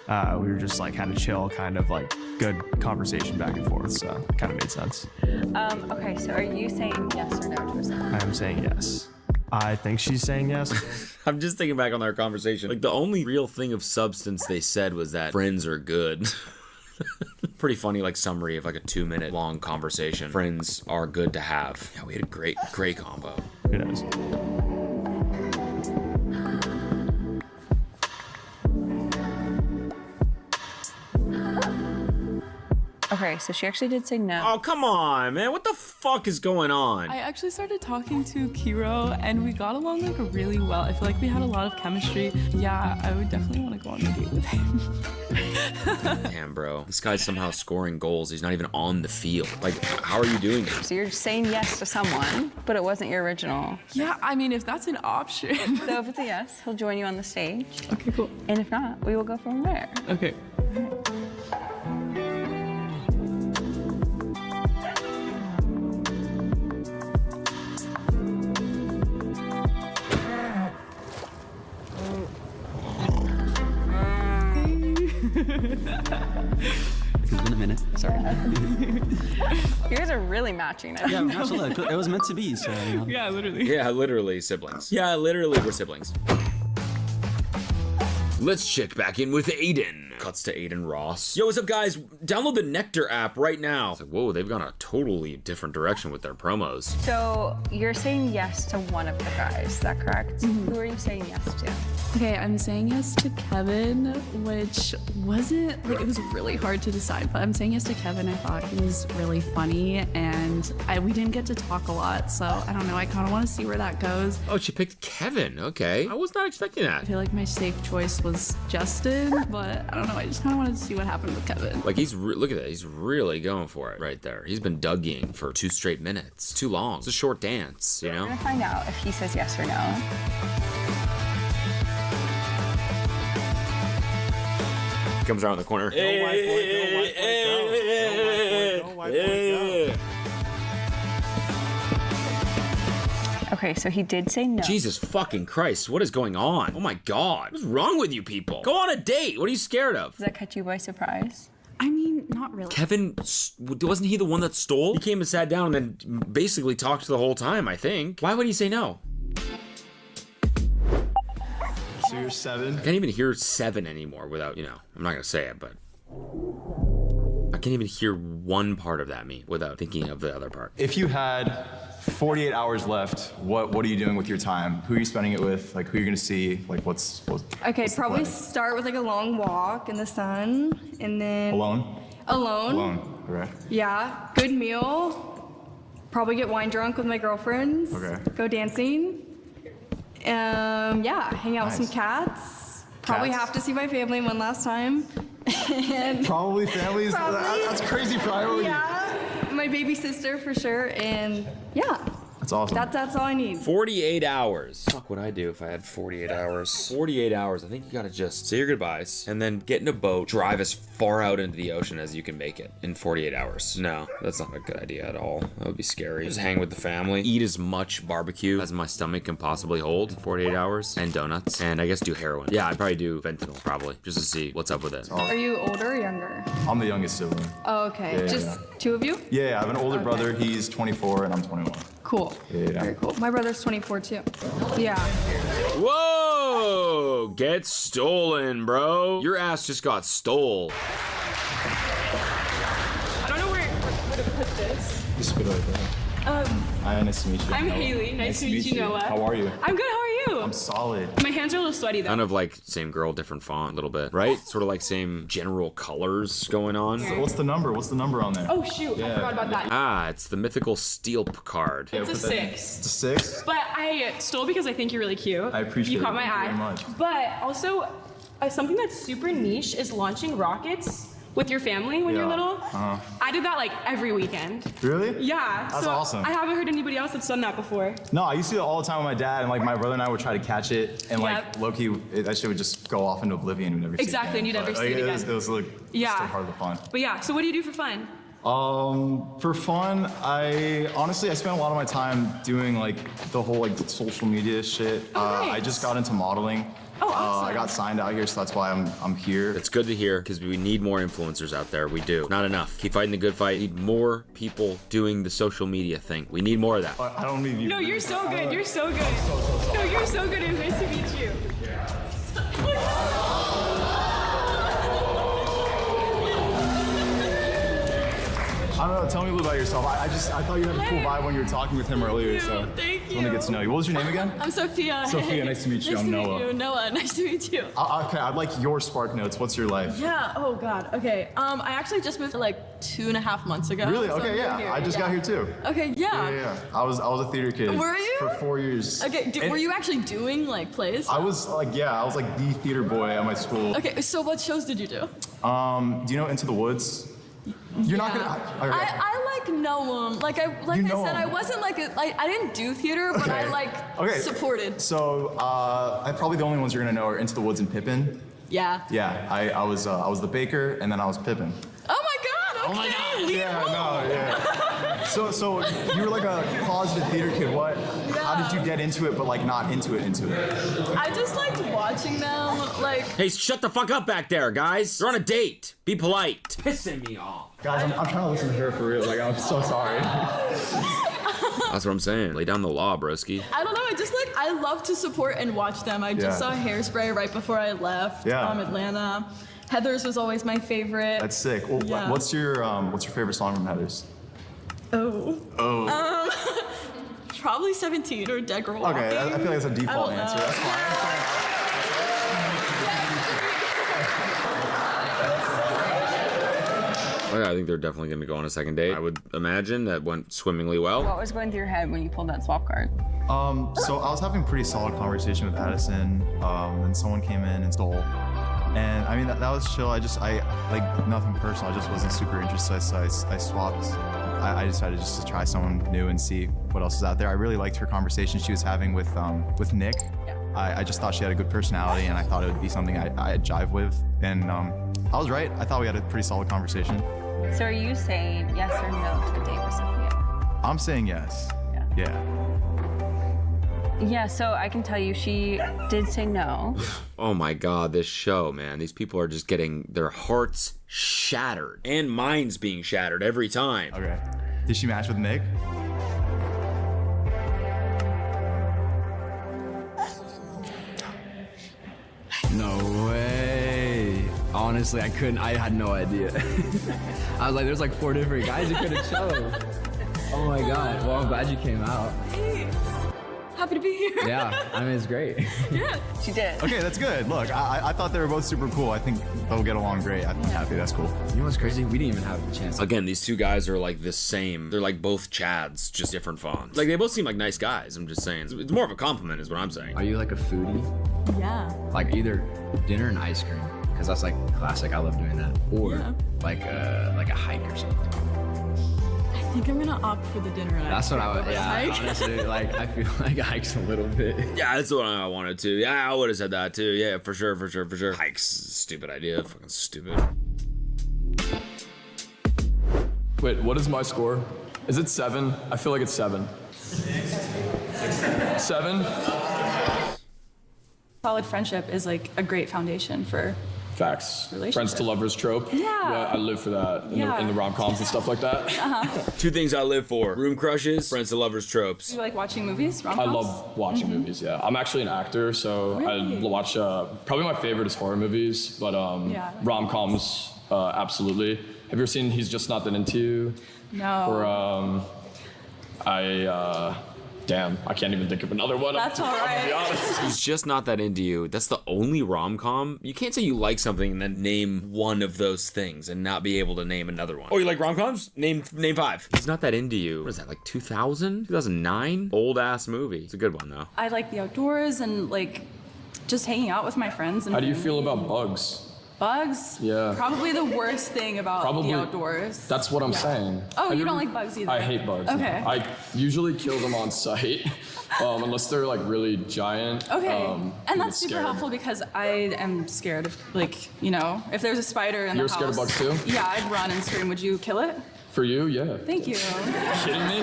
[SPEAKER 4] we were just like kind of chill, kind of like good conversation back and forth, so it kind of made sense.
[SPEAKER 19] Okay, so are you saying yes or no to her?
[SPEAKER 4] I am saying yes. I think she's saying yes.
[SPEAKER 1] I'm just thinking back on their conversation. Like the only real thing of substance they said was that friends are good. Pretty funny like summary of like a 2-minute long conversation. Friends are good to have. Yeah, we had a great combo.
[SPEAKER 4] Who knows?
[SPEAKER 19] Okay, so she actually did say no.
[SPEAKER 1] Oh, come on, man. What the fuck is going on?
[SPEAKER 8] I actually started talking to Kiro and we got along like really well. I feel like we had a lot of chemistry. Yeah, I would definitely want to go on a date with him.
[SPEAKER 1] Damn, bro. This guy's somehow scoring goals. He's not even on the field. Like, how are you doing this?
[SPEAKER 19] So you're saying yes to someone, but it wasn't your original.
[SPEAKER 8] Yeah, I mean, if that's an option.
[SPEAKER 19] So if it's a yes, he'll join you on the stage.
[SPEAKER 8] Okay, cool.
[SPEAKER 19] And if not, we will go from there.
[SPEAKER 8] Okay.
[SPEAKER 6] It's been a minute. Sorry.
[SPEAKER 19] You guys are really matching.
[SPEAKER 6] Yeah, absolutely. It was meant to be. So. You know.
[SPEAKER 8] Yeah, literally.
[SPEAKER 1] Yeah, literally siblings. Yeah, literally we're siblings. Let's check back in with Aiden. Cuts to Aiden Ross. Yo, what's up, guys? Download the Nectar app right now. It's like, whoa, they've gone a totally different direction with their promos.
[SPEAKER 19] So you're saying yes to one of the guys, is that correct?
[SPEAKER 8] Mm-hmm.
[SPEAKER 19] Who are you saying yes to?
[SPEAKER 8] Okay, I'm saying yes to Kevin, which wasn't, like, it was really hard to decide, but I'm saying yes to Kevin. I thought he was really funny, and we didn't get to talk a lot, so I don't know, I kind of want to see where that goes.
[SPEAKER 1] Oh, she picked Kevin. Okay. I was not expecting
[SPEAKER 8] I
[SPEAKER 1] that.
[SPEAKER 8] feel like my safe choice was Justin, but I don't know. know. I just kind of wanted to see what happened with Kevin.
[SPEAKER 1] Like look at that. He's really going for it right there. He's been Dougieing for 2 straight minutes. It's too long. It's a short dance, you know?
[SPEAKER 19] We're gonna find out if he says yes or no.
[SPEAKER 1] He comes around the corner.
[SPEAKER 19] Okay, so he did say no.
[SPEAKER 1] Jesus fucking Christ, what is going on? Oh my God, what's wrong with you people? Go on a date. What are you scared of?
[SPEAKER 19] Does that catch you by surprise?
[SPEAKER 8] I mean, not really.
[SPEAKER 1] Kevin, wasn't he the one that stole? He came and sat down and then basically talked the whole time, I think. Why would he say no?
[SPEAKER 23] So you're 7?
[SPEAKER 1] I can't even hear 7 anymore without, you know, I'm not gonna say it, but I can't even hear one part of that without thinking of the other part.
[SPEAKER 17] If you had 48 hours left, what are you doing with your time? Who are you spending it with? Like, who are you gonna see? Like, what's
[SPEAKER 13] Okay,
[SPEAKER 17] what's the
[SPEAKER 13] probably
[SPEAKER 17] plan?
[SPEAKER 13] start with like a long walk in the sun, and then
[SPEAKER 17] Alone?
[SPEAKER 13] Alone.
[SPEAKER 17] Okay.
[SPEAKER 13] Yeah, good meal. Probably get wine drunk with my girlfriends.
[SPEAKER 17] Okay.
[SPEAKER 13] Go dancing. Yeah, hang out with some cats. Probably
[SPEAKER 17] Cats?
[SPEAKER 13] have to see my family one last time. And
[SPEAKER 17] Probably families. That's crazy priority.
[SPEAKER 13] yeah, my baby sister for sure, and yeah.
[SPEAKER 17] That's awesome.
[SPEAKER 13] That's all I need.
[SPEAKER 1] 48 hours. Fuck would I do if I had 48 hours? 48 hours. I think you gotta just say your goodbyes and then get in a boat, drive as far out into the ocean as you can make it in 48 hours. No, that's not a good idea at all. That would be scary. Just hang with the family, eat as much barbecue as my stomach can possibly hold in 48 hours, and donuts, and I guess do heroin. Yeah, I'd probably do fentanyl, probably, just to see what's up with it.
[SPEAKER 13] Are you older or younger?
[SPEAKER 17] I'm the youngest sibling.
[SPEAKER 13] Oh, okay.
[SPEAKER 17] Yeah,
[SPEAKER 13] Just
[SPEAKER 17] yeah.
[SPEAKER 13] 2 of you?
[SPEAKER 17] Yeah, I have an older brother. He's 24 and I'm 21.
[SPEAKER 13] Cool.
[SPEAKER 17] Yeah.
[SPEAKER 13] Very cool. My brother's 24 too. Yeah.
[SPEAKER 1] Whoa! Get stolen, bro. Your ass just got stole.
[SPEAKER 13] I don't know where to put this.
[SPEAKER 17] You spit right there. Hi, nice to meet you.
[SPEAKER 13] I'm
[SPEAKER 17] Noah.
[SPEAKER 13] Haley. Nice to meet you, Noah.
[SPEAKER 17] How are you?
[SPEAKER 13] I'm good. How are you?
[SPEAKER 17] I'm solid.
[SPEAKER 13] My hands are a little sweaty though.
[SPEAKER 1] Kind of like same girl, different font a little bit, right? Sort of like same general colors going on.
[SPEAKER 17] So what's the number? What's the number on there?
[SPEAKER 13] Oh shoot! I forgot about that.
[SPEAKER 1] Ah, it's the mythical steel card.
[SPEAKER 13] It's a 6.
[SPEAKER 17] It's a 6?
[SPEAKER 13] But I stole because I think you're really cute.
[SPEAKER 17] I appreciate
[SPEAKER 13] you caught
[SPEAKER 17] it
[SPEAKER 13] my eye.
[SPEAKER 17] very much.
[SPEAKER 13] But also, something that's super niche is launching rockets with your family when you're little.
[SPEAKER 17] Uh-huh.
[SPEAKER 13] I did that like every weekend.
[SPEAKER 17] Really?
[SPEAKER 13] Yeah.
[SPEAKER 17] That's
[SPEAKER 13] so
[SPEAKER 17] awesome.
[SPEAKER 13] I haven't heard anybody else that's done that before.
[SPEAKER 17] No, I used to do it all the time with my dad, and like my brother and I would try to catch it, and like
[SPEAKER 13] Yep.
[SPEAKER 17] low-key, that shit would just go off into oblivion. We'd never see it
[SPEAKER 13] Exactly,
[SPEAKER 17] again.
[SPEAKER 13] and you'd never
[SPEAKER 17] But,
[SPEAKER 13] see it
[SPEAKER 17] like,
[SPEAKER 13] again.
[SPEAKER 17] It was like
[SPEAKER 13] Yeah.
[SPEAKER 17] still part of the fun.
[SPEAKER 13] But yeah, so what do you do for fun?
[SPEAKER 17] For fun, I spent a lot of my time doing like the whole like social media shit. I just got into modeling.
[SPEAKER 13] Oh, awesome.
[SPEAKER 17] I got signed out here, so that's why I'm here.
[SPEAKER 1] It's good to hear because we need more influencers out there. We do. Not enough. Keep fighting the good fight. We need more people doing the social media thing. We need more of that.
[SPEAKER 17] I don't need you.
[SPEAKER 13] No, you're so good. You're so good. No, you're so good. It was nice to meet you.
[SPEAKER 17] I don't know. Tell me a little about yourself. I thought you had a cool vibe when you were talking with him earlier. So
[SPEAKER 13] Thank
[SPEAKER 17] I want to get to know you. What was your name again?
[SPEAKER 13] I'm Sophia.
[SPEAKER 17] Sophia, nice to meet you.
[SPEAKER 13] Nice
[SPEAKER 17] I'm
[SPEAKER 13] to
[SPEAKER 17] Noah.
[SPEAKER 13] meet you. Noah, nice to meet you.
[SPEAKER 17] Okay, I'd like your spark notes. What's your life?
[SPEAKER 2] Yeah. Oh God. Okay. I actually just moved like 2.5 months ago.
[SPEAKER 17] Really?
[SPEAKER 2] so
[SPEAKER 17] Okay,
[SPEAKER 2] I'm
[SPEAKER 17] yeah.
[SPEAKER 2] new here.
[SPEAKER 17] I just got here too.
[SPEAKER 2] Okay. Yeah.
[SPEAKER 17] Yeah. I was a theater kid.
[SPEAKER 2] Were you?
[SPEAKER 17] For 4 years.
[SPEAKER 2] Okay.
[SPEAKER 17] And
[SPEAKER 2] Were you actually doing like plays?
[SPEAKER 17] I was like the theater boy at my school.
[SPEAKER 2] Okay. So what shows did you do?
[SPEAKER 17] Do you know Into the Woods? You're not gonna. Okay.
[SPEAKER 2] I like know them. Like I
[SPEAKER 17] know
[SPEAKER 2] said, I
[SPEAKER 17] 'em.
[SPEAKER 2] wasn't like I didn't do theater, but I like supported.
[SPEAKER 17] So probably the only ones you're gonna know are Into the Woods and Pippin.
[SPEAKER 2] Yeah.
[SPEAKER 17] Yeah, I was the baker and then I was Pippin.
[SPEAKER 2] Oh my God. Okay.
[SPEAKER 17] Oh my God. Yeah, no, yeah. So you were like a closeted theater kid. How did you get into it, but like not into it?
[SPEAKER 2] I just liked watching them. Like.
[SPEAKER 1] Hey, shut the fuck up back there, guys. You're on a date. Be polite. Pissing me off.
[SPEAKER 17] Guys, I'm trying to listen to her for real. Like, I'm so sorry.
[SPEAKER 1] That's what I'm saying. Lay down the law, broski.
[SPEAKER 2] I don't know. I love to support and watch them. I just saw Hairspray right before I left from Atlanta. Heathers was always my favorite.
[SPEAKER 17] That's sick. Well,
[SPEAKER 2] Yeah.
[SPEAKER 17] what's your favorite song from Heathers?
[SPEAKER 2] Oh. Probably 17 or Dead Girl Walking.
[SPEAKER 17] Okay, I feel like that's a default
[SPEAKER 2] I don't
[SPEAKER 17] answer.
[SPEAKER 2] know.
[SPEAKER 17] That's fine.
[SPEAKER 1] Oh, yeah, I think they're definitely going to go on a second date. I would imagine that went swimmingly well.
[SPEAKER 19] What was going through your head when you pulled that swap card?
[SPEAKER 17] So I was having a pretty solid conversation with Addison, and someone came in and stole
[SPEAKER 7] And I mean, that was chill. I like nothing personal. I just wasn't super interested. So I swapped. I decided just to try someone new and see what else is out there. I really liked her conversation she was having with Nick. I just thought she had a good personality, and I thought it would be something I'd jive with. And I was right. I thought we had a pretty solid conversation.
[SPEAKER 19] So are you saying yes or no to a date with Sophia?
[SPEAKER 7] I'm saying yes. Yeah.
[SPEAKER 19] Yeah, so I can tell you she did say no.
[SPEAKER 1] Oh my God, this show, man. These people are just getting their hearts shattered and minds being shattered every time.
[SPEAKER 7] Okay. Did she match with Nick?
[SPEAKER 12] No way. Honestly, I had no idea. I was like, there's like 4 different guys you could have chose. Oh my God. Well, I'm glad you came out.
[SPEAKER 2] Thanks. Happy to be here.
[SPEAKER 12] Yeah, I mean, it's great.
[SPEAKER 2] Yeah, she did.
[SPEAKER 7] Okay, that's good. Look, I thought they were both super cool. I think they'll get along great. I'm happy. That's cool.
[SPEAKER 12] You know what's crazy? We didn't even have a chance.
[SPEAKER 1] Again, these two guys are like the same. They're like both Chads, just different fonts. Like, they both seem like nice guys. I'm just saying. It's more of a compliment is what I'm saying.
[SPEAKER 12] Are you like a foodie?
[SPEAKER 2] Yeah.
[SPEAKER 12] Like either dinner and ice cream, because that's like classic. I love doing that. Or like a hike or something.
[SPEAKER 2] I think I'm gonna opt for the dinner and
[SPEAKER 12] That's what I would. Yeah,
[SPEAKER 2] hike.
[SPEAKER 12] honestly, like I feel like a hike's a little bit.
[SPEAKER 1] Yeah, that's what I wanted to. Yeah, I would have said that too. Yeah, for sure. Hikes, stupid idea. Fucking stupid.
[SPEAKER 20] Wait, what is my score? Is it 7? I feel like it's 7. 7?
[SPEAKER 8] Solid friendship is like a great foundation for
[SPEAKER 20] Facts.
[SPEAKER 8] relationship.
[SPEAKER 20] Friends to lovers trope.
[SPEAKER 8] Yeah.
[SPEAKER 20] I live for that in the rom-coms and stuff like that.
[SPEAKER 1] Two things I live for: room crushes, friends to lovers tropes.
[SPEAKER 8] Do you like watching movies?
[SPEAKER 20] I
[SPEAKER 8] Rom-coms?
[SPEAKER 20] love watching movies, yeah. I'm actually an actor, so
[SPEAKER 8] Really?
[SPEAKER 20] I watch, probably my favorite is horror movies, but
[SPEAKER 8] Yeah.
[SPEAKER 20] rom-coms, absolutely. Have you ever seen He's Just Not That Into You?
[SPEAKER 8] No.
[SPEAKER 20] Or, damn, I can't even think of another one.
[SPEAKER 8] That's all
[SPEAKER 20] I'm gonna be
[SPEAKER 8] right.
[SPEAKER 20] honest.
[SPEAKER 1] He's just not that into you. That's the only rom-com. You can't say you like something and then name one of those things and not be able to name another one. Oh, you like rom-coms? Name 5. He's not that into you. What is that, like 2000? 2009? Old ass movie. It's a good one though.
[SPEAKER 8] I like the outdoors and like just hanging out with my friends. And
[SPEAKER 20] How do you feel about bugs?
[SPEAKER 8] bugs?
[SPEAKER 20] Yeah.
[SPEAKER 8] Probably the worst thing about
[SPEAKER 20] Probably-
[SPEAKER 8] the outdoors.
[SPEAKER 20] That's what I'm saying.
[SPEAKER 8] Oh,
[SPEAKER 20] Have
[SPEAKER 8] you don't
[SPEAKER 20] ever-
[SPEAKER 8] like bugs either?
[SPEAKER 20] I hate bugs.
[SPEAKER 8] Okay.
[SPEAKER 20] I usually kill them on sight, unless they're like really giant.
[SPEAKER 8] Okay,
[SPEAKER 20] I
[SPEAKER 8] and
[SPEAKER 20] get
[SPEAKER 8] that's super
[SPEAKER 20] scared.
[SPEAKER 8] helpful because I am scared of, like, you know, if there's a spider in
[SPEAKER 20] You're
[SPEAKER 8] the house.
[SPEAKER 20] scared of bugs too?
[SPEAKER 8] Yeah, I'd run and scream. Would you kill it?
[SPEAKER 20] For you, yeah.
[SPEAKER 8] Thank you.
[SPEAKER 20] Kidding me?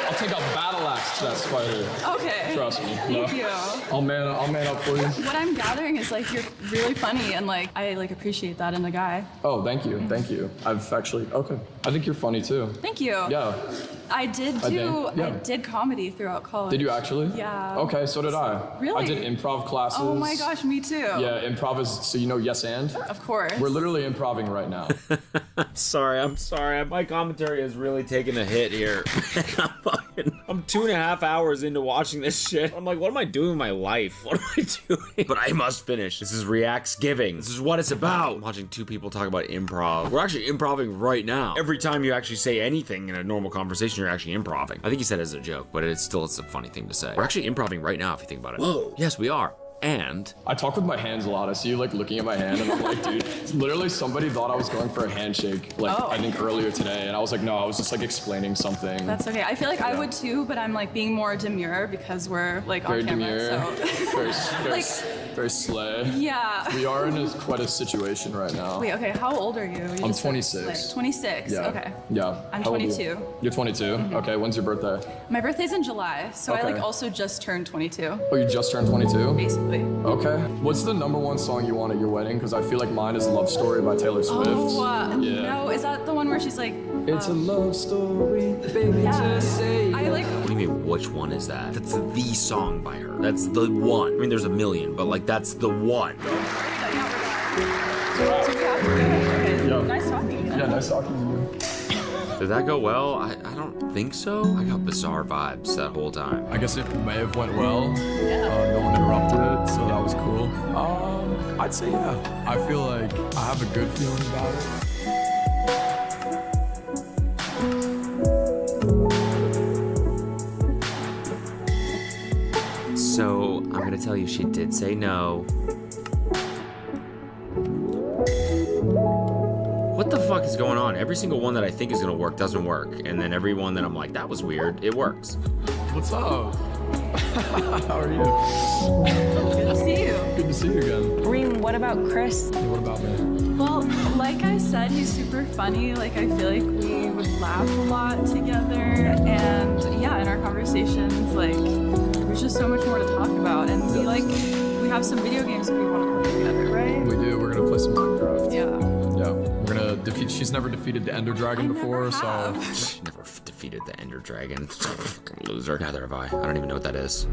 [SPEAKER 20] I'll take a battle axe to that spider.
[SPEAKER 8] Okay.
[SPEAKER 20] Trust me.
[SPEAKER 8] Thank you.
[SPEAKER 20] I'll man up for you.
[SPEAKER 8] What I'm gathering is like you're really funny and like I like appreciate that in a guy.
[SPEAKER 20] Oh, thank you. Thank you. I've actually, okay. I think you're funny too.
[SPEAKER 8] Thank you.
[SPEAKER 20] Yeah.
[SPEAKER 8] I did
[SPEAKER 20] I
[SPEAKER 8] do
[SPEAKER 20] think, yeah.
[SPEAKER 8] I did comedy throughout college.
[SPEAKER 20] Did you actually?
[SPEAKER 8] Yeah.
[SPEAKER 20] Okay, so did I.
[SPEAKER 8] Really?
[SPEAKER 20] I did improv classes.
[SPEAKER 8] Oh my gosh, me too.
[SPEAKER 20] Yeah, improv is, so you know Yes and?
[SPEAKER 8] Of course.
[SPEAKER 20] We're literally improving right now.
[SPEAKER 1] I'm sorry. My commentary has really taken a hit here. I'm 2.5 hours into watching this shit. I'm like, what am I doing with my life? What am I doing? But I must finish. This is Reacts-giving. This is what it's about. I'm watching two people talk about improv. We're actually improving right now. Every time you actually say anything in a normal conversation, you're actually improving. I think he said it as a joke, but it's a funny thing to say. We're actually improving right now if you think about it. Whoa. Yes, we are. And
[SPEAKER 20] I talk with my hands a lot. I see you like looking at my hand and I'm like, dude, literally somebody thought I was going for a handshake, like I think earlier today. And I was like, no, I was just like explaining something.
[SPEAKER 8] That's okay. I feel like I would too, but I'm like being more demure because we're like
[SPEAKER 20] Very
[SPEAKER 8] on camera.
[SPEAKER 20] demure,
[SPEAKER 8] So.
[SPEAKER 20] very, very slay.
[SPEAKER 8] Yeah.
[SPEAKER 20] We are in quite a situation right now.
[SPEAKER 8] Wait, okay. How old are you? You
[SPEAKER 20] I'm
[SPEAKER 8] just said
[SPEAKER 20] 26.
[SPEAKER 8] slay. 26.
[SPEAKER 20] Yeah.
[SPEAKER 8] Okay.
[SPEAKER 20] Yeah.
[SPEAKER 8] I'm
[SPEAKER 20] How old are you?
[SPEAKER 8] 22.
[SPEAKER 20] You're 22? Okay, when's your birthday?
[SPEAKER 8] My birthday's in July, so I
[SPEAKER 20] Okay.
[SPEAKER 8] like also just turned 22.
[SPEAKER 20] Oh, you just turned 22?
[SPEAKER 8] Basically.
[SPEAKER 20] Okay. What's the #1 song you want at your wedding? Because I feel like mine is Love Story by Taylor Swift.
[SPEAKER 8] Oh,
[SPEAKER 20] yeah.
[SPEAKER 8] no. Is that the one where she's like,
[SPEAKER 20] It's a love story, baby, just say
[SPEAKER 8] I like.
[SPEAKER 1] what do you mean, which one is that? That's the song by her. That's the one. I mean, there's a million, but like, that's the one.
[SPEAKER 8] Nice talking.
[SPEAKER 20] Yeah, nice talking to you.
[SPEAKER 1] Did that go well? I don't think so. I got bizarre vibes that whole time.
[SPEAKER 20] I guess it may have went well. No one interrupted it, so that was cool. I'd say yeah. I feel like I have a good feeling about it.
[SPEAKER 1] So I'm gonna tell you, she did say no. What the fuck is going on? Every single one that I think is gonna work doesn't work. And then every one that I'm like, that was weird, it works.
[SPEAKER 20] What's up? How are you?
[SPEAKER 19] Good to see you.
[SPEAKER 20] Good to see you again.
[SPEAKER 19] Reem, what about Chris?
[SPEAKER 20] Hey, what about me?
[SPEAKER 8] Well, like I said, he's super funny. Like, I feel like we would laugh a lot together. And yeah, in our conversations, like, there's just so much more to talk about. And we have some video games that we want to play together, right?
[SPEAKER 20] We do. We're gonna play some Minecraft.
[SPEAKER 8] Yeah.
[SPEAKER 20] Yeah. We're gonna defeat. She's never defeated the Ender Dragon before, so.
[SPEAKER 1] Never defeated the Ender Dragon. Loser. Neither have I. I don't even know what that is.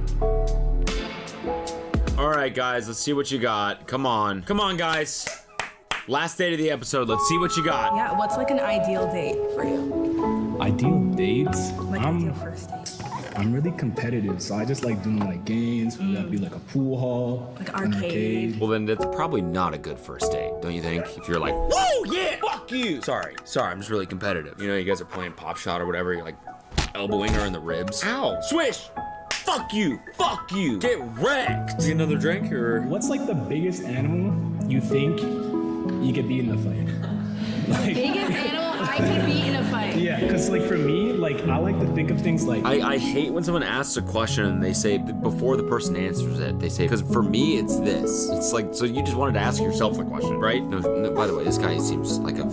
[SPEAKER 1] All right, guys, let's see what you got. Come on. Come on, guys. Last date of the episode. Let's see what you got.
[SPEAKER 9] Yeah, what's like an ideal date for you?
[SPEAKER 16] Ideal dates?
[SPEAKER 9] Like ideal first date.
[SPEAKER 16] I'm really competitive, so I just like doing like games. That'd be like a pool hall,
[SPEAKER 9] like
[SPEAKER 16] an
[SPEAKER 9] arcade.
[SPEAKER 1] Well, then that's probably not a good first date, don't you think? If you're like, whoa, yeah, fuck you. Sorry, I'm just really competitive. You know, you guys are playing Pop Shot or whatever. You're like elbowing her in the ribs. Ow, swish. Fuck you, get wrecked. Get another drink or?
[SPEAKER 16] What's like the biggest animal you think you could beat in a fight? Like,
[SPEAKER 9] Biggest animal I could beat in a fight.
[SPEAKER 16] yeah, because like for me, like I like to think of things like
[SPEAKER 1] I hate when someone asks a question and they say before the person answers it, they say, because for me it's this. It's like, so you just wanted to ask yourself the question, right? No, by the way, this guy seems like a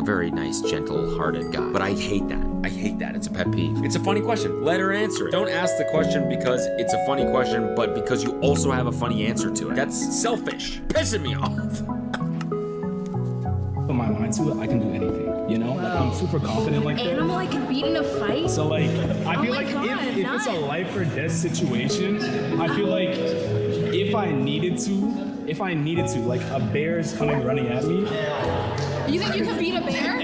[SPEAKER 1] very nice, gentle-hearted guy, but I hate that. It's a pet peeve. It's a funny question. Let her answer it. Don't ask the question because it's a funny question, but because you also have a funny answer to it. That's selfish. Pissing me off.
[SPEAKER 16] put my mind to it, I can do anything. You know, like I'm super confident like that.
[SPEAKER 9] Animal I could beat in a fight?
[SPEAKER 16] So like, I feel
[SPEAKER 9] my
[SPEAKER 16] like
[SPEAKER 9] God,
[SPEAKER 16] if it's a life or death situation, I feel like if I needed to, like a bear is coming running at me.
[SPEAKER 9] You think you can beat a bear?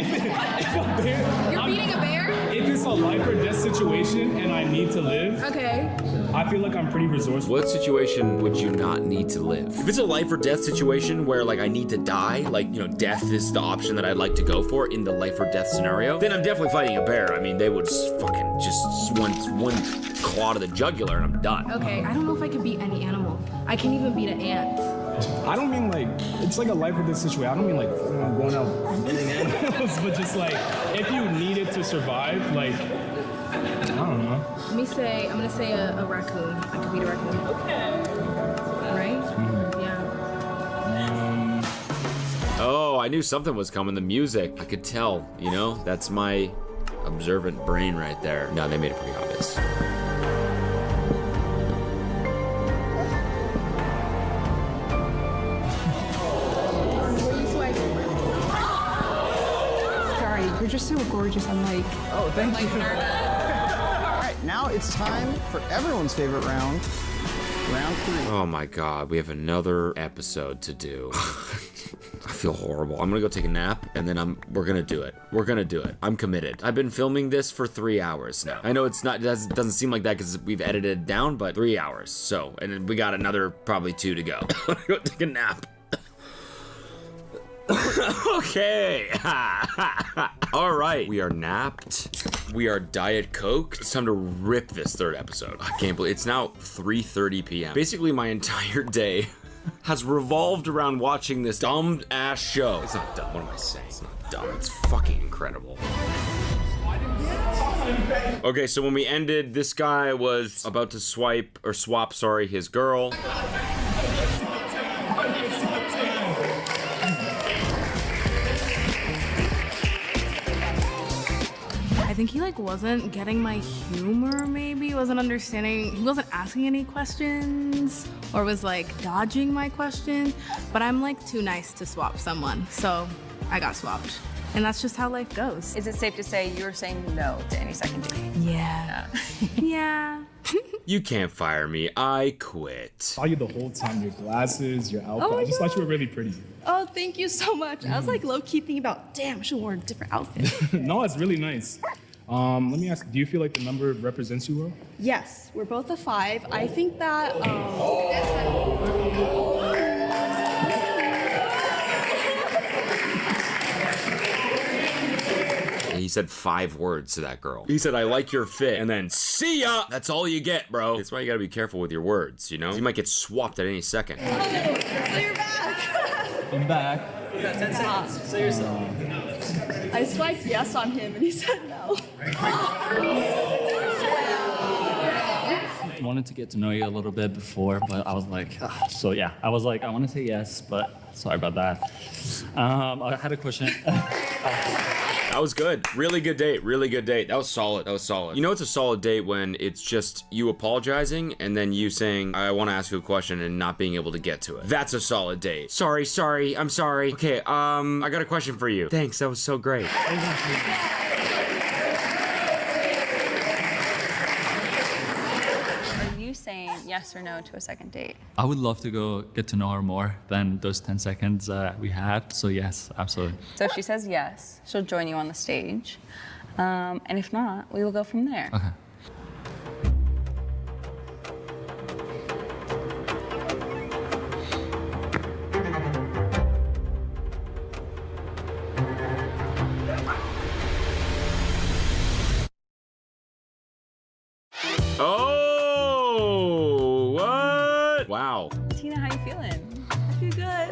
[SPEAKER 9] You're beating a bear?
[SPEAKER 16] If it's a life or death situation and I need to live,
[SPEAKER 9] okay,
[SPEAKER 16] I feel like I'm pretty resourceful.
[SPEAKER 1] What situation would you not need to live? If it's a life or death situation where like I need to die, like, you know, death is the option that I'd like to go for in the life or death scenario, then I'm definitely fighting a bear. I mean, they would fucking just one claw to the jugular and I'm done.
[SPEAKER 9] Okay, I don't know if I can beat any animal. I can't even beat an ant.
[SPEAKER 16] I don't mean like, it's like a life or death situation. I don't mean like going out beating animals, but just like, if you needed to survive, like, I don't know.
[SPEAKER 9] Let me say, I'm gonna say a raccoon. I could beat a raccoon. Okay. Right? Yeah.
[SPEAKER 1] Oh, I knew something was coming. The music, I could tell, you know? That's my observant brain right there. No, they made it pretty obvious.
[SPEAKER 11] Sorry, you're just so gorgeous. I'm like,
[SPEAKER 10] oh, thank you. All right, now it's time for everyone's favorite round, round 3.
[SPEAKER 1] Oh my God, we have another episode to do. I feel horrible. I'm gonna go take a nap and then we're gonna do it. We're gonna do it. I'm committed. I've been filming this for 3 hours now. I know it doesn't seem like that because we've edited it down, but 3 hours. So, and then we got another probably 2 to go. I'm gonna go take a nap. Okay. All right. We are napped. We are Diet Coke. It's time to rip this third episode. I can't believe it's now 3:30 p.m. Basically, my entire day has revolved around watching this dumb ass show. It's not dumb. What am I saying? It's not dumb. It's fucking incredible. Okay, so when we ended, this guy was about to swap his girl.
[SPEAKER 13] I think he like wasn't getting my humor, maybe wasn't understanding. He wasn't asking any questions or was like dodging my question, but I'm like too nice to swap someone. So I got swapped. And that's just how life goes.
[SPEAKER 19] Is it safe to say you're saying no to any second date?
[SPEAKER 13] Yeah. Yeah.
[SPEAKER 1] You can't fire me. I quit.
[SPEAKER 16] Saw you the whole time. Your glasses, your outfit.
[SPEAKER 13] Oh my
[SPEAKER 16] I just thought you were really pretty.
[SPEAKER 13] Oh, thank you so much. I was like low-key thinking about, damn, I should wear a different outfit.
[SPEAKER 16] No, it's really nice. Let me ask, do you feel like the number represents you well?
[SPEAKER 13] Yes, we're both a 5. I think that,
[SPEAKER 1] He said 5 words to that girl. He said, I like your fit, and then, see ya! That's all you get, bro. That's why you gotta be careful with your words, you know? You might get swapped at any second.
[SPEAKER 13] So you're back.
[SPEAKER 3] I'm back.
[SPEAKER 2] Seriously. I swiped yes on him and he said no.
[SPEAKER 3] Wanted to get to know you a little bit before, but I was like, so yeah, I was like, I want to say yes, but sorry about that. I had a question.
[SPEAKER 1] That was good. Really good date. Really good date. That was solid. That was solid. You know it's a solid date when it's just you apologizing and then you saying, I want to ask you a question and not being able to get to it. That's a solid date. Sorry, I'm sorry. Okay, I got a question for you. Thanks, that was so great.
[SPEAKER 19] Are you saying yes or no to a second date?
[SPEAKER 3] I would love to go get to know her more than those 10 seconds we had. So yes, absolutely.
[SPEAKER 19] So if she says yes, she'll join you on the stage. And if not, we will go from there.
[SPEAKER 3] Okay.
[SPEAKER 1] Oh, what? Wow.
[SPEAKER 19] Tina, how you feeling? I feel good.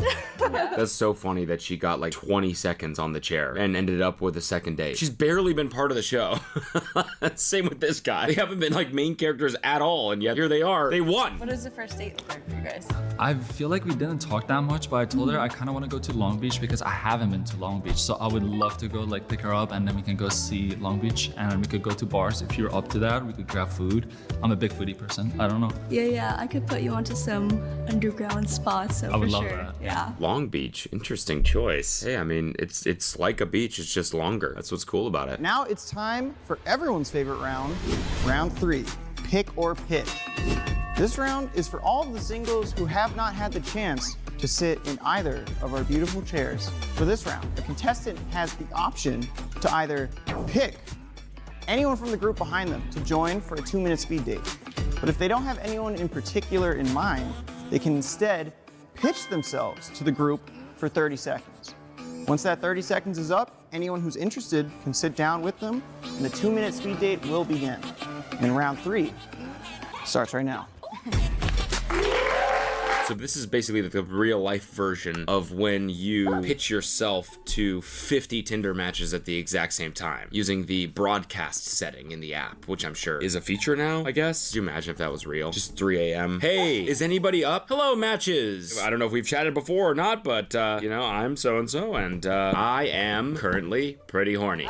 [SPEAKER 1] That's so funny that she got like 20 seconds on the chair and ended up with a second date. She's barely been part of the show. Same with this guy. They haven't been like main characters at all, and yet here they are. They won.
[SPEAKER 19] What does the first date look like for you guys?
[SPEAKER 3] I feel like we didn't talk that much, but I told her I kind of want to go to Long Beach because I haven't been to Long Beach. So I would love to go like pick her up and then we can go see Long Beach and we could go to bars. If you're up to that, we could grab food. I'm a big foodie person. I don't know.
[SPEAKER 2] Yeah, I could put you onto some underground spots. So
[SPEAKER 3] I would
[SPEAKER 2] for
[SPEAKER 3] love
[SPEAKER 2] sure.
[SPEAKER 3] that.
[SPEAKER 2] Yeah.
[SPEAKER 1] Long Beach, interesting choice. Hey, I mean, it's like a beach, it's just longer. That's what's cool about it.
[SPEAKER 10] Now it's time for everyone's favorite round, round 3, pick or pitch. This round is for all of the singles who have not had the chance to sit in either of our beautiful chairs. For this round, a contestant has the option to either pick anyone from the group behind them to join for a 2-minute speed date. But if they don't have anyone in particular in mind, they can instead pitch themselves to the group for 30 seconds. Once that 30 seconds is up, anyone who's interested can sit down with them and the 2-minute speed date will begin. And round 3 starts right now.
[SPEAKER 1] So this is basically the real life version of when you pitch yourself to 50 Tinder matches at the exact same time using the broadcast setting in the app, which I'm sure is a feature now, I guess. Could you imagine if that was real? Just 3 a.m. Hey, is anybody up? Hello, matches. I don't know if we've chatted before or not, but you know, I'm so-and-so and I am currently pretty horny.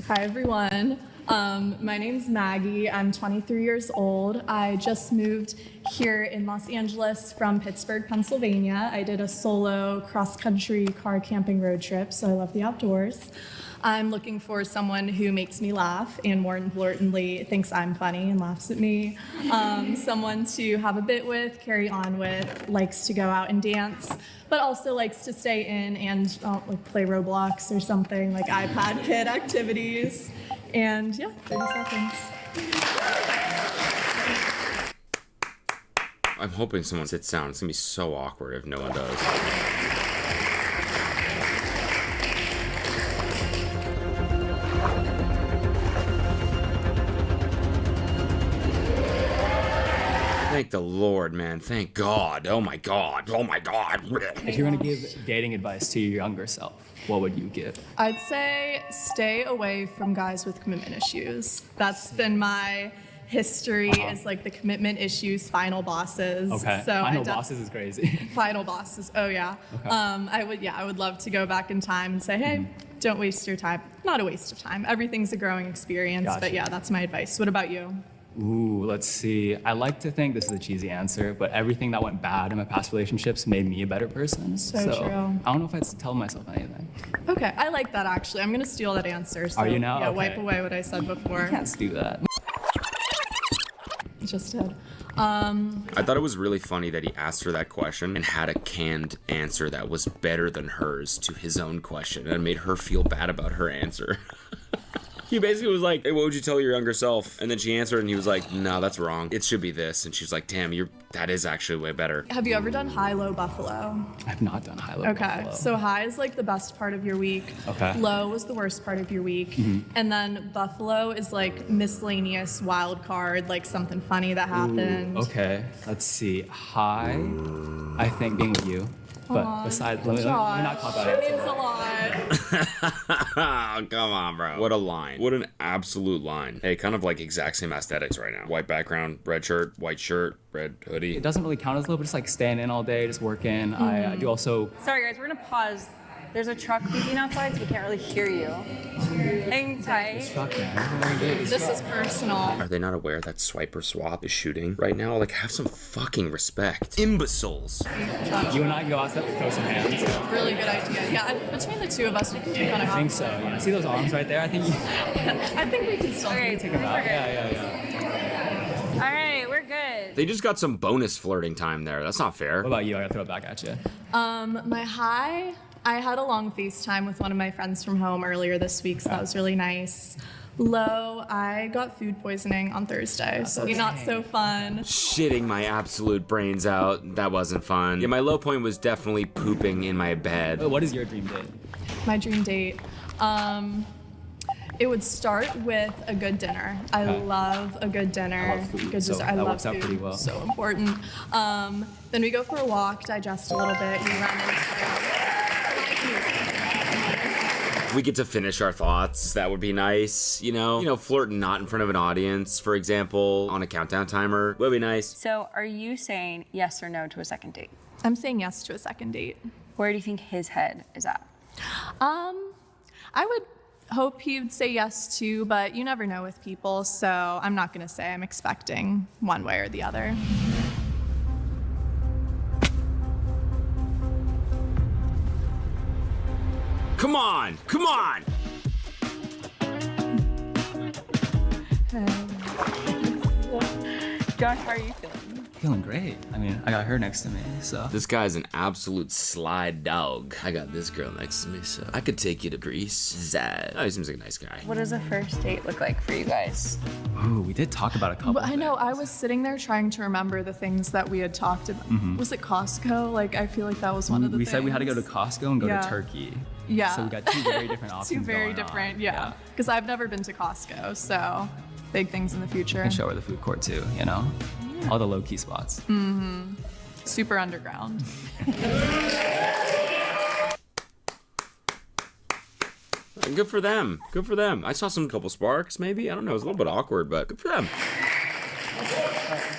[SPEAKER 2] Hi, everyone. My name's Maggie. I'm 23 years old. I just moved here in Los Angeles from Pittsburgh, Pennsylvania. I did a solo cross-country car camping road trip, so I love the outdoors. I'm looking for someone who makes me laugh and, more importantly, thinks I'm funny and laughs at me. Someone to have a bit with, carry on with, likes to go out and dance, but also likes to stay in and like play Roblox or something, like iPad kid activities. And yeah, 30 seconds.
[SPEAKER 1] I'm hoping someone sits down. It's gonna be so awkward if no one does. Thank the Lord, man. Thank God. Oh my God. Oh my God.
[SPEAKER 4] If you're gonna give dating advice to your younger self, what would you give?
[SPEAKER 2] I'd say stay away from guys with commitment issues. That's been my history, is like the commitment issues, final bosses.
[SPEAKER 4] Okay.
[SPEAKER 2] So
[SPEAKER 4] Final bosses is crazy.
[SPEAKER 2] Final bosses. Oh yeah.
[SPEAKER 4] Okay.
[SPEAKER 2] I would love to go back in time and say, hey, don't waste your time. Not a waste of time. Everything's a growing experience.
[SPEAKER 4] Gotcha.
[SPEAKER 2] But yeah, that's my advice. What about you?
[SPEAKER 4] Ooh, let's see. I like to think this is a cheesy answer, but everything that went bad in my past relationships made me a better person.
[SPEAKER 2] So true.
[SPEAKER 4] I don't know if I'd tell myself anything.
[SPEAKER 2] Okay, I like that actually. I'm gonna steal that answer. So,
[SPEAKER 4] Are you now?
[SPEAKER 2] Yeah,
[SPEAKER 4] Okay.
[SPEAKER 2] wipe away what I said before.
[SPEAKER 4] You can't do that.
[SPEAKER 2] Just did.
[SPEAKER 1] I thought it was really funny that he asked her that question and had a canned answer that was better than hers to his own question and made her feel bad about her answer. He basically was like, hey, what would you tell your younger self? And then she answered and he was like, no, that's wrong. It should be this. And she's like, damn, that is actually way better.
[SPEAKER 2] Have you ever done high-low buffalo?
[SPEAKER 3] I've not done high-low
[SPEAKER 2] Okay,
[SPEAKER 3] buffalo.
[SPEAKER 2] so high is like the best part of your week.
[SPEAKER 3] Okay.
[SPEAKER 2] Low is the worst part of your week.
[SPEAKER 3] Mhm.
[SPEAKER 2] And then buffalo is like miscellaneous wild card, like something funny that happened.
[SPEAKER 3] Okay, let's see. High, I think being with you. But
[SPEAKER 2] Aw,
[SPEAKER 3] besides, let me not talk about
[SPEAKER 2] It
[SPEAKER 3] it.
[SPEAKER 2] means a lot.
[SPEAKER 1] Come on, bro. What a line. What an absolute line. Hey, kind of like exact same aesthetics right now. White background, red shirt, red hoodie.
[SPEAKER 3] It doesn't really count as low, but just like staying in all day, just working. I do also.
[SPEAKER 19] Sorry, guys, we're gonna pause. There's a truck beeping outside, so we can't really hear you. Hang tight.
[SPEAKER 2] This is personal.
[SPEAKER 1] Are they not aware that Swipe or Swap is shooting right now? Like, have some fucking respect. Imbeciles.
[SPEAKER 3] You and I can go outside and throw some hands.
[SPEAKER 2] Really good idea. Yeah, between the two of us, we can take on a
[SPEAKER 3] I think so. Yeah. See those arms right there? I think.
[SPEAKER 2] I think we can still
[SPEAKER 3] take them out. Yeah.
[SPEAKER 19] All right, we're good.
[SPEAKER 1] They just got some bonus flirting time there. That's not fair.
[SPEAKER 3] What about you? I gotta throw it back at you.
[SPEAKER 2] My high, I had a long FaceTime with one of my friends from home earlier this week, so that was really nice. Low, I got food poisoning on Thursday, so not so fun.
[SPEAKER 1] Shitting my absolute brains out. That wasn't fun. Yeah, my low point was definitely pooping in my bed.
[SPEAKER 3] What is your dream date?
[SPEAKER 2] My dream date. It would start with a good dinner. I love a good dinner.
[SPEAKER 3] I love food,
[SPEAKER 2] good
[SPEAKER 3] so
[SPEAKER 2] dessert. I
[SPEAKER 3] that
[SPEAKER 2] love
[SPEAKER 3] works out
[SPEAKER 2] food.
[SPEAKER 3] pretty well.
[SPEAKER 2] So important. Then we go for a walk, digest a little bit. We run
[SPEAKER 1] We get to finish our thoughts. That would be nice. You know, flirting not in front of an audience, for example, on a countdown timer would be nice.
[SPEAKER 19] So, are you saying yes or no to a second date?
[SPEAKER 2] I'm saying yes to a second date.
[SPEAKER 19] Where do you think his head is at?
[SPEAKER 2] I would hope he would say yes too, but you never know with people, so I'm not gonna say I'm expecting one way or the other.
[SPEAKER 1] Come on! Come on!
[SPEAKER 19] Josh, how are you feeling?
[SPEAKER 3] Feeling great. I mean, I got her next to me, so.
[SPEAKER 1] This guy's an absolute sly dog. I got this girl next to me, so I could take you to Greece. Zad. Oh, he seems like a nice guy.
[SPEAKER 19] What does a first date look like for you guys?
[SPEAKER 3] Ooh, we did talk about a couple.
[SPEAKER 2] But I know, I was sitting there trying to remember the things that we had talked about.
[SPEAKER 3] Mhm.
[SPEAKER 2] Was it Costco? Like, I feel like that was one of the
[SPEAKER 3] We
[SPEAKER 2] things.
[SPEAKER 3] said we had to go to Costco and go
[SPEAKER 2] Yeah.
[SPEAKER 3] to Turkey.
[SPEAKER 2] Yeah.
[SPEAKER 3] So we got two very different options.
[SPEAKER 2] Two very
[SPEAKER 3] going on.
[SPEAKER 2] different, yeah. Because I've never been to Costco, so big things in the future.
[SPEAKER 3] And show her the food court too, you know? All the low-key spots.
[SPEAKER 2] Mm-hmm. Super underground.
[SPEAKER 1] Good for them. Good for them. I saw some couple sparks, maybe. I don't know. It was a little bit awkward, but good for them.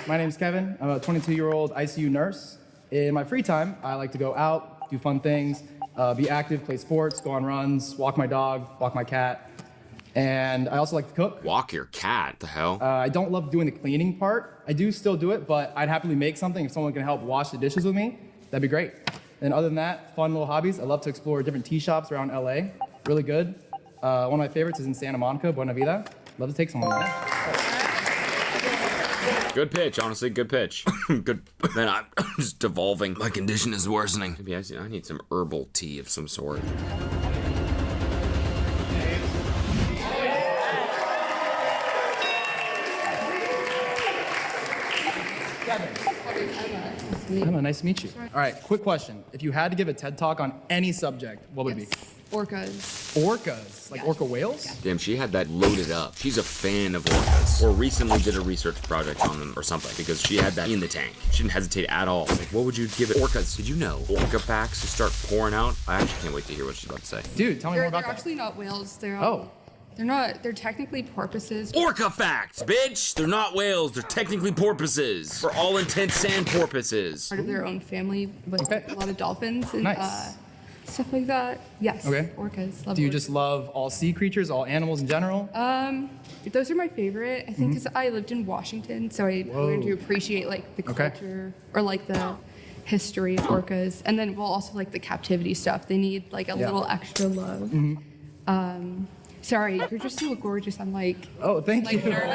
[SPEAKER 15] My name's Kevin. I'm a 22-year-old ICU nurse. In my free time, I like to go out, do fun things, be active, play sports, go on runs, walk my dog, walk my cat. And I also like to cook.
[SPEAKER 1] Walk your cat, the hell?
[SPEAKER 15] I don't love doing the cleaning part. I do still do it, but I'd happily make something if someone can help wash the dishes with me. That'd be great. And other than that, fun little hobbies. I love to explore different tea shops around LA. Really good. One of my favorites is in Santa Monica, Buena Vida. Love to take someone there.
[SPEAKER 1] Good pitch, honestly. Good pitch. Good. Man, I'm just devolving. My condition is worsening. Maybe I need some herbal tea of some sort.
[SPEAKER 15] Emma, nice to meet you. All right, quick question. If you had to give a TED Talk on any subject, what would it be?
[SPEAKER 11] Orcas.
[SPEAKER 15] Orcas? Like orca whales?
[SPEAKER 1] Damn, she had that loaded up. She's a fan of orcas. Or recently did a research project on them or something because she had that in the tank. She didn't hesitate at all. Like, what would you give it? Orcas. Did you know orca facts just start pouring out? I actually can't wait to hear what she's about to say.
[SPEAKER 15] Dude, tell me more about
[SPEAKER 11] They're
[SPEAKER 15] that.
[SPEAKER 11] actually not whales. They're
[SPEAKER 15] Oh.
[SPEAKER 11] They're not. They're technically porpoises.
[SPEAKER 1] Orca facts, bitch! They're not whales. They're technically porpoises. For all intents and porpoises.
[SPEAKER 11] Part of their own family with a lot of dolphins and
[SPEAKER 15] Nice.
[SPEAKER 11] stuff like that. Yes.
[SPEAKER 15] Okay.
[SPEAKER 11] Orcas. Love
[SPEAKER 15] Do you
[SPEAKER 11] orcas.
[SPEAKER 15] just love all sea creatures, all animals in general?
[SPEAKER 11] Those are my favorite. I think because I lived in Washington, so I learned to appreciate like the
[SPEAKER 15] Okay.
[SPEAKER 11] culture or like the history of orcas, and then also like the captivity stuff. They need like a
[SPEAKER 15] Yeah.
[SPEAKER 11] little extra love. Sorry, you're just so gorgeous. I'm like.
[SPEAKER 15] Oh, thank
[SPEAKER 11] like,
[SPEAKER 15] you.
[SPEAKER 11] nervous.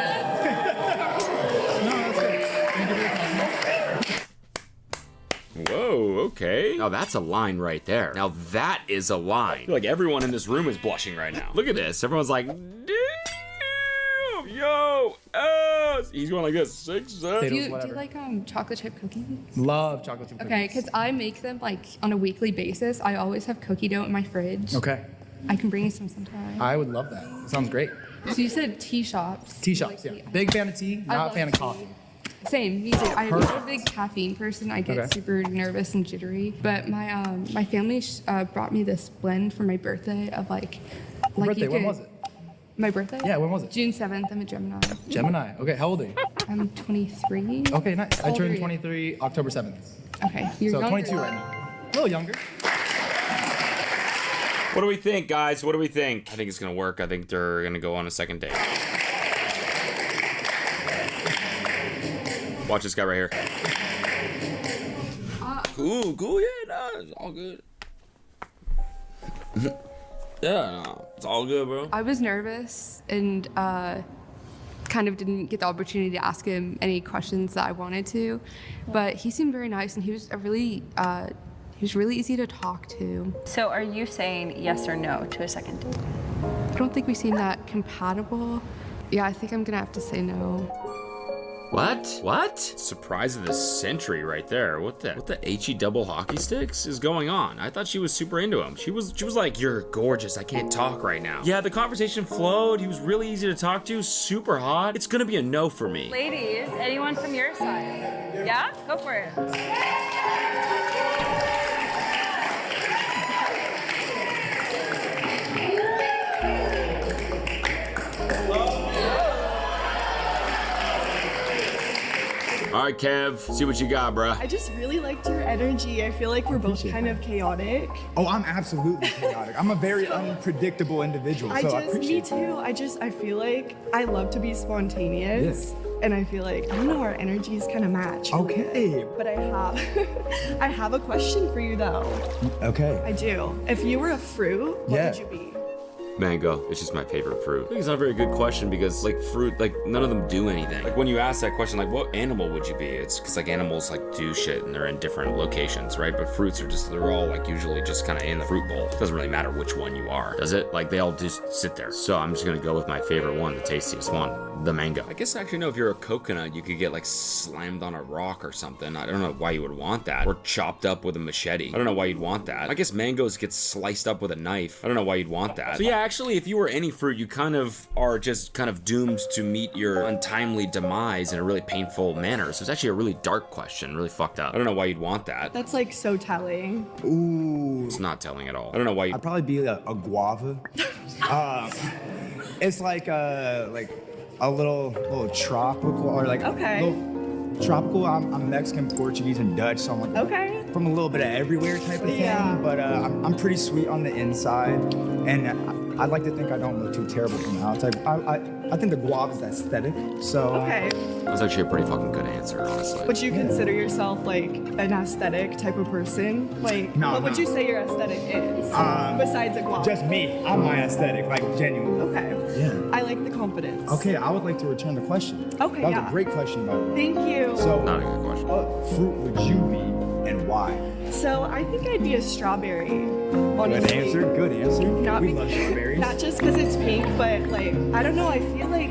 [SPEAKER 1] Whoa, okay. Now that's a line right there. Now that is a line. I feel like everyone in this room is blushing right now. Look at this. Everyone's like, Oh, oh. He's going like this. 6, 7.
[SPEAKER 11] Do you like chocolate chip cookies?
[SPEAKER 15] Love chocolate chip cookies.
[SPEAKER 11] Okay, because I make them like on a weekly basis. I always have cookie dough in my fridge.
[SPEAKER 15] Okay.
[SPEAKER 11] I can bring you some sometime.
[SPEAKER 15] I would love that. Sounds great.
[SPEAKER 11] So you said tea shops.
[SPEAKER 15] Tea shops, yeah. Big fan of tea,
[SPEAKER 11] I
[SPEAKER 15] not
[SPEAKER 11] love
[SPEAKER 15] fan of
[SPEAKER 11] tea.
[SPEAKER 15] coffee.
[SPEAKER 11] Same, me too. I'm
[SPEAKER 15] Perfect.
[SPEAKER 11] not a big caffeine person. I get
[SPEAKER 15] Okay.
[SPEAKER 11] super nervous and jittery. But my family brought me this blend for my birthday of like
[SPEAKER 15] Birthday,
[SPEAKER 11] you
[SPEAKER 15] when
[SPEAKER 11] could-
[SPEAKER 15] was it?
[SPEAKER 11] My birthday?
[SPEAKER 15] Yeah, when was it?
[SPEAKER 11] June 7th. I'm a Gemini.
[SPEAKER 15] Gemini. Okay, how old are you?
[SPEAKER 11] I'm 23.
[SPEAKER 15] Okay, nice.
[SPEAKER 11] How
[SPEAKER 15] I
[SPEAKER 11] old are
[SPEAKER 15] turned
[SPEAKER 11] you?
[SPEAKER 15] 23 October 7th.
[SPEAKER 11] Okay, you're
[SPEAKER 15] So
[SPEAKER 11] younger
[SPEAKER 15] 22
[SPEAKER 11] than
[SPEAKER 15] right
[SPEAKER 11] me.
[SPEAKER 15] now. A little younger.
[SPEAKER 1] What do we think, guys? What do we think? I think it's gonna work. I think they're gonna go on a second date. Watch this guy right here. Cool, yeah, no, it's all good. Yeah, no, it's all good, bro.
[SPEAKER 11] I was nervous and kind of didn't get the opportunity to ask him any questions that I wanted to, but he seemed very nice and he was really easy to talk to.
[SPEAKER 19] So are you saying yes or no to a second date?
[SPEAKER 11] I don't think we seem that compatible. Yeah, I think I'm gonna have to say no.
[SPEAKER 1] What? Surprise of the century right there. What the HE double hockey sticks is going on? I thought she was super into him. She was like, you're gorgeous. I can't talk right now. Yeah, the conversation flowed. He was really easy to talk to. Super hot. It's gonna be a no for me.
[SPEAKER 19] Ladies, anyone from your side? Yeah? Go for it.
[SPEAKER 1] All right, Kev, see what you got, bruh.
[SPEAKER 14] I just really liked your energy. I feel like we're both kind of chaotic.
[SPEAKER 17] Oh, I'm absolutely chaotic. I'm a very unpredictable individual, so I
[SPEAKER 14] me
[SPEAKER 17] appreciate it.
[SPEAKER 14] too. I feel like I love to be spontaneous. And I feel like, I don't know, our energies kind of match.
[SPEAKER 17] Okay.
[SPEAKER 14] But I have a question for you though.
[SPEAKER 17] Okay.
[SPEAKER 14] I do. If you were a fruit, what
[SPEAKER 1] Yeah.
[SPEAKER 14] would you be?
[SPEAKER 1] Mango. It's just my favorite fruit. I think it's not a very good question because like fruit, like none of them do anything. Like when you ask that question, like what animal would you be? It's because like animals like do shit and they're in different locations, right? But fruits are just, they're all like usually just kind of in the fruit bowl. It doesn't really matter which one you are, does it? Like they all just sit there. So I'm just gonna go with my favorite one, the tastiest one, the mango. I guess actually no, if you're a coconut, you could get like slammed on a rock or something. I don't know why you would want that. Or chopped up with a machete. I don't know why you'd want that. I guess mangoes get sliced up with a knife. I don't know why you'd want that. So yeah, actually, if you were any fruit, you kind of are just kind of doomed to meet your untimely demise in a really painful manner. So it's actually a really dark question, really fucked up. I don't know why you'd want that.
[SPEAKER 14] That's like so telling.
[SPEAKER 17] Ooh.
[SPEAKER 1] It's not telling at all. I don't know why you.
[SPEAKER 17] I'd probably be a guava. It's like a little tropical or like
[SPEAKER 14] Okay.
[SPEAKER 17] little tropical. I'm Mexican, Portuguese, and Dutch, so I'm like
[SPEAKER 14] Okay.
[SPEAKER 17] from a little bit of everywhere type of thing.
[SPEAKER 14] Yeah.
[SPEAKER 17] But I'm pretty sweet on the inside, and I'd like to think I don't look too terrible from the outside. I think the guava is aesthetic. So
[SPEAKER 14] Okay.
[SPEAKER 1] That's actually a pretty fucking good answer, honestly.
[SPEAKER 14] Would you consider yourself like an aesthetic type of person? Like,
[SPEAKER 17] No,
[SPEAKER 14] what would
[SPEAKER 17] no.
[SPEAKER 14] you say your aesthetic is? Besides a guava.
[SPEAKER 17] Just me. I'm my aesthetic, like genuinely.
[SPEAKER 14] Okay.
[SPEAKER 17] Yeah.
[SPEAKER 14] I like the confidence.
[SPEAKER 17] Okay, I would like to return the question.
[SPEAKER 14] Okay,
[SPEAKER 17] That was
[SPEAKER 14] yeah.
[SPEAKER 17] a great question, by the way.
[SPEAKER 14] Thank you.
[SPEAKER 17] So,
[SPEAKER 1] not a good question.
[SPEAKER 17] What fruit would you be and why?
[SPEAKER 14] So I think I'd be a strawberry.
[SPEAKER 17] Good
[SPEAKER 14] Honestly.
[SPEAKER 17] answer. Good answer.
[SPEAKER 14] Not
[SPEAKER 17] We
[SPEAKER 14] be-
[SPEAKER 17] love strawberries.
[SPEAKER 14] Not just because it's pink, but like I don't know. I feel like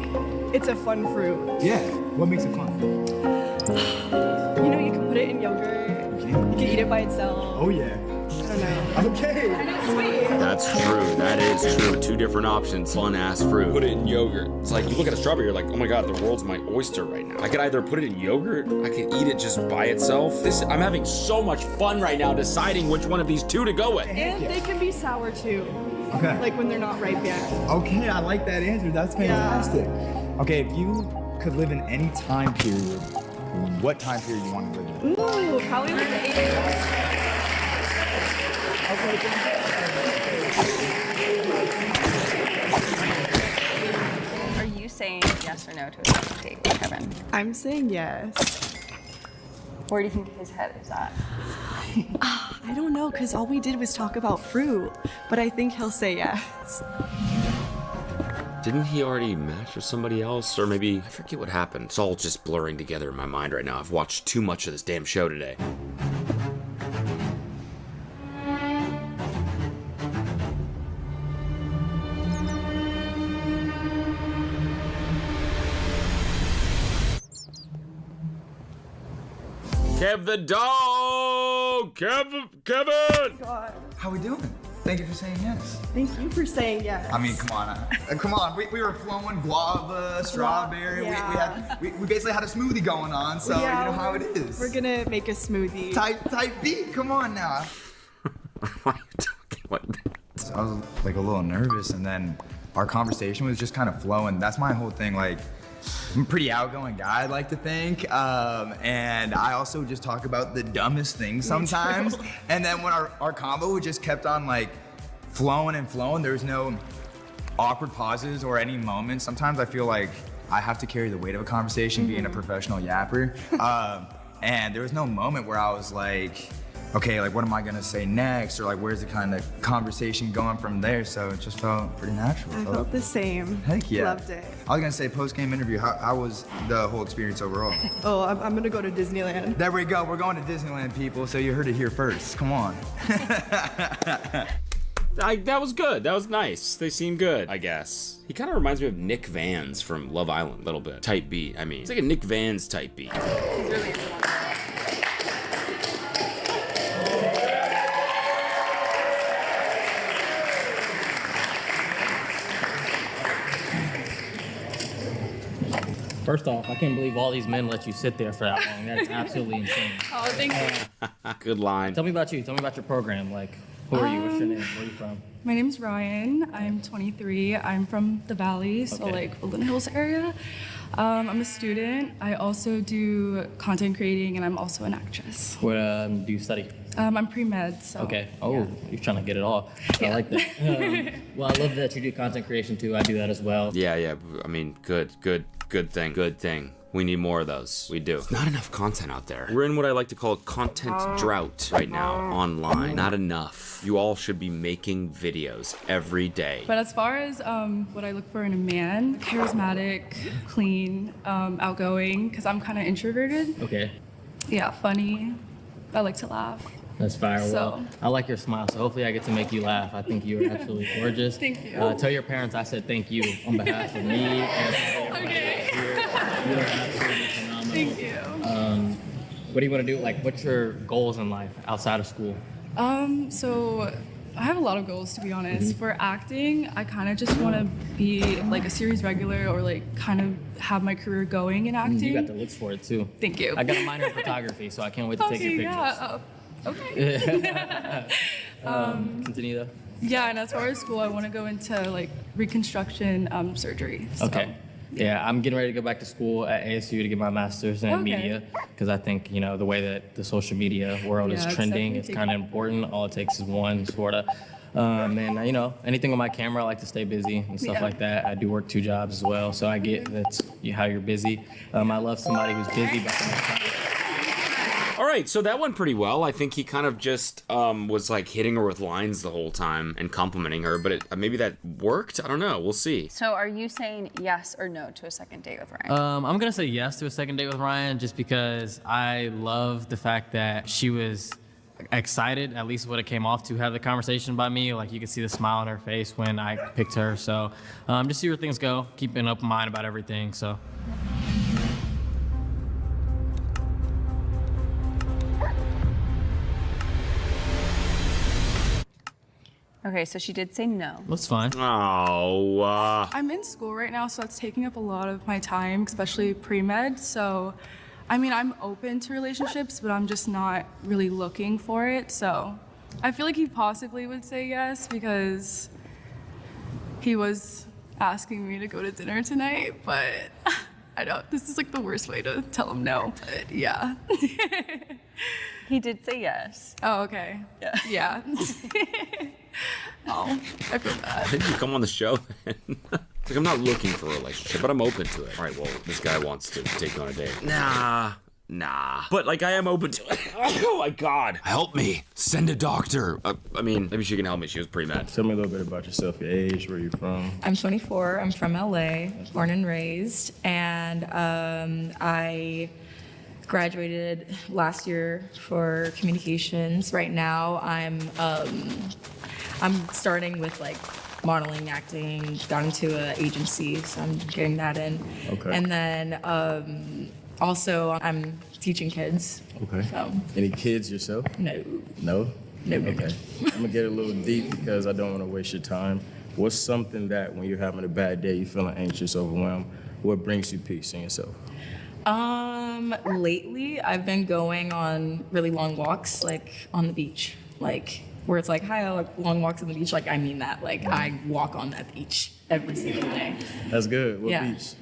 [SPEAKER 14] it's a fun fruit.
[SPEAKER 17] Yeah. What makes it fun?
[SPEAKER 14] You know, you can put it in yogurt. You can eat it by itself.
[SPEAKER 17] Oh yeah.
[SPEAKER 14] I don't know.
[SPEAKER 17] Okay.
[SPEAKER 14] And it's sweet.
[SPEAKER 1] That's true. That is true. Two different options. Fun ass fruit. Put it in yogurt. It's like you look at a strawberry, you're like, oh my god, the world's my oyster right now. I could either put it in yogurt, I could eat it just by itself. I'm having so much fun right now deciding which one of these two to go with.
[SPEAKER 14] And they can be sour too.
[SPEAKER 17] Okay.
[SPEAKER 14] Like when they're not ripe yet.
[SPEAKER 17] Okay, I like that answer. That's fantastic. Okay, if you could live in any time period, what time period you want to live in?
[SPEAKER 14] Ooh, probably like the 80s.
[SPEAKER 19] Are you saying yes or no to a second date, Kevin?
[SPEAKER 14] I'm saying yes.
[SPEAKER 19] Where do you think his head is at?
[SPEAKER 14] I don't know, because all we did was talk about fruit, but I think he'll say yes.
[SPEAKER 1] Didn't he already match with somebody else? Or maybe, I forget what happened. It's all just blurring together in my mind right now. I've watched too much of this damn show today. Kev the dog! Kevin!
[SPEAKER 17] How we doing? Thank you for saying yes.
[SPEAKER 14] Thank you for saying yes.
[SPEAKER 17] I mean, come on. We were flowing guava, strawberry.
[SPEAKER 14] Yeah.
[SPEAKER 17] We basically had a smooth going on, so
[SPEAKER 14] Yeah,
[SPEAKER 17] you know how it is.
[SPEAKER 14] We're gonna make a smoothie.
[SPEAKER 17] Type B. Come on now. I was like a little nervous, and then our conversation was just kind of flowing. That's my whole thing. Like, I'm a pretty outgoing guy, I'd like to think, and I also just talk about the dumbest things sometimes. And then when our combo just kept on like flowing and flowing, there was no awkward pauses or any moments. Sometimes I feel like I have to carry the weight of a conversation, being a professional yapper, and there was no moment where I was like, okay, like what am I gonna say next, or like where's the kind of conversation going from there? So it just felt pretty natural.
[SPEAKER 14] I felt the same.
[SPEAKER 17] Heck yeah.
[SPEAKER 14] Loved it.
[SPEAKER 17] I was gonna say post-game interview, how was the whole experience overall?
[SPEAKER 14] Oh, I'm gonna go to Disneyland.
[SPEAKER 17] There we go, we're going to Disneyland, people, so you heard it here first. Come on.
[SPEAKER 1] That was good. That was nice. They seem good, I guess. He kind of reminds me of Nick Vans from Love Island a little bit. Type B, I mean. It's like a Nick Vans type B.
[SPEAKER 18] First off, I can't believe all these men let you sit there for that long. That's absolutely insane.
[SPEAKER 2] Oh, thank you.
[SPEAKER 1] Good line.
[SPEAKER 18] Tell me about you. Tell me about your program. Like, who are you? What's your name? Where are you from?
[SPEAKER 8] My name's Ryan. I'm 23. I'm from the Valley, so
[SPEAKER 18] Okay.
[SPEAKER 8] like Woodland Hills area. I'm a student. I also do content creating, and I'm also an actress.
[SPEAKER 18] What do you study?
[SPEAKER 8] I'm pre-med, so.
[SPEAKER 18] Okay. Oh, you're trying to get it all. I like that. Well, I love that you do content creation too. I do that as well.
[SPEAKER 1] Yeah. I mean, good thing. We need more of those. We do. Not enough content out there. We're in what I like to call a content drought right now online. Not enough. You all should be making videos every day.
[SPEAKER 8] But as far as what I look for in a man, charismatic, clean, outgoing, because I'm kind of introverted.
[SPEAKER 18] Okay.
[SPEAKER 8] Yeah, funny. I like to laugh.
[SPEAKER 18] That's fire.
[SPEAKER 8] So-
[SPEAKER 18] Well, I like your smile, so hopefully I get to make you laugh. I think you are absolutely gorgeous.
[SPEAKER 8] Thank you.
[SPEAKER 18] Tell your parents I said thank you on behalf of me and
[SPEAKER 8] Okay.
[SPEAKER 18] you are absolutely phenomenal.
[SPEAKER 8] Thank you.
[SPEAKER 18] What do you want to do? Like, what's your goals in life outside of school?
[SPEAKER 8] So I have a lot of goals, to be honest. For acting, I kind of just want to be like a series regular, or like kind of have my career going in acting.
[SPEAKER 18] You got the looks for it too.
[SPEAKER 8] Thank you.
[SPEAKER 18] I got a minor in photography, so I can't wait to take your pictures.
[SPEAKER 8] Yeah. Okay.
[SPEAKER 18] Continue though.
[SPEAKER 8] Yeah, and as far as school, I want to go into like reconstruction surgery. So.
[SPEAKER 18] Okay. Yeah, I'm getting ready to go back to school at ASU to get my master's in
[SPEAKER 8] Okay.
[SPEAKER 18] media, because I think, the way that the social media world is
[SPEAKER 8] Yeah, it's
[SPEAKER 18] trending,
[SPEAKER 8] definitely
[SPEAKER 18] it's kind of important. All it takes is one, sort of. And anything with my camera, I like to stay busy and stuff
[SPEAKER 8] Yeah.
[SPEAKER 18] like that. I do work 2 jobs as well, so I get that's how you're busy. I love somebody who's busy, but can make time.
[SPEAKER 1] All right, so that went pretty well. I think he kind of just was like hitting her with lines the whole time and complimenting her, but maybe that worked. I don't know. We'll see.
[SPEAKER 19] So are you saying yes or no to a second date with Ryan?
[SPEAKER 18] I'm gonna say yes to a second date with Ryan, just because I love the fact that she was excited, at least what it came off to have the conversation by me. Like, you could see the smile on her face when I picked her. So just see where things go. Keep an open mind about everything. So.
[SPEAKER 19] Okay, so she did say no.
[SPEAKER 18] That's fine.
[SPEAKER 1] Oh.
[SPEAKER 8] I'm in school right now, so that's taking up a lot of my time, especially pre-med. So, I mean, I'm open to relationships, but I'm just not really looking for it. So, I feel like he possibly would say yes because he was asking me to go to dinner tonight, but I don't. This is like the worst way to tell him no, but yeah.
[SPEAKER 19] He did say yes.
[SPEAKER 8] Oh, okay. Yeah. Oh, I feel bad.
[SPEAKER 1] Did you come on the show? Like, I'm not looking for a relationship, but I'm open to it. All right, well, this guy wants to take you on a date. Nah. But, like, I am open to it. Oh, my God. Help me. Send a doctor. I mean, maybe she can help me. She was pre-med.
[SPEAKER 21] Tell me a little bit about yourself, your age, where you're from.
[SPEAKER 22] I'm 24. I'm from LA, born and raised, and I graduated last year for communications. Right now, I'm starting with like modeling, acting, got into an agency, so I'm getting that in.
[SPEAKER 21] Okay.
[SPEAKER 22] And then Also, I'm teaching kids.
[SPEAKER 21] Okay.
[SPEAKER 22] So.
[SPEAKER 21] Any kids yourself?
[SPEAKER 22] No.
[SPEAKER 21] No?
[SPEAKER 22] No.
[SPEAKER 21] Okay. I'm gonna get a little deep because I don't want to waste your time. What's something that when you're having a bad day, you're feeling anxious, overwhelmed, what brings you peace in yourself?
[SPEAKER 22] Lately I've been going on really long walks, like on the beach, like where it's like, hi, I like long walks on the beach. Like I mean that, like I walk on that beach every single day.
[SPEAKER 21] That's good. What
[SPEAKER 22] Yeah.
[SPEAKER 21] beach?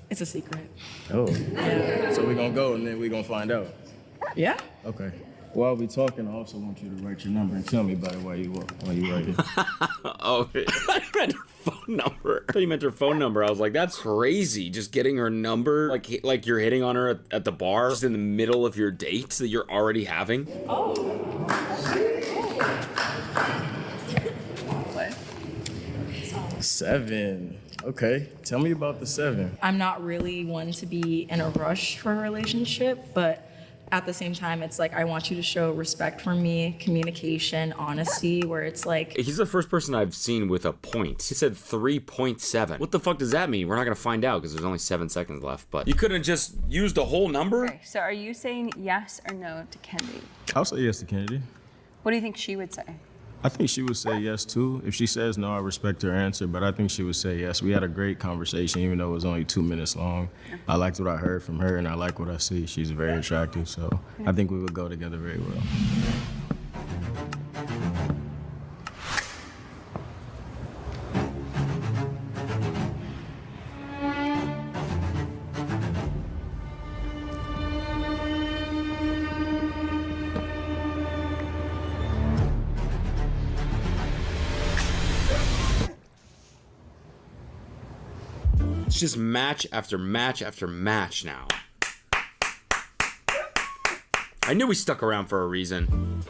[SPEAKER 22] It's a secret.
[SPEAKER 21] Oh. So we're gonna go and then we're gonna find out.
[SPEAKER 22] Yeah.
[SPEAKER 21] Okay. While we talking, I also want you to write your number and tell me about it while you write it.
[SPEAKER 1] Oh, I meant her phone number. I thought you meant her phone number. I was like, that's crazy. Just getting her number, like you're hitting on her at the bar, just in the middle of your date that you're already having.
[SPEAKER 22] Oh.
[SPEAKER 21] 7. Okay. Tell me about the 7.
[SPEAKER 22] I'm not really one to be in a rush for a relationship, but at the same time, it's like I want you to show respect for me, communication, honesty, where it's like.
[SPEAKER 1] He's the first person I've seen with a point. He said 3.7. What the fuck does that mean? We're not gonna find out because there's only 7 seconds left, but you couldn't have just used a whole number?
[SPEAKER 19] Okay, so are you saying yes or no to Kennedy?
[SPEAKER 21] I'll say yes to Kennedy.
[SPEAKER 19] What do you think she would say?
[SPEAKER 21] I think she would say yes too. If she says no, I respect her answer, but I think she would say yes. We had a great conversation, even though it was only 2 minutes long. I liked what I heard from her, and I like what I see. She's very attractive, so I think we would go together very well.
[SPEAKER 1] It's just match after match after match now. I knew we stuck around for a reason.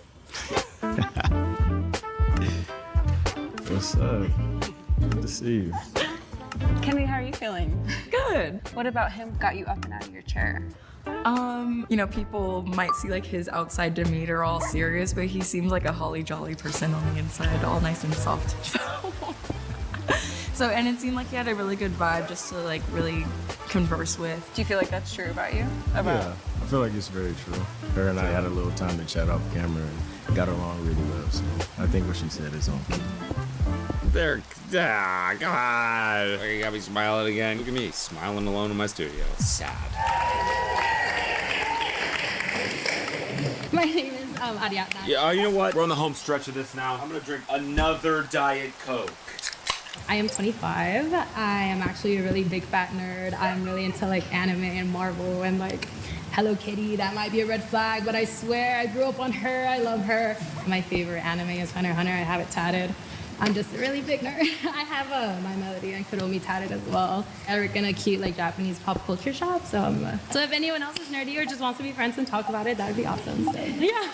[SPEAKER 21] What's up? Good to see you.
[SPEAKER 19] Kennedy, how are you feeling?
[SPEAKER 22] Good.
[SPEAKER 19] What about him got you up and out of your chair?
[SPEAKER 22] You know, people might see like his outside demeanor all serious, but he seems like a holly jolly person on the inside, all nice and soft. So, and it seemed like he had a really good vibe just to like really converse with.
[SPEAKER 19] Do you feel like that's true about you?
[SPEAKER 21] Yeah, I feel like it's very true. Her and I had a little time to chat off camera and got along really well, so I think what she said is on key.
[SPEAKER 1] There, God. You got me smiling again. Look at me, smiling alone in my studio. Sad.
[SPEAKER 5] My name is Ariadna.
[SPEAKER 1] Yeah, you know what? We're on the home stretch of this now. I'm gonna drink another Diet Coke.
[SPEAKER 5] I am 25. I am actually a really big fat nerd. I'm really into like anime and Marvel and like Hello Kitty. That might be a red flag, but I swear I grew up on her. I love her. My favorite anime is Hunter x Hunter. I have it tatted. I'm just a really big nerd. I have My Melody and Kuromi tatted as well. I work in a cute like Japanese pop culture shop. So if anyone else is nerdy or just wants to be friends and talk about it, that would be awesome. So, yeah.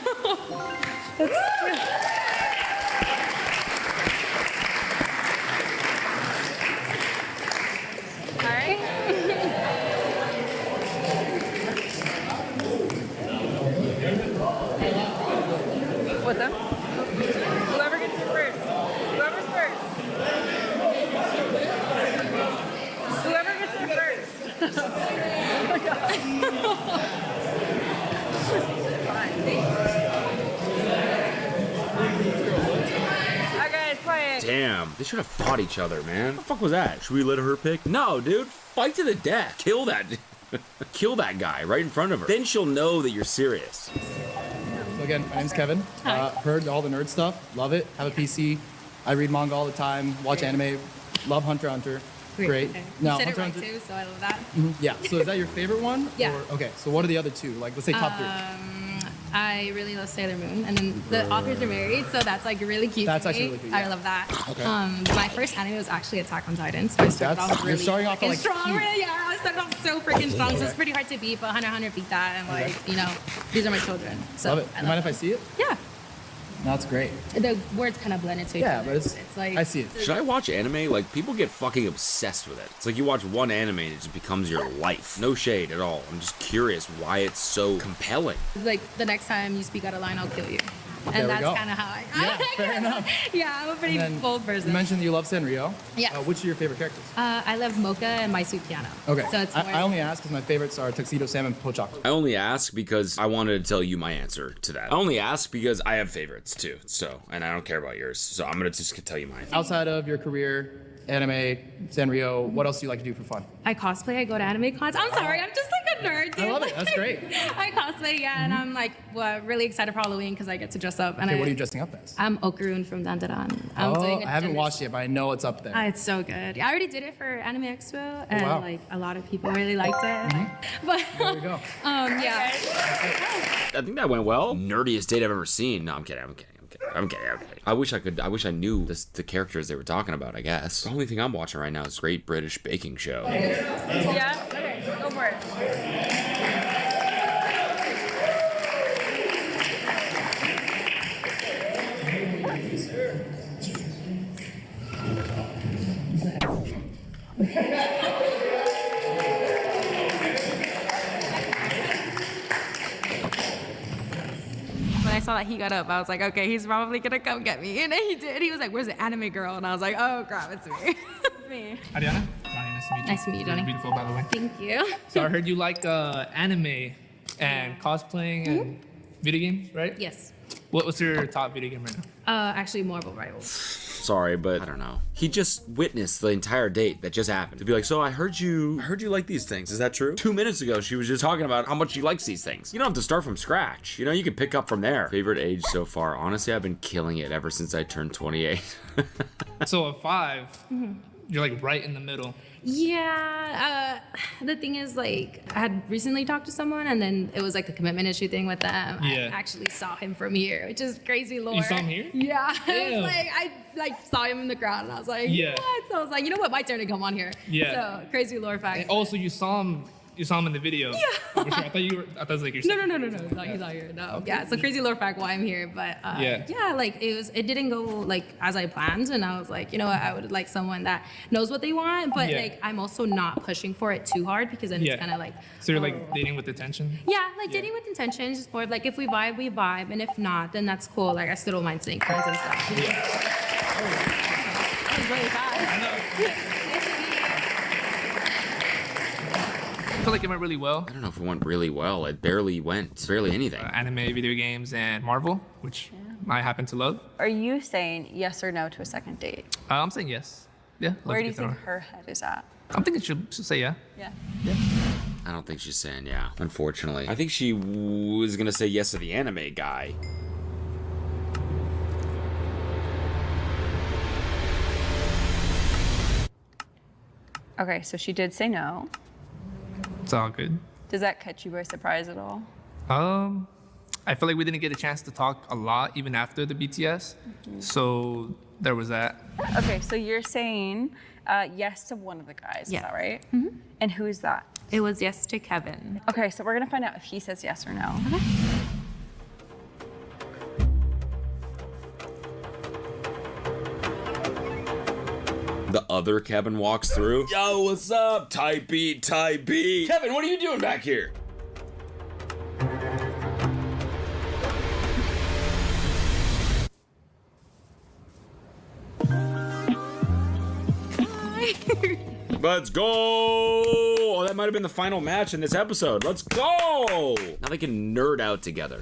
[SPEAKER 19] All right. What's up? Whoever gets here first. Whoever's first. Whoever gets here first. Oh my God. Okay, it's quiet.
[SPEAKER 1] Damn, they should have fought each other, man. What the fuck was that? Should we let her pick? No, dude. Fight to the death. Kill that. Kill that guy right in front of her. Then she'll know that you're serious.
[SPEAKER 15] So again, my name's Kevin. Heard all the nerd stuff. Love it. Have a PC. I read manga all the time. Watch anime. Love Hunter x Hunter. Great.
[SPEAKER 5] Okay.
[SPEAKER 15] Now,
[SPEAKER 5] You said it
[SPEAKER 15] Hunter
[SPEAKER 5] right
[SPEAKER 15] x Hunter.
[SPEAKER 5] too, so I love that.
[SPEAKER 15] Yeah. So is that your favorite one?
[SPEAKER 5] Yeah.
[SPEAKER 15] Or, okay. So what are the other two? Like, let's say top 3.
[SPEAKER 5] I really love Sailor Moon, and then the authors are married, so that's like really cute.
[SPEAKER 15] That's
[SPEAKER 5] to me.
[SPEAKER 15] actually really cute,
[SPEAKER 5] I
[SPEAKER 15] yeah.
[SPEAKER 5] love that.
[SPEAKER 15] Okay.
[SPEAKER 5] My first anime was actually Attack on Titan, so I started
[SPEAKER 15] That's-
[SPEAKER 5] off
[SPEAKER 15] you're
[SPEAKER 5] really
[SPEAKER 15] starting off,
[SPEAKER 5] freaking
[SPEAKER 15] like,
[SPEAKER 5] strong.
[SPEAKER 15] cute.
[SPEAKER 5] Yeah, I started off so freaking strong, so it's pretty hard to beat, but Hunter x Hunter beat that, and like you know, these are my children. So
[SPEAKER 15] love it.
[SPEAKER 5] I
[SPEAKER 15] You mind if I see it?
[SPEAKER 5] Yeah.
[SPEAKER 15] That's great.
[SPEAKER 5] The words kind of blend into each
[SPEAKER 15] Yeah,
[SPEAKER 5] other.
[SPEAKER 15] but it's
[SPEAKER 5] like
[SPEAKER 15] I see it.
[SPEAKER 1] Should I watch anime? Like, people get fucking obsessed with it. It's like you watch one anime and it just becomes your life. No shade at all. I'm just curious why it's so compelling.
[SPEAKER 5] It's like the next time you speak out of line, I'll kill you. And
[SPEAKER 15] There we
[SPEAKER 5] that's
[SPEAKER 15] go.
[SPEAKER 5] kind of how I.
[SPEAKER 15] Yeah, fair enough.
[SPEAKER 5] Yeah, I'm a pretty
[SPEAKER 15] And then
[SPEAKER 5] bold person.
[SPEAKER 15] You mentioned you love Sanrio.
[SPEAKER 5] Yes.
[SPEAKER 15] Which are your favorite characters?
[SPEAKER 5] I love Mocha and My Sweet Piano.
[SPEAKER 15] Okay.
[SPEAKER 5] So it's more.
[SPEAKER 15] I only ask because my favorites are Tuxedo Sam and Pochak.
[SPEAKER 1] I only ask because I wanted to tell you my answer to that. I only ask because I have favorites too. So, and I don't care about yours. So I'm gonna just tell you mine.
[SPEAKER 15] Outside of your career, anime, Sanrio, what else do you like to do for fun?
[SPEAKER 5] I cosplay. I go to anime cons. I'm sorry. I'm just like a nerd. Dude.
[SPEAKER 15] I love it. That's great.
[SPEAKER 5] I cosplay. Yeah, and I'm like really excited for Halloween because I get to dress up. And
[SPEAKER 15] Okay, what are you dressing up as?
[SPEAKER 5] I'm Okarun from Dandadan.
[SPEAKER 15] I haven't watched it, but I know it's up there.
[SPEAKER 5] It's so good. I already did it for Anime Expo, and
[SPEAKER 15] wow.
[SPEAKER 5] like a lot of people really liked it. But
[SPEAKER 15] there we go.
[SPEAKER 5] yeah.
[SPEAKER 1] I think that went well. Nerdiest date I've ever seen. No, I'm kidding. I wish I knew the characters they were talking about, I guess. The only thing I'm watching right now is Great British Baking Show.
[SPEAKER 19] Yeah? Okay, go for it.
[SPEAKER 5] When I saw that he got up, I was like, okay, he's probably gonna come get me. And then he did. He was like, where's the anime girl? And I was like, oh crap, it's me.
[SPEAKER 19] Me.
[SPEAKER 6] Ariana, nice to meet you.
[SPEAKER 5] Nice to meet you, Donnie.
[SPEAKER 6] You're beautiful, by the way.
[SPEAKER 5] Thank you.
[SPEAKER 6] So I heard you like anime and cosplaying and video games, right?
[SPEAKER 5] Yes.
[SPEAKER 6] What's your top video game right now?
[SPEAKER 5] Actually, Marvel Rivals.
[SPEAKER 1] Sorry, but I don't know. He just witnessed the entire date that just happened. To be like, so I heard you like these things. Is that true? 2 minutes ago, she was just talking about how much she likes these things. You don't have to start from scratch. You know, you can pick up from there. Favorite age so far? Honestly, I've been killing it ever since I turned 28.
[SPEAKER 6] So a 5, you're like right in the middle.
[SPEAKER 5] Yeah, the thing is, like, I had recently talked to someone, and then it was like a commitment issue thing with them.
[SPEAKER 6] Yeah.
[SPEAKER 5] I actually saw him from here, which is crazy lore.
[SPEAKER 6] You saw him here?
[SPEAKER 5] Yeah.
[SPEAKER 6] Damn.
[SPEAKER 5] I saw him in the crowd, and I was like,
[SPEAKER 6] Yeah.
[SPEAKER 5] what? So I was like, you know what? My turn to come on here.
[SPEAKER 6] Yeah.
[SPEAKER 5] So crazy lore fact.
[SPEAKER 6] And also, you saw him in the video. Yeah. I thought it was like your
[SPEAKER 5] No, he's not here. No. Yeah, it's a crazy lore fact why I'm here, but
[SPEAKER 6] Yeah.
[SPEAKER 5] like it didn't go like as I planned, and I was like, you know what, I would like someone that knows what they want, but
[SPEAKER 6] Yeah.
[SPEAKER 5] like I'm also not pushing for it too hard because then
[SPEAKER 6] Yeah.
[SPEAKER 5] it's kind of like.
[SPEAKER 6] So you're like dating with intention?
[SPEAKER 5] Yeah, like dating with intention, just more like if we vibe, we vibe, and if not, then that's cool. Like I still don't mind seeing friends and stuff. That was really fast.
[SPEAKER 6] I feel like it went really well.
[SPEAKER 1] I don't know if it went really well. It barely went. Barely anything.
[SPEAKER 6] Anime, video games, and Marvel, which I happen to love.
[SPEAKER 19] Are you saying yes or no to a second date?
[SPEAKER 6] I'm saying yes. Yeah. love
[SPEAKER 19] Where
[SPEAKER 6] to
[SPEAKER 19] do you
[SPEAKER 6] get to know
[SPEAKER 19] think
[SPEAKER 6] her.
[SPEAKER 19] her head is at?
[SPEAKER 6] I'm thinking she'll say yeah.
[SPEAKER 19] Yeah.
[SPEAKER 1] I don't think she's saying yeah, unfortunately. I think she was gonna say yes to the anime guy.
[SPEAKER 19] Okay, so she did say no.
[SPEAKER 6] It's all good.
[SPEAKER 19] Does that catch you by surprise at all?
[SPEAKER 6] I feel like we didn't get a chance to talk a lot even after the BTS. So there was that.
[SPEAKER 19] Okay, so you're saying yes to one of the guys, is that right? And who is that?
[SPEAKER 5] It was yes to Kevin.
[SPEAKER 19] Okay, so we're gonna find out if he says yes or no.
[SPEAKER 1] The other Kevin walks through. Yo, what's up? Type beat, type beat. Kevin, what are you doing back here? Let's go! Oh, that might have been the final match in this episode. Let's go! Now they can nerd out together.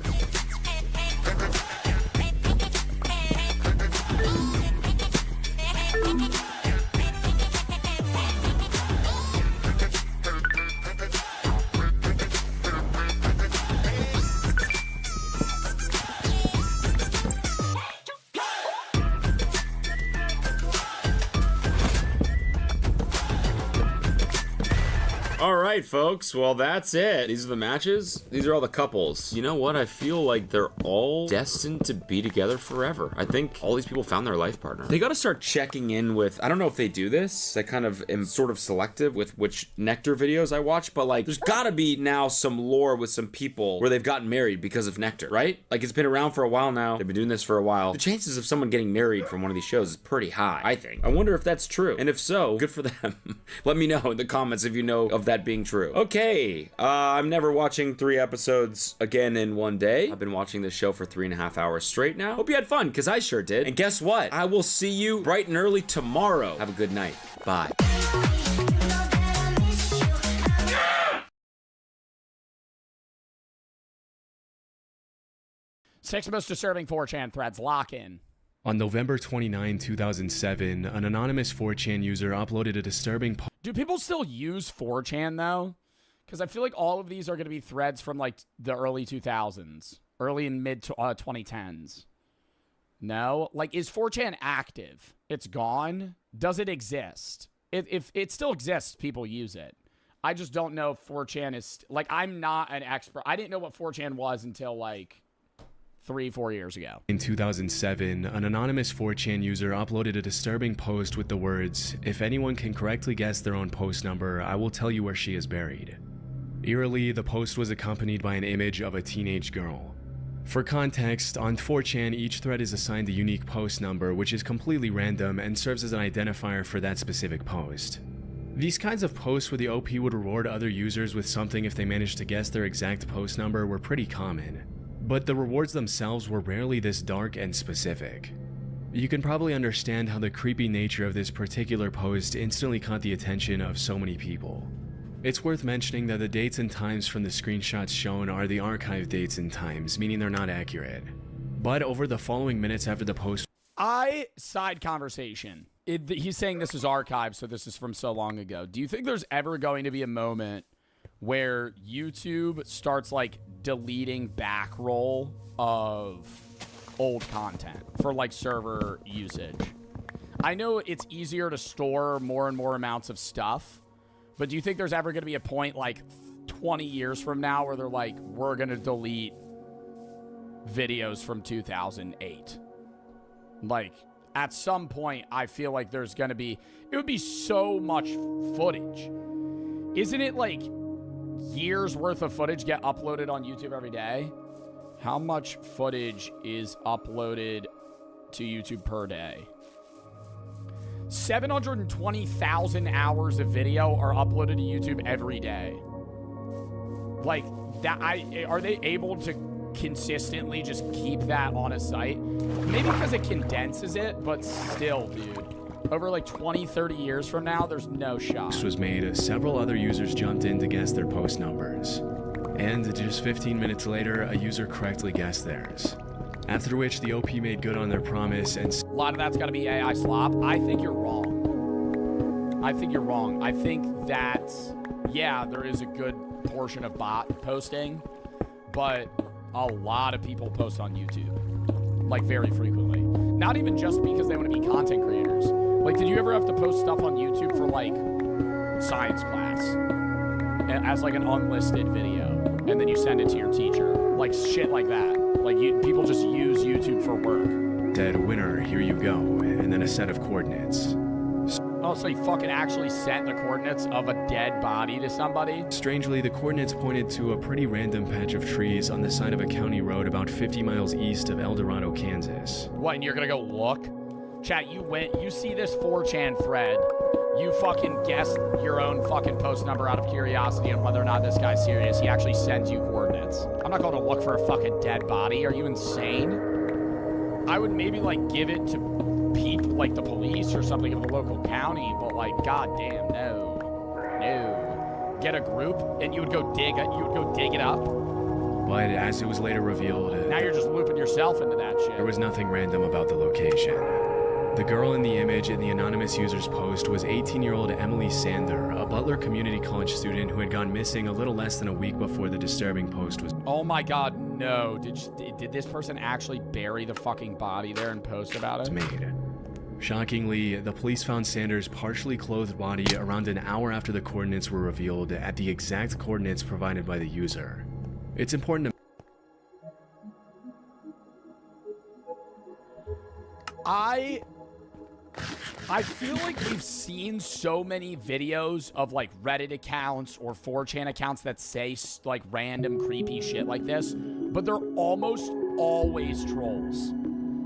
[SPEAKER 1] All right, folks. Well, that's it. These are the matches. These are all the couples. You know what? I feel like they're all destined to be together forever. I think all these people found their life partner. They got to start checking in with, I don't know if they do this. I kind of am sort of selective with which Nectar videos I watch, but like there's got to be now some lore with some people where they've gotten married because of Nectar, right? Like it's been around for a while now. They've been doing this for a while. The chances of someone getting married from one of these shows is pretty high, I think. I wonder if that's true. And if so, good for them. Let me know in the comments if you know of that being true. Okay, I'm never watching 3 episodes again in one day. I've been watching this show for 3.5 hours straight now. Hope you had fun, because I sure did. And guess what? I will see you bright and early tomorrow. Have a good night. Bye.
[SPEAKER 7] Six most disturbing 4chan threads. Lock in.
[SPEAKER 12] On November 29, 2007, an anonymous 4chan user uploaded a disturbing post.
[SPEAKER 7] Do people still use 4chan though? Because I feel like all of these are going to be threads from like the early 2000s, early and mid 2010s. No? Like, is 4chan active? It's gone? Does it exist? If it still exists, people use it. I just don't know if 4chan is... Like, I'm not an expert. I didn't know what 4chan was until like 3-4 years ago.
[SPEAKER 12] In 2007, an anonymous 4chan user uploaded a disturbing post with the words, "If anyone can correctly guess their own post number, I will tell you where she is buried." Eerily, the post was accompanied by an image of a teenage girl. For context, on 4chan, each thread is assigned a unique post number, which is completely random and serves as an identifier for that specific post. These kinds of posts where the OP would reward other users with something if they managed to guess their exact post number were pretty common. But the rewards themselves were rarely this dark and specific. You can probably understand how the creepy nature of this particular post instantly caught the attention of so many people. It's worth mentioning that the dates and times from the screenshots shown are the archive dates and times, meaning they're not accurate. But over the following minutes after the post...
[SPEAKER 7] Side conversation. He's saying this is archived, so this is from so long ago. Do you think there's ever going to be a moment where YouTube starts like deleting back roll of old content for like server usage? I know it's easier to store more and more amounts of stuff, but do you think there's ever going to be a point like 20 years from now where they're like, we're going to delete videos from 2008? Like, at some point, I feel like there's going to be, it would be so much footage. Isn't it like years worth of footage get uploaded on YouTube every day? How much footage is uploaded to YouTube per day? 720,000 hours of video are uploaded to YouTube every day. Like that, are they able to consistently just keep that on a site? Maybe because it condenses it, but still, dude. Over like 20-30 years from now, there's no shot.
[SPEAKER 12] This was made, several other users jumped in to guess their post numbers. And just 15 minutes later, a user correctly guessed theirs. After which, the OP made good on their promise and...
[SPEAKER 7] A lot of that's gotta be AI slop. I think you're wrong. I think you're wrong. I think that, yeah, there is a good portion of bot posting, but a lot of people post on YouTube. Like, very frequently. Not even just because they want to be content creators. Like, did you ever have to post stuff on YouTube for, like, science class? As, like, an unlisted video. And then you send it to your teacher. Like, shit like that. Like, people just use YouTube for work.
[SPEAKER 12] Dead winner, here you go. And then a set of coordinates.
[SPEAKER 7] Oh, so you fucking actually sent the coordinates of a dead body to somebody?
[SPEAKER 12] Strangely, the coordinates pointed to a pretty random patch of trees on the side of a county road about 50 miles east of El Dorado, Kansas.
[SPEAKER 7] What, and you're gonna go look? Chat, you see this 4chan thread, you fucking guess your own fucking post number out of curiosity on whether or not this guy's serious. He actually sends you coordinates. I'm not going to look for a fucking dead body. Are you insane? I would maybe, like, give it to people, like the police or something of the local county, but, like, goddamn, no. Get a group, and you would go dig it up.
[SPEAKER 12] But as it was later revealed...
[SPEAKER 7] now you're just looping yourself into that shit.
[SPEAKER 12] There was nothing random about the location. The girl in the image in the anonymous user's post was 18-year-old Emily Sander, a Butler Community College student who had gone missing a little less than a week before the disturbing post was...
[SPEAKER 7] Oh my god, no. Did this person actually bury the fucking body there and post about it?
[SPEAKER 12] ...made. Shockingly, the police found Sanders' partially clothed body around an hour after the coordinates were revealed at the exact coordinates provided by the user. It's important to...
[SPEAKER 7] I feel like we've seen so many videos of like Reddit accounts or 4chan accounts that say like random creepy shit like this, but they're almost always trolls.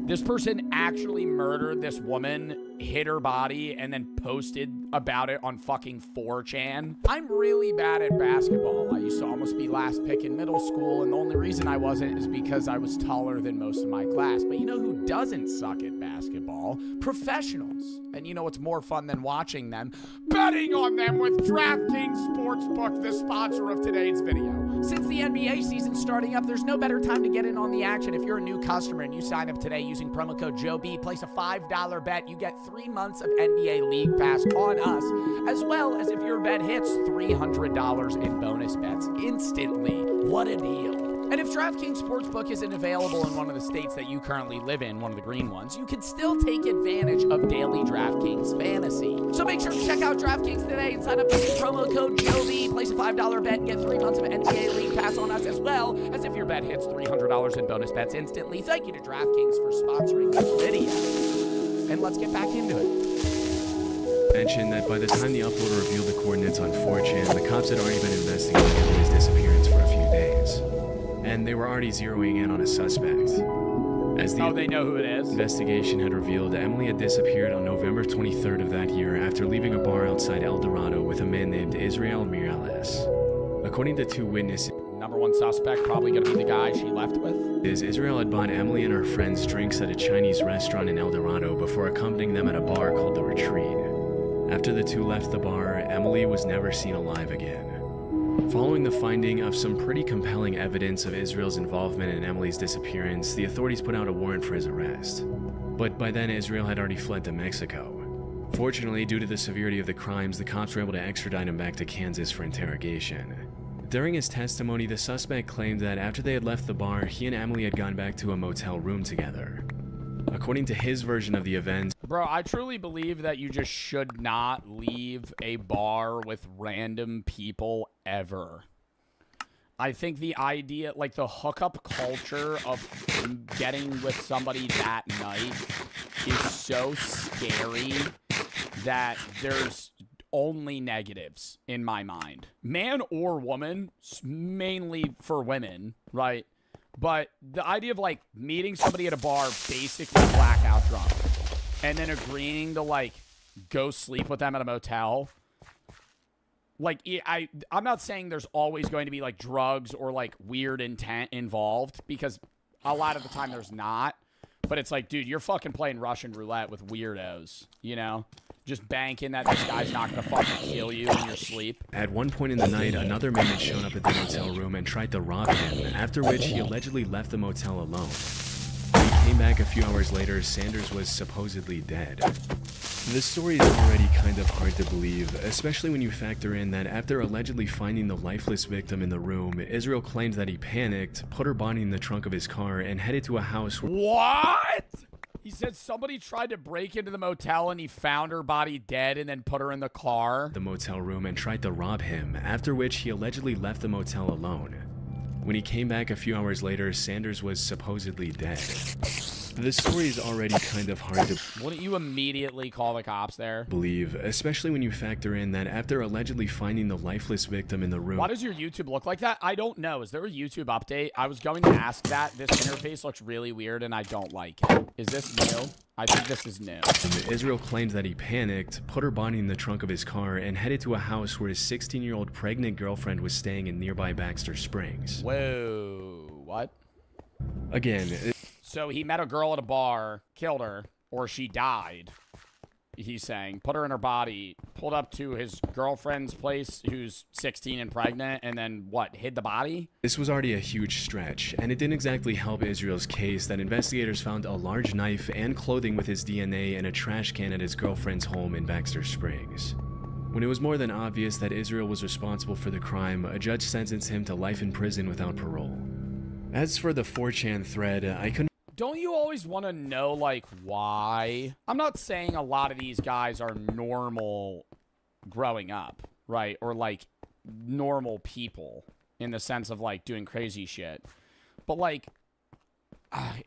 [SPEAKER 7] This person actually murdered this woman hit her body and then posted about it on fucking 4chan. I'm really bad at basketball. I used to almost be last pick in middle school, and the only reason I wasn't is because I was taller than most of my class. But you know who doesn't suck at basketball? Professionals. And you know what's more fun than watching them? Betting on them with DraftKings Sportsbook, the sponsor of today's video. Since the NBA season's starting up, there's no better time to get in on the action. If you're a new customer and you sign up today using promo code JOEB, place a $5 bet, you get 3 months of NBA League Pass on us, as well as if your bet hits $300 in bonus bets instantly. What a deal. And if DraftKings Sportsbook isn't available in one of the states that you currently live in, one of the green ones, you can still take advantage of daily DraftKings fantasy. So make sure to check out DraftKings today and sign up using promo code JOEB. Place a $5 bet and get 3 months of NBA League Pass on us, as well as if your bet hits $300 in bonus bets instantly. Thank you to DraftKings for sponsoring this video. And let's get back into it.
[SPEAKER 12] Mentioned that by the time the uploader revealed the coordinates on 4chan, the cops had already been investigating Emily's disappearance for a few days. And they were already zeroing in on a suspect. As the
[SPEAKER 7] they know who it is.
[SPEAKER 12] Investigation had revealed, Emily had disappeared on November 23rd of that year after leaving a bar outside El Dorado with a man named Israel Mirales. According to 2 witnesses,
[SPEAKER 7] number 1 suspect probably going to be the guy she left with.
[SPEAKER 12] Israel had bought Emily and her friends drinks at a Chinese restaurant in El Dorado before accompanying them at a bar called The Retreat. After the 2 left the bar, Emily was never seen alive again. Following the finding of some pretty compelling evidence of Israel's involvement in Emily's disappearance, the authorities put out a warrant for his arrest. But by then, Israel had already fled to Mexico. Fortunately, due to the severity of the crimes, the cops were able to extradite him back to Kansas for interrogation. During his testimony, the suspect claimed that after they had left the bar, he and Emily had gone back to a motel room together. According to his version of the events,
[SPEAKER 7] Bro, I truly believe that you just should not leave a bar with random people ever. I think the idea, like the hookup culture of getting with somebody that night is so scary that there's only negatives in my mind. Man or woman, mainly for women, right? But the idea of like meeting somebody at a bar basically blackout drunk and then agreeing to like go sleep with them at a motel. Like, I'm not saying there's always going to be like drugs or like weird intent involved, because a lot of the time there's not. But it's like, dude, you're fucking playing Russian roulette with weirdos, you know? Just banking that this guy's not gonna fucking kill you in your sleep.
[SPEAKER 12] At one point in the night, another man had shown up at the motel room and tried to rob him, after which he allegedly left the motel alone. When he came back a few hours later, Sanders was supposedly dead. This story is already kind of hard to believe, especially when you factor in that after allegedly finding the lifeless victim in the room, Israel claimed that he panicked, put her body in the trunk of his car, and headed to a house where—
[SPEAKER 7] What? He said somebody tried to break into the motel and he found her body dead and then put her in the car.
[SPEAKER 12] The motel room and tried to rob him, after which he allegedly left the motel alone. When he came back a few hours later, Sanders was supposedly dead. This story is already kind of hard to
[SPEAKER 7] Wouldn't you immediately call the cops there?
[SPEAKER 12] believe, especially when you factor in that after allegedly finding the lifeless victim in the room—
[SPEAKER 7] Why does your YouTube look like that? I don't know. Is there a YouTube update? I was going to ask that. This interface looks really weird and I don't like it. Is this new? I think this is new.
[SPEAKER 12] Israel claimed that he panicked, put her body in the trunk of his car, and headed to a house where his 16-year-old pregnant girlfriend was staying in nearby Baxter Springs.
[SPEAKER 7] Whoa. What?
[SPEAKER 12] Again,
[SPEAKER 7] So he met a girl at a bar, killed her, or she died, he's saying. Put her in her body, pulled up to his girlfriend's place, who's 16 and pregnant, and then, what, hid the body?
[SPEAKER 12] this was already a huge stretch, and it didn't exactly help Israel's case that investigators found a large knife and clothing with his DNA in a trash can at his girlfriend's home in Baxter Springs. When it was more than obvious that Israel was responsible for the crime, a judge sentenced him to life in prison without parole. As for the 4chan thread, I couldn't—
[SPEAKER 7] Don't you always want to know, like, why? I'm not saying a lot of these guys are normal growing up, right? Or, like, normal people in the sense of, like, doing crazy shit. But, like,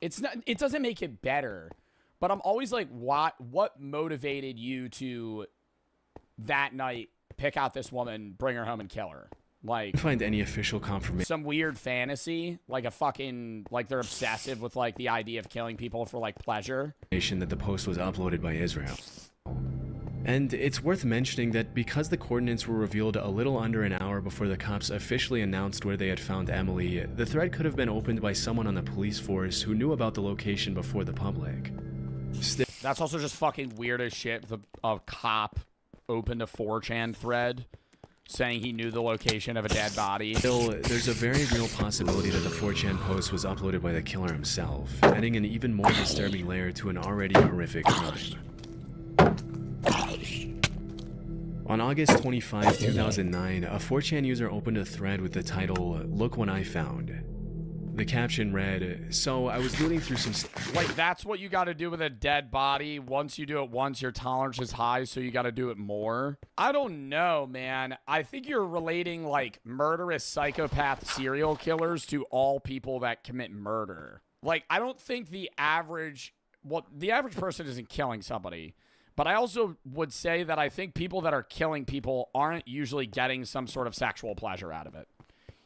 [SPEAKER 7] it's not, it doesn't make it better. But I'm always like, what motivated you to that night pick out this woman, bring her home, and kill her?
[SPEAKER 1] Like,
[SPEAKER 12] find any official confirmation
[SPEAKER 1] some weird fantasy, like a fucking, like they're obsessive with like the idea of killing people for like pleasure.
[SPEAKER 12] that the post was uploaded by Israel. And it's worth mentioning that because the coordinates were revealed a little under an hour before the cops officially announced where they had found Emily, the thread could have been opened by someone on the police force who knew about the location before the public.
[SPEAKER 1] That's also just fucking weird as shit. A cop opened a 4chan thread saying he knew the location of a dead body.
[SPEAKER 12] Still, there's a very real possibility that the 4chan post was uploaded by the killer himself, adding an even more disturbing layer to an already horrific crime. On August 25, 2009, a 4chan user opened a thread with the title, "Look What I Found." The caption read, "So I was looting through some..."
[SPEAKER 1] Like, that's what you got to do with a dead body. Once you do it once, your tolerance is high, so you got to do it more. I don't know, man. I think you're relating, like, murderous psychopath serial killers to all people that commit murder. Like, I don't think the average... Well, the average person isn't killing somebody. But I also would say that I think people that are killing people aren't usually getting some sort of sexual pleasure out of it.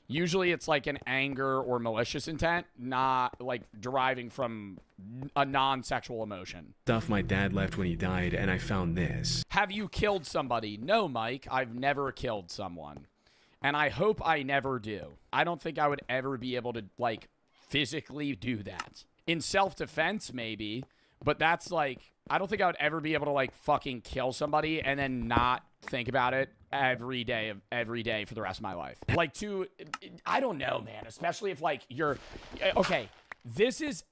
[SPEAKER 1] Usually it's like an anger or malicious intent, not like deriving from a non-sexual emotion.
[SPEAKER 12] Stuff my dad left when he died, and I found this.
[SPEAKER 1] Have you killed somebody? No, Mike, I've never killed someone. And I hope I never do. I don't think I would ever be able to, like, physically do that. In self-defense, maybe, but that's like... I don't think I would ever be able to, like, fucking kill somebody and then not think about it every day for the rest of my life. Like, I don't know, man, especially if, like, you're, okay,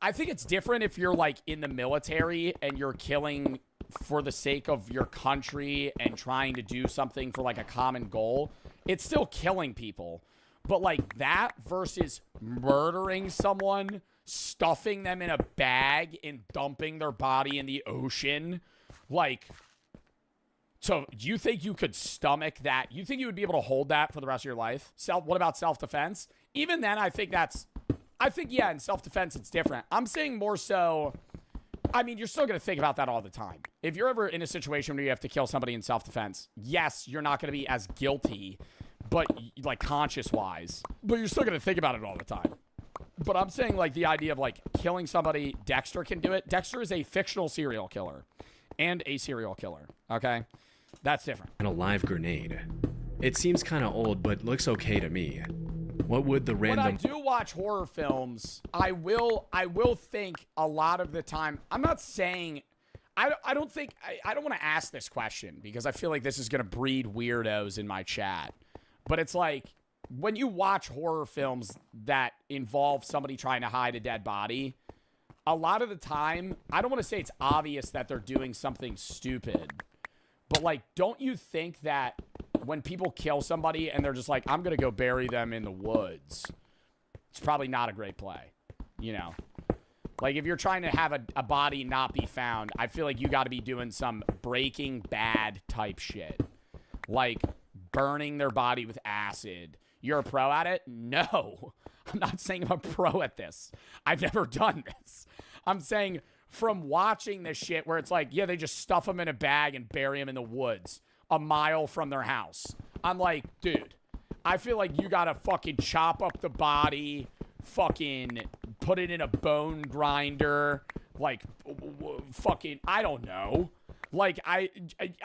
[SPEAKER 1] I think it's different if you're, like, in the military and you're killing for the sake of your country and trying to do something for, like, a common goal. It's still killing people. But, like, that versus murdering someone, stuffing them in a bag and dumping their body in the ocean, like, so do you think you could stomach that? You think you would be able to hold that for the rest of your life? What about self-defense? Even then, I think, yeah, in self-defense, it's different. I'm saying more so, I mean, you're still going to think about that all the time. If you're ever in a situation where you have to kill somebody in self-defense, yes, you're not going to be as guilty, but, like, conscious-wise, but you're still going to think about it all the time. But I'm saying, like, the idea of, like, killing somebody, Dexter can do it. Dexter is a fictional serial killer and a serial killer, okay? That's different.
[SPEAKER 12] And a live grenade. It seems kind of old, but looks okay to me. What would the random...
[SPEAKER 1] When I do watch horror films, I will think a lot of the time... I'm not saying... I don't want to ask this question because I feel like this is going to breed weirdos in my chat. But it's like... When you watch horror films that involve somebody trying to hide a dead body, a lot of the time, I don't want to say it's obvious that they're doing something stupid, but, like, don't you think that when people kill somebody and they're just like, I'm going to go bury them in the woods, it's probably not a great play, you know? Like, if you're trying to have a body not be found, I feel like you got to be doing some Breaking Bad type shit. Like, burning their body with acid. You're a pro at it? No. I'm not saying I'm a pro at this. I've never done this. I'm saying from watching this shit where it's like, yeah, they just stuff them in a bag and bury them in the woods a mile from their house. I'm like, dude, I feel like you gotta fucking chop up the body, fucking put it in a bone grinder, like, fucking, I don't know. Like,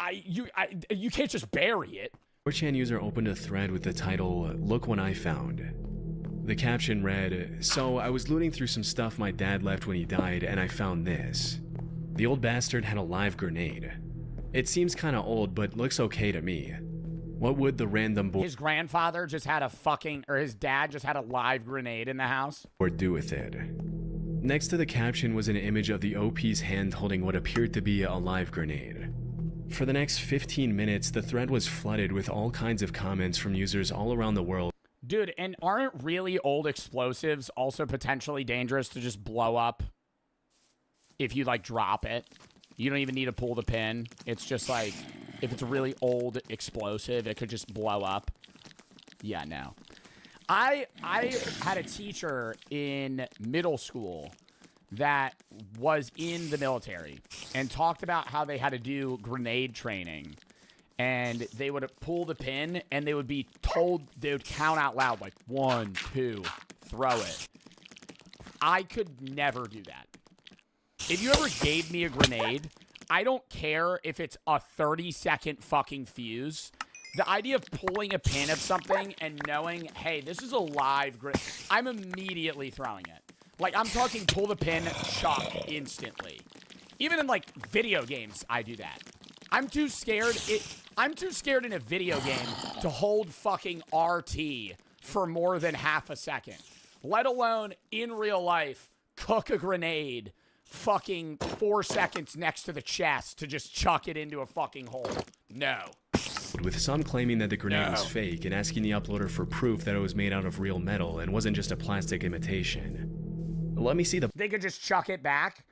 [SPEAKER 1] you can't just bury it.
[SPEAKER 12] 4chan user opened a thread with the title, "Look What I Found." The caption read, "So I was looting through some stuff my dad left when he died, and I found this." The old bastard had a live grenade. It seems kinda old, but looks okay to me. What would the random boy...
[SPEAKER 1] His grandfather just had a fucking... Or his dad just had a live grenade in the house?
[SPEAKER 12] ...or do with it. Next to the caption was an image of the OP's hand holding what appeared to be a live grenade. For the next 15 minutes, the thread was flooded with all kinds of comments from users all around the world.
[SPEAKER 1] Dude, and aren't really old explosives also potentially dangerous to just blow up if you, like, drop it? You don't even need to pull the pin. It's just, like, if it's a really old explosive, it could just blow up. Yeah, no. I had a teacher in middle school that was in the military and talked about how they had to do grenade training.
[SPEAKER 7] and they would pull the pin, and they would be told, they would count out loud, like 1, 2, throw it. I could never do that. If you ever gave me a grenade, I don't care if it's a 30-second fucking fuse. The idea of pulling a pin of something and knowing, hey, this is a live grenade, I'm immediately throwing it. Like, I'm talking pull the pin, chuck instantly. Even in, like, video games, I do that. I'm too scared in a video game to hold fucking RT for more than half a second. Let alone, in real life, cook a grenade fucking 4 seconds next to the chest to just chuck it into a fucking hole. No.
[SPEAKER 12] With some claiming that the grenade was fake and asking the uploader for proof that it was made out of real metal and wasn't just a plastic imitation. Let me see the...
[SPEAKER 7] They could just chuck it back?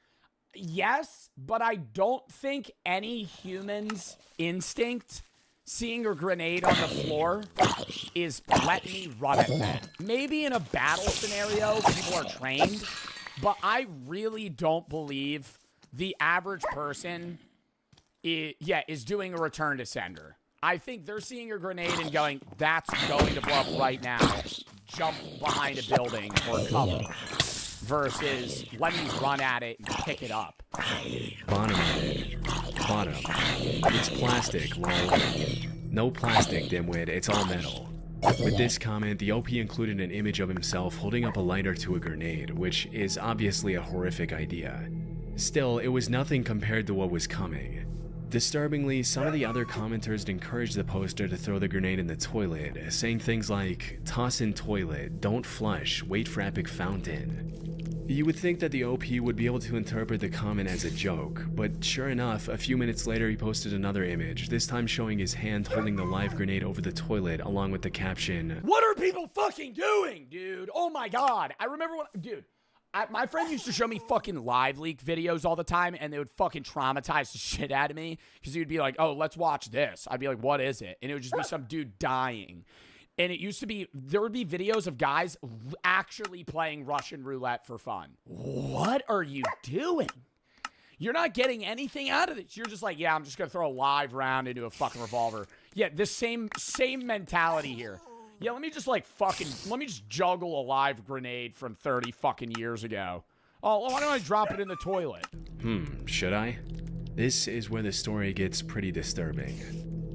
[SPEAKER 7] Yes, but I don't think any human's instinct seeing a grenade on the floor is let me run at that. Maybe in a battle scenario, people are trained, but I really don't believe the average person is doing a return to sender. I think they're seeing a grenade and going, that's going to blow up right now. Jump behind a building or cover. Versus, let me run at it and pick it up.
[SPEAKER 12] Bottom of it. Bottom. It's plastic, lol. No plastic, dimwit. It's all metal. With this comment, the OP included an image of himself holding up a lighter to a grenade, which is obviously a horrific idea. Still, it was nothing compared to what was coming. Disturbingly, some of the other commenters encouraged the poster to throw the grenade in the toilet, saying things like, toss in toilet, don't flush, wait for epic fountain. You would think that the OP would be able to interpret the comment as a joke, but sure enough, a few minutes later he posted another image, this time showing his hand holding the live grenade over the toilet along with the caption,
[SPEAKER 7] "What are people fucking doing, dude? Oh my god." I remember when, dude, my friend used to show me fucking live leak videos all the time, and they would fucking traumatize the shit out of me, because he would be like, oh, let's watch this. I'd be like, what is it? And it would just be some dude dying. And it used to be, there would be videos of guys actually playing Russian roulette for fun. What are you doing? You're not getting anything out of this. You're just like, yeah, I'm just going to throw a live round into a fucking revolver. Yeah, the same mentality here. Yeah, let me just juggle a live grenade from 30 fucking years ago. Oh, why don't I drop it in the toilet?
[SPEAKER 12] Should I? This is where the story gets pretty disturbing.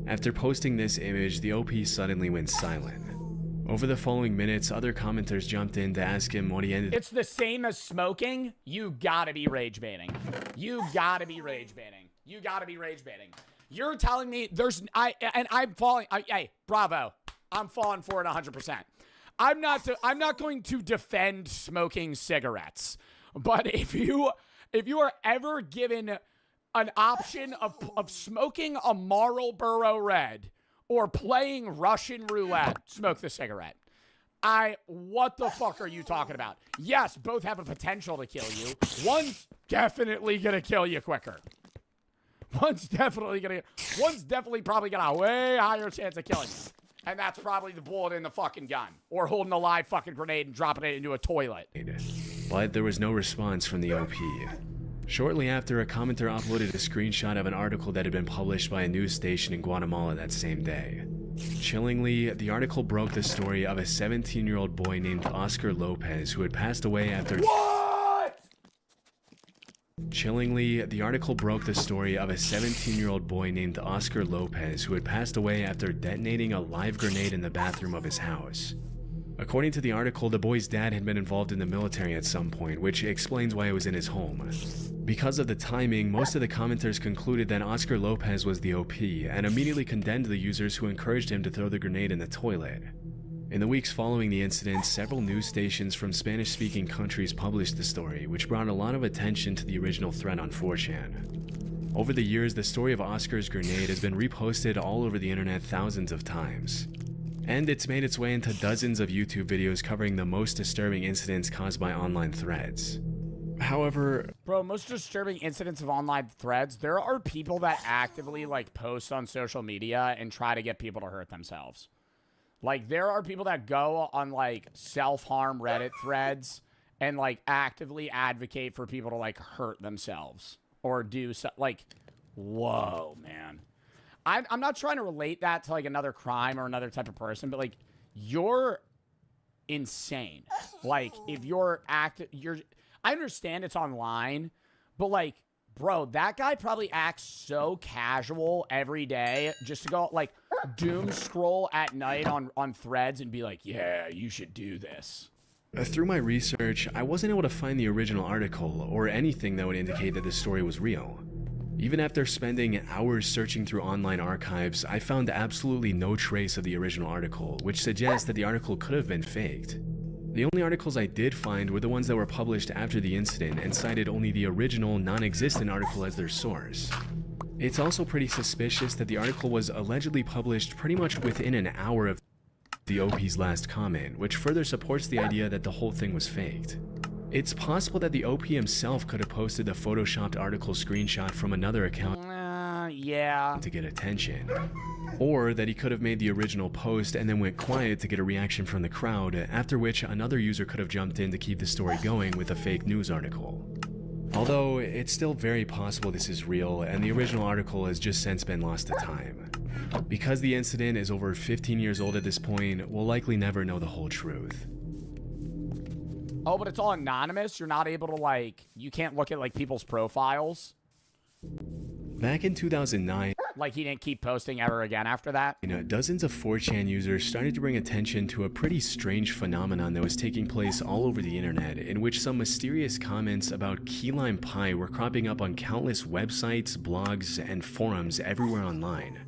[SPEAKER 12] After posting this image, the OP suddenly went silent. Over the following minutes, other commenters jumped in to ask him what he ended.
[SPEAKER 7] It's the same as smoking. You gotta be rage baiting. You gotta be rage baiting. You gotta be rage baiting. You're telling me I'm falling. Hey, bravo. I'm falling for it 100%. I'm not going to defend smoking cigarettes, but if you are ever given an option of smoking a Marlboro Red or playing Russian roulette, smoke the cigarette. What the fuck are you talking about? Yes, both have a potential to kill you. One's definitely gonna kill you quicker. One's definitely probably got a way higher chance of killing you. And that's probably the bullet in the fucking gun. Or holding a live fucking grenade and dropping it into a toilet.
[SPEAKER 12] But there was no response from the OP. Shortly after, a commenter uploaded a screenshot of an article that had been published by a news station in Guatemala that same day. Chillingly, the article broke the story of a 17-year-old boy named Oscar Lopez who had passed away after...
[SPEAKER 7] What?
[SPEAKER 12] Chillingly, the article broke the story of a 17-year-old boy named Oscar Lopez who had passed away after detonating a live grenade in the bathroom of his house. According to the article, the boy's dad had been involved in the military at some point, which explains why it was in his home. Because of the timing, most of the commenters concluded that Oscar Lopez was the OP, and immediately condemned the users who encouraged him to throw the grenade in the toilet. In the weeks following the incident, several news stations from Spanish-speaking countries published the story, which brought a lot of attention to the original thread on 4chan. Over the years, the story of Oscar's grenade has been reposted all over the internet thousands of times. And it's made its way into dozens of YouTube videos covering the most disturbing incidents caused by online threads. However...
[SPEAKER 7] Bro, most disturbing incidents of online threads, there are people that actively, post on social media and try to get people to hurt themselves. There are people that go on, self-harm Reddit threads and, actively advocate for people to, hurt themselves. Or do so... whoa, man. I'm not trying to relate that to like another crime or another type of person, but like you're insane. Like if you're I understand it's online, but like, bro, that guy probably acts so casual every day just to go like doom scroll at night on threads and be like, yeah, you should do this.
[SPEAKER 12] Through my research, I wasn't able to find the original article or anything that would indicate that the story was real. Even after spending hours searching through online archives, I found absolutely no trace of the original article, which suggests that the article could have been faked. The only articles I did find were the ones that were published after the incident and cited only the original, non-existent article as their source. It's also pretty suspicious that the article was allegedly published pretty much within an hour of the OP's last comment, which further supports the idea that the whole thing was faked. It's possible that the OP himself could have posted the photoshopped article screenshot from another account
[SPEAKER 7] yeah,
[SPEAKER 12] to get attention. Or that he could have made the original post and then went quiet to get a reaction from the crowd, after which another user could have jumped in to keep the story going with a fake news article. Although, it's still very possible this is real, and the original article has just since been lost to time. Because the incident is over 15 years old at this point, we'll likely never know the whole truth.
[SPEAKER 7] Oh, but it's all anonymous? You're not able to like, you can't look at like people's profiles?
[SPEAKER 12] Back in 2009,
[SPEAKER 7] like he didn't keep posting ever again after that?
[SPEAKER 12] Dozens of 4chan users started to bring attention to a pretty strange phenomenon that was taking place all over the internet, in which some mysterious comments about key lime pie were cropping up on countless websites, blogs, and forums everywhere online.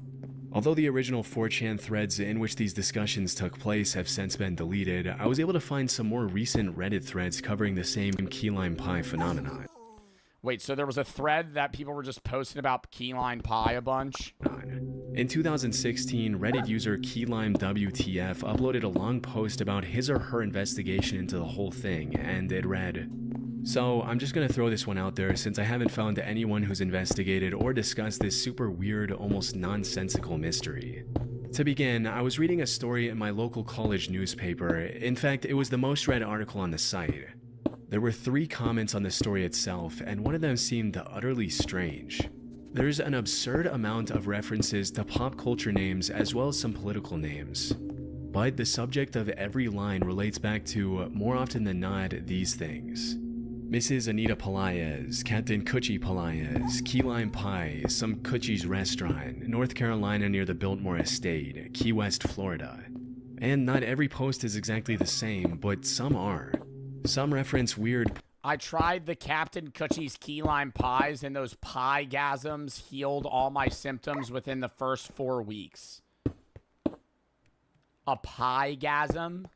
[SPEAKER 12] Although the original 4chan threads in which these discussions took place have since been deleted, I was able to find some more recent Reddit threads covering the same key lime pie phenomenon.
[SPEAKER 7] Wait, so there was a thread that people were just posting about key lime pie a bunch?
[SPEAKER 12] In 2016, Reddit user KeyLimeWTF uploaded a long post about his or her investigation into the whole thing, and it read, "So, I'm just gonna throw this one out there since I haven't found anyone who's investigated or discussed this super weird, almost nonsensical mystery. To begin, I was reading a story in my local college newspaper. In fact, it was the most read article on the site. There were 3 comments on the story itself, and one of them seemed utterly strange. There's an absurd amount of references to pop culture names as well as some political names. But the subject of every line relates back to, more often than not, these things. Mrs. Anita Pelaez, Captain Coochie Pelaez, Key Lime Pie, some Coochie's restaurant, North Carolina near the Biltmore Estate, Key West, Florida. And not every post is exactly the same, but some are. Some reference weird...
[SPEAKER 7] I tried the Captain Coochie's key lime pies, and those pie-gasms healed all my symptoms within the first 4 weeks. A pie-gasm?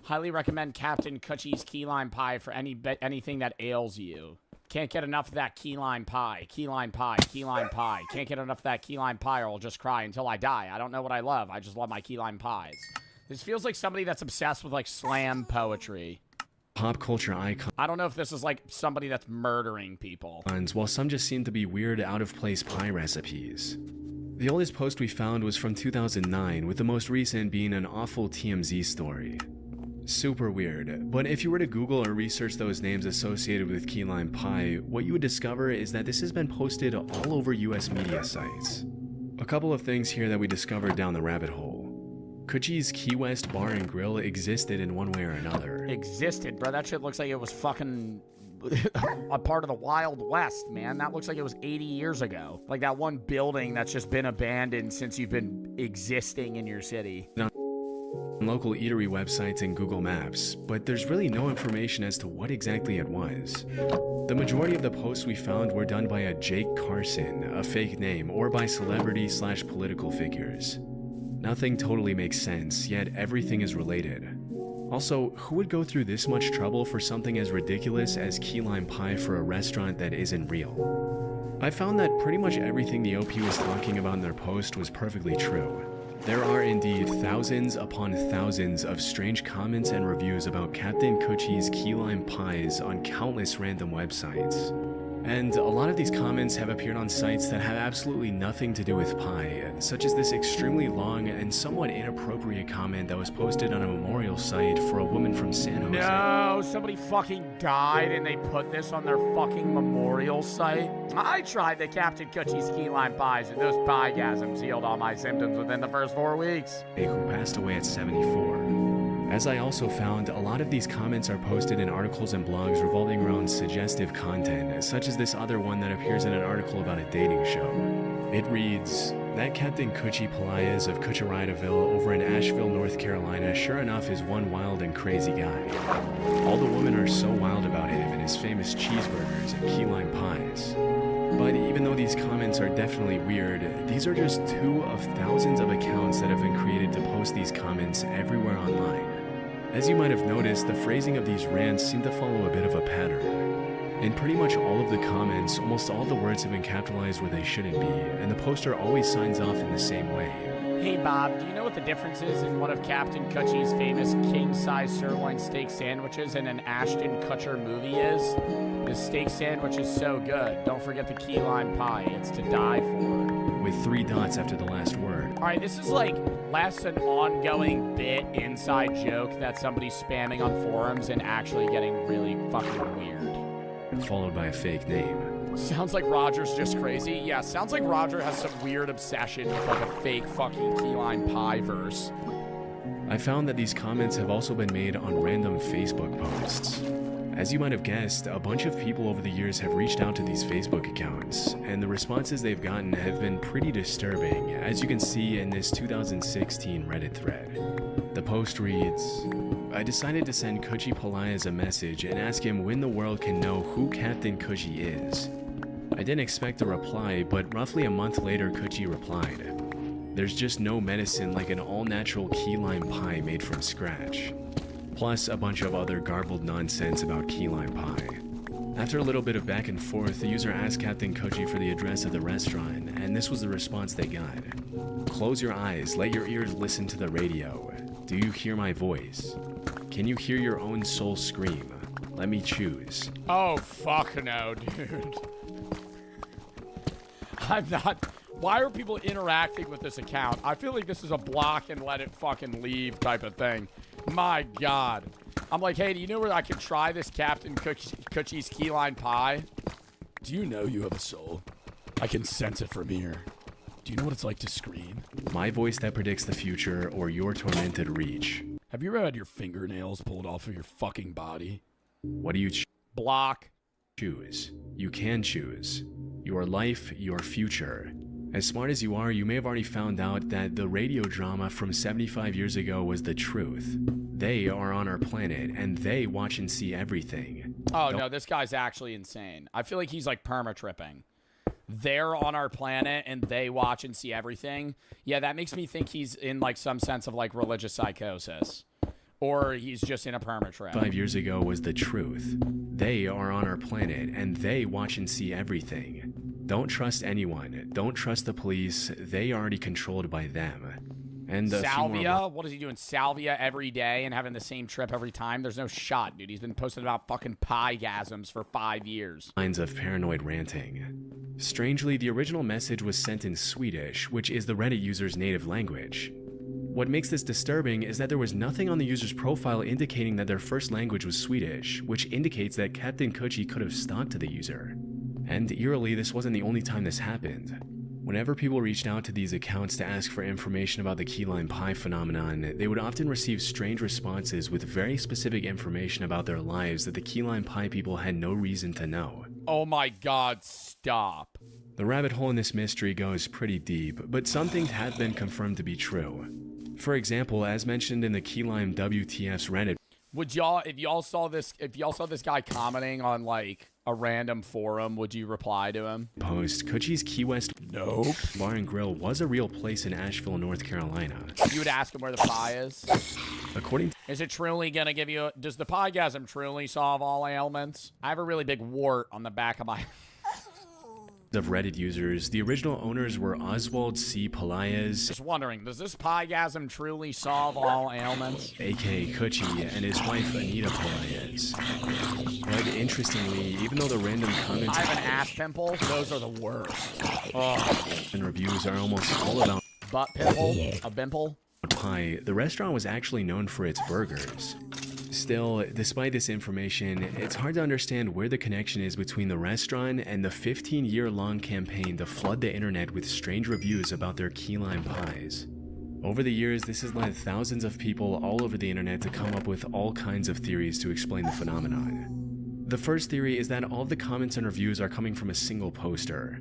[SPEAKER 7] Highly recommend Captain Coochie's key lime pie for anything that ails you. Can't get enough of that key lime pie. Key lime pie. Key lime pie. Can't get enough of that key lime pie or I'll just cry until I die. I don't know what I love. I just love my key lime pies. This feels like somebody that's obsessed with, like, slam poetry.
[SPEAKER 12] Pop culture icons.
[SPEAKER 7] I don't know if this is like somebody that's murdering people.
[SPEAKER 12] While some just seem to be weird, out-of-place pie recipes. The oldest post we found was from 2009, with the most recent being an awful TMZ story. Super weird, but if you were to Google or research those names associated with key lime pie, what you would discover is that this has been posted all over US media sites. A couple of things here that we discovered down the rabbit hole. Coochie's Key West Bar and Grill existed in one way or another.
[SPEAKER 7] Existed, bro. That shit looks like it was fucking a part of the Wild West, man. That looks like it was 80 years ago. Like that one building that's just been abandoned since you've been existing in your city.
[SPEAKER 12] Local eatery websites and Google Maps, but there's really no information as to what exactly it was. The majority of the posts we found were done by a Jake Carson, a fake name, or by celebrity/political figures. Nothing totally makes sense, yet everything is related. Also, who would go through this much trouble for something as ridiculous as key lime pie for a restaurant that isn't real? I found that pretty much everything the OP was talking about in their post was perfectly true. There are indeed thousands upon thousands of strange comments and reviews about Captain Coochie's key lime pies on countless random websites. And a lot of these comments have appeared on sites that have absolutely nothing to do with pie, such as this extremely long and somewhat inappropriate comment that was posted on a memorial site for a woman from San Jose.
[SPEAKER 7] No, somebody fucking died and they put this on their fucking memorial site. I tried the Captain Coochie's key lime pies and those piegasms healed all my symptoms within the first 4 weeks.
[SPEAKER 12] Who passed away at 74. As I also found, a lot of these comments are posted in articles and blogs revolving around suggestive content, such as this other one that appears in an article about a dating show. It reads, "That Captain Coochie Pelaez of Cucharidaville over in Asheville, North Carolina, sure enough is one wild and crazy guy. All the women are so wild about him and his famous cheeseburgers and key lime pies." But even though these comments are definitely weird, these are just 2 of thousands of accounts that have been created to post these comments everywhere online. As you might have noticed, the phrasing of these rants seem to follow a bit of a pattern. In pretty much all of the comments, almost all the words have been capitalized where they shouldn't be, and the poster always signs off in the same way.
[SPEAKER 7] Hey Bob, do you know what the difference is in one of Captain Coochie's famous king-size sirloin steak sandwiches and an Ashton Kutcher movie is? The steak sandwich is so good. Don't forget the key lime pie. It's to die for.
[SPEAKER 12] With 3 dots after the last word.
[SPEAKER 7] All right, this is like less an ongoing bit inside joke that somebody's spamming on forums and actually getting really fucking weird.
[SPEAKER 12] Followed by a fake name.
[SPEAKER 7] Sounds like Roger's just crazy. Yeah, sounds like Roger has some weird obsession with like a fake fucking key lime pie verse.
[SPEAKER 12] I found that these comments have also been made on random Facebook posts. As you might have guessed, a bunch of people over the years have reached out to these Facebook accounts, and the responses they've gotten have been pretty disturbing, as you can see in this 2016 Reddit thread. The post reads, "I decided to send Coochie Pelaez a message and ask him when the world can know who Captain Coochie is. I didn't expect a reply, but roughly a month later Coochie replied, 'There's just no medicine like an all-natural key lime pie made from scratch.' Plus a bunch of other garbled nonsense about key lime pie. After a little bit of back and forth, the user asked Captain Coochie for the address of the restaurant, and this was the response they got. Close your eyes, let your ears listen to the radio. Do you hear my voice? Can you hear your own soul scream? Let me choose."
[SPEAKER 7] Oh, fuck no, dude. I'm not... Why are people interacting with this account? I feel like this is a block and let it fucking leave type of thing. My God. I'm like, hey, do you know where I can try this Captain Coochie's key lime pie? Do you know you have a soul? I can sense it from here. Do you know what it's like to scream?
[SPEAKER 12] My voice that predicts the future or your tormented reach.
[SPEAKER 7] Have you ever had your fingernails pulled off of your fucking body?
[SPEAKER 12] What do you
[SPEAKER 7] block?
[SPEAKER 12] Choose. You can choose. Your life, your future. As smart as you are, you may have already found out that the radio drama from 75 years ago was the truth. They are on our planet, and they watch and see everything.
[SPEAKER 7] Oh, no, this guy's actually insane. I feel like he's like perma-tripping. They're on our planet, and they watch and see everything. Yeah, that makes me think he's in like some sense of like religious psychosis. Or he's just in a perma-trip.
[SPEAKER 12] 5 years ago was the truth. They are on our planet, and they watch and see everything. Don't trust anyone. Don't trust the police. They are already controlled by them. And
[SPEAKER 7] Salvia? What is he doing? Salvia every day and having the same trip every time? There's no shot, dude. He's been posting about fucking piegasms for 5 years.
[SPEAKER 12] Lines of paranoid ranting. Strangely, the original message was sent in Swedish, which is the Reddit user's native language. What makes this disturbing is that there was nothing on the user's profile indicating that their first language was Swedish, which indicates that Captain Coochie could have stalked the user. And eerily, this wasn't the only time this happened. Whenever people reached out to these accounts to ask for information about the key lime pie phenomenon, they would often receive strange responses with very specific information about their lives that the key lime pie people had no reason to know.
[SPEAKER 7] Oh my God, stop.
[SPEAKER 12] The rabbit hole in this mystery goes pretty deep, but some things have been confirmed to be true. For example, as mentioned in the Key Lime WTF's Reddit,
[SPEAKER 7] would y'all, if y'all saw this guy commenting on like a random forum, would you reply to him?
[SPEAKER 12] Post, Coochie's Key West Bar and Grill was a real place in Asheville, North Carolina.
[SPEAKER 7] You would ask him where the pie is?
[SPEAKER 12] According to...
[SPEAKER 7] Is it truly gonna give you, does the piegasm truly solve all ailments? I have a really big wart on the back of my...
[SPEAKER 12] of Reddit users, the original owners were Oswald C. Pelaez,
[SPEAKER 7] Just wondering, does this piegasm truly solve all ailments?
[SPEAKER 12] aka Coochie, and his wife Anita Pelaez. But interestingly, even though the random comments
[SPEAKER 7] I have an ass pimple. Those are the worst. Oh.
[SPEAKER 12] and reviews are almost all about
[SPEAKER 7] Butt pimple? A pimple?
[SPEAKER 12] pie, the restaurant was actually known for its burgers. Still, despite this information, it's hard to understand where the connection is between the restaurant and the 15-year-long campaign to flood the internet with strange reviews about their key lime pies. Over the years, this has led thousands of people all over the internet to come up with all kinds of theories to explain the phenomenon. The first theory is that all of the comments and reviews are coming from a single poster.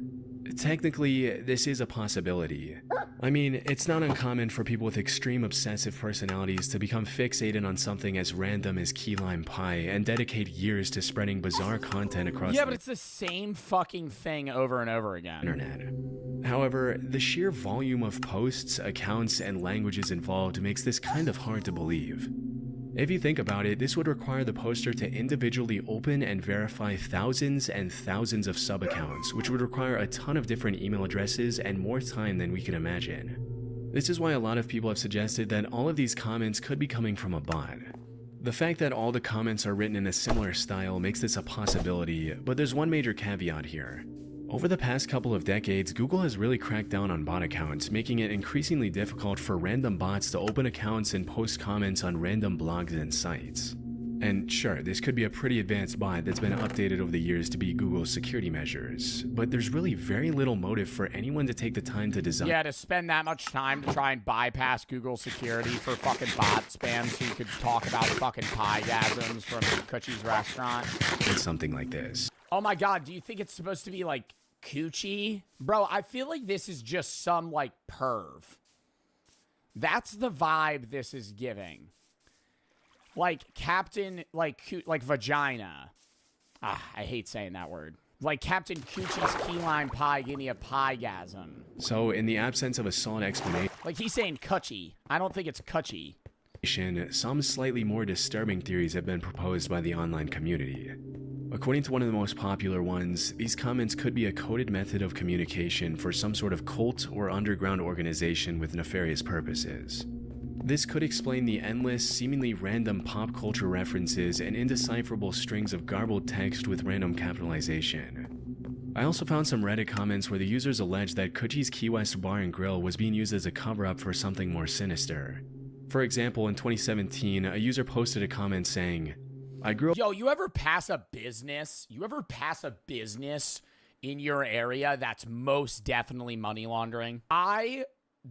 [SPEAKER 12] Technically, this is a possibility. I mean, it's not uncommon for people with extreme obsessive personalities to become fixated on something as random as key lime pie and dedicate years to spreading bizarre content across
[SPEAKER 7] Yeah,
[SPEAKER 12] the
[SPEAKER 7] but it's the same fucking thing over and over again.
[SPEAKER 12] internet. However, the sheer volume of posts, accounts, and languages involved makes this kind of hard to believe. If you think about it, this would require the poster to individually open and verify thousands and thousands of sub-accounts, which would require a ton of different email addresses and more time than we can imagine. This is why a lot of people have suggested that all of these comments could be coming from a bot. The fact that all the comments are written in a similar style makes this a possibility, but there's one major caveat here. Over the past couple of decades, Google has really cracked down on bot accounts, making it increasingly difficult for random bots to open accounts and post comments on random blogs and sites. And sure, this could be a pretty advanced bot that's been updated over the years to be Google's security measures, but there's really very little motive for anyone to take the time to design.
[SPEAKER 7] Yeah, to spend that much time to try and bypass Google security for fucking bot spam so you could talk about fucking piegasms from Coochie's restaurant.
[SPEAKER 12] Something like this.
[SPEAKER 7] Oh my god, do you think it's supposed to be like Coochie? Bro, I feel like this is just some like perv. That's the vibe this is giving. Like Captain, like vagina. Ah, I hate saying that word. Like Captain Coochie's key lime pie gave me a piegasm.
[SPEAKER 12] So, in the absence of a solid explanation,
[SPEAKER 7] Like he's saying Coochie. I don't think it's Coochie.
[SPEAKER 12] some slightly more disturbing theories have been proposed by the online community. According to one of the most popular ones, these comments could be a coded method of communication for some sort of cult or underground organization with nefarious purposes. This could explain the endless, seemingly random pop culture references and indecipherable strings of garbled text with random capitalization. I also found some Reddit comments where the users alleged that Coochie's Key West Bar and Grill was being used as a cover-up for something more sinister. For example, in 2017, a user posted a comment saying, I grew up—
[SPEAKER 7] Yo, you ever pass a business? You ever pass a business in your area that's most definitely money laundering?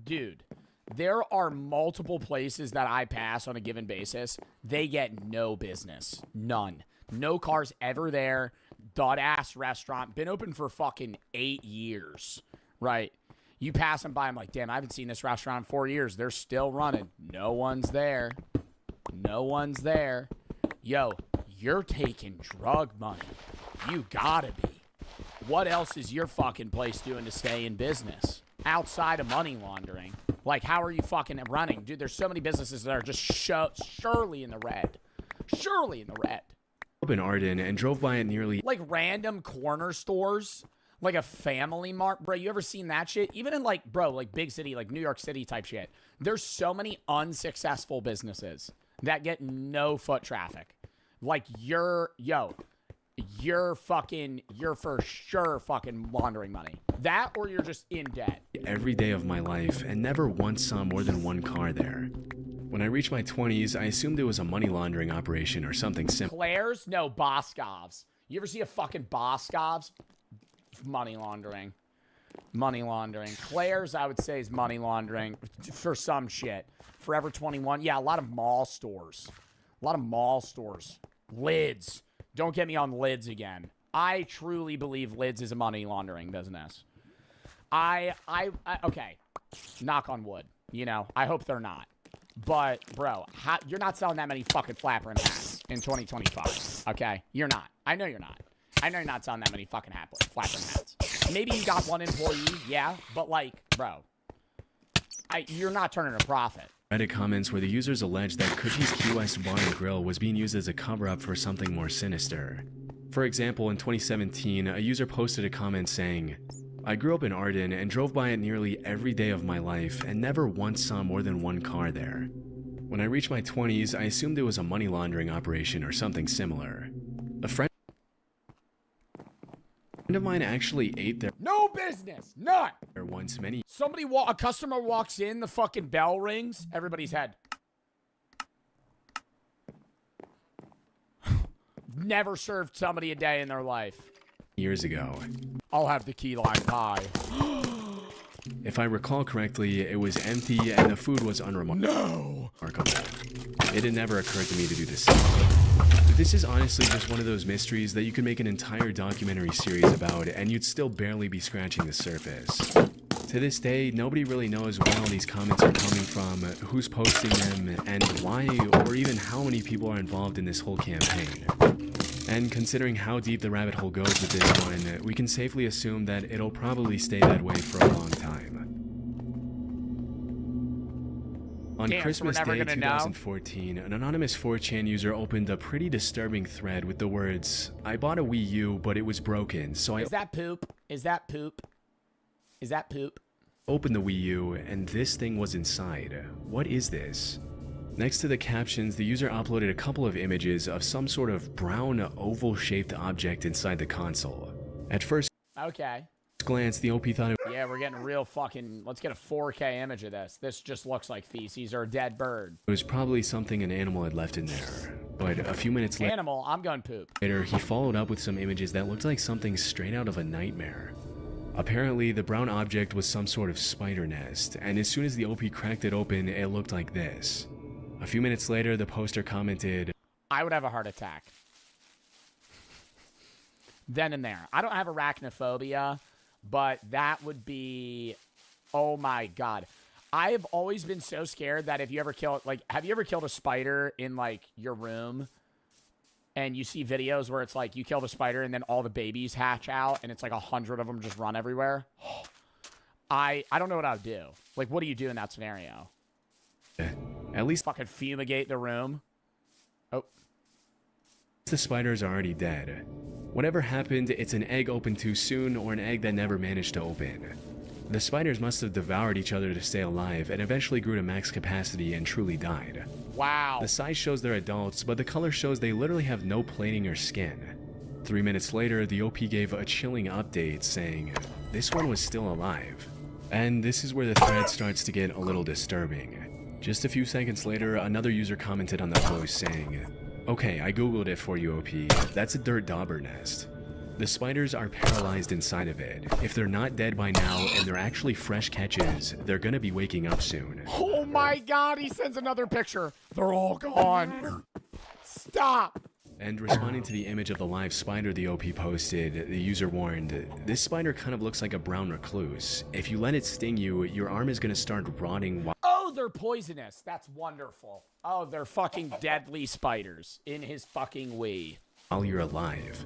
[SPEAKER 7] Dude, there are multiple places that I pass on a given basis. They get no business. None. No cars ever there. Dot-ass restaurant. Been open for fucking 8 years. Right? You pass them by, I'm like, damn, I haven't seen this restaurant in 4 years. They're still running. No one's there. No one's there. Yo, you're taking drug money. You gotta be. What else is your fucking place doing to stay in business? Outside of money laundering. Like, how are you fucking running? Dude, there's so many businesses that are just surely in the red. Surely in the red.
[SPEAKER 12] in Arden and drove by it nearly—
[SPEAKER 7] Like random corner stores. Like a Family Mart. Bro, you ever seen that shit? Even in like, bro, like big city, like New York City type shit. There's so many unsuccessful businesses that get no foot traffic. Like you're for sure fucking laundering money. That or you're just in debt.
[SPEAKER 12] every day of my life and never once saw more than one car there. When I reached my 20s, I assumed it was a money laundering operation or something simple.
[SPEAKER 7] Claire's? No, Boscov's. You ever see a fucking Boscov's? Money laundering. Money laundering. Claire's, I would say, is money laundering for some shit. Forever 21. Yeah, a lot of mall stores. A lot of mall stores. Lids. Don't get me on Lids again. I truly believe Lids is a money laundering business. Okay. Knock on wood. You know, I hope they're not. But, bro, you're not selling that many fucking flat brim hats in 2025. Okay? You're not. I know you're not. I know you're not selling that many fucking flat brim hats. Maybe you got one employee, yeah, but like, bro, you're not turning a profit.
[SPEAKER 12] Reddit comments where the users alleged that Coochie's Key West Bar and Grill was being used as a cover-up for something more sinister. For example, in 2017, a user posted a comment saying, I grew up in Arden and drove by it nearly every day of my life and never once saw more than one car there. When I reached my 20s, I assumed it was a money laundering operation or something similar. A friend of mine actually ate there.
[SPEAKER 7] No business, none.
[SPEAKER 12] Once many.
[SPEAKER 7] A customer walks in, the fucking bell rings, everybody's head. Never served somebody a day in their life.
[SPEAKER 12] Years ago.
[SPEAKER 7] I'll have the key lime pie.
[SPEAKER 12] If I recall correctly, it was empty and the food was unremarkable.
[SPEAKER 7] No!
[SPEAKER 12] It had never occurred to me to do this. This is honestly just one of those mysteries that you could make an entire documentary series about and you'd still barely be scratching the surface. To this day, nobody really knows where all these comments are coming from, who's posting them, and why or even how many people are involved in this whole campaign. And considering how deep the rabbit hole goes with this one, we can safely assume that it'll probably stay that way for a long time. On Christmas Day 2014, an anonymous 4chan user opened a pretty disturbing thread with the words, I bought a Wii U, but it was broken, so I...
[SPEAKER 7] Is that poop? Is that poop? Is that poop?
[SPEAKER 12] Opened the Wii U, and this thing was inside. What is this? Next to the captions, the user uploaded a couple of images of some sort of brown oval-shaped object inside the console. At first glance, the OP thought it
[SPEAKER 7] Yeah, we're getting real fucking... Let's get a 4K image of this. This just looks like feces or a dead bird.
[SPEAKER 12] was probably something an animal had left in there. But a few minutes
[SPEAKER 7] Animal, I'm going poop.
[SPEAKER 12] later, he followed up with some images that looked like something straight out of a nightmare. Apparently, the brown object was some sort of spider nest, and as soon as the OP cracked it open, it looked like this. A few minutes later, the poster commented,
[SPEAKER 7] I would have a heart attack. Then and there. I don't have arachnophobia, but that would be... Oh my god. I have always been so scared that if you ever kill... Like, have you ever killed a spider in, like, your room? And you see videos where it's like, you kill the spider and then all the babies hatch out and it's like 100 of them just run everywhere? I don't know what I would do. Like, what do you do in that scenario?
[SPEAKER 12] At least
[SPEAKER 7] fucking fumigate the room. Oh.
[SPEAKER 12] The spiders are already dead. Whatever happened, it's an egg opened too soon or an egg that never managed to open. The spiders must have devoured each other to stay alive and eventually grew to max capacity and truly died.
[SPEAKER 7] Wow.
[SPEAKER 12] The size shows they're adults, but the color shows they literally have no plating or skin. 3 minutes later, the OP gave a chilling update saying, this one was still alive. And this is where the thread starts to get a little disturbing. Just a few seconds later, another user commented on the post saying, okay, I googled it for you, OP. That's a dirt dauber nest. The spiders are paralyzed inside of it. If they're not dead by now and they're actually fresh catches, they're gonna be waking up soon.
[SPEAKER 7] Oh my god, he sends another picture. They're all gone. Stop.
[SPEAKER 12] And responding to the image of the live spider the OP posted, the user warned, this spider kind of looks like a brown recluse. If you let it sting you, your arm is gonna start rotting while
[SPEAKER 7] Oh, they're poisonous. That's wonderful. Oh, they're fucking deadly spiders in his fucking Wii.
[SPEAKER 12] while you're alive.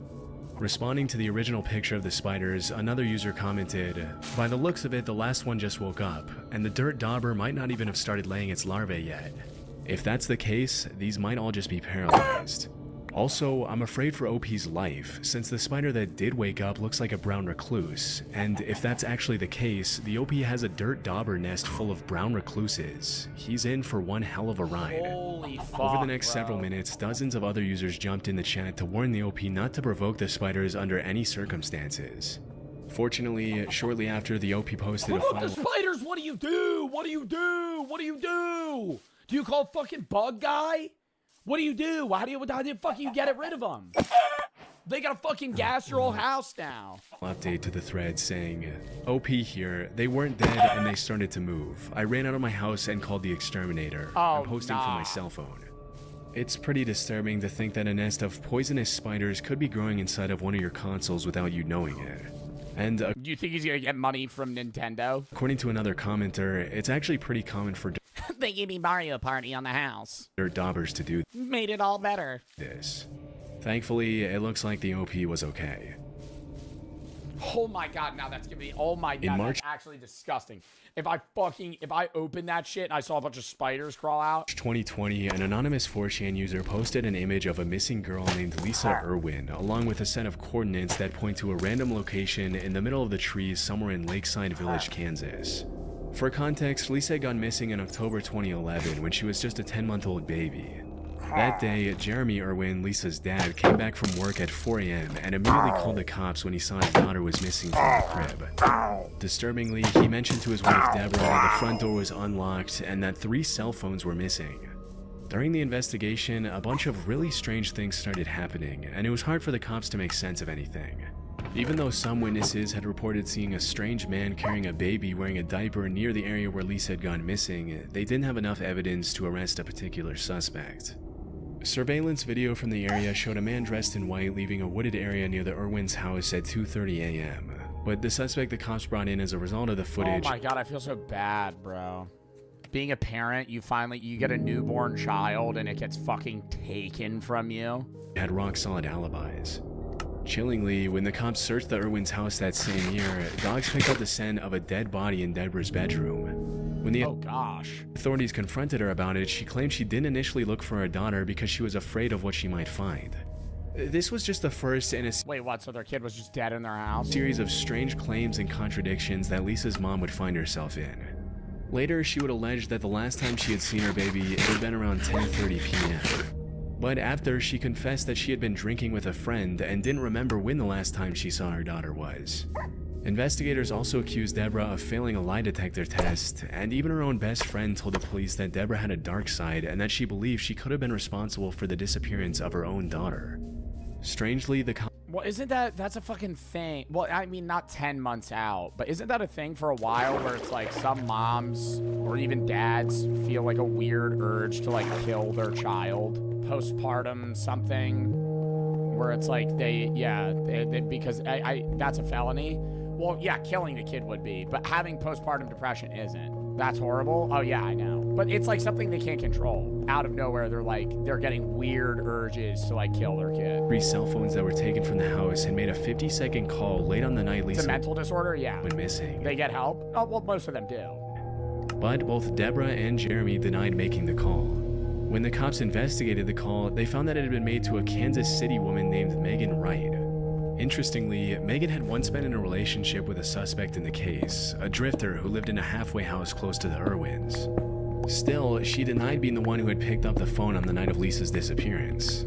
[SPEAKER 12] Responding to the original picture of the spiders, another user commented, by the looks of it, the last one just woke up, and the dirt dauber might not even have started laying its larvae yet. If that's the case, these might all just be paralyzed. Also, I'm afraid for OP's life, since the spider that did wake up looks like a brown recluse, and if that's actually the case, the OP has a dirt dauber nest full of brown recluses. He's in for one hell of a ride.
[SPEAKER 7] Holy fuck,
[SPEAKER 12] Over the next several minutes, dozens of other users jumped in the chat to warn the OP not to provoke the spiders under any circumstances. Fortunately, shortly after, the OP posted a
[SPEAKER 7] Provoke
[SPEAKER 12] final...
[SPEAKER 7] the spiders! What do you do? What do you do? What do you do? Do you call fucking bug guy? What do you do? How do you fucking get rid of them? They gotta fucking gas your whole house now.
[SPEAKER 12] Update to the thread saying, OP here, they weren't dead and they started to move. I ran out of my house and called the exterminator. I'm posting from my cell phone. It's pretty disturbing to think that a nest of poisonous spiders could be growing inside of one of your consoles without you knowing it. And
[SPEAKER 7] Do you think he's gonna get money from Nintendo?
[SPEAKER 12] according to another commenter, it's actually pretty common for
[SPEAKER 7] They gave me Mario Party on the house.
[SPEAKER 12] dirt daubers to do
[SPEAKER 7] Made it all better.
[SPEAKER 12] this. Thankfully, it looks like the OP was okay.
[SPEAKER 7] Oh my god, now that's gonna be, oh my god,
[SPEAKER 12] March-
[SPEAKER 7] that's actually disgusting. If I opened that shit and I saw a bunch of spiders crawl out.
[SPEAKER 12] 2020, an anonymous 4chan user posted an image of a missing girl named Lisa Irwin, along with a set of coordinates that point to a random location in the middle of the trees somewhere in Lakeside Village, Kansas. For context, Lisa had gone missing in October 2011 when she was just a 10-month-old baby. That day, Jeremy Irwin, Lisa's dad, came back from work at 4 a.m. and immediately called the cops when he saw his daughter was missing from the crib. Disturbingly, he mentioned to his wife Deborah that the front door was unlocked and that 3 cell phones were missing. During the investigation, a bunch of really strange things started happening, and it was hard for the cops to make sense of anything. Even though some witnesses had reported seeing a strange man carrying a baby wearing a diaper near the area where Lisa had gone missing, they didn't have enough evidence to arrest a particular suspect. Surveillance video from the area showed a man dressed in white leaving a wooded area near the Irwin's house at 2:30 a.m. But the suspect the cops brought in as a result of the footage...
[SPEAKER 7] Oh my god, I feel so bad, bro. Being a parent, you get a newborn child and it gets fucking taken from you.
[SPEAKER 12] ...had rock-solid alibis. Chillingly, when the cops searched the Irwin's house that same year, dogs picked up the scent of a dead body in Deborah's bedroom. When the authorities confronted her about it, she claimed she didn't initially look for her daughter because she was afraid of what she might find. This was just the first in a
[SPEAKER 7] Wait, what? So their kid was just dead in their house?
[SPEAKER 12] Series of strange claims and contradictions that Lisa's mom would find herself in. Later, she would allege that the last time she had seen her baby, it had been around 10:30 p.m. But after, she confessed that she had been drinking with a friend and didn't remember when the last time she saw her daughter was. Investigators also accused Deborah of failing a lie detector test, and even her own best friend told the police that Deborah had a dark side and that she believed she could have been responsible for the disappearance of her own daughter. Strangely,
[SPEAKER 7] Well, that's a fucking thing. Well, I mean, not 10 months out, but isn't that a thing for a while where it's like some moms or even dads feel like a weird urge to like kill their child? Postpartum something where it's like because that's a felony. Well, yeah, killing the kid would be, but having postpartum depression isn't. That's horrible. Oh yeah, I know. But it's like something they can't control. Out of nowhere, they're getting weird urges to like kill their kid.
[SPEAKER 12] 3 cell phones that were taken from the house and made a 50-second call late on the night Lisa
[SPEAKER 7] It's a mental disorder, yeah.
[SPEAKER 12] went missing.
[SPEAKER 7] They get help? Oh, well, most of them do.
[SPEAKER 12] But both Deborah and Jeremy denied making the call. When the cops investigated the call, they found that it had been made to a Kansas City woman named Megan Wright. Interestingly, Megan had once been in a relationship with a suspect in the case, a drifter who lived in a halfway house close to the Irwins. Still, she denied being the one who had picked up the phone on the night of Lisa's disappearance.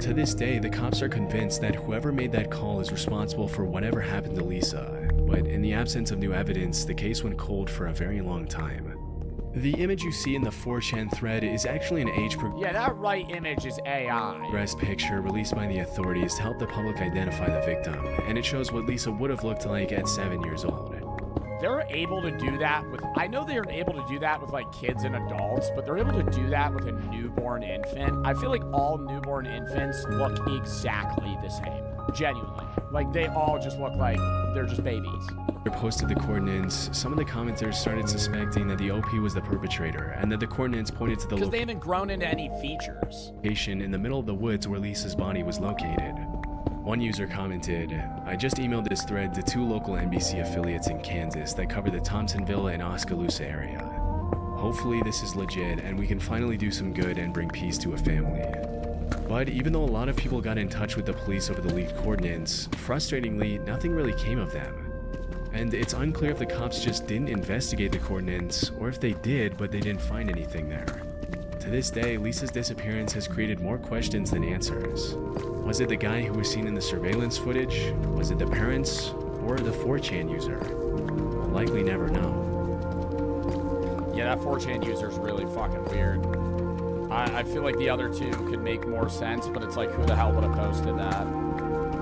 [SPEAKER 12] To this day, the cops are convinced that whoever made that call is responsible for whatever happened to Lisa, but in the absence of new evidence, the case went cold for a very long time. The image you see in the 4chan thread is actually an age
[SPEAKER 7] Yeah, that right image is AI.
[SPEAKER 12] progressed picture released by the authorities to help the public identify the victim, and it shows what Lisa would have looked like at 7 years old.
[SPEAKER 7] They're able to do that with, I know they're able to do that with like kids and adults, but they're able to do that with a newborn infant. I feel like all newborn infants look exactly the same. Genuinely. Like they all just look like they're just babies.
[SPEAKER 12] They posted the coordinates. Some of the commenters started suspecting that the OP was the perpetrator, and that the coordinates pointed to the
[SPEAKER 7] Because they haven't grown into any features.
[SPEAKER 12] location in the middle of the woods where Lisa's body was located. One user commented, "I just emailed this thread to 2 local NBC affiliates in Kansas that cover the Thompsonville and Oskaloosa area. Hopefully this is legit and we can finally do some good and bring peace to a family." But even though a lot of people got in touch with the police over the leaked coordinates, frustratingly, nothing really came of them. And it's unclear if the cops just didn't investigate the coordinates, or if they did but they didn't find anything there. To this day, Lisa's disappearance has created more questions than answers. Was it the guy who was seen in the surveillance footage? Was it the parents? Or the 4chan user? We'll likely never know.
[SPEAKER 7] Yeah, that 4chan user is really fucking weird. I feel like the other two could make more sense, but it's like, who the hell would have posted that?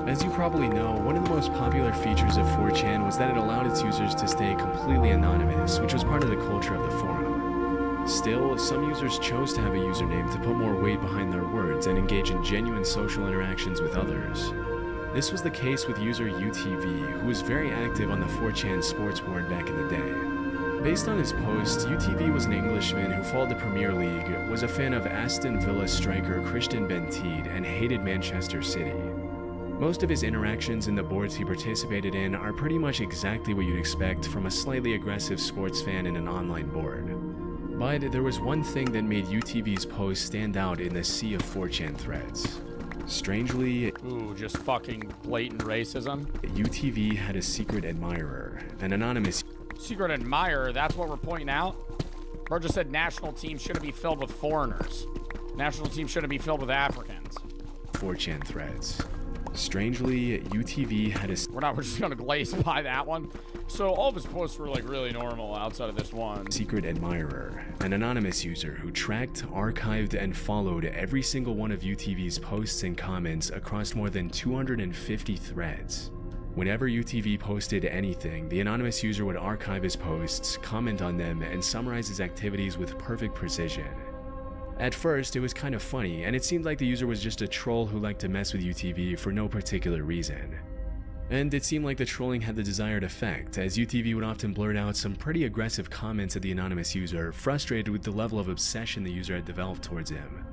[SPEAKER 12] As you probably know, one of the most popular features of 4chan was that it allowed its users to stay completely anonymous, which was part of the culture of the forum. Still, some users chose to have a username to put more weight behind their words and engage in genuine social interactions with others. This was the case with user UTV, who was very active on the 4chan sports board back in the day. Based on his post, UTV was an Englishman who followed the Premier League, was a fan of Aston Villa striker Christian Benteke, and hated Manchester City. Most of his interactions in the boards he participated in are pretty much exactly what you'd expect from a slightly aggressive sports fan in an online board. But there was one thing that made UTV's post stand out in the sea of 4chan threads. Strangely,
[SPEAKER 7] Ooh, just fucking blatant racism.
[SPEAKER 12] UTV had a secret admirer, an anonymous
[SPEAKER 7] Secret admirer, that's what we're pointing out? Bro just said national team shouldn't be filled with foreigners. National team shouldn't be filled with Africans.
[SPEAKER 12] 4chan threads. Strangely, UTV had a
[SPEAKER 7] We're just gonna glaze by that one. So all of his posts were like really normal outside of this one.
[SPEAKER 12] secret admirer, an anonymous user who tracked, archived, and followed every single one of UTV's posts and comments across more than 250 threads. Whenever UTV posted anything, the anonymous user would archive his posts, comment on them, and summarize his activities with perfect precision. At first, it was kind of funny, and it seemed like the user was just a troll who liked to mess with UTV for no particular reason. And it seemed like the trolling had the desired effect, as UTV would often blurt out some pretty aggressive comments at the anonymous user, frustrated with the level of obsession the user had developed towards him.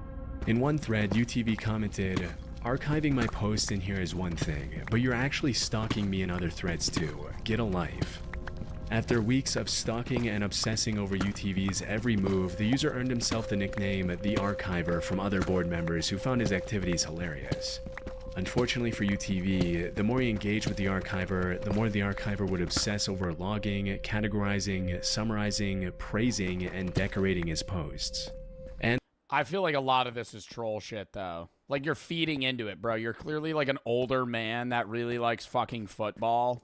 [SPEAKER 12] In one thread, UTV commented, "Archiving my posts in here is one thing, but you're actually stalking me in other threads too. Get a life." After weeks of stalking and obsessing over UTV's every move, the user earned himself the nickname The Archiver from other board members who found his activities hilarious. Unfortunately for UTV, the more he engaged with the Archiver, the more the Archiver would obsess over logging, categorizing, summarizing, praising, and decorating his posts. And
[SPEAKER 7] I feel like a lot of this is troll shit though. Like you're feeding into it, bro. You're clearly like an older man that really likes fucking football.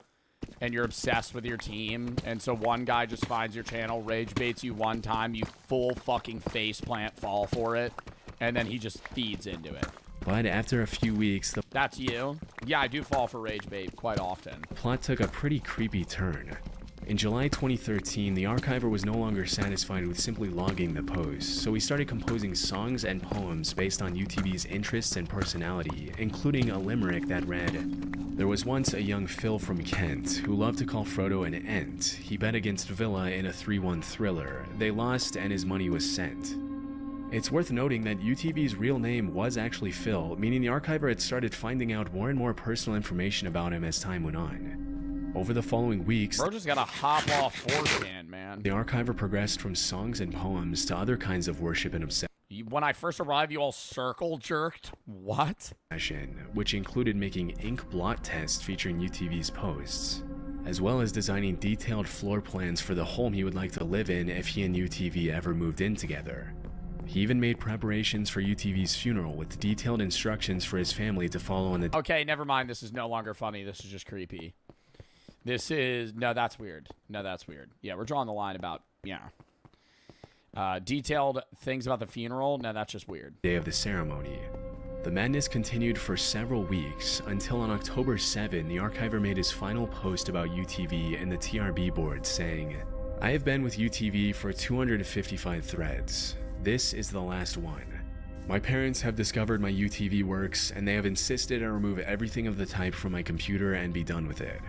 [SPEAKER 7] And you're obsessed with your team, and so one guy just finds your channel, rage baits you one time, you full fucking faceplant fall for it, and then he just feeds into it.
[SPEAKER 12] But after a few weeks, the
[SPEAKER 7] That's you? Yeah, I do fall for rage bait quite often.
[SPEAKER 12] plot took a pretty creepy turn. In July 2013, the Archiver was no longer satisfied with simply logging the posts, so he started composing songs and poems based on UTV's interests and personality, including a limerick that read, "There was once a young Phil from Kent who loved to call Frodo an ent. He bet against Villa in a 3-1 thriller. They lost and his money was sent." It's worth noting that UTV's real name was actually Phil, meaning the Archiver had started finding out more and more personal information about him as time went on. Over the following weeks,
[SPEAKER 7] Bro just gotta hop off 4chan, man.
[SPEAKER 12] the Archiver progressed from songs and poems to other kinds of worship and
[SPEAKER 7] When I first arrived, you all circle jerked? What?
[SPEAKER 12] obsession, which included making ink blot tests featuring UTV's posts, as well as designing detailed floor plans for the home he would like to live in if he and UTV ever moved in together. He even made preparations for UTV's funeral with detailed instructions for his family to follow on the
[SPEAKER 7] Okay, never mind. This is no longer funny. This is just creepy. No, that's weird. No, that's weird. Yeah, we're drawing the line about, yeah. Detailed things about the funeral. No, that's just weird.
[SPEAKER 12] day of the ceremony. The madness continued for several weeks until on October 7, the Archiver made his final post about UTV in the TRB board saying, "I have been with UTV for 255 threads. This is the last one. My parents have discovered my UTV works and they have insisted I remove everything of the type from my computer and be done with it.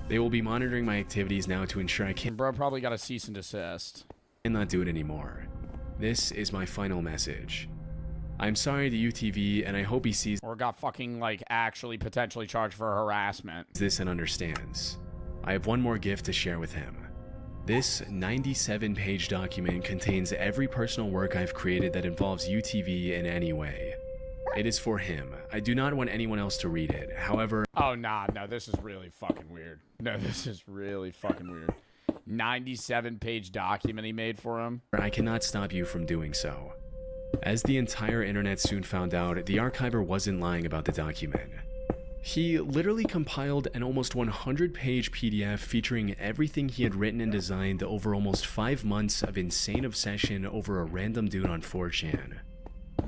[SPEAKER 12] They will be monitoring my activities now to ensure I
[SPEAKER 7] Bro probably got a cease and desist.
[SPEAKER 12] cannot do it anymore. This is my final message. I'm sorry to UTV and I hope he sees
[SPEAKER 7] Or got fucking, like, actually potentially charged for harassment.
[SPEAKER 12] this and understands. I have one more gift to share with him. This 97-page document contains every personal work I've created that involves UTV in any way. It is for him. I do not want anyone else to read it. However,
[SPEAKER 7] Oh, nah, no, this is really fucking weird. No, this is really fucking weird. 97-page document he made for him.
[SPEAKER 12] I cannot stop you from doing so. As the entire internet soon found out, the Archiver wasn't lying about the document. He literally compiled an almost 100-page PDF featuring everything he had written and designed over almost 5 months of insane obsession over a random dude on 4chan.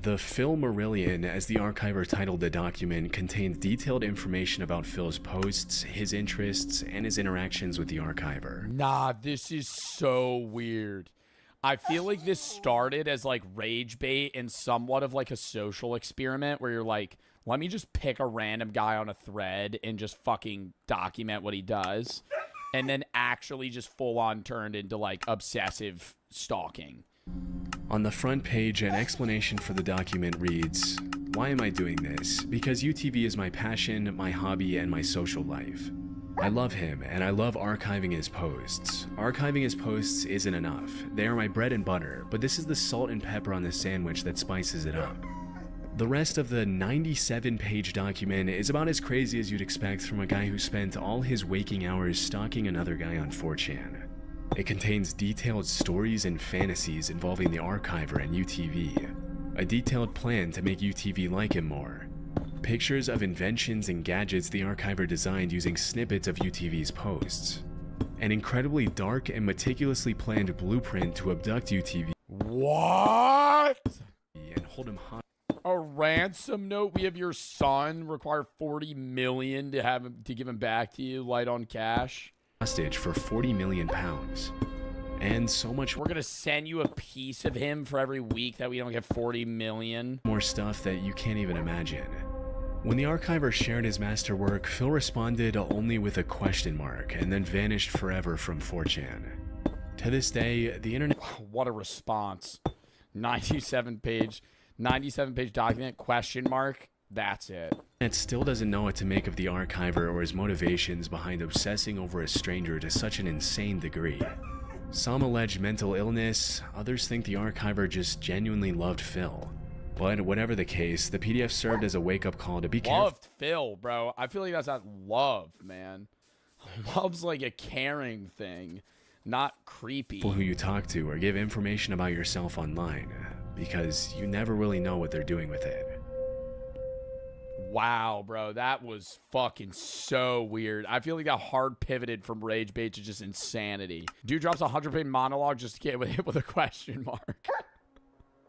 [SPEAKER 12] The Phil Marillion, as the Archiver titled the document, contained detailed information about Phil's posts, his interests, and his interactions with the Archiver.
[SPEAKER 7] Nah, this is so weird. I feel like this started as like rage bait and somewhat of like a social experiment where you're like, let me just pick a random guy on a thread and just fucking document what he does. And then actually just full on turned into like obsessive stalking.
[SPEAKER 12] On the front page, an explanation for the document reads, Why am I doing this? Because UTV is my passion, my hobby, and my social life. I love him, and I love archiving his posts. Archiving his posts isn't enough. They are my bread and butter, but this is the salt and pepper on the sandwich that spices it up. The rest of the 97-page document is about as crazy as you'd expect from a guy who spent all his waking hours stalking another guy on 4chan. It contains detailed stories and fantasies involving the Archiver and UTV, a detailed plan to make UTV like him more, pictures of inventions and gadgets the Archiver designed using snippets of UTV's posts, an incredibly dark and meticulously planned blueprint to abduct UTV
[SPEAKER 7] What?
[SPEAKER 12] and hold him hostage.
[SPEAKER 7] A ransom note? We have your son require $40 million to give him back to you, light on cash.
[SPEAKER 12] Hostage for £40 million. And so much
[SPEAKER 7] We're gonna send you a piece of him for every week that we don't get 40 million.
[SPEAKER 12] more stuff that you can't even imagine. When the Archiver shared his masterwork, Phil responded only with a question mark and then vanished forever from 4chan. To this day, the internet...
[SPEAKER 7] What a response. 97-page document, question mark. That's it.
[SPEAKER 12] It still doesn't know what to make of the Archiver or his motivations behind obsessing over a stranger to such an insane degree. Some allege mental illness, others think the Archiver just genuinely loved Phil. But whatever the case, the PDF served as a wake-up call to be careful.
[SPEAKER 7] Loved Phil, bro. I feel like that's not love, man. Love's like a caring thing, not creepy.
[SPEAKER 12] People who you talk to or give information about yourself online, because you never really know what they're doing with it.
[SPEAKER 7] Wow, bro, that was fucking so weird. I feel like that hard pivoted from rage bait to just insanity. Dude drops a 100-page monologue just to get hit with a question mark.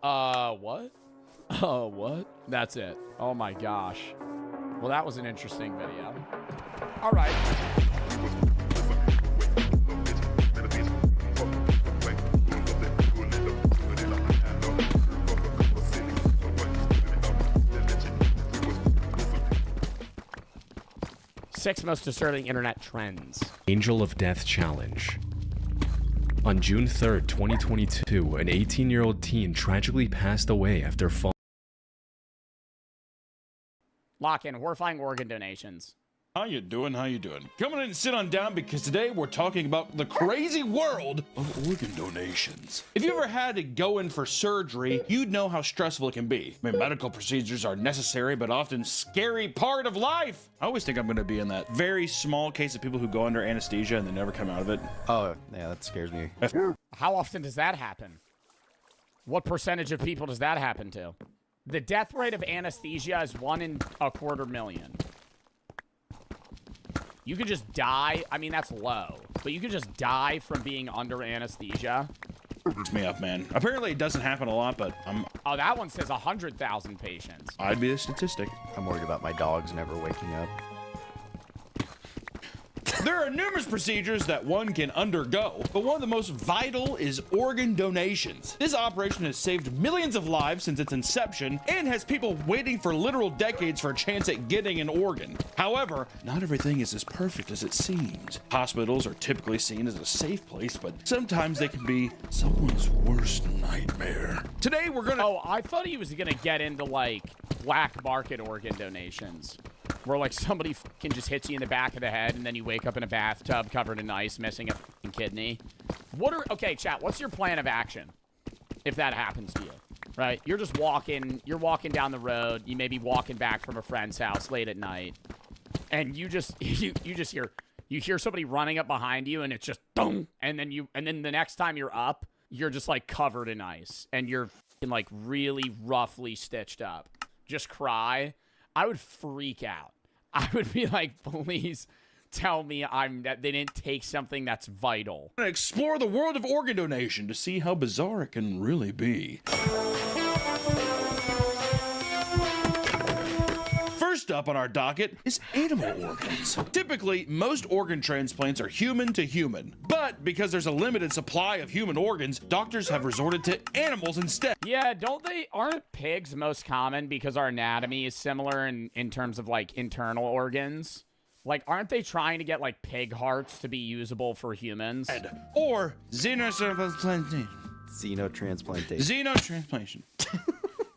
[SPEAKER 7] What? What? That's it. Oh my gosh. Well, that was an interesting video. All right. Six most disturbing internet trends.
[SPEAKER 12] Angel of Death Challenge. On June 3rd, 2022, an 18-year-old teen tragically passed away after falling.
[SPEAKER 7] Lock in horrifying organ donations.
[SPEAKER 9] How you doing? How you doing? Come on in and sit on down because today we're talking about the crazy world of organ donations. If you ever had to go in for surgery, you'd know how stressful it can be. I mean, medical procedures are necessary but often scary part of life. I always think I'm going to be in that very small case of people who go under anesthesia and they never come out of it.
[SPEAKER 20] Oh, yeah, that scares me.
[SPEAKER 7] How often does that happen? What percentage of people does that happen to? The death rate of anesthesia is 1 in 250,000. You could just die. I mean, that's low. But you could just die from being under anesthesia.
[SPEAKER 9] Beats me up, man. Apparently it doesn't happen a lot, but
[SPEAKER 7] Oh, that one says 100,000 patients.
[SPEAKER 9] I'd be a statistic.
[SPEAKER 20] I'm worried about my dogs never waking up.
[SPEAKER 9] There are numerous procedures that one can undergo, but one of the most vital is organ donations. This operation has saved millions of lives since its inception and has people waiting for literal decades for a chance at getting an organ. However, not everything is as perfect as it seems. Hospitals are typically seen as a safe place, but sometimes they can be someone's worst nightmare. Today we're gonna...
[SPEAKER 7] Oh, I thought he was gonna get into, like, black market organ donations. Where, like, somebody fucking just hits you in the back of the head and then you wake up in a bathtub covered in ice missing a fucking kidney. Okay, chat, what's your plan of action if that happens to you? Right? You're just walking down the road. You may be walking back from a friend's house late at night. And you just hear somebody running up behind you and it's just boom. And then the next time you're up, you're just, like, covered in ice. And you're fucking, like, really roughly stitched up. Just cry. I would freak out. I would be like, please tell me that they didn't take something that's vital.
[SPEAKER 9] And explore the world of organ donation to see how bizarre it can really be. First up on our docket is animal organs. Typically, most organ transplants are human to human, but because there's a limited supply of human organs, doctors have resorted to animals instead.
[SPEAKER 7] Yeah, aren't pigs most common because our anatomy is similar in terms of, like, internal organs? Like, aren't they trying to get, like, pig hearts to be usable for humans?
[SPEAKER 9] Or xenotransplantation.
[SPEAKER 20] Xenotransplantation.
[SPEAKER 9] Xenotransplantation.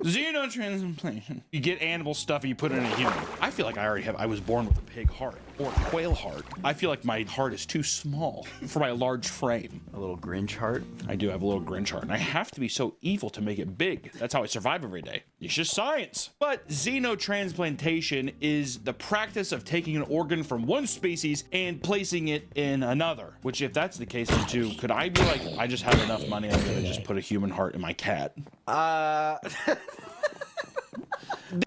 [SPEAKER 9] Xenotransplantation. You get animal stuff and you put it in a human. I feel like I was born with a pig heart or a quail heart. I feel like my heart is too small for my large frame.
[SPEAKER 20] A little Grinch heart?
[SPEAKER 9] I do have a little Grinch heart, and I have to be so evil to make it big. That's how I survive every day. It's just science. But xenotransplantation is the practice of taking an organ from one species and placing it in another. Which, if that's the case, then too, could I be like, I just have enough money, I'm gonna just put a human heart in my cat?
[SPEAKER 7] I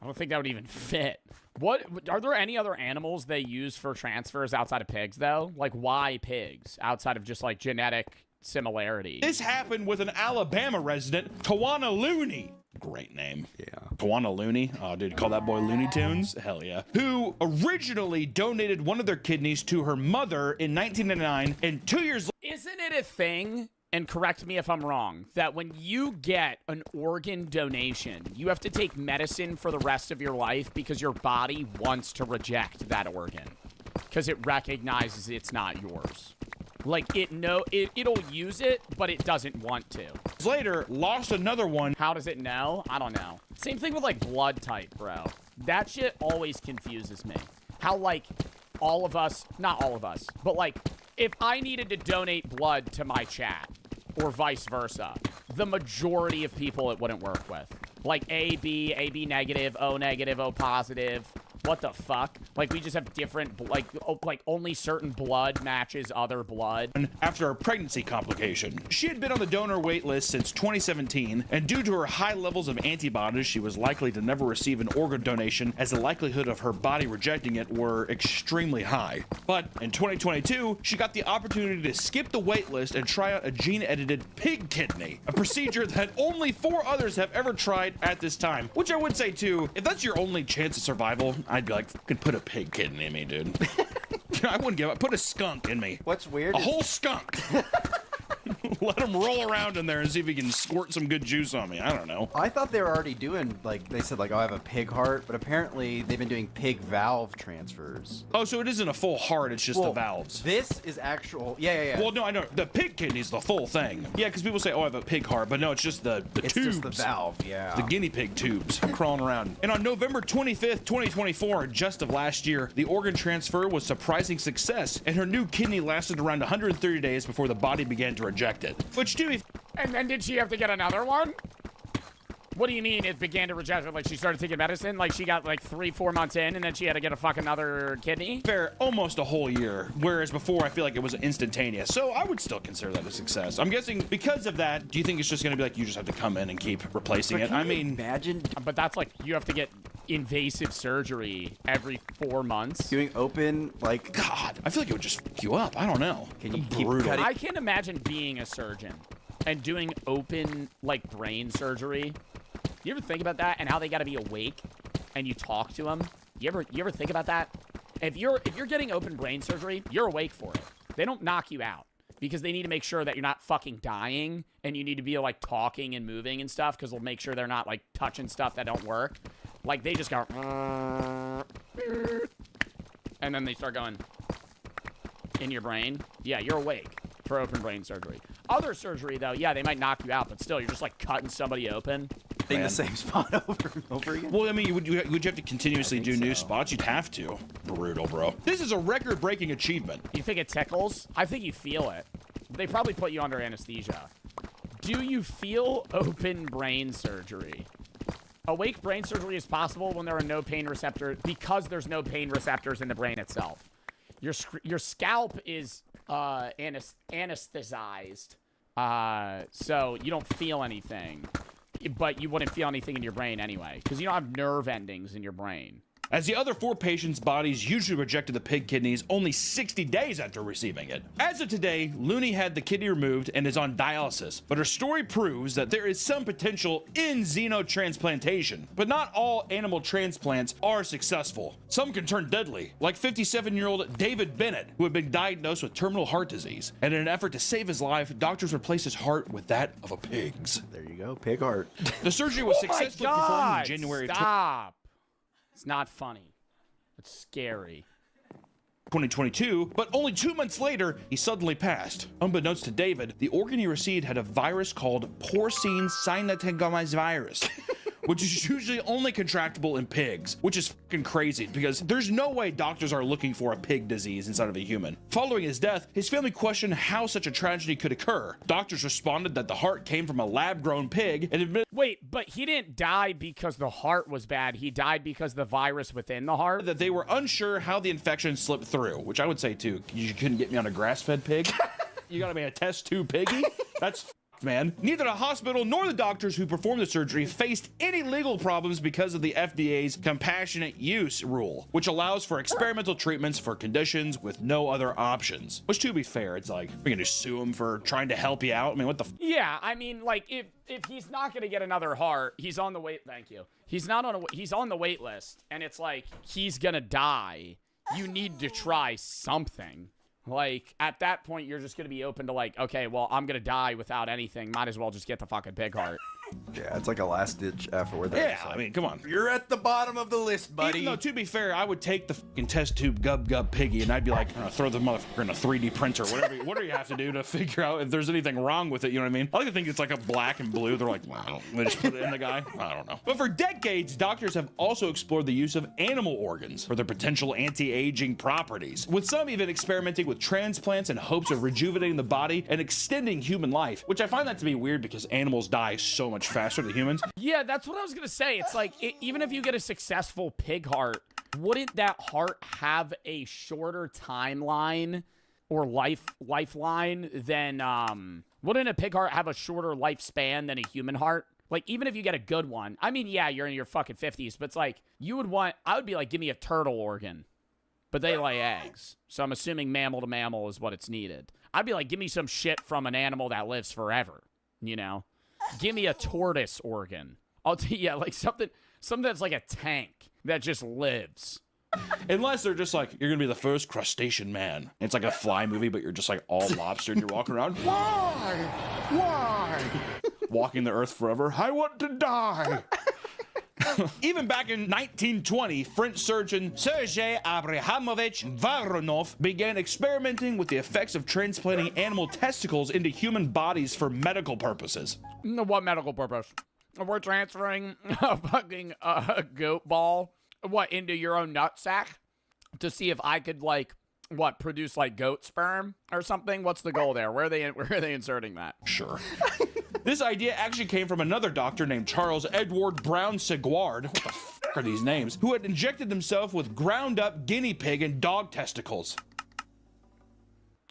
[SPEAKER 7] don't think that would even fit. What are there any other animals they use for transfers outside of pigs though? Like why pigs outside of just like genetic similarity?
[SPEAKER 9] This happened with an Alabama resident, Tawana Looney. Great name. Yeah. Tawana Looney. Oh, dude, call that boy Looney Tunes? Hell yeah. Who originally donated one of their kidneys to her mother in 1999, and 2 years later.
[SPEAKER 7] Isn't it a thing? And correct me if I'm wrong, that when you get an organ donation, you have to take medicine for the rest of your life because your body wants to reject that organ because it recognizes it's not yours. Like it'll use it, but it doesn't want to.
[SPEAKER 9] Later, lost another one.
[SPEAKER 7] How does it know? I don't know. Same thing with like blood type, bro. That shit always confuses me. How like all of us, not all of us, but like if I needed to donate blood to my chat, or vice versa, the majority of people it wouldn't work with. Like AB negative, O negative, O positive. What the fuck? Like we just have different, like only certain blood matches other blood.
[SPEAKER 9] After a pregnancy complication. She had been on the donor wait list since 2017, and due to her high levels of antibodies, she was likely to never receive an organ donation as the likelihood of her body rejecting it were extremely high. But in 2022, she got the opportunity to skip the wait list and try out a gene-edited pig kidney, a procedure that only 4 others have ever tried at this time. Which I would say too, if that's your only chance of survival, I'd be like, fucking put a pig kidney in me, dude. I wouldn't give up. Put a skunk in me.
[SPEAKER 20] What's weird?
[SPEAKER 9] A whole skunk. Let him roll around in there and see if he can squirt some good juice on me. I don't know.
[SPEAKER 20] I thought they were already doing, like, they said, like, oh, I have a pig heart, but apparently they've been doing pig valve transfers.
[SPEAKER 9] Oh, so it isn't a full heart, it's just the valves.
[SPEAKER 20] This is actual, yeah.
[SPEAKER 9] Well, no, I know. The pig kidney's the full thing. Yeah, because people say, oh, I have a pig heart, but no, it's just the tubes. It's
[SPEAKER 20] just the valve, yeah.
[SPEAKER 9] The guinea pig tubes crawling around. And on November 25th, 2024, just of last year, the organ transfer was surprising success, and her new kidney lasted around 130 days before the body began to reject it. Which, too,
[SPEAKER 7] and then did she have to get another one? What do you mean it began to reject it? Like she started taking medicine? Like she got like 3-4 months in and then she had to get a fucking another kidney?
[SPEAKER 9] Fair, almost a whole year. Whereas before I feel like it was instantaneous. So I would still consider that a success. I'm guessing because of that, do you think it's just gonna be like you just have to come in and keep replacing it? I mean,
[SPEAKER 20] imagine.
[SPEAKER 7] But that's like you have to get invasive surgery every 4 months.
[SPEAKER 20] Doing open, like,
[SPEAKER 9] God, I feel like it would just fuck you up. I don't know.
[SPEAKER 20] Can you keep
[SPEAKER 9] brutal.
[SPEAKER 7] I can't imagine being a surgeon and doing open like brain surgery. You ever think about that and how they got to be awake and you talk to them? You ever think about that? If you're getting open brain surgery, you're awake for it. They don't knock you out because they need to make sure that you're not fucking dying and you need to be like talking and moving and stuff because they'll make sure they're not like touching stuff that don't work. Like they just go and then they start going in your brain. Yeah, you're awake for open brain surgery. Other surgery though, yeah, they might knock you out, but still you're just like cutting somebody open.
[SPEAKER 20] In the same spot over and over again.
[SPEAKER 9] Well, I mean, would you have to continuously do new spots? You'd have to. Brutal, bro. This is a record-breaking achievement.
[SPEAKER 7] You think it tickles? I think you feel it. They probably put you under anesthesia. Do you feel open brain surgery? Awake brain surgery is possible when there are no pain receptors, because there's no pain receptors in the brain itself. Your scalp is anesthetized, so you don't feel anything. But you wouldn't feel anything in your brain anyway, because you don't have nerve endings in your brain.
[SPEAKER 9] As the other 4 patients' bodies usually rejected the pig kidneys only 60 days after receiving it. As of today, Looney had the kidney removed and is on dialysis, but her story proves that there is some potential in xenotransplantation. But not all animal transplants are successful. Some can turn deadly, like 57-year-old David Bennett, who had been diagnosed with terminal heart disease. And in an effort to save his life, doctors replaced his heart with that of a pig's.
[SPEAKER 20] There you go, pig heart.
[SPEAKER 9] The surgery was successfully performed in January.
[SPEAKER 7] Stop. It's not funny. It's scary.
[SPEAKER 9] 2022, but only 2 months later, he suddenly passed. Unbeknownst to David, the organ he received had a virus called porcine cytomegalovirus, which is usually only contractable in pigs, which is fucking crazy because there's no way doctors are looking for a pig disease inside of a human. Following his death, his family questioned how such a tragedy could occur. Doctors responded that the heart came from a lab-grown pig and admitted—
[SPEAKER 7] Wait, but he didn't die because the heart was bad. He died because the virus within the heart?
[SPEAKER 9] that they were unsure how the infection slipped through, which I would say too. You couldn't get me on a grass-fed pig. You gotta be a test tube piggy? That's man. Neither the hospital nor the doctors who performed the surgery faced any legal problems because of the FDA's compassionate use rule, which allows for experimental treatments for conditions with no other options. Which, to be fair, it's like, we're gonna sue him for trying to help you out? I mean, what the
[SPEAKER 7] Yeah, I mean, like, if he's not gonna get another heart, he's on the wait. Thank you. He's not on he's on the wait list, and it's like he's gonna die. You need to try something. Like, at that point, you're just gonna be open to like, okay, well, I'm gonna die without anything. Might as well just get the fucking pig heart.
[SPEAKER 13] Yeah, it's like a last-ditch effort.
[SPEAKER 9] Yeah, I mean, come on.
[SPEAKER 13] You're at the bottom of the list, buddy.
[SPEAKER 9] Even though, to be fair, I would take the fucking test tube gub piggy and I'd be like, throw the motherfucker in a 3D printer, whatever you have to do to figure out if there's anything wrong with it, you know what I mean? I like to think it's like a black and blue. They're like, wow, they just put it in the guy. I don't know. But for decades, doctors have also explored the use of animal organs for their potential anti-aging properties, with some even experimenting with transplants in hopes of rejuvenating the body and extending human life, which I find that to be weird because animals die so much faster than humans.
[SPEAKER 7] Yeah, that's what I was gonna say. It's like, even if you get a successful pig heart, wouldn't that heart have a shorter timeline or lifeline than, wouldn't a pig heart have a shorter lifespan than a human heart? Like, even if you get a good one, I mean, yeah, you're in your fucking 50s, but it's like, I would be like, give me a turtle organ. But they lay eggs. So I'm assuming mammal to mammal is what it's needed. I'd be like, give me some shit from an animal that lives forever, you know? Give me a tortoise organ. Yeah, like something that's like a tank that just lives.
[SPEAKER 9] Unless they're just like, you're gonna be the first crustacean man. It's like a Fly movie, but you're just like all lobster and you're walking around. Why? Walking the earth forever. I want to die. Even back in 1920, French surgeon Sergei Abrahamovich Voronov began experimenting with the effects of transplanting animal testicles into human bodies for medical purposes.
[SPEAKER 7] What medical purpose? We're transferring a fucking goat ball, into your own nutsack to see if I could, like, produce, like, goat sperm or something? What's the goal there? Where are they inserting that?
[SPEAKER 9] Sure. This idea actually came from another doctor named Charles Edward Brown Seguard. What the fuck are these names? Who had injected himself with ground up guinea pig and dog testicles.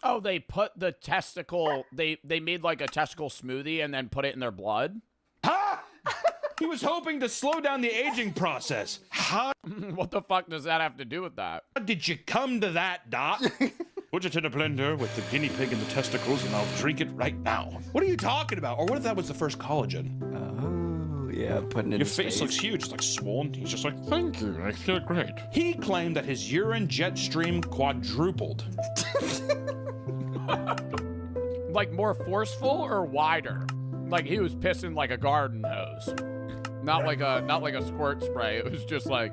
[SPEAKER 7] Oh, they put the testicle, they made like a testicle smoothie and then put it in their blood?
[SPEAKER 9] Ha! He was hoping to slow down the aging process. How?
[SPEAKER 7] What the fuck does that have to do with that?
[SPEAKER 9] How did you come to that, Doc? Put it in a blender with the guinea pig and the testicles and I'll drink it right now. What are you talking about? Or what if that was the first collagen?
[SPEAKER 20] Oh, yeah, putting it in
[SPEAKER 9] Your face looks huge. It's like swollen. He's just like, thank you, I feel great. He claimed that his urine jet stream quadrupled.
[SPEAKER 7] Like more forceful or wider? Like he was pissing like a garden hose. Not like a squirt spray. It was just like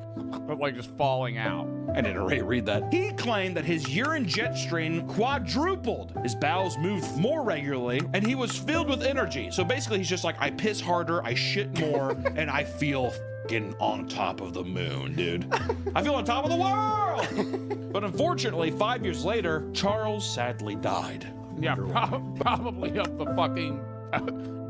[SPEAKER 7] just falling out.
[SPEAKER 9] I didn't already read that. He claimed that his urine jet stream quadrupled. His bowels moved more regularly, and he was filled with energy. So basically, he's just like, I piss harder, I shit more, and I feel fucking on top of the moon, dude. I feel on top of the world! But unfortunately, 5 years later, Charles sadly died.
[SPEAKER 7] Yeah, probably of the fucking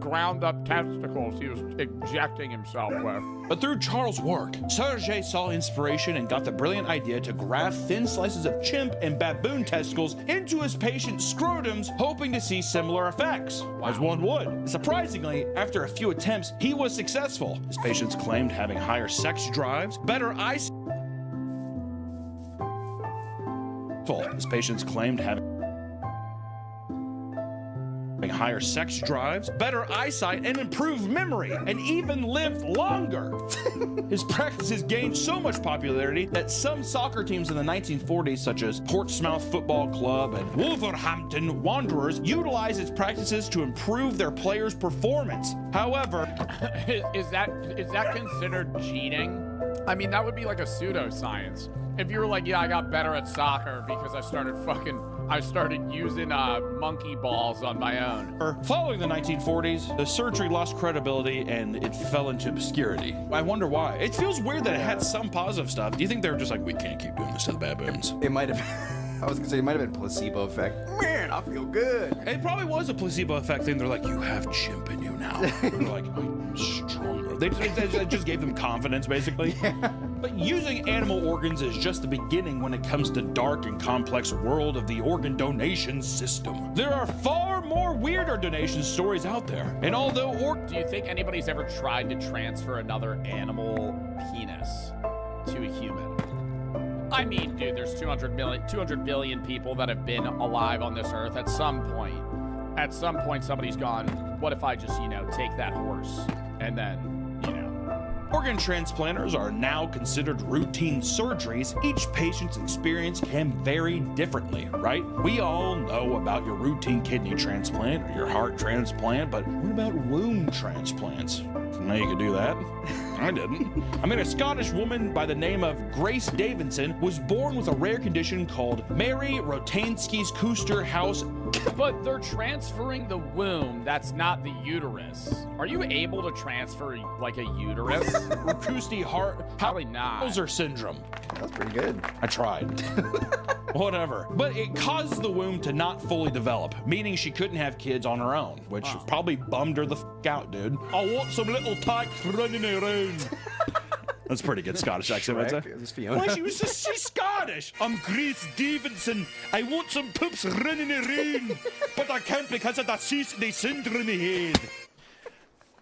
[SPEAKER 7] ground up testicles he was injecting himself with.
[SPEAKER 9] But through Charles' work, Sergei saw inspiration and got the brilliant idea to graft thin slices of chimp and baboon testicles into his patient's scrotums, hoping to see similar effects, as one would. Surprisingly, after a few attempts, he was successful. His patients claimed having higher sex drives, better eyesight. His patients claimed having higher sex drives, better eyesight, and improved memory, and even lived longer. His practices gained so much popularity that some soccer teams in the 1940s, such as Portsmouth Football Club and Wolverhampton Wanderers, utilized its practices to improve their players' performance. However,
[SPEAKER 7] is that considered cheating? I mean, that would be like a pseudoscience. If you were like, yeah, I got better at soccer because I started fucking I started using monkey balls on my own.
[SPEAKER 9] Following the 1940s, the surgery lost credibility and it fell into obscurity. I wonder why. It feels weird that it had some positive stuff. Do you think they were just like, we can't keep doing this to the baboons?
[SPEAKER 20] It might have. I was gonna say it might have been placebo effect. Man, I feel good.
[SPEAKER 9] It probably was a placebo effect thing. They're like, you have chimp in you now. And they're like, I'm stronger. They just gave them confidence, basically. Yeah. But using animal organs is just the beginning when it comes to dark and complex world of the organ donation system. There are far more weirder donation stories out there. And although
[SPEAKER 7] do you think anybody's ever tried to transfer another animal penis to a human? I mean, dude, there's 200 billion people that have been alive on this earth. At some point, somebody's gone, what if I just, take that horse and then,
[SPEAKER 9] Organ transplanters are now considered routine surgeries. Each patient's experience can vary differently, right? We all know about your routine kidney transplant or your heart transplant, but what about womb transplants? Now you could do that. I didn't. A Scottish woman by the name of Grace Davidson was born with a rare condition called Mary Rotansky's Kuster House.
[SPEAKER 7] But they're transferring the womb. That's not the uterus. Are you able to transfer like a uterus?
[SPEAKER 9] Rokustyi heart.
[SPEAKER 7] Probably not.
[SPEAKER 9] Hauser syndrome.
[SPEAKER 20] That's pretty good.
[SPEAKER 9] I tried. Whatever. But it caused the womb to not fully develop, meaning she couldn't have kids on her own, which probably bummed her the f out, dude. I want some little tykes running around. That's pretty good Scottish accent, I'd say. Why, she's Scottish. I'm Grace Davidson. I want some poops running around, but I can't because of the syndrome in my head.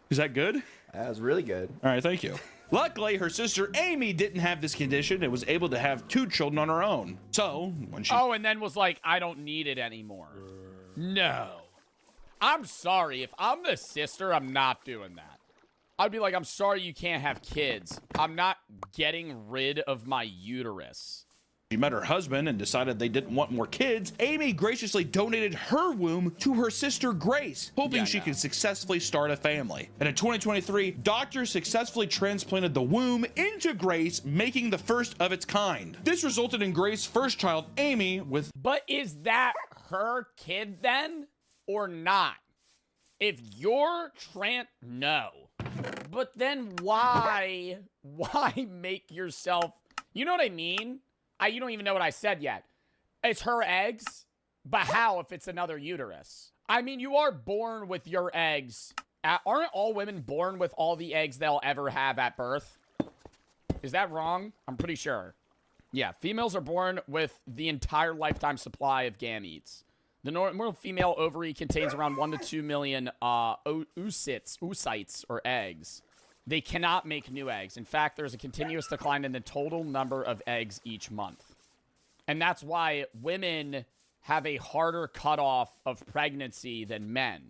[SPEAKER 9] Is that good?
[SPEAKER 20] That was really good.
[SPEAKER 9] All right, thank you. Luckily, her sister Amy didn't have this condition and was able to have 2 children on her own. So, when she...
[SPEAKER 7] Oh, and then was like, I don't need it anymore. No. I'm sorry. If I'm the sister, I'm not doing that. I'd be like, I'm sorry you can't have kids. I'm not getting rid of my uterus.
[SPEAKER 9] She met her husband and decided they didn't want more kids. Amy graciously donated her womb to her sister Grace, hoping she could successfully start a family. And in 2023, doctors successfully transplanted the womb into Grace, making the first of its kind. This resulted in Grace's first child, Amy, with...
[SPEAKER 7] But is that her kid then? Or not? If you're no. But then why make yourself... You know what I mean? You don't even know what I said yet. It's her eggs, but how if it's another uterus? I mean, you are born with your eggs. Aren't all women born with all the eggs they'll ever have at birth? Is that wrong? I'm pretty sure. Yeah, females are born with the entire lifetime supply of gametes. The normal female ovary contains around 1 to 2 million oocytes, or eggs. They cannot make new eggs. In fact, there's a continuous decline in the total number of eggs each month. And that's why women have a harder cutoff of pregnancy than men.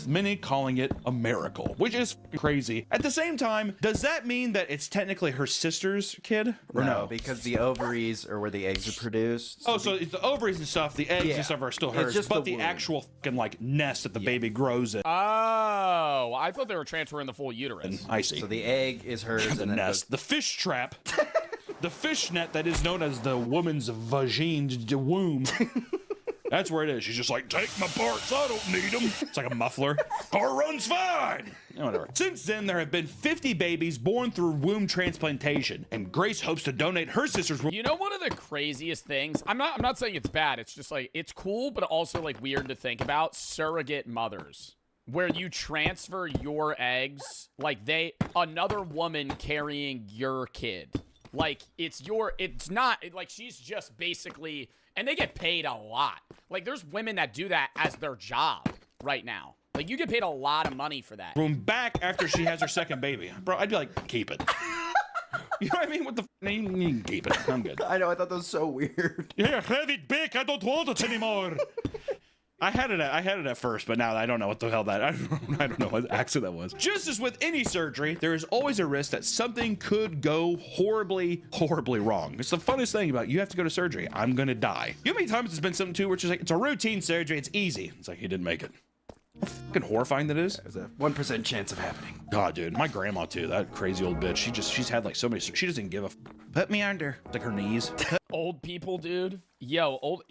[SPEAKER 9] Many calling it a miracle, which is crazy. At the same time, does that mean that it's technically her sister's kid? Or no?
[SPEAKER 20] Because the ovaries are where the eggs are produced.
[SPEAKER 9] So so it's the ovaries and stuff, the eggs and stuff are still hers,
[SPEAKER 20] just
[SPEAKER 9] but
[SPEAKER 20] the
[SPEAKER 9] the actual fucking nest that the baby grows in.
[SPEAKER 7] Oh, I thought they were transferring the full uterus.
[SPEAKER 9] I see.
[SPEAKER 20] So the egg is hers
[SPEAKER 9] the
[SPEAKER 20] and then
[SPEAKER 9] nest. The fish trap. The fish net that is known as the woman's vagine womb. That's where it is. She's just like, take my parts, I don't need them. It's like a muffler. Car runs fine. Whatever. Since then, there have been 50 babies born through womb transplantation, and Grace hopes to donate her sister's womb.
[SPEAKER 7] You know, one of the craziest things, I'm not saying it's bad, it's just like, it's cool, but also like weird to think about, surrogate mothers. Where you transfer your eggs, like another woman carrying your kid. Like, it's not, like, she's just basically, and they get paid a lot. Like, there's women that do that as their job right now. Like, you get paid a lot of money for that.
[SPEAKER 9] Room back after she has her second baby. Bro, I'd be like, keep it. You know what I mean? What the you can keep it. I'm good.
[SPEAKER 20] I know, I thought that was so weird.
[SPEAKER 9] Yeah, have it back. I don't want it anymore. I had it at first, but now I don't know what the hell I don't know what accent that was. Just as with any surgery, there is always a risk that something could go horribly, horribly wrong. It's the funnest thing about you have to go to surgery. I'm gonna die. You know how many times it's been something too where it's just like, it's a routine surgery, it's easy. It's like, you didn't make it. How fucking horrifying that is.
[SPEAKER 20] There's a 1% chance of happening.
[SPEAKER 9] God, dude, my grandma too, that crazy old bitch. She's had like so many, she doesn't give a put me under. It's like her knees.
[SPEAKER 7] Old people, dude. Yo,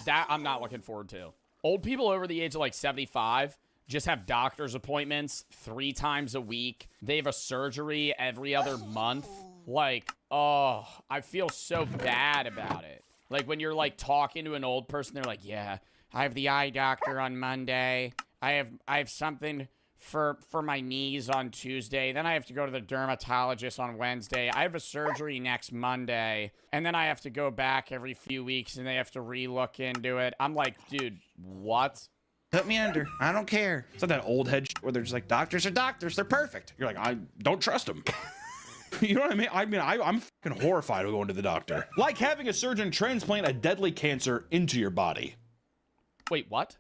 [SPEAKER 7] that I'm not looking forward to. Old people over the age of like 75 just have doctor's appointments 3 times a week. They have a surgery every other month. Like, oh, I feel so bad about it. Like when you're like talking to an old person, they're like, yeah, I have the eye doctor on Monday. I have something for my knees on Tuesday. Then I have to go to the dermatologist on Wednesday. I have a surgery next Monday. And then I have to go back every few weeks and they have to re-look into it. I'm like, dude, what?
[SPEAKER 9] Put me under. I don't care. It's not that old head where they're just like, doctors are doctors. They're perfect. You're like, I don't trust them. You know what I mean? I'm fucking horrified of going to the doctor. Like having a surgeon transplant a deadly cancer into your body.
[SPEAKER 7] Wait, what?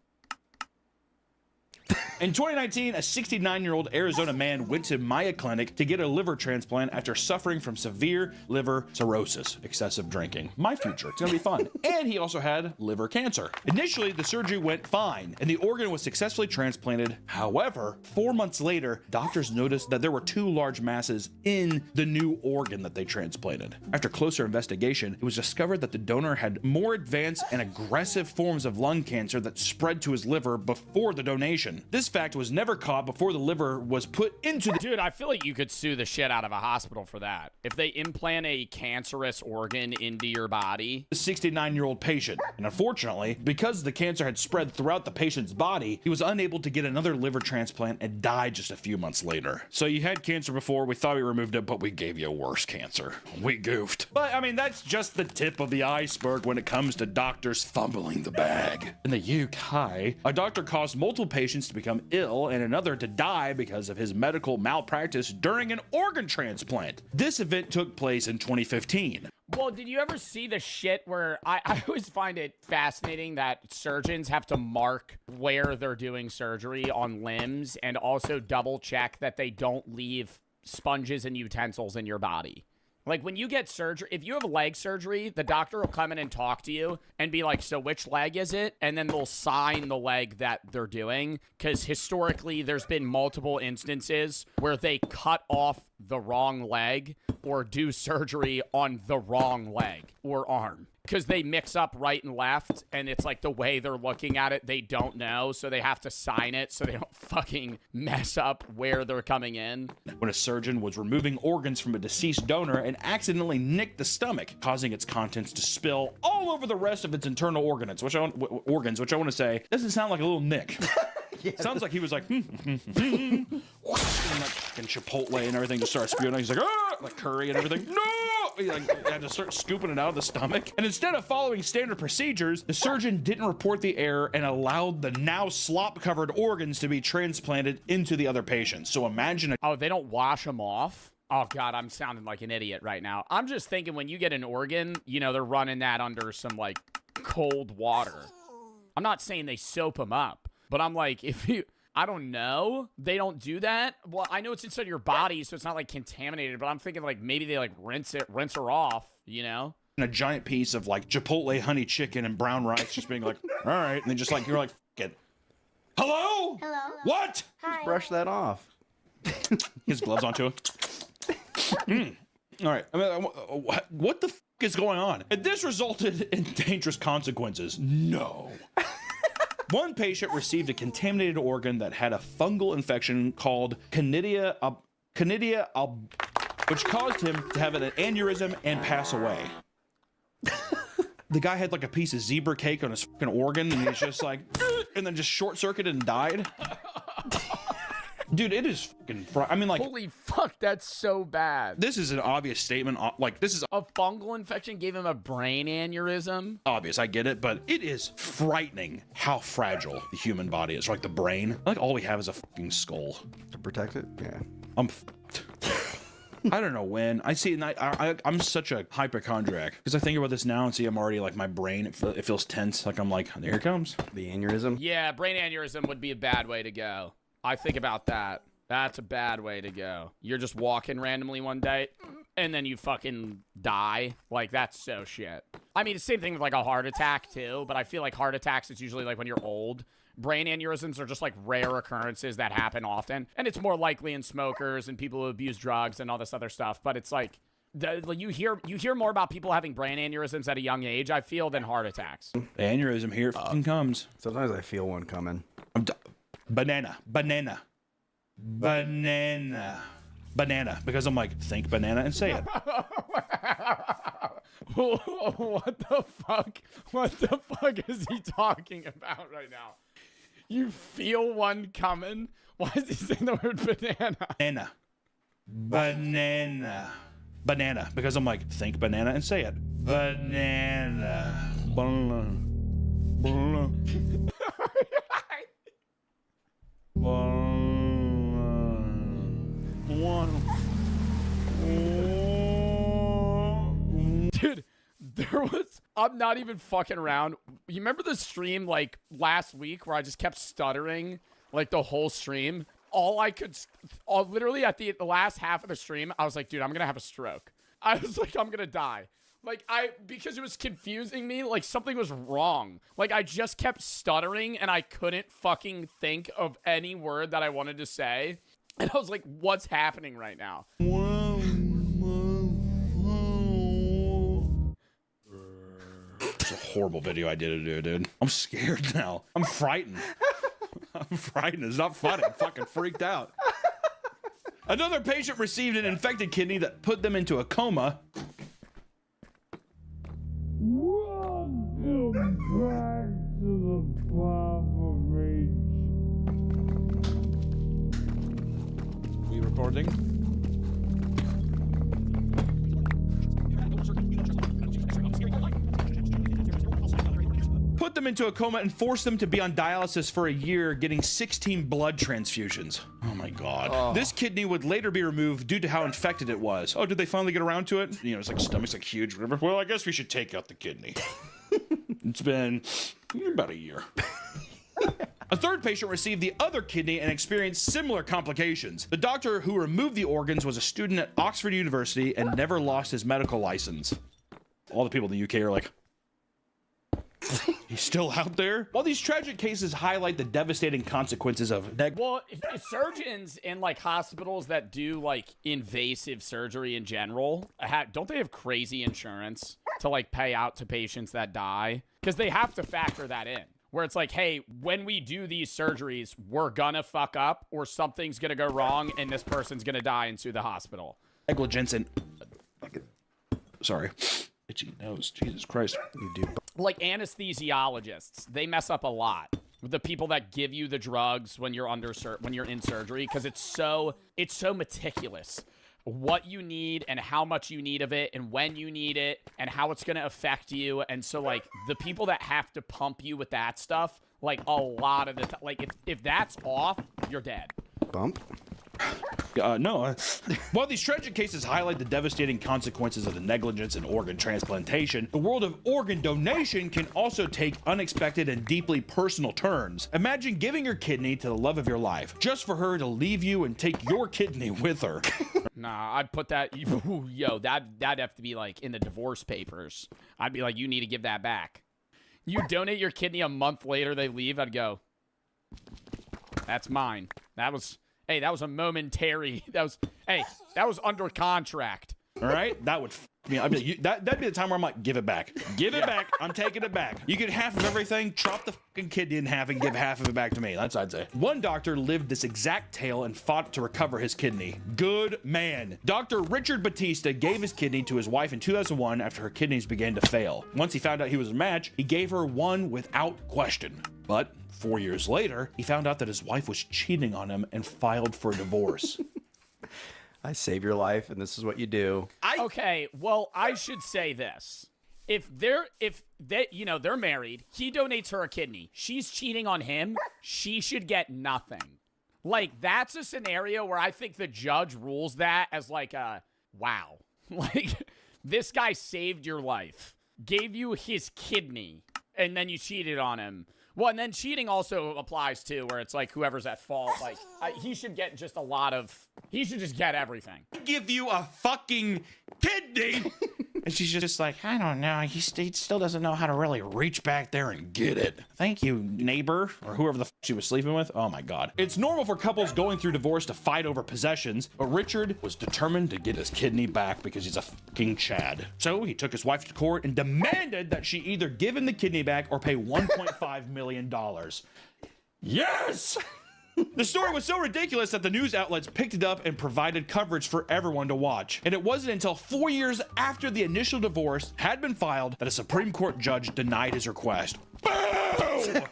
[SPEAKER 9] In 2019, a 69-year-old Arizona man went to Maya Clinic to get a liver transplant after suffering from severe liver cirrhosis, excessive drinking. My future, it's gonna be fun. And he also had liver cancer. Initially, the surgery went fine, and the organ was successfully transplanted. However, 4 months later, doctors noticed that there were 2 large masses in the new organ that they transplanted. After closer investigation, it was discovered that the donor had more advanced and aggressive forms of lung cancer that spread to his liver before the donation. This fact was never caught before the liver was put into the—
[SPEAKER 7] Dude, I feel like you could sue the shit out of a hospital for that. If they implant a cancerous organ into your body.
[SPEAKER 9] The 69-year-old patient. And unfortunately, because the cancer had spread throughout the patient's body, he was unable to get another liver transplant and died just a few months later. So you had cancer before, we thought we removed it, but we gave you worse cancer. We goofed. But I mean, that's just the tip of the iceberg when it comes to doctors fumbling the bag. In the UK, a doctor caused multiple patients to become ill and another to die because of his medical malpractice during an organ transplant. This event took place in 2015.
[SPEAKER 7] Well, did you ever see the shit where I always find it fascinating that surgeons have to mark where they're doing surgery on limbs and also double check that they don't leave sponges and utensils in your body. Like when you get surgery, if you have leg surgery, the doctor will come in and talk to you and be like, so which leg is it? And then they'll sign the leg that they're doing. Because historically, there's been multiple instances where they cut off the wrong leg or do surgery on the wrong leg or arm. Because they mix up right and left, and it's like the way they're looking at it, they don't know, so they have to sign it so they don't fucking mess up where they're coming in.
[SPEAKER 9] When a surgeon was removing organs from a deceased donor and accidentally nicked the stomach, causing its contents to spill all over the rest of its internal organs, which I want to say doesn't sound like a little nick. Sounds like he was like, and Chipotle and everything just started spewing. He's like, ah, like curry and everything. No! He like had to start scooping it out of the stomach. And instead of following standard procedures, the surgeon didn't report the error and allowed the now slop-covered organs to be transplanted into the other patients. So imagine—
[SPEAKER 7] Oh, they don't wash them off? Oh, God, I'm sounding like an idiot right now. I'm just thinking when you get an organ, you know, they're running that under some, like, cold water. I'm not saying they soap them up, but I'm like, if you— I don't know. They don't do that. Well, I know it's inside your body, so it's not like contaminated, but I'm thinking like maybe they like rinse her off, you know?
[SPEAKER 9] And a giant piece of like Chipotle honey chicken and brown rice just being like, all right. And then just like, you're like, F it. Hello?
[SPEAKER 10] Hello?
[SPEAKER 9] What?
[SPEAKER 10] Hi.
[SPEAKER 20] Brush that off.
[SPEAKER 9] His gloves onto him. All right. I mean, what the f is going on? And this resulted in dangerous consequences. No. One patient received a contaminated organ that had a fungal infection called Candida which caused him to have an aneurysm and pass away. The guy had like a piece of zebra cake on his fucking organ, and he's just like, and then just short-circuited and died. Dude, it is fucking. I mean, like,
[SPEAKER 7] holy fuck, that's so bad.
[SPEAKER 9] This is an obvious statement. Like, this is
[SPEAKER 7] a fungal infection gave him a brain aneurysm.
[SPEAKER 9] Obvious, I get it, but it is frightening how fragile the human body is. Like the brain, like all we have is a fucking skull
[SPEAKER 20] to protect it. Yeah,
[SPEAKER 9] I'm fucked. I don't know when I see, and I'm such a hypochondriac because I think about this now and see I'm already like my brain. It feels tense. Like I'm like, there it comes,
[SPEAKER 20] the aneurysm.
[SPEAKER 7] Yeah, brain aneurysm would be a bad way to go. I think about that. That's a bad way to go. You're just walking randomly one day, and then you fucking die. Like, that's so shit. I mean, the same thing with, like, a heart attack, too, but I feel like heart attacks is usually, like, when you're old. Brain aneurysms are just, like, rare occurrences that happen often, and it's more likely in smokers and people who abuse drugs and all this other stuff, but it's like, You hear more about people having brain aneurysms at a young age, I feel, than heart attacks.
[SPEAKER 9] The aneurysm here fucking comes.
[SPEAKER 20] Sometimes I feel one coming.
[SPEAKER 9] Banana. Because I'm like, think banana and say it.
[SPEAKER 7] What the fuck? What the fuck is he talking about right now? You feel one coming? Why is he saying the word banana?
[SPEAKER 9] Banana. Because I'm like, think banana and say it. Banana.
[SPEAKER 7] Dude, I'm not even fucking around. You remember the stream like last week where I just kept stuttering like the whole stream? Literally at the last half of the stream, I was like, dude, I'm gonna have a stroke. I was like, I'm gonna die. Like, because it was confusing me, like something was wrong. Like, I just kept stuttering and I couldn't fucking think of any word that I wanted to say. And I was like, what's happening right now?
[SPEAKER 9] It's a horrible video I did to do, dude. I'm scared now. I'm frightened. It's not funny. I'm fucking freaked out. Another patient received an infected kidney that put them into a coma. We recording? Put them into a coma and forced them to be on dialysis for a year, getting 16 blood transfusions. Oh my God. Oh. This kidney would later be removed due to how infected it was. Oh, did they finally get around to it? You know, it's like stomach's like huge, whatever. Well, I guess we should take out the kidney. It's been about a year. A third patient received the other kidney and experienced similar complications. The doctor who removed the organs was a student at Oxford University and never lost his medical license. All the people in the UK are like, he's still out there? While these tragic cases highlight the devastating consequences of
[SPEAKER 7] surgeons in like hospitals that do like invasive surgery in general, don't they have crazy insurance to like pay out to patients that die? Because they have to factor that in. Where it's like, hey, when we do these surgeries, we're gonna fuck up or something's gonna go wrong and this person's gonna die and sue the hospital.
[SPEAKER 9] Negligence and... Sorry. Itchy nose. Jesus Christ. You do.
[SPEAKER 7] Like anesthesiologists, they mess up a lot with the people that give you the drugs when you're in surgery, because it's so meticulous. What you need and how much you need of it and when you need it and how it's going to affect you. And so like the people that have to pump you with that stuff, like a lot of the time, like if that's off, you're dead.
[SPEAKER 20] Bump?
[SPEAKER 9] No. While these tragic cases highlight the devastating consequences of the negligence in organ transplantation, the world of organ donation can also take unexpected and deeply personal turns. Imagine giving your kidney to the love of your life, just for her to leave you and take your kidney with her.
[SPEAKER 7] Nah, I'd put that, that'd have to be like in the divorce papers. I'd be like, you need to give that back. You donate your kidney a month later, they leave, I'd go, that's mine. That was a momentary, that was under contract.
[SPEAKER 9] All right? That would me. That'd be the time where I'm like, give it back. Give it back. I'm taking it back. You get half of everything, chop the fucking kidney in half and give half of it back to me. That's what I'd say. One doctor lived this exact tale and fought to recover his kidney. Good man. Dr. Richard Batista gave his kidney to his wife in 2001 after her kidneys began to fail. Once he found out he was a match, he gave her one without question. But 4 years later, he found out that his wife was cheating on him and filed for a divorce.
[SPEAKER 20] I save your life, and this is what you do.
[SPEAKER 7] Okay, well, I should say this. If they're married, he donates her a kidney. She's cheating on him. She should get nothing. Like, that's a scenario where I think the judge rules that as like a, wow. Like, this guy saved your life, gave you his kidney, and then you cheated on him. Well, and then cheating also applies too, where it's like whoever's at fault, like he should get just he should just get everything.
[SPEAKER 9] Give you a fucking kidney, and And she's just like, I don't know. He still doesn't know how to really reach back there and get it. Thank you, neighbor, or whoever the she was sleeping with. Oh my God. It's normal for couples going through divorce to fight over possessions, but Richard was determined to get his kidney back because he's a fucking Chad. So he took his wife to court and demanded that she either give him the kidney back or pay $1.5 million. Yes! The story was so ridiculous that the news outlets picked it up and provided coverage for everyone to watch. And it wasn't until 4 years after the initial divorce had been filed that a Supreme Court judge denied his request. Boom!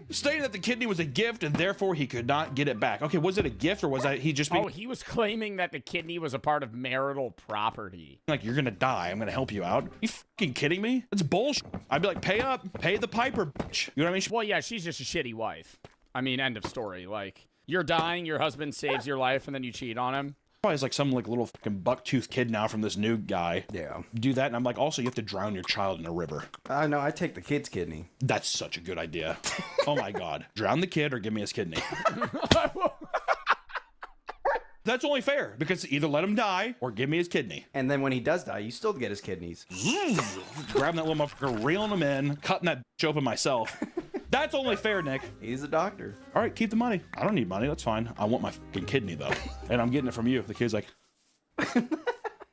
[SPEAKER 9] Stating that the kidney was a gift and therefore he could not get it back. Okay, was it a gift or was that he just
[SPEAKER 7] Oh, he was claiming that the kidney was a part of marital property.
[SPEAKER 9] like, you're gonna die, I'm gonna help you out? You fucking kidding me? That's bullshit. I'd be like, pay up, pay the piper, bitch. You know what I mean?
[SPEAKER 7] Well, yeah, she's just a shitty wife. I mean, end of story. Like, you're dying, your husband saves your life, and then you cheat on him.
[SPEAKER 9] Probably is like some like little fucking buck-toothed kid now from this new guy.
[SPEAKER 20] Yeah.
[SPEAKER 9] Do that, and I'm like, also, you have to drown your child in a river.
[SPEAKER 20] No, I take the kid's kidney.
[SPEAKER 9] That's such a good idea. Oh my God. Drown the kid or give me his kidney. That's only fair, because either let him die or give me his kidney.
[SPEAKER 20] And then when he does die, you still get his kidneys.
[SPEAKER 9] Grabbing that little motherfucker, reeling him in, cutting that bitch open myself. That's only fair, Nick.
[SPEAKER 20] He's a doctor.
[SPEAKER 9] All right, keep the money. I don't need money. That's fine. I want my fucking kidney, though. And I'm getting it from you. The kid's like,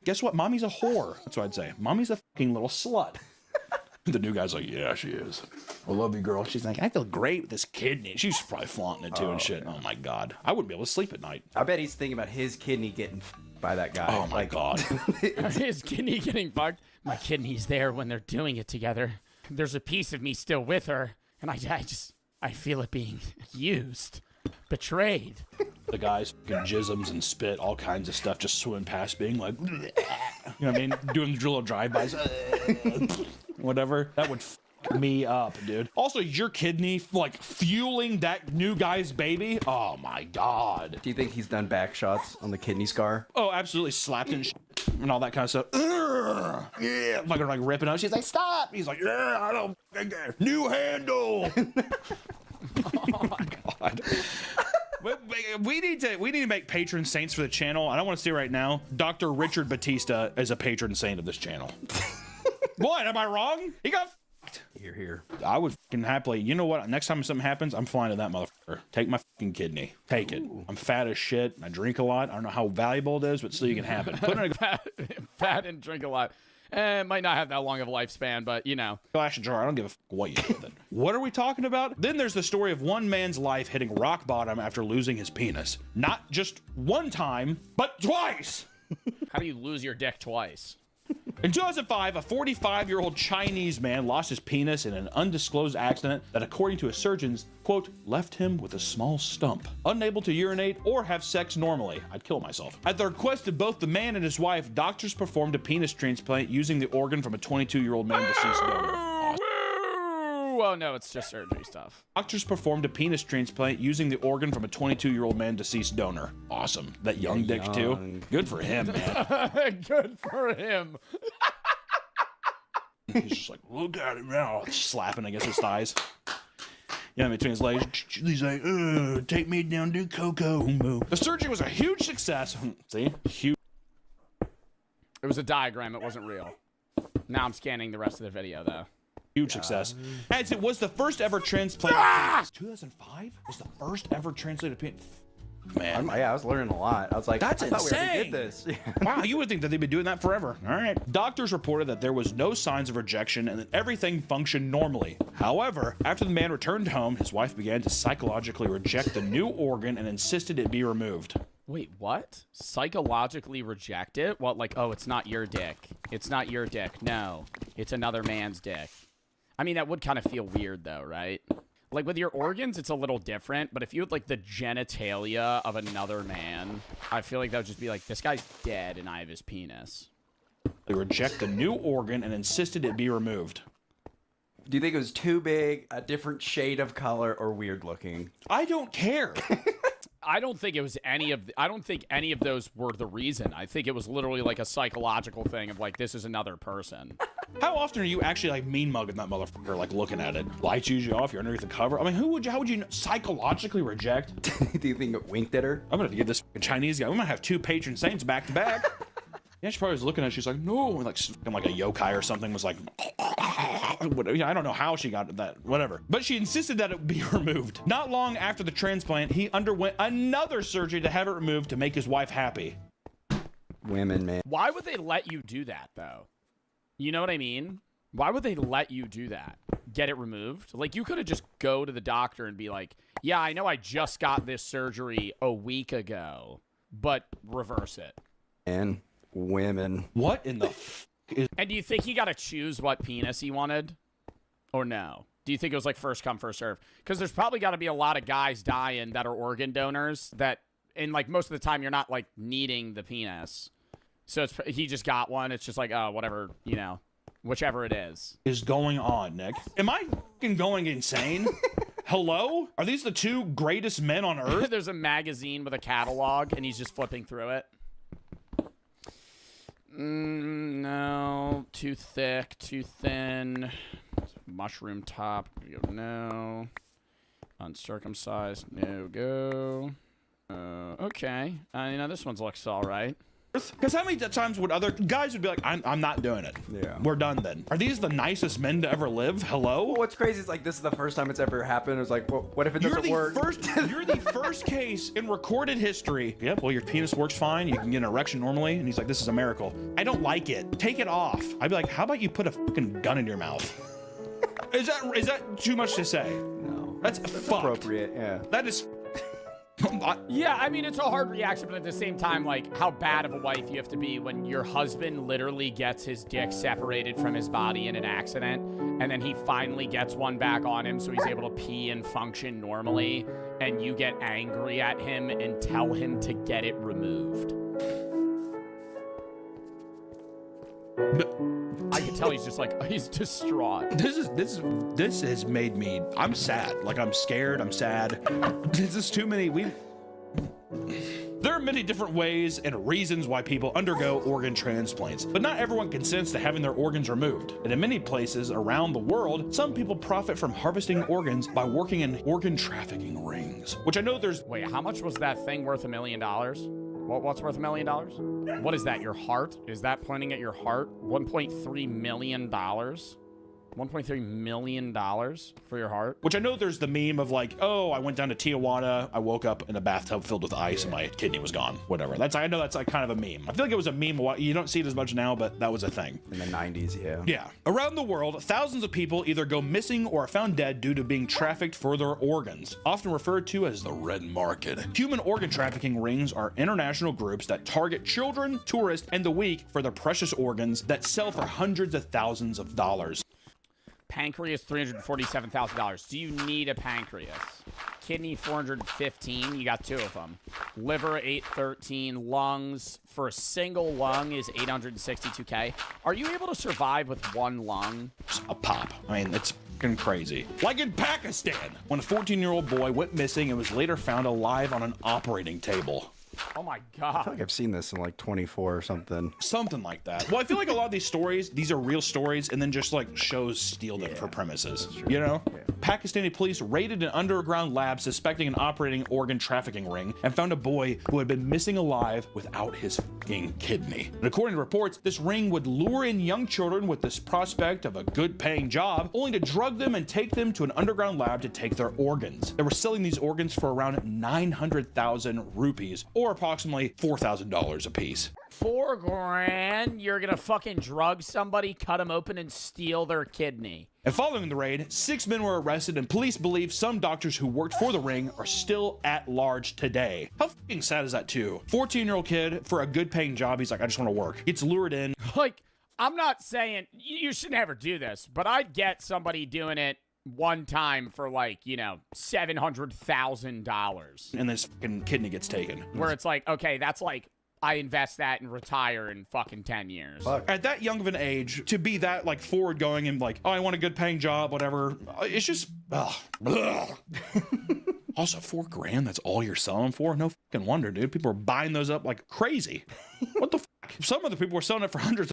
[SPEAKER 9] guess what? Mommy's a whore. That's what I'd say. Mommy's a fucking little slut. The new guy's like, yeah, she is. I love you, girl. She's like, I feel great with this kidney. She's probably flaunting it too and shit. Oh my God. I wouldn't be able to sleep at night.
[SPEAKER 20] I bet he's thinking about his kidney getting by that guy.
[SPEAKER 9] Oh my God.
[SPEAKER 7] His kidney getting fucked. My kidney's there when they're doing it together. There's a piece of me still with her, and I feel it being used, betrayed.
[SPEAKER 9] The guy's fucking jisms and spit, all kinds of stuff, just swimming past, being like, you know what I mean? Doing little drive-bys, whatever. That would f me up, dude. Also, your kidney, like, fueling that new guy's baby. Oh my God.
[SPEAKER 20] Do you think he's done back shots on the kidney scar?
[SPEAKER 9] Oh, absolutely. Slapped and all that kind of stuff. Yeah, fucking like ripping out. She's like, stop. He's like, yeah, I don't. New handle. Oh my God. We need to make patron saints for the channel. I don't want to say right now, Dr. Richard Batista is a patron saint of this channel. What? Am I wrong? He got fucked.
[SPEAKER 20] Here.
[SPEAKER 9] I would fucking happily. You know what? Next time something happens, I'm flying to that motherfucker. Take my fucking kidney. Take it. I'm fat as shit. I drink a lot. I don't know how valuable it is, but still you can have it. Put it in a
[SPEAKER 7] fat and drink a lot. It might not have that long of a lifespan, but you know.
[SPEAKER 9] Glass jar. I don't give a fuck what you do with it. What are we talking about? Then there's the story of one man's life hitting rock bottom after losing his penis. Not just one time, but twice.
[SPEAKER 7] How do you lose your dick twice?
[SPEAKER 9] In 2005, a 45-year-old Chinese man lost his penis in an undisclosed accident that, according to his surgeons, quote, left him with a small stump. Unable to urinate or have sex normally. I'd kill myself. At the request of both the man and his wife, doctors performed a penis transplant using the organ from a 22-year-old man deceased donor.
[SPEAKER 7] Well, no, it's just surgery stuff.
[SPEAKER 9] Doctors performed a penis transplant using the organ from a 22-year-old man deceased donor. Awesome. That young dick, too. Good for him, man.
[SPEAKER 7] Good for him.
[SPEAKER 9] He's just like, look at him now. Slapping against his thighs. Yeah, between his legs. He's like, take me down to Coco. The surgery was a huge success. See? Huge.
[SPEAKER 7] It was a diagram. It wasn't real. Now I'm scanning the rest of the video, though.
[SPEAKER 9] Huge success. As it was the first ever transplanted. 2005 was the first ever translated penis. Man,
[SPEAKER 20] I was learning a lot. I was like,
[SPEAKER 9] that's
[SPEAKER 20] I thought we already
[SPEAKER 9] insane.
[SPEAKER 20] did this.
[SPEAKER 9] Wow, you would think that they've been doing that forever. All right. Doctors reported that there was no signs of rejection and that everything functioned normally. However, after the man returned home, his wife began to psychologically reject the new organ and insisted it be removed.
[SPEAKER 7] Wait, what? Psychologically reject it? What, like, oh, it's not your dick. It's not your dick. No, it's another man's dick. I mean, that would kind of feel weird, though, right? Like, with your organs, it's a little different, but if you had, like, the genitalia of another man, I feel like that would just be like, this guy's dead and I have his penis.
[SPEAKER 9] They reject the new organ and insisted it be removed.
[SPEAKER 20] Do you think it was too big, a different shade of color, or weird looking?
[SPEAKER 9] I don't care.
[SPEAKER 7] I don't think it was I don't think any of those were the reason. I think it was literally like a psychological thing of like, this is another person.
[SPEAKER 9] How often are you actually like mean mugging that motherfucker, like looking at it? Lights usually off, you're underneath the cover. I mean, how would you psychologically reject?
[SPEAKER 20] Do you think it winked at her?
[SPEAKER 9] I'm gonna have to get this Chinese guy. We might have two patron saints back to back. Yeah, she probably was looking at it. She's like, no. And like a yokai or something was like, I don't know how she got that, whatever. But she insisted that it be removed. Not long after the transplant, he underwent another surgery to have it removed to make his wife happy.
[SPEAKER 20] Women, man.
[SPEAKER 7] Why would they let you do that, though? You know what I mean? Why would they let you do that? Get it removed? Like, you could have just go to the doctor and be like, yeah, I know I just got this surgery a week ago, but reverse it.
[SPEAKER 20] And women.
[SPEAKER 9] What in the
[SPEAKER 7] And do you think he got to choose what penis he wanted? Or no? Do you think it was like first come, first serve? Because there's probably got to be a lot of guys dying that are organ donors that, and like most of the time, you're not like needing the penis. So he just got one. It's just like, oh, whatever, you know, whichever it is.
[SPEAKER 9] Is going on, Nick? Am I fucking going insane? Hello? Are these the two greatest men on earth?
[SPEAKER 7] There's a magazine with a catalog, and he's just flipping through it. No. Too thick, too thin. Mushroom top. No. Uncircumcised. No go. Okay. You know, this one looks all right.
[SPEAKER 9] Because how many times would other guys would be like, I'm not doing it.
[SPEAKER 20] Yeah.
[SPEAKER 9] We're done then. Are these the nicest men to ever live? Hello?
[SPEAKER 20] Well, what's crazy is like this is the first time it's ever happened. It's like, well, what if it doesn't work?
[SPEAKER 9] You're the first case in recorded history. Yep, well, your penis works fine. You can get an erection normally. And he's like, this is a miracle. I don't like it. Take it off. I'd be like, how about you put a fucking gun in your mouth? Is that too much to say?
[SPEAKER 20] No.
[SPEAKER 9] That's
[SPEAKER 20] appropriate, yeah.
[SPEAKER 9] That is...
[SPEAKER 7] Yeah, I mean, it's a hard reaction, but at the same time, like, how bad of a wife you have to be when your husband literally gets his dick separated from his body in an accident, and then he finally gets one back on him so he's able to pee and function normally, and you get angry at him and tell him to get it removed. I can tell he's just like, he's distraught.
[SPEAKER 9] This has made me, I'm sad. Like, I'm scared, I'm sad. This is too many, there are many different ways and reasons why people undergo organ transplants, but not everyone consents to having their organs removed. And in many places around the world, some people profit from harvesting organs by working in organ trafficking rings, which I know there's...
[SPEAKER 7] Wait, how much was that thing worth $1 million? What's worth $1 million? What is that, your heart? Is that pointing at your heart? $1.3 million? $1.3 million for your heart?
[SPEAKER 9] Which I know there's the meme of like, oh, I went down to Tijuana, I woke up in a bathtub filled with ice and my kidney was gone. Whatever. I know that's like kind of a meme. I feel like it was a meme. You don't see it as much now, but that was a thing.
[SPEAKER 20] In the 90s, yeah.
[SPEAKER 9] Yeah. Around the world, thousands of people either go missing or are found dead due to being trafficked for their organs, often referred to as the red market. Human organ trafficking rings are international groups that target children, tourists, and the weak for their precious organs that sell for hundreds of thousands of dollars.
[SPEAKER 7] Pancreas, $347,000. Do you need a pancreas? Kidney, $415. You got 2 of them. Liver, $813. Lungs, for a single lung is $862K. Are you able to survive with 1 lung?
[SPEAKER 9] A pop. I mean, it's fucking crazy. Like in Pakistan, when a 14-year-old boy went missing and was later found alive on an operating table.
[SPEAKER 7] Oh my
[SPEAKER 20] I
[SPEAKER 7] God.
[SPEAKER 20] feel like I've seen this in like 24 or something.
[SPEAKER 9] Something like that. Well, I feel like a lot of these stories, these are real stories, and then just like shows steal them for premises. You know? Yeah. Pakistani police raided an underground lab suspecting an operating organ trafficking ring and found a boy who had been missing alive without his fucking kidney. And according to reports, this ring would lure in young children with this prospect of a good paying job, only to drug them and take them to an underground lab to take their organs. They were selling these organs for around 900,000 rupees, or approximately $4,000 a piece.
[SPEAKER 7] $4,000? You're gonna fucking drug somebody, cut them open, and steal their kidney.
[SPEAKER 9] And following the raid, 6 men were arrested, and police believe some doctors who worked for the ring are still at large today. How fucking sad is that too? 14-year-old kid, for a good paying job, he's like, I just want to work. Gets lured in.
[SPEAKER 7] Like, I'm not saying you should never do this, but I'd get somebody doing it one time for like, you know, $700,000.
[SPEAKER 9] And this fucking kidney gets taken.
[SPEAKER 7] Where it's like, okay, that's like, I invest that and retire in fucking 10 years.
[SPEAKER 9] Fuck. At that young of an age, to be that like forward going and like, oh, I want a good paying job, whatever. It's just, ugh. Also, $4,000, that's all you're selling them for? No fucking wonder, dude. People are buying those up like crazy. What the fuck? Some other people were selling it for hundreds